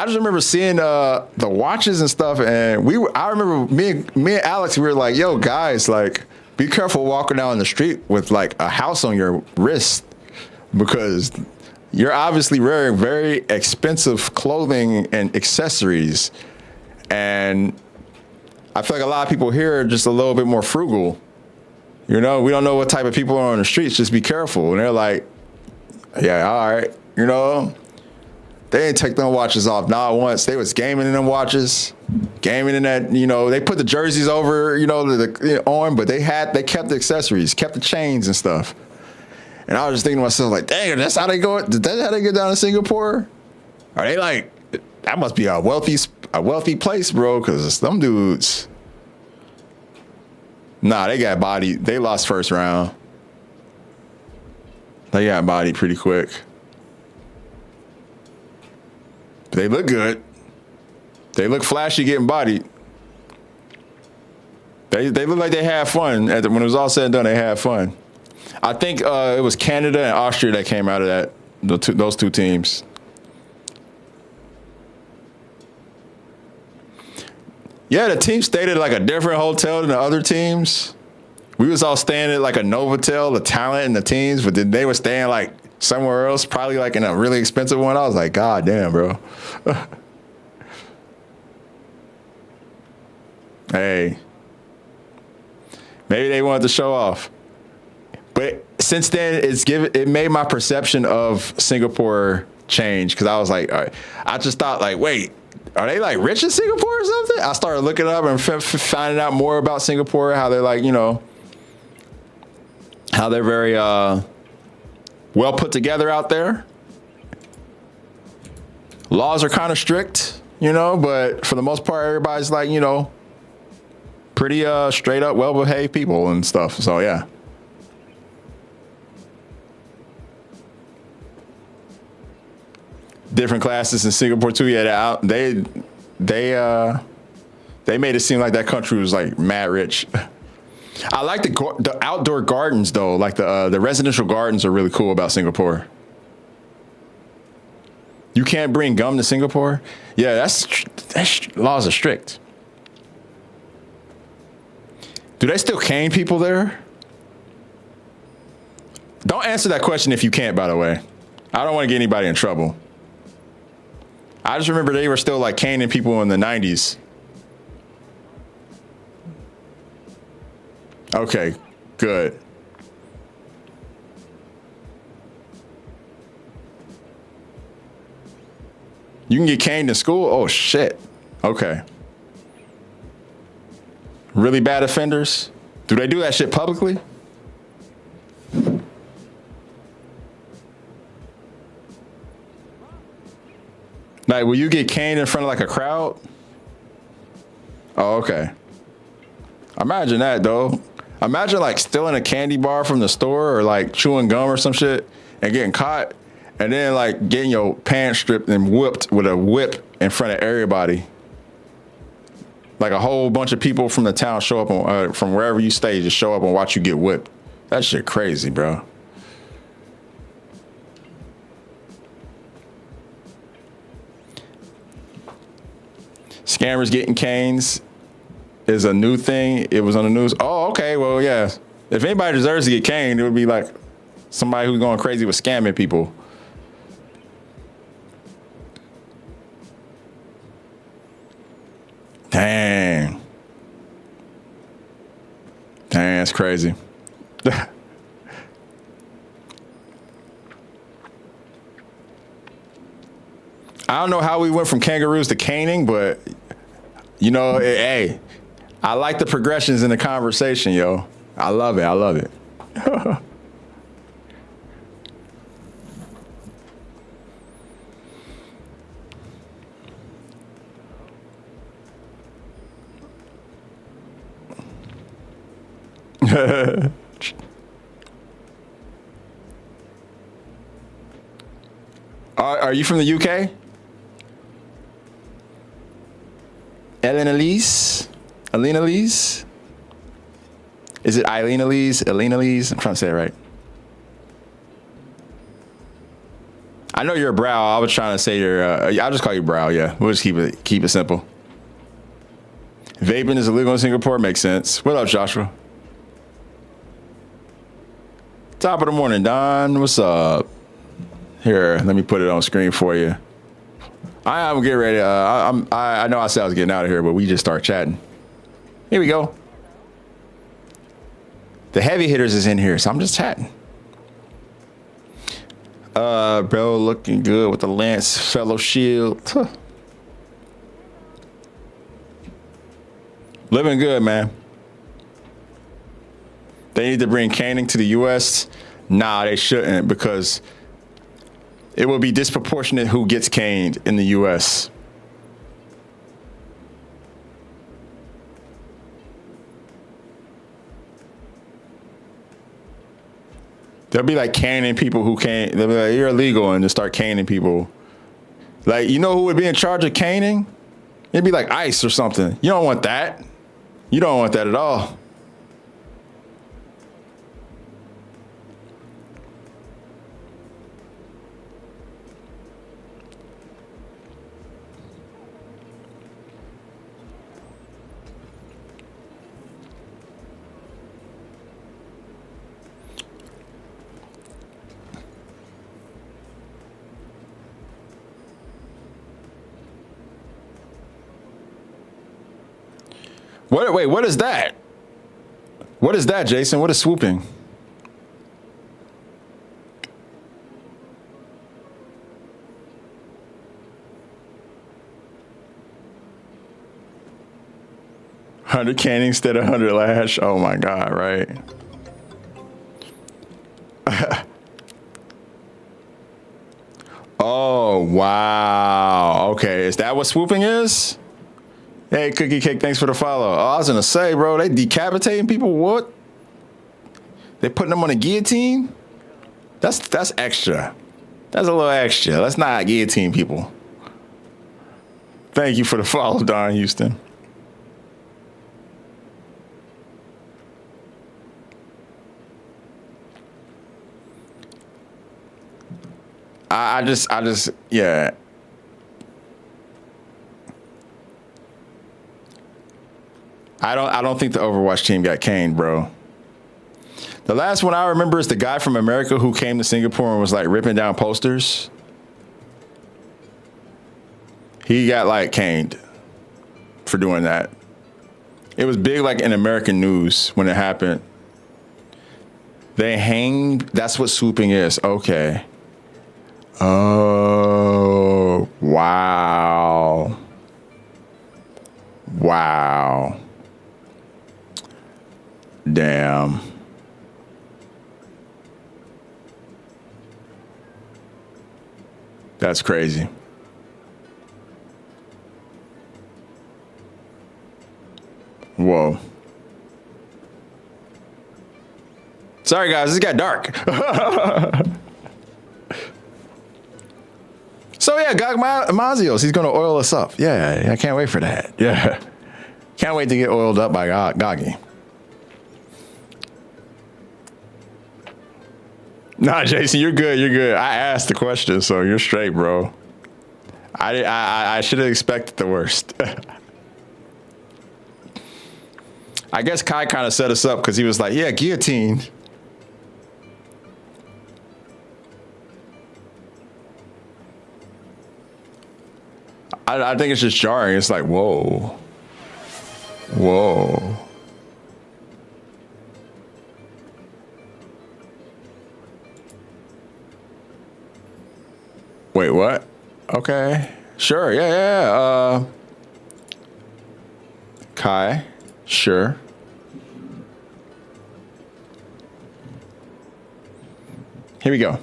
H: just remember seeing the watches and stuff, and I remember me and Alex, we were like, yo, guys, like, be careful walking down the street with like a house on your wrist, because you're obviously wearing very expensive clothing and accessories. And I feel like a lot of people here are just a little bit more frugal. You know, we don't know what type of people are on the streets. Just be careful. And they're like, yeah, all right. You know, they didn't take them watches off. Not once. They was gaming in them watches, gaming in that, you know, they put the jerseys over, you know, on, but they kept the accessories, kept the chains and stuff. And I was just thinking to myself, like, dang, that's how they go. That's how they get down to Singapore? Are they like, that must be a wealthy place, bro? Because them dudes, nah, they got bodied. They lost first round. They got bodied pretty quick. They look good. They look flashy getting bodied. They look like they had fun. When it was all said and done, they had fun. I think it was Canada and Austria that came out of that. Those two teams. Yeah, the team stayed at like a different hotel than the other teams. We was all staying at like a Novotel, the talent and the teams, but then they were staying like somewhere else, probably like in a really expensive one. I was like, God damn, bro. Hey, maybe they wanted to show off. But since then, it made my perception of Singapore change, because I was like, all right, I just thought like, wait, are they like rich in Singapore or something? I started looking up and finding out more about Singapore, how they're like, you know, how they're very well put together out there. Laws are kind of strict, you know, but for the most part, everybody's like, you know, pretty straight up, well-behaved people and stuff. So yeah. Different classes in Singapore too. Yeah, they made it seem like that country was like mad rich. I like the outdoor gardens though. Like the residential gardens are really cool about Singapore. You can't bring gum to Singapore. Yeah, that's laws are strict. Do they still cane people there? Don't answer that question if you can't, by the way. I don't want to get anybody in trouble. I just remember they were still like caning people in the 90s. Okay, good. You can get caned in school? Oh, shit. Okay. Really bad offenders? Do they do that shit publicly? Like, will you get caned in front of like a crowd? Oh, okay. Imagine that though. Imagine like stealing a candy bar from the store or like chewing gum or some shit and getting caught, and then like getting your pants stripped and whipped with a whip in front of everybody. Like a whole bunch of people from the town show up from wherever you stay, just show up and watch you get whipped. That shit crazy, bro. Scammers getting canes is a new thing. It was on the news. Oh, okay. Well, yeah. If anybody deserves to get caned, it would be like somebody who's going crazy with scamming people. Dang. Dang, that's crazy. I don't know how we went from kangaroos to caning, but you know, hey, I like the progressions in the conversation, yo. I love it. I love it. Are you from the UK? Elena Elise? Is it Elena Elise? I'm trying to say it right. I know you're a brow. I was trying to say I'll just call you brow. Yeah, we'll just keep it simple. Vaping is illegal in Singapore. Makes sense. What up, Joshua? Top of the morning, Don. What's up? Here, let me put it on screen for you. I'm getting ready. I know I said I was getting out of here, but we just start chatting. Here we go. The heavy hitters is in here, so I'm just chatting. Bro, looking good with the Lance Fellow Shield. Huh. Living good, man. They need to bring caning to the U.S. Nah, they shouldn't, because it will be disproportionate who gets caned in the U.S. They'll be like caning people who can't. They'll be like, you're illegal, and just start caning people. Like, you know who would be in charge of caning? It'd be like ICE or something. You don't want that. You don't want that at all. Wait, what is that? What is that, Jason? What is swooping? $100 canning instead of $100 lash. Oh my God, right? Oh, wow. Okay, is that what swooping is? Hey, Cookie Cake, thanks for the follow. Oh, I was gonna say, bro, they decapitating people. What? They putting them on a guillotine? That's extra. That's a little extra. Let's not guillotine people. Thank you for the follow, Don Houston. I just, yeah. I don't think the Overwatch team got caned, bro. The last one I remember is the guy from America who came to Singapore and was like ripping down posters. He got like caned for doing that. It was big like in American news when it happened. They hanged, that's what swooping is. Okay. Oh, wow. Wow. Damn. That's crazy. Whoa. Sorry, guys, this got dark. So, yeah, Gog Mazios, he's going to oil us up. Yeah, I can't wait for that. Yeah. Can't wait to get oiled up by Goggy. Nah, Jason, you're good. You're good. I asked the question, so you're straight, bro. I should have expected the worst. I guess Kai kind of set us up because he was like, yeah, guillotine. I think it's just jarring. It's like, whoa. Whoa. Wait, what? Okay. Sure. Yeah. Kai. Sure. Here we go.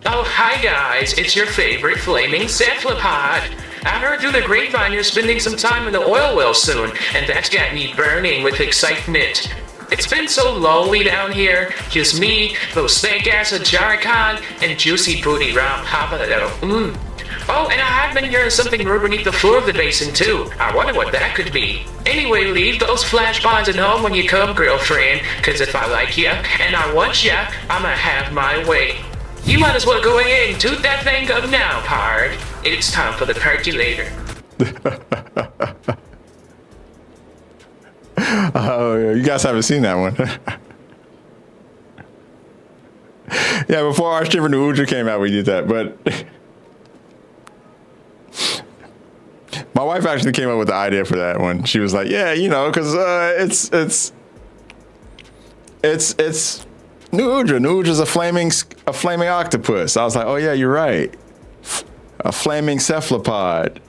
E: Oh, hi guys, it's your favorite flaming cephalopod. I heard through the grapevine you're spending some time in the oil well soon, and that's got me burning with excitement. It's been so lonely down here, just me, those stank ass Jarikon, and juicy booty Rob Pablo. Oh, and I have been hearing something rude beneath the floor of the basin too. I wonder what that could be. Anyway, leave those flash bonds at home when you come, girlfriend, cause if I like ya, and I want ya, I'ma have my way. You might as well go ahead and toot that thing up now, pard. It's time for the percolator.
H: Oh, you guys haven't seen that one. Yeah, before our Shiver to Uja came out, we did that. But my wife actually came up with the idea for that one. She was like, yeah, you know, because it's Nuja. Nuja's a flaming octopus. I was like, oh, yeah, you're right. A flaming cephalopod.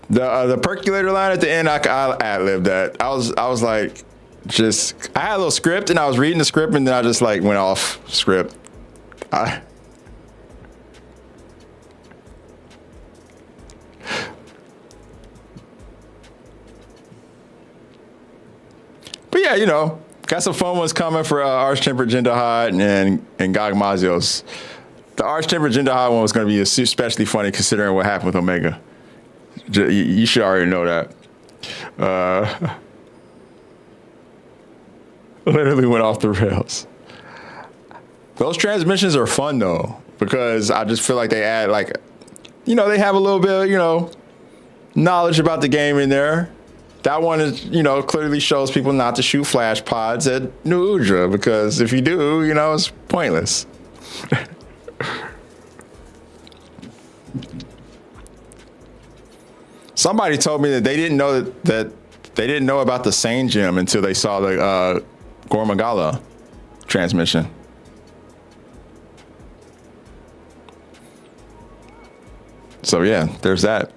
H: The percolator line at the end, I ad-libbed that. I was like, I had a little script and I was reading the script and then I just like went off script. But yeah, you know, got some fun ones coming for Arch-Tempered Jindaad and Gog Mazios. The Arch-Tempered Jindaad one was going to be especially funny considering what happened with Omega. You should already know that. Literally went off the rails. Those transmissions are fun though, because I just feel like they add like, you know, they have a little bit of, you know, knowledge about the game in there. That one is, you know, clearly shows people not to shoot flash pods at New Udra, because if you do, you know, it's pointless. Somebody told me that they didn't know that they didn't know about the Sane Gem until they saw the Gormagala transmission. So yeah, there's that.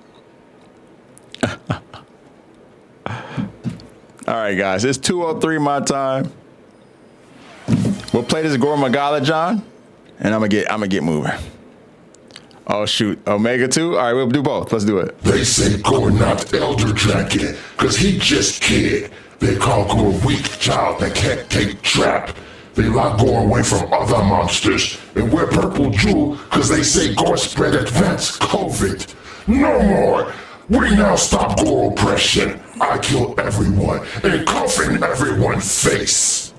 H: All right, guys, it's 2:03 my time. We'll play this Gormagala, John, and I'm gonna get moving. Oh shoot, Omega 2? All right, we'll do both. Let's do it.
D: They say Gore not Elder Dragon, cause he just kid. They call Gore weak child that can't take trap. They lock Gore away from other monsters and wear purple jewel cause they say Gore spread advanced COVID. No more! We now stop Gore oppression. I kill everyone and coffin everyone's face.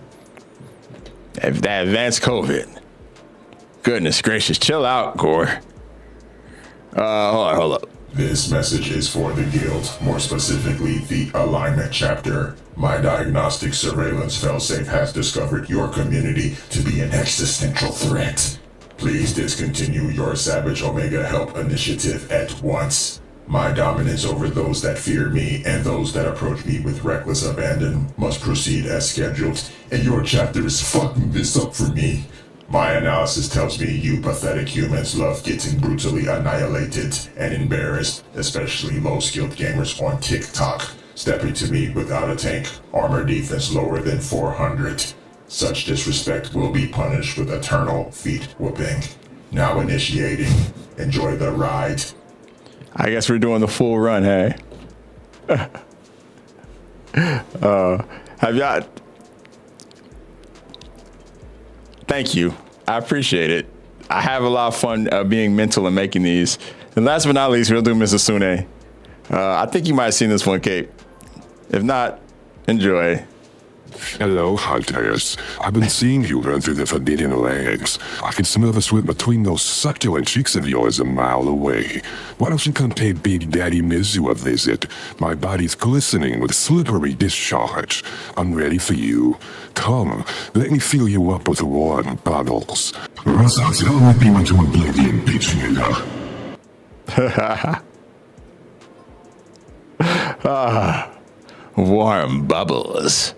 H: That advanced COVID. Goodness gracious, chill out, Gore. Hold up.
D: This message is for the Guild, more specifically the Alignment Chapter. My diagnostic surveillance failsafe has discovered your community to be an existential threat. Please discontinue your Savage Omega Help initiative at once. My dominance over those that fear me and those that approach me with reckless abandon must proceed as scheduled, and your chapter is fucking this up for me. My analysis tells me you pathetic humans love getting brutally annihilated and embarrassed, especially low-skilled gamers on TikTok, stepping to me without a tank, armor defense lower than 400. Such disrespect will be punished with eternal feet whooping. Now initiating. Enjoy the ride.
H: I guess we're doing the full run, hey? Have y'all... Thank you. I appreciate it. I have a lot of fun being mental and making these. And last but not least, we'll do Mrs. Sune. I think you might have seen this one, Kate. If not, enjoy.
C: Hello, hunters. I've been seeing you run through the forbidden lands. I can smell the sweat between those succulent cheeks of yours a mile away. Why don't you come pay Big Daddy Mizu a visit? My body's glistening with slippery discharge. I'm ready for you. Come, let me fill you up with warm bottles. Or else I'll tell my people to oblivion, bitching it up.
H: Warm bubbles.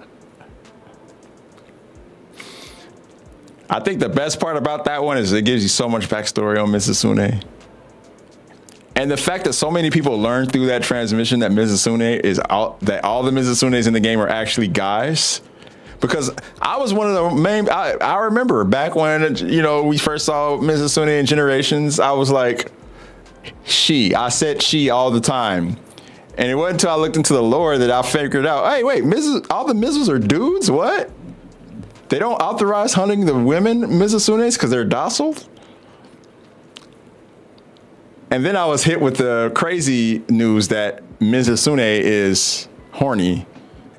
H: I think the best part about that one is it gives you so much backstory on Mrs. Sune. And the fact that so many people learned through that transmission that Mrs. Sune is that all the Mrs. Sunes in the game are actually guys. Because I was one of the main, I remember back when, you know, we first saw Mrs. Sune in Generations, I was like, I said she all the time. And it wasn't until I looked into the lore that I figured out, hey, wait, all the Mrs. are dudes? What? They don't authorize hunting the women Mrs. Sunes because they're docile? And then I was hit with the crazy news that Mrs. Sune is horny.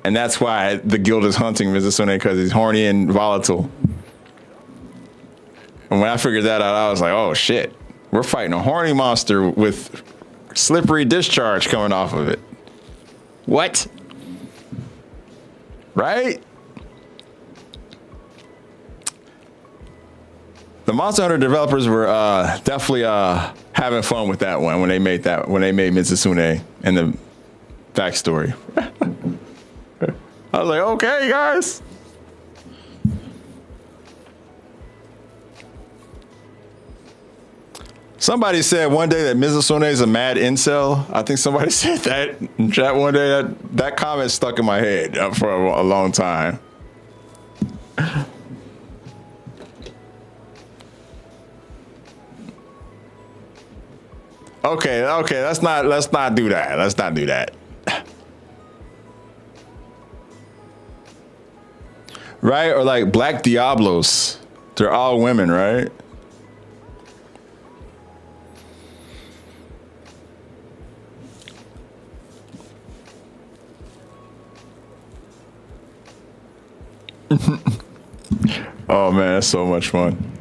H: And that's why the guild is hunting Mrs. Sune, because he's horny and volatile. And when I figured that out, I was like, oh shit. We're fighting a horny monster with slippery discharge coming off of it. What? Right? The Monster Hunter developers were definitely having fun with that one when they made Mrs. Sune and the backstory. I was like, okay, guys. Somebody said one day that Mizusune is a mad incel. I think somebody said that in chat one day. That comment stuck in my head for a long time. Okay, let's not do that. Let's not do that. Right? Or like Black Diablos. They're all women, right? Oh man, that's so much fun.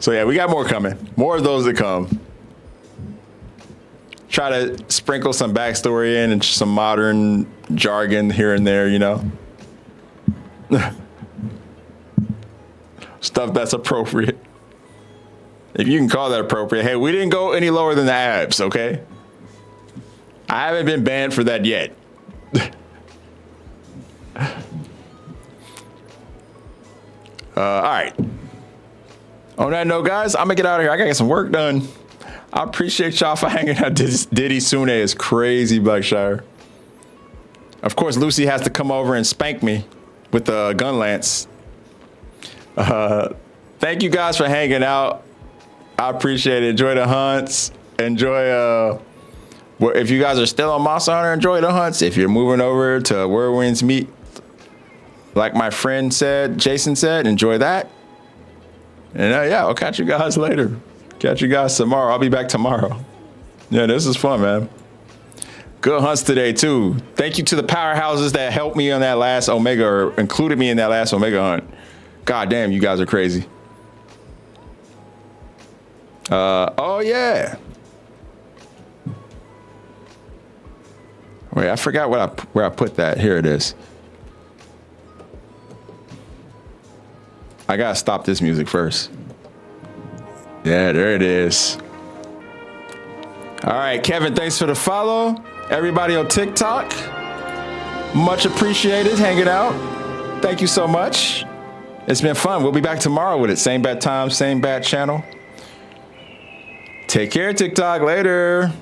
H: So yeah, we got more coming. More of those to come. Try to sprinkle some backstory in and some modern jargon here and there, you know. Stuff that's appropriate. If you can call that appropriate. Hey, we didn't go any lower than the abs, okay? I haven't been banned for that yet. All right. On that note, guys, I'm gonna get out of here. I gotta get some work done. I appreciate y'all for hanging out. Diddy Sune is crazy, Blackshire. Of course, Lucy has to come over and spank me with the gun lance. Thank you guys for hanging out. I appreciate it. Enjoy the hunts. Enjoy. If you guys are still on Monster Hunter, enjoy the hunts. If you're moving over to Where Winds Meet, like my friend said, Jason said, enjoy that. And yeah, I'll catch you guys later. Catch you guys tomorrow. I'll be back tomorrow. Yeah, this is fun, man. Good hunts today, too. Thank you to the powerhouses that helped me on that last Omega, or included me in that last Omega hunt. God damn, you guys are crazy. Oh, yeah. Wait, I forgot where I put that. Here it is. I gotta stop this music first. Yeah, there it is. All right, Kevin, thanks for the follow. Everybody on TikTok, much appreciated hanging out. Thank you so much. It's been fun. We'll be back tomorrow with it. Same bad time, same bad channel. Take care, TikTok. Later.